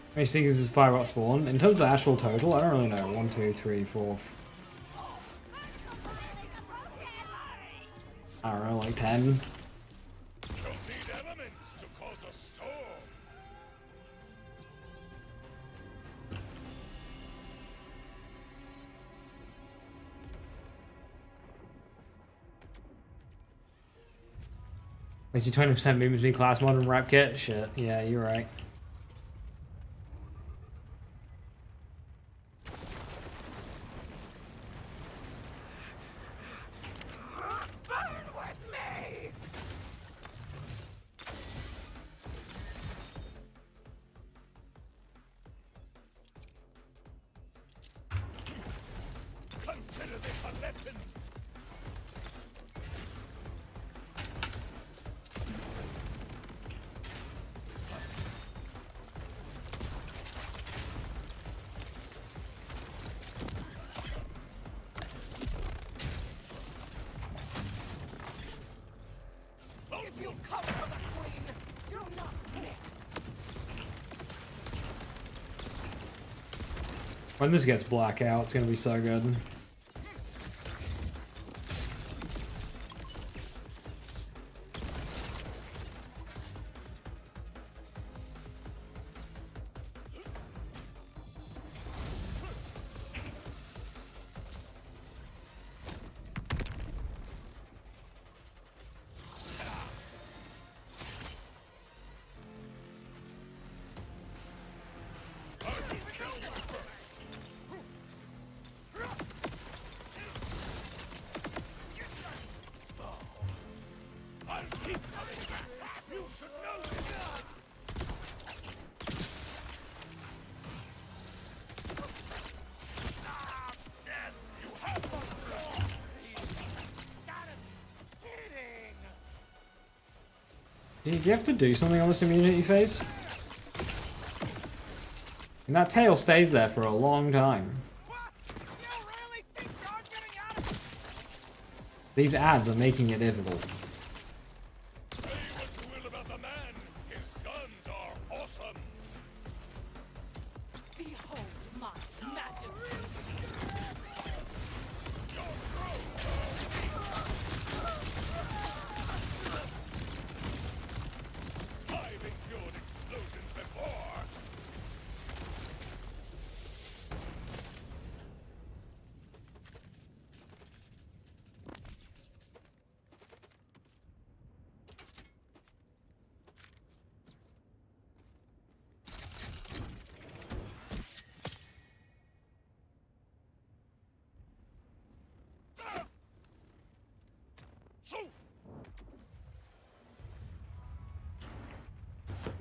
How many stickers does FirePot spawn? In terms of actual total, I don't really know. 1, 2, 3, 4. I don't know, like 10. You'll need elements to cause a storm. Is you 20% movement between class mod and rep kit? Shit, yeah, you're right. Consider this a lesson. If you come for the queen, do not miss. When this gets blackout, it's gonna be so good. Do you have to do something on this immunity phase? And that tail stays there for a long time. These ads are making it difficult. Say what you will about the man. His guns are awesome. Behold my majesty. I've endured explosions before.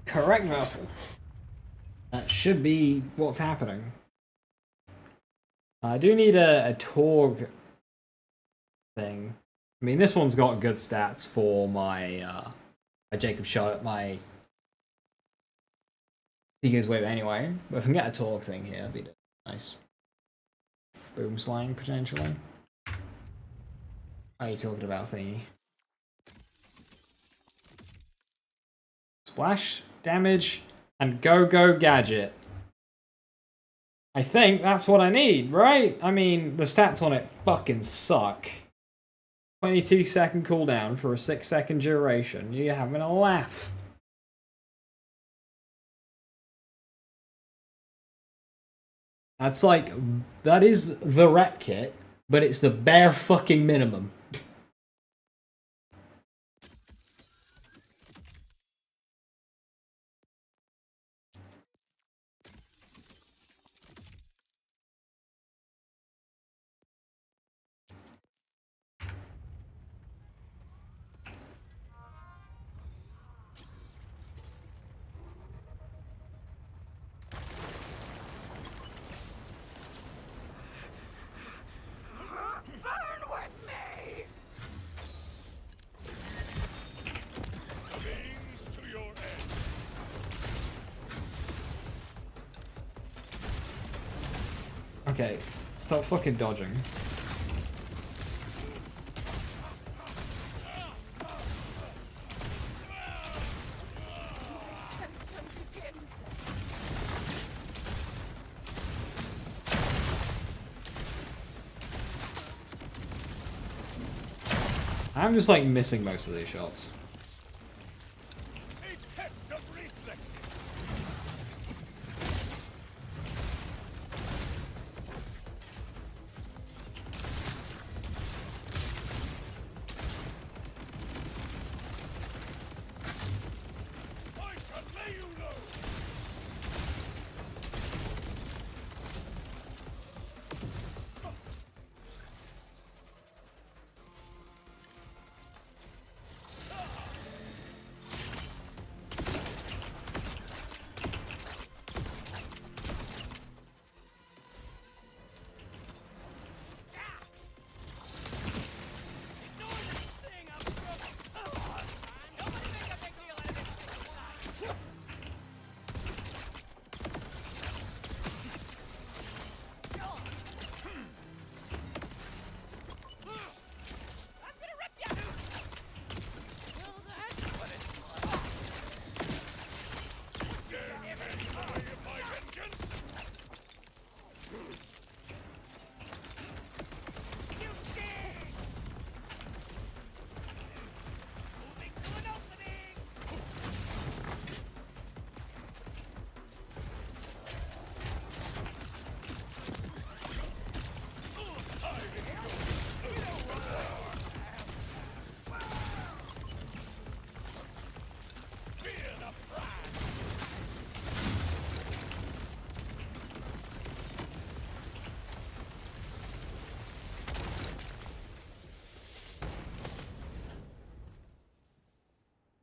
Correct, Russell. That should be what's happening. I do need a Torg thing. I mean, this one's got good stats for my Jacob shot at my Seeker's Wave anyway. But if I can get a Torg thing here, that'd be nice. Boom slang, potentially. Are you talking about thingy? Splash, damage, and go gadget. I think that's what I need, right? I mean, the stats on it fucking suck. 22-second cooldown for a 6-second duration. You're having a laugh. That's like, that is the rep kit, but it's the bare fucking minimum. Okay, stop fucking dodging. I'm just like missing most of these shots.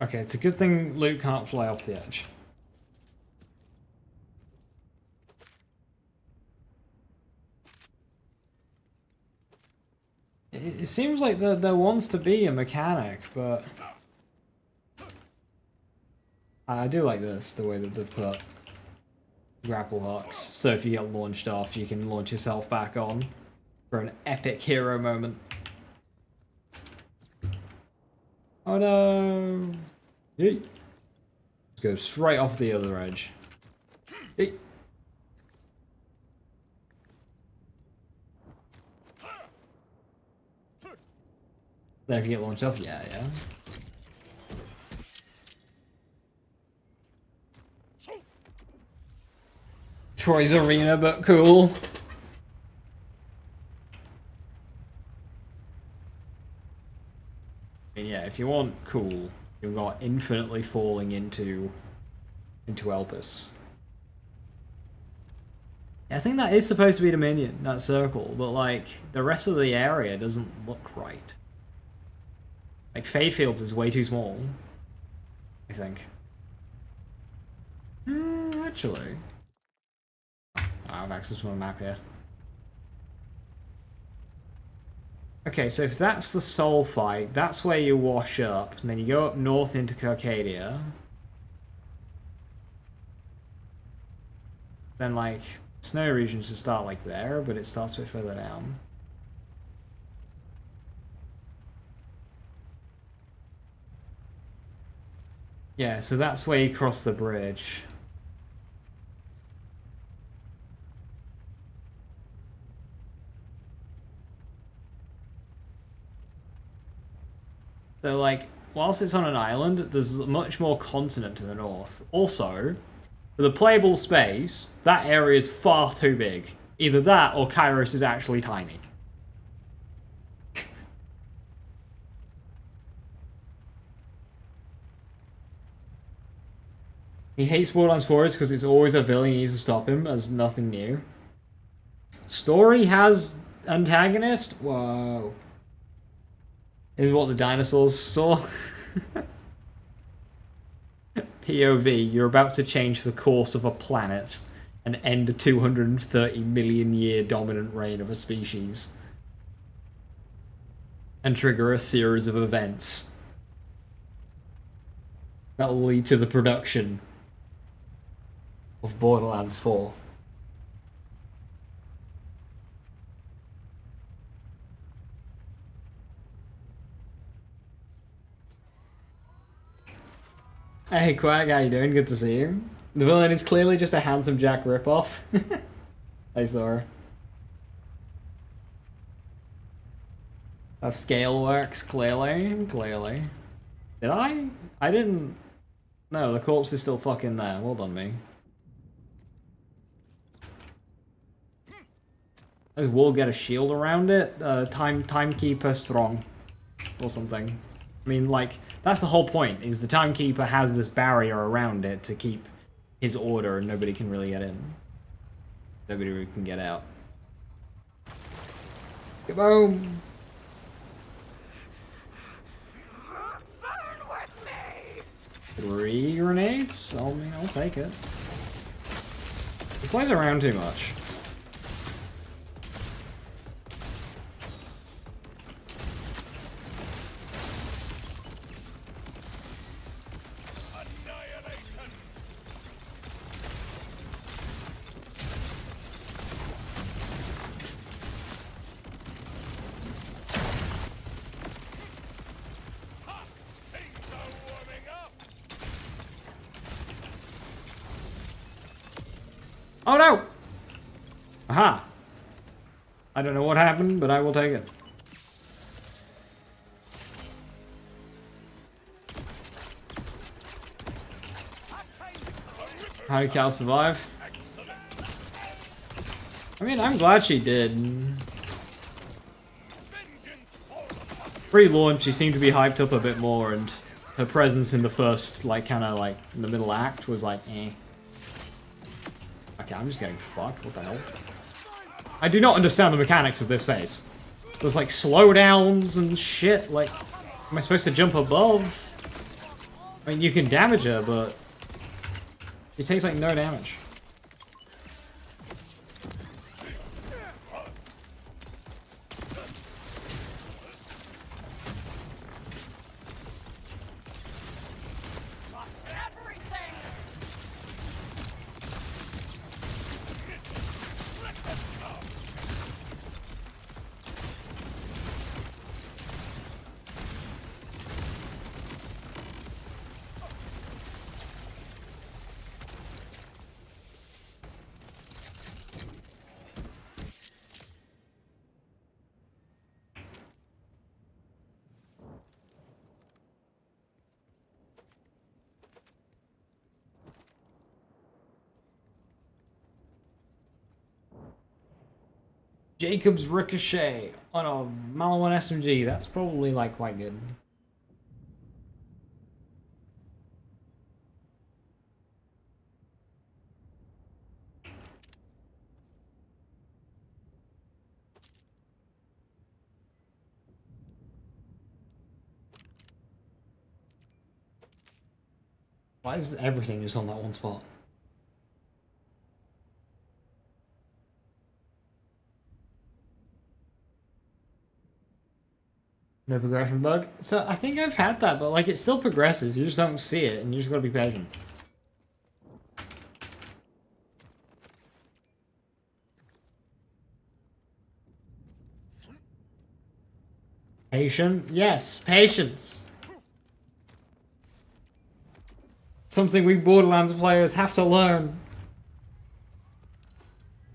Okay, it's a good thing Luke can't fly off the edge. It seems like there wants to be a mechanic, but I do like this, the way that they've put grapple hooks. So if you get launched off, you can launch yourself back on for an epic hero moment. Oh no! Yeet. Just go straight off the other edge. Yeet. There, if you get launched off, yeah. Troy's arena, but cool. I mean, yeah, if you want cool, you've got infinitely falling into Elpis. Yeah, I think that is supposed to be the minion, that circle, but like the rest of the area doesn't look right. Like Fade Fields is way too small, I think. Actually, I have access to my map here. Okay, so if that's the soul fight, that's where you wash up, and then you go up north into Circadia. Then, like, snow regions should start, like, there, but it starts a bit further down. Yeah, so that's where you cross the bridge. So, like, whilst it's on an island, there's much more continent to the north. Also, for the playable space, that area is far too big. Either that, or Kairos is actually tiny. He hates Borderlands 4 because it's always a villain you need to stop him, as nothing new. Story has antagonist? Whoa. Is what the dinosaurs saw. POV, you're about to change the course of a planet and end a 230 million year dominant reign of a species. And trigger a series of events that will lead to the production of Borderlands 4. Hey Quag, how you doing? Good to see you. The villain is clearly just a Handsome Jack ripoff. I saw her. That scale works, clearly. Clearly. Did I? I didn't... No, the corpse is still fucking there. Well done, me. Does Wool get a shield around it? Timekeeper strong. Or something. I mean, like, that's the whole point, is the Timekeeper has this barrier around it to keep his order and nobody can really get in. Nobody really can get out. Kaboom! 3 grenades? I mean, I'll take it. He flies around too much. Oh no! Aha! I don't know what happened, but I will take it. How did Cal survive? I mean, I'm glad she did. Pre-launch, she seemed to be hyped up a bit more, and her presence in the first, like, kind of, like, in the middle act was like, eh. Okay, I'm just getting fucked. What the hell? I do not understand the mechanics of this phase. There's, like, slowdowns and shit. Like, am I supposed to jump above? I mean, you can damage her, but she takes, like, no damage. Jacob's Ricochet on a Malawan SMG. That's probably, like, quite good. Why is everything just on that one spot? No progression bug? So, I think I've had that, but, like, it still progresses. You just don't see it, and you just gotta be patient. Patient? Yes, patience! Something we Borderlands players have to learn.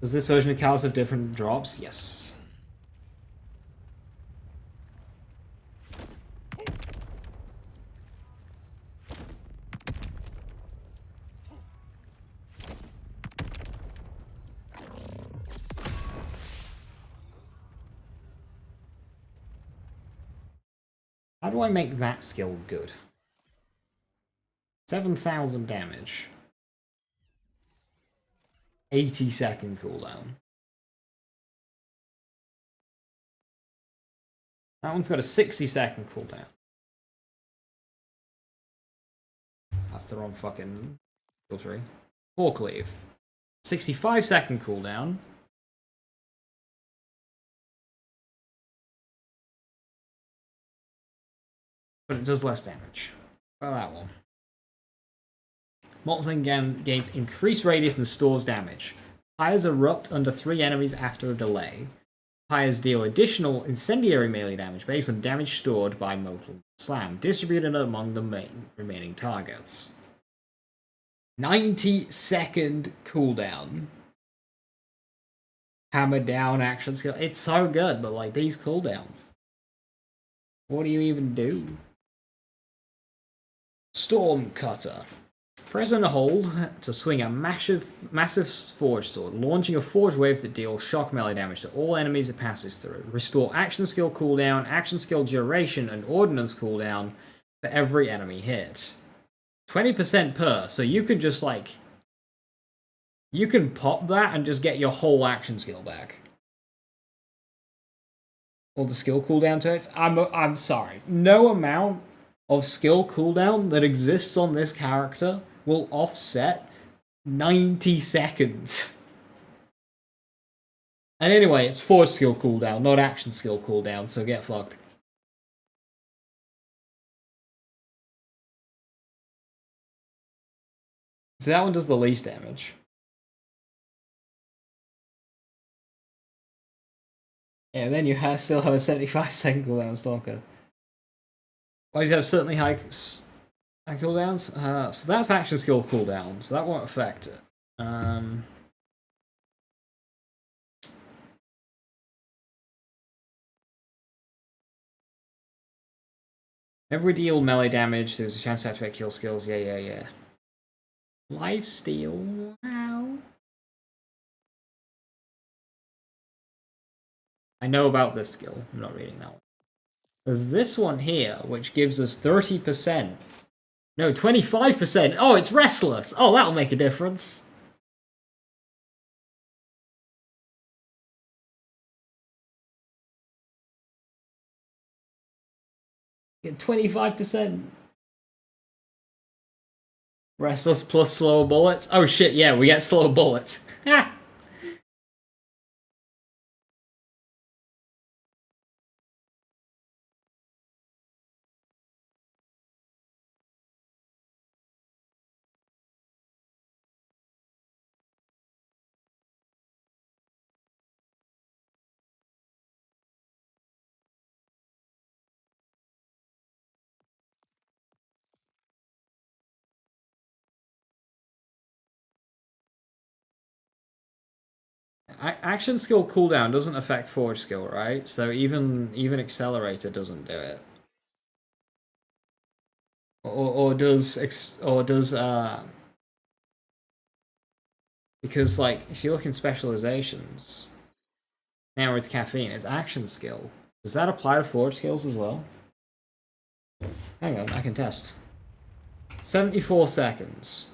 Does this version of Chaos have different drops? Yes. How do I make that skill good? 7,000 damage. 80-second cooldown. That one's got a 60-second cooldown. That's the wrong fucking skill tree. Forkleaf. 65-second cooldown. But it does less damage. Well, that one. Molten gains increased radius and stores damage. Pyres erupt under 3 enemies after a delay. Pyres deal additional incendiary melee damage based on damage stored by Molten Slam, distributed among the remaining targets. 90-second cooldown. Hammer down action skill. It's so good, but like these cooldowns. What do you even do? Storm Cutter. Press and hold to swing a massive forge sword, launching a forge wave that deals shock melee damage to all enemies it passes through. Restore action skill cooldown, action skill duration, and ordnance cooldown for every enemy hit. 20% per, so you could just like... You can pop that and just get your whole action skill back. Or the skill cooldown to it. I'm sorry. No amount of skill cooldown that exists on this character will offset 90 seconds. And anyway, it's forge skill cooldown, not action skill cooldown, so get fucked. So that one does the least damage. Yeah, then you still have a 75-second cooldown stalker. Why does he have certainly high cooldowns? So that's action skill cooldown, so that won't affect it. Every deal melee damage, there's a chance to activate kill skills. Yeah. Lifesteal, wow. I know about this skill. I'm not reading that one. There's this one here, which gives us 30%. No, 25%. Oh, it's Restless. Oh, that'll make a difference. Get 25%. Restless plus slower bullets. Oh shit, yeah, we get slower bullets. Ha! Action skill cooldown doesn't affect forge skill, right? So even accelerator doesn't do it. Or does because like if you look in specializations, now with caffeine, it's action skill. Does that apply to forge skills as well? Hang on, I can test. 74 seconds.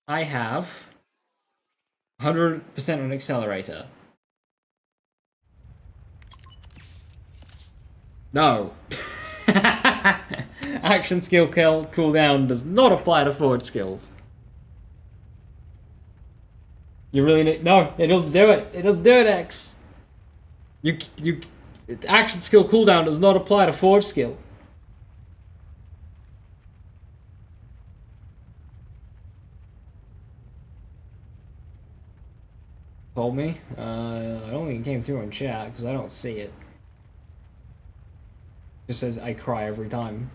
I have 100% on accelerator. No. Action skill cooldown does not apply to forge skills. You really need... No, it doesn't do it. It doesn't do it, X. Action skill cooldown does not apply to forge skill. Told me? I don't think it came through in chat, because I don't see it. It just says I cry every time.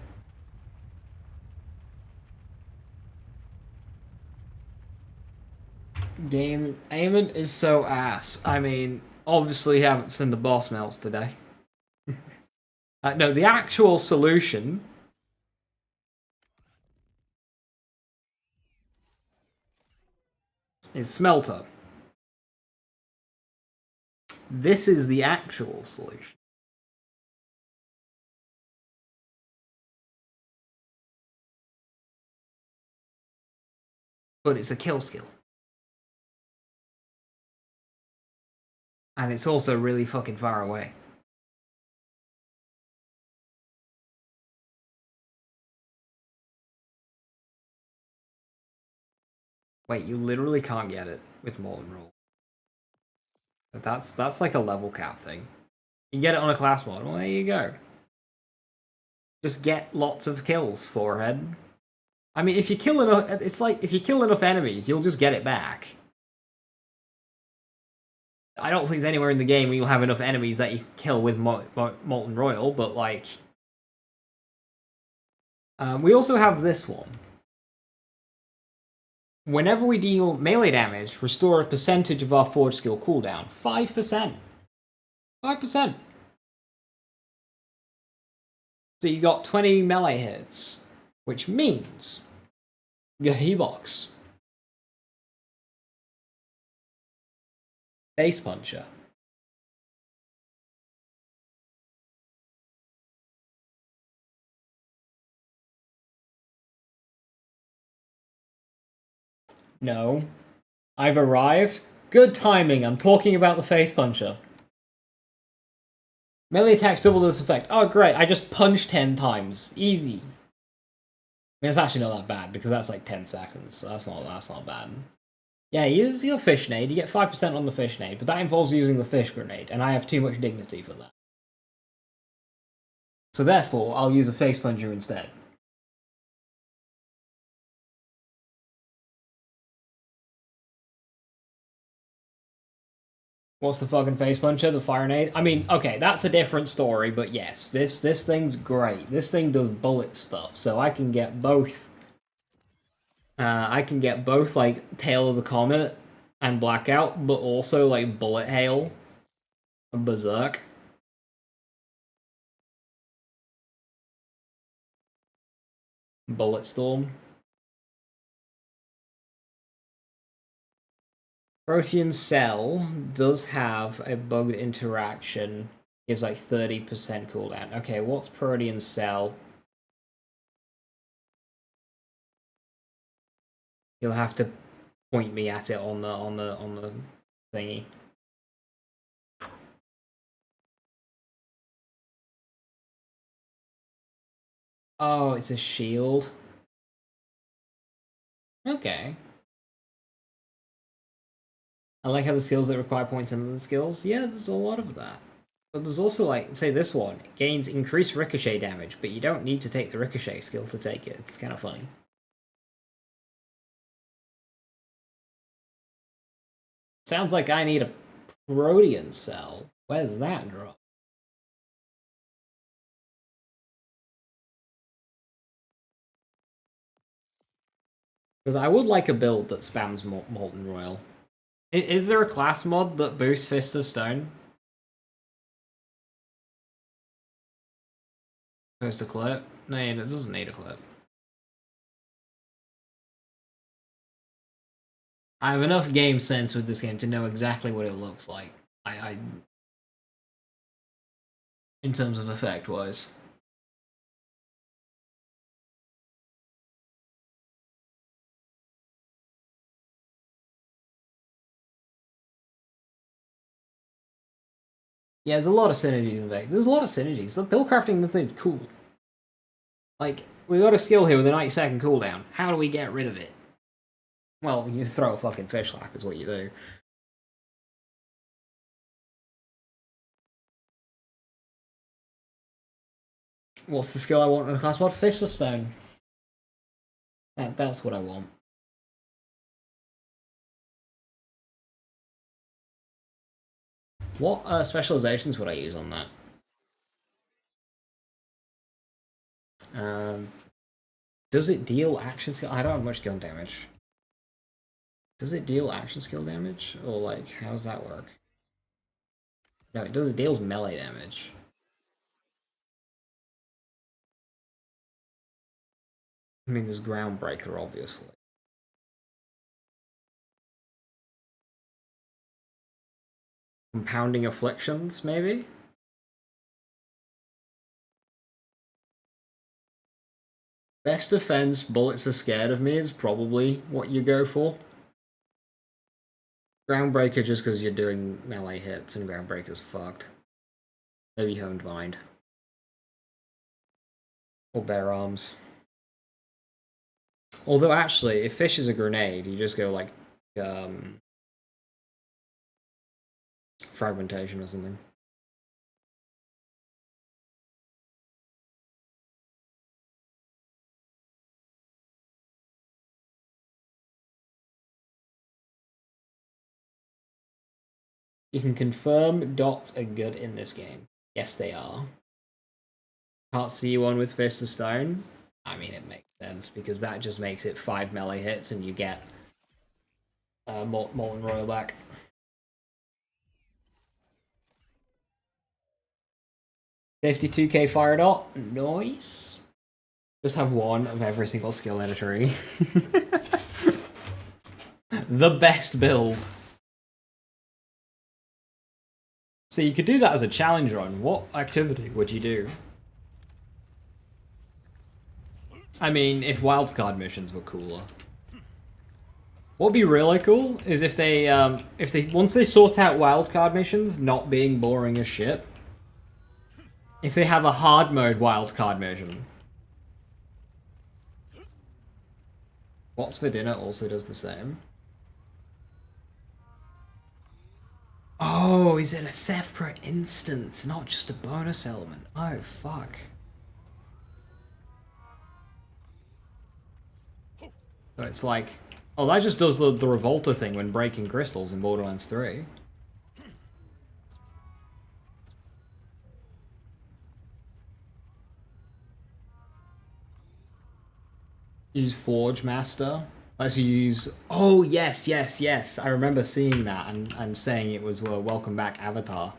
Amon is so ass. I mean, obviously haven't seen the boss melts today. No, the actual solution is Smelter. This is the actual solution. But it's a kill skill. And it's also really fucking far away. Wait, you literally can't get it with Molten Roll. That's like a level cap thing. You can get it on a class mod. Well, there you go. Just get lots of kills, forehead. I mean, if you kill enough, it's like if you kill enough enemies, you'll just get it back. I don't think there's anywhere in the game where you'll have enough enemies that you can kill with Molten Royal, but like... we also have this one. Whenever we deal melee damage, restore a percentage of our forge skill cooldown. 5%. 5%. So you got 20 melee hits, which means your He-Box. Face Puncher. No. I've arrived. Good timing, I'm talking about the Face Puncher. Melee attacks double this effect. Oh great, I just punched 10 times. Easy. I mean, it's actually not that bad, because that's like 10 seconds, so that's not bad. Yeah, use your fish nade, you get 5% on the fish nade, but that involves using the fish grenade, and I have too much dignity for that. So therefore, I'll use a face puncher instead. What's the fucking face puncher? The fire nade? I mean, okay, that's a different story, but yes, this thing's great. This thing does bullet stuff, so I can get both. Like Tail of the Comet and Blackout, but also like Bullet Hail and Berserk. Bullet Storm. Protean Cell does have a bugged interaction. Gives like 30% cooldown. Okay, what's Protean Cell? You'll have to point me at it on the thingy. Oh, it's a shield. Okay. I like how the skills that require points and the skills. Yeah, there's a lot of that. But there's also, like, say this one. It gains increased ricochet damage, but you don't need to take the ricochet skill to take it. It's kind of funny. Sounds like I need a Protean Cell. Where's that drop? Because I would like a build that spams Molten Royal. Is there a class mod that boosts Fist of Stone? Post a clip? No, it doesn't need a clip. I have enough game sense with this game to know exactly what it looks like. In terms of effect-wise. Yeah, there's a lot of synergies in Vex. There's a lot of synergies. The pill crafting thing's cool. Like, we got a skill here with a 90-second cooldown. How do we get rid of it? Well, you throw a fucking fish slap is what you do. What's the skill I want in a class mod? Fist of Stone. That's what I want. What specializations would I use on that? Does it deal action skill? I don't have much gun damage. Does it deal action skill damage? Or like, how does that work? No, it does. It deals melee damage. I mean, there's Groundbreaker, obviously. Compounding Afflictions, maybe? Best defense, bullets are scared of me is probably what you go for. Groundbreaker just because you're doing melee hits and Groundbreaker's fucked. Maybe Honed Mind. Or Bare Arms. Although actually, if Fish is a grenade, you just go like, Fragmentation or something. You can confirm dots are good in this game. Yes, they are. Can't see one with Fist of Stone. I mean, it makes sense, because that just makes it 5 melee hits and you get Molten Royal back. Safety 2K fire dot. Nice. Just have one of every single skill in a tree. The best build. So you could do that as a challenge run. What activity would you do? I mean, if wildcard missions were cooler. What'd be really cool is if they once they sort out wildcard missions not being boring as shit, if they have a hard mode wildcard mission. What's for dinner also does the same. Oh, is it a separate instance, not just a bonus element? Oh, fuck. So it's like, oh, that just does the Revolter thing when breaking crystals in Borderlands 3. Use Forge Master. Let's use... Oh, yes, yes, yes. I remember seeing that and saying it was a welcome back avatar.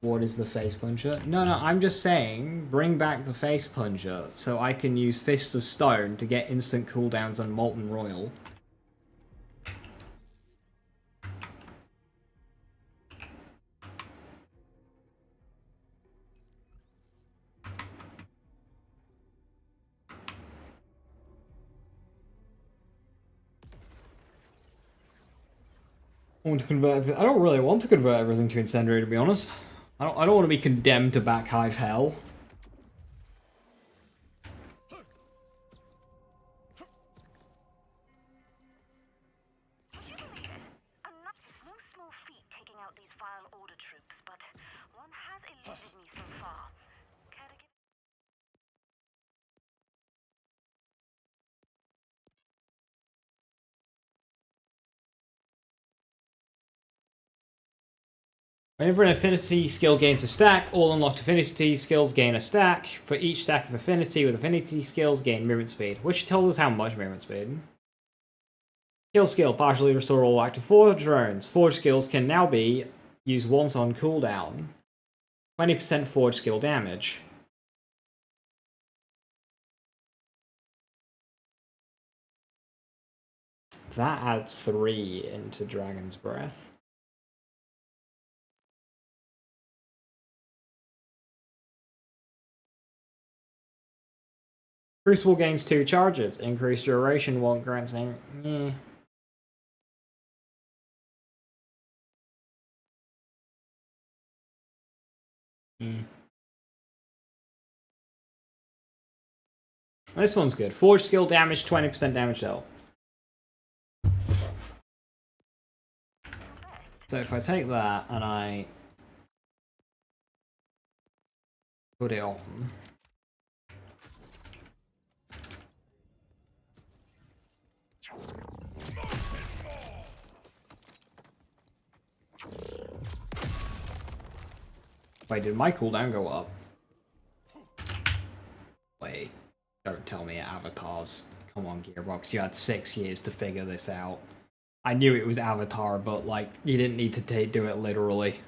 What is the face puncher? No, I'm just saying, bring back the face puncher so I can use Fists of Stone to get instant cooldowns on Molten Royal. I don't really want to convert everything to Incendiary, to be honest. I don't want to be condemned to back hive hell. It's no small feat taking out these vile order troops, but one has eluded me so far. Care to give... Whenever an affinity skill gains a stack, all unlocked affinity skills gain a stack. For each stack of affinity with affinity skills, gain movement speed. Which tells us how much movement speed. Kill skill, partially restore all active forge drones. Forge skills can now be used once on cooldown. 20% forge skill damage. That adds 3 into Dragon's Breath. Crucible gains 2 charges. Increased duration while granting... This one's good. Forge skill damage, 20% damage dealt. So if I take that and I put it on... Wait, did my cooldown go up? Wait, don't tell me avatars. Come on, Gearbox, you had 6 years to figure this out. I knew it was Avatar, but like, you didn't need to do it literally.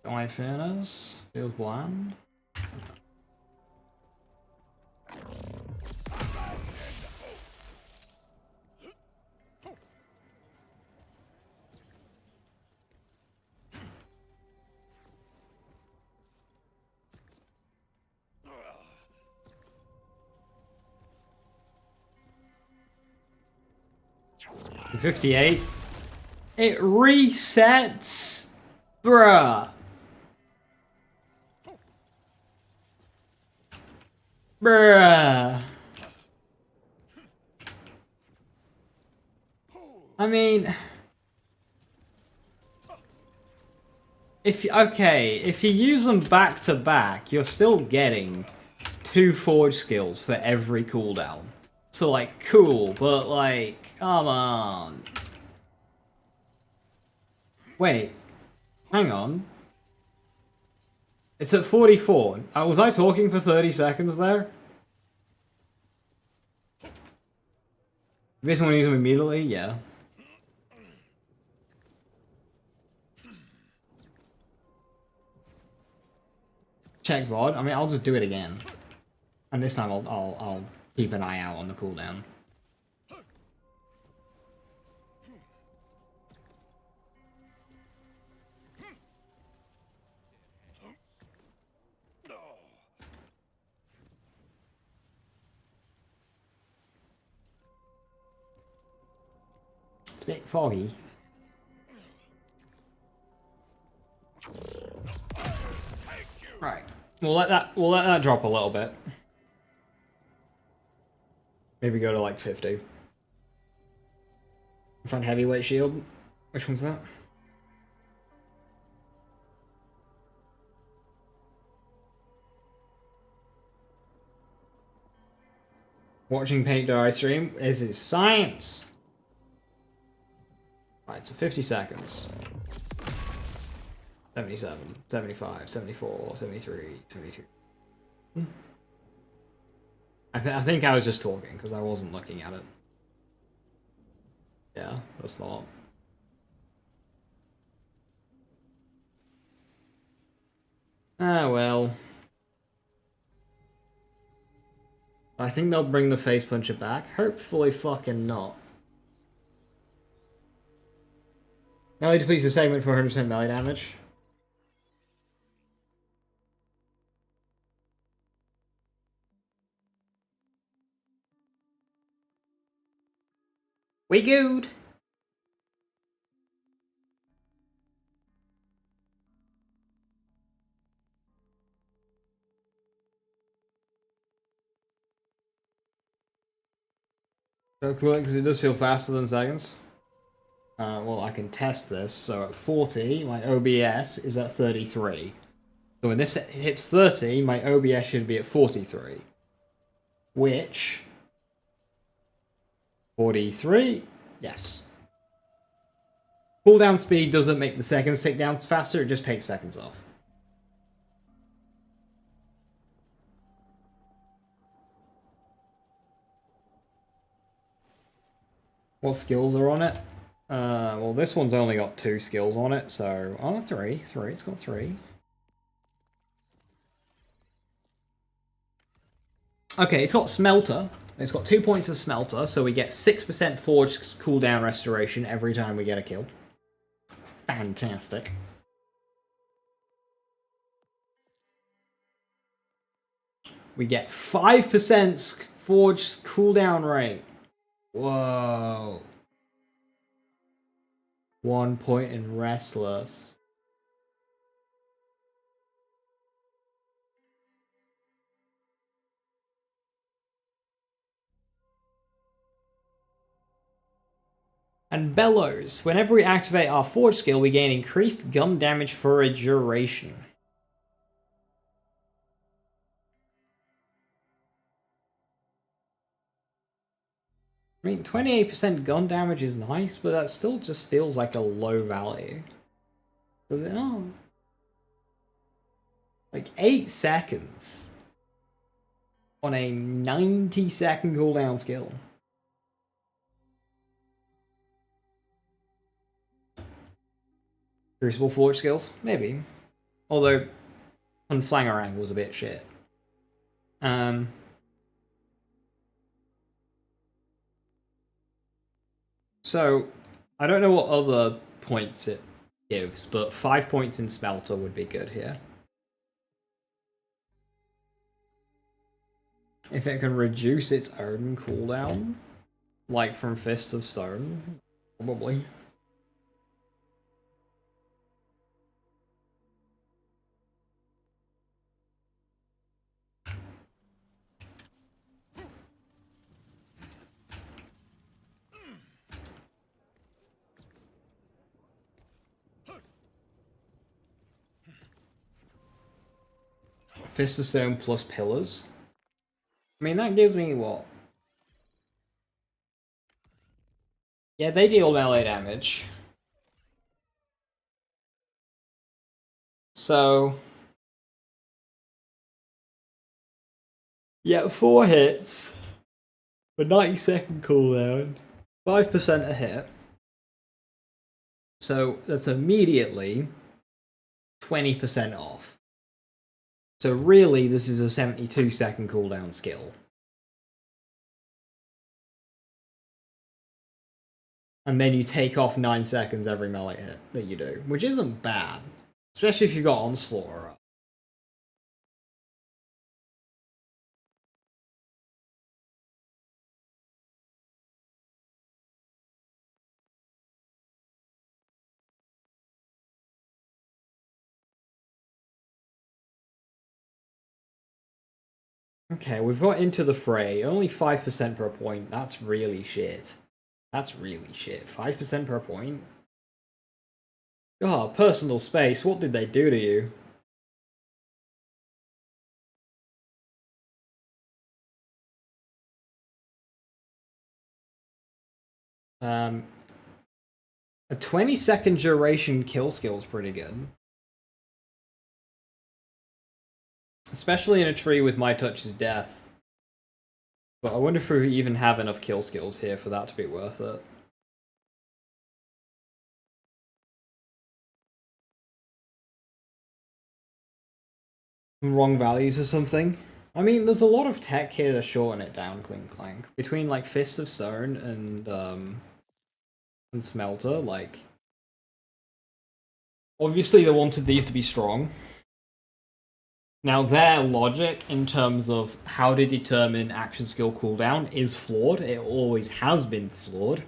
Sky Fairness, feels bland. The 58. It resets, bruh. Bruh. I mean, if you use them back to back, you're still getting 2 forge skills for every cooldown. So like, cool, but like, come on. Wait, hang on. It's at 44. Was I talking for 30 seconds there? If someone use them immediately, yeah. Check VOD. I mean, I'll just do it again, and this time I'll keep an eye out on the cooldown. It's a bit foggy. Right. We'll let that drop a little bit. Maybe go to like 50. Front heavyweight shield. Which one's that? Watching paint dry stream is science. Right, so 50 seconds. 77, 75, 74, 73, 72. I think I was just talking because I wasn't looking at it. Yeah, that's not. Ah, well. I think they'll bring the face puncher back. Hopefully fucking not. Melee depletes the segment for 100% melee damage. We good. So cool, because it does feel faster than seconds. Well, I can test this. So at 40, my OBS is at 33. So when this hits 30, my OBS should be at 43. Which... 43? Yes. Cooldown speed doesn't make the seconds tick down faster, it just takes seconds off. What skills are on it? Well, this one's only got 2 skills on it, so... Oh, 3. It's got 3. Okay, it's got Smelter. It's got 2 points of Smelter, so we get 6% Forge cooldown restoration every time we get a kill. Fantastic. We get 5% Forge cooldown rate. Whoa. 1 point in Restless. And Bellows. Whenever we activate our Forge skill, we gain increased gun damage for a duration. I mean, 28% gun damage is nice, but that still just feels like a low value. Does it not? Like 8 seconds on a 90-second cooldown skill. Crucible Forge skills? Maybe. Although, Unflangerang was a bit shit. So, I don't know what other points it gives, but 5 points in Smelter would be good here. If it can reduce its own cooldown, like from Fists of Stone, probably. Fist of Stone plus Pillars. I mean, that gives me what? Yeah, they deal melee damage. So... yeah, 4 hits. But 90-second cooldown. 5% a hit. So that's immediately 20% off. So really, this is a 72-second cooldown skill. And then you take off 9 seconds every melee hit that you do, which isn't bad. Especially if you've got Onslaught up. Okay, we've got Into the Fray. Only 5% per point. That's really shit. That's really shit. 5% per point? God, personal space. What did they do to you? A 20-second duration kill skill is pretty good. Especially in a tree with My Touch's Death. But I wonder if we even have enough kill skills here for that to be worth it. Wrong values or something. I mean, there's a lot of tech here to shorten it down, Clink Clank. Between, like, Fists of Stone and Smelter, like... obviously they wanted these to be strong. Now, their logic in terms of how to determine action skill cooldown is flawed. It always has been flawed.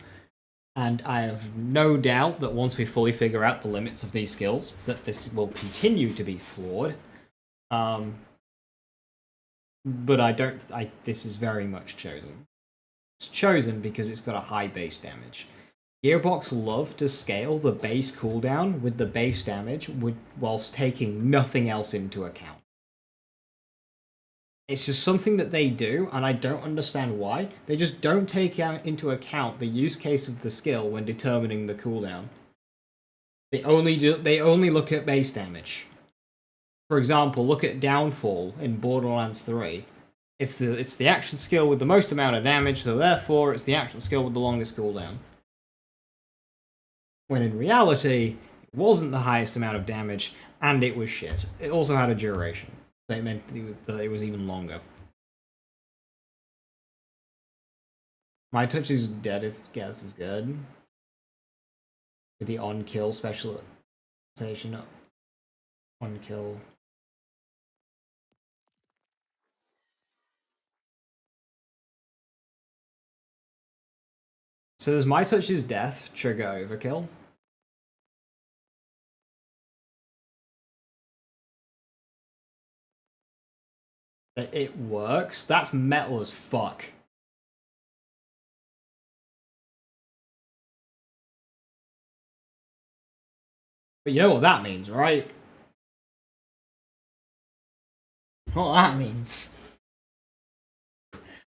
And I have no doubt that once we fully figure out the limits of these skills, that this will continue to be flawed. But this is very much chosen. It's chosen because it's got a high base damage. Gearbox love to scale the base cooldown with the base damage whilst taking nothing else into account. It's just something that they do, and I don't understand why. They just don't take into account the use case of the skill when determining the cooldown. They only look at base damage. For example, look at Downfall in Borderlands 3. It's the action skill with the most amount of damage, so therefore it's the action skill with the longest cooldown. When in reality, it wasn't the highest amount of damage, and it was shit. It also had a duration. So it meant that it was even longer. My Touch is Dead is good. With the on-kill specialization. On-kill. So does My Touch's Death trigger overkill? It works? That's metal as fuck. But you know what that means, right? What that means?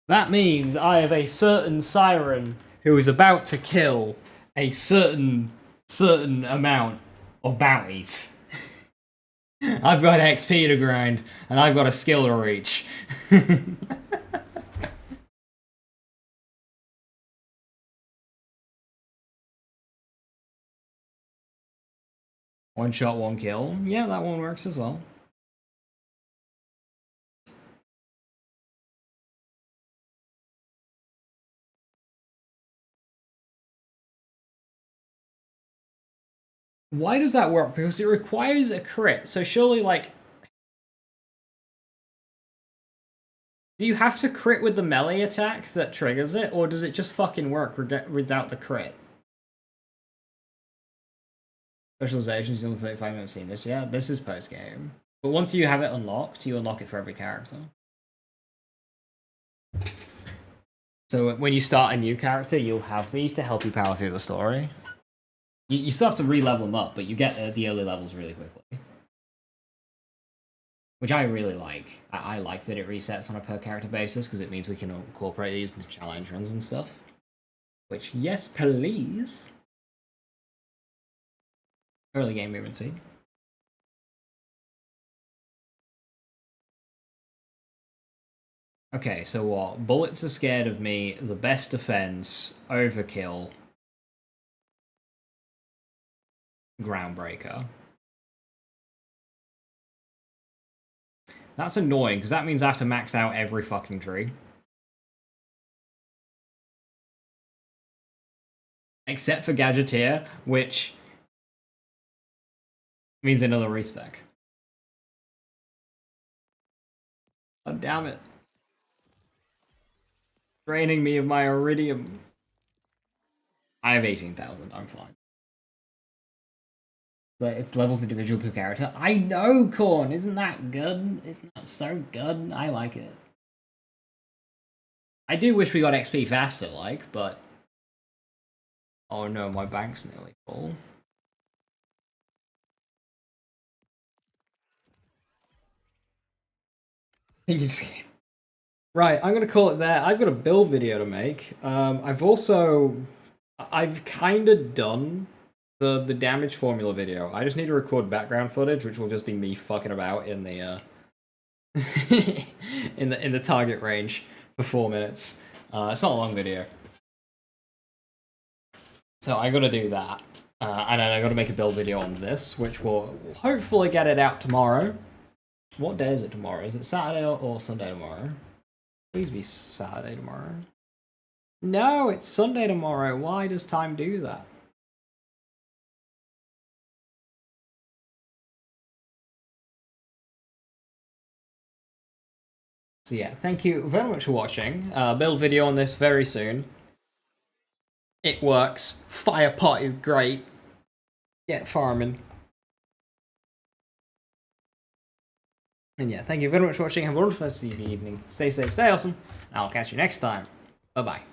That means I have a certain siren who is about to kill a certain amount of bounties. I've got XP to grind, and I've got a skill to reach. One shot, one kill. Yeah, that one works as well. Why does that work? Because it requires a crit, so surely, like... do you have to crit with the melee attack that triggers it, or does it just fucking work without the crit? Specializations, you don't think I haven't seen this yet. This is post-game. But once you have it unlocked, you unlock it for every character. So when you start a new character, you'll have these to help you power through the story. You still have to re-level them up, but you get the early levels really quickly. which I really like. I like that it resets on a per character basis because it means we can incorporate these into challenge runs and stuff. Which, yes, please. Early game movement speed. Okay, so what? Bullets are scared of me, the best defense, overkill, groundbreaker. That's annoying, because that means I have to max out every fucking tree. Except for Gadgeteer, which means another respec. God damn it. Draining me of my iridium. I have 18,000, I'm fine. But it's levels individual per character. I know, Korn! Isn't that good? Isn't that so good? I like it. I do wish we got XP faster, like, but... Oh no, my bank's nearly full. You just came. Right, I'm gonna call it there. I've got a build video to make. I've kind of done the damage formula video. I just need to record background footage, which will just be me fucking about in the in the target range for 4 minutes. It's not a long video, so I gotta do that, and then I gotta make a build video on this, which will hopefully get it out tomorrow. What day is it tomorrow? Is it Saturday or Sunday tomorrow? Please be Saturday tomorrow. No, it's Sunday tomorrow. Why does time do that? So yeah, thank you very much for watching. Build video on this very soon. It works. FirePot is great. Get farming. And yeah, thank you very much for watching. Have a wonderful rest of the evening. Stay safe, stay awesome. I'll catch you next time. Bye-bye.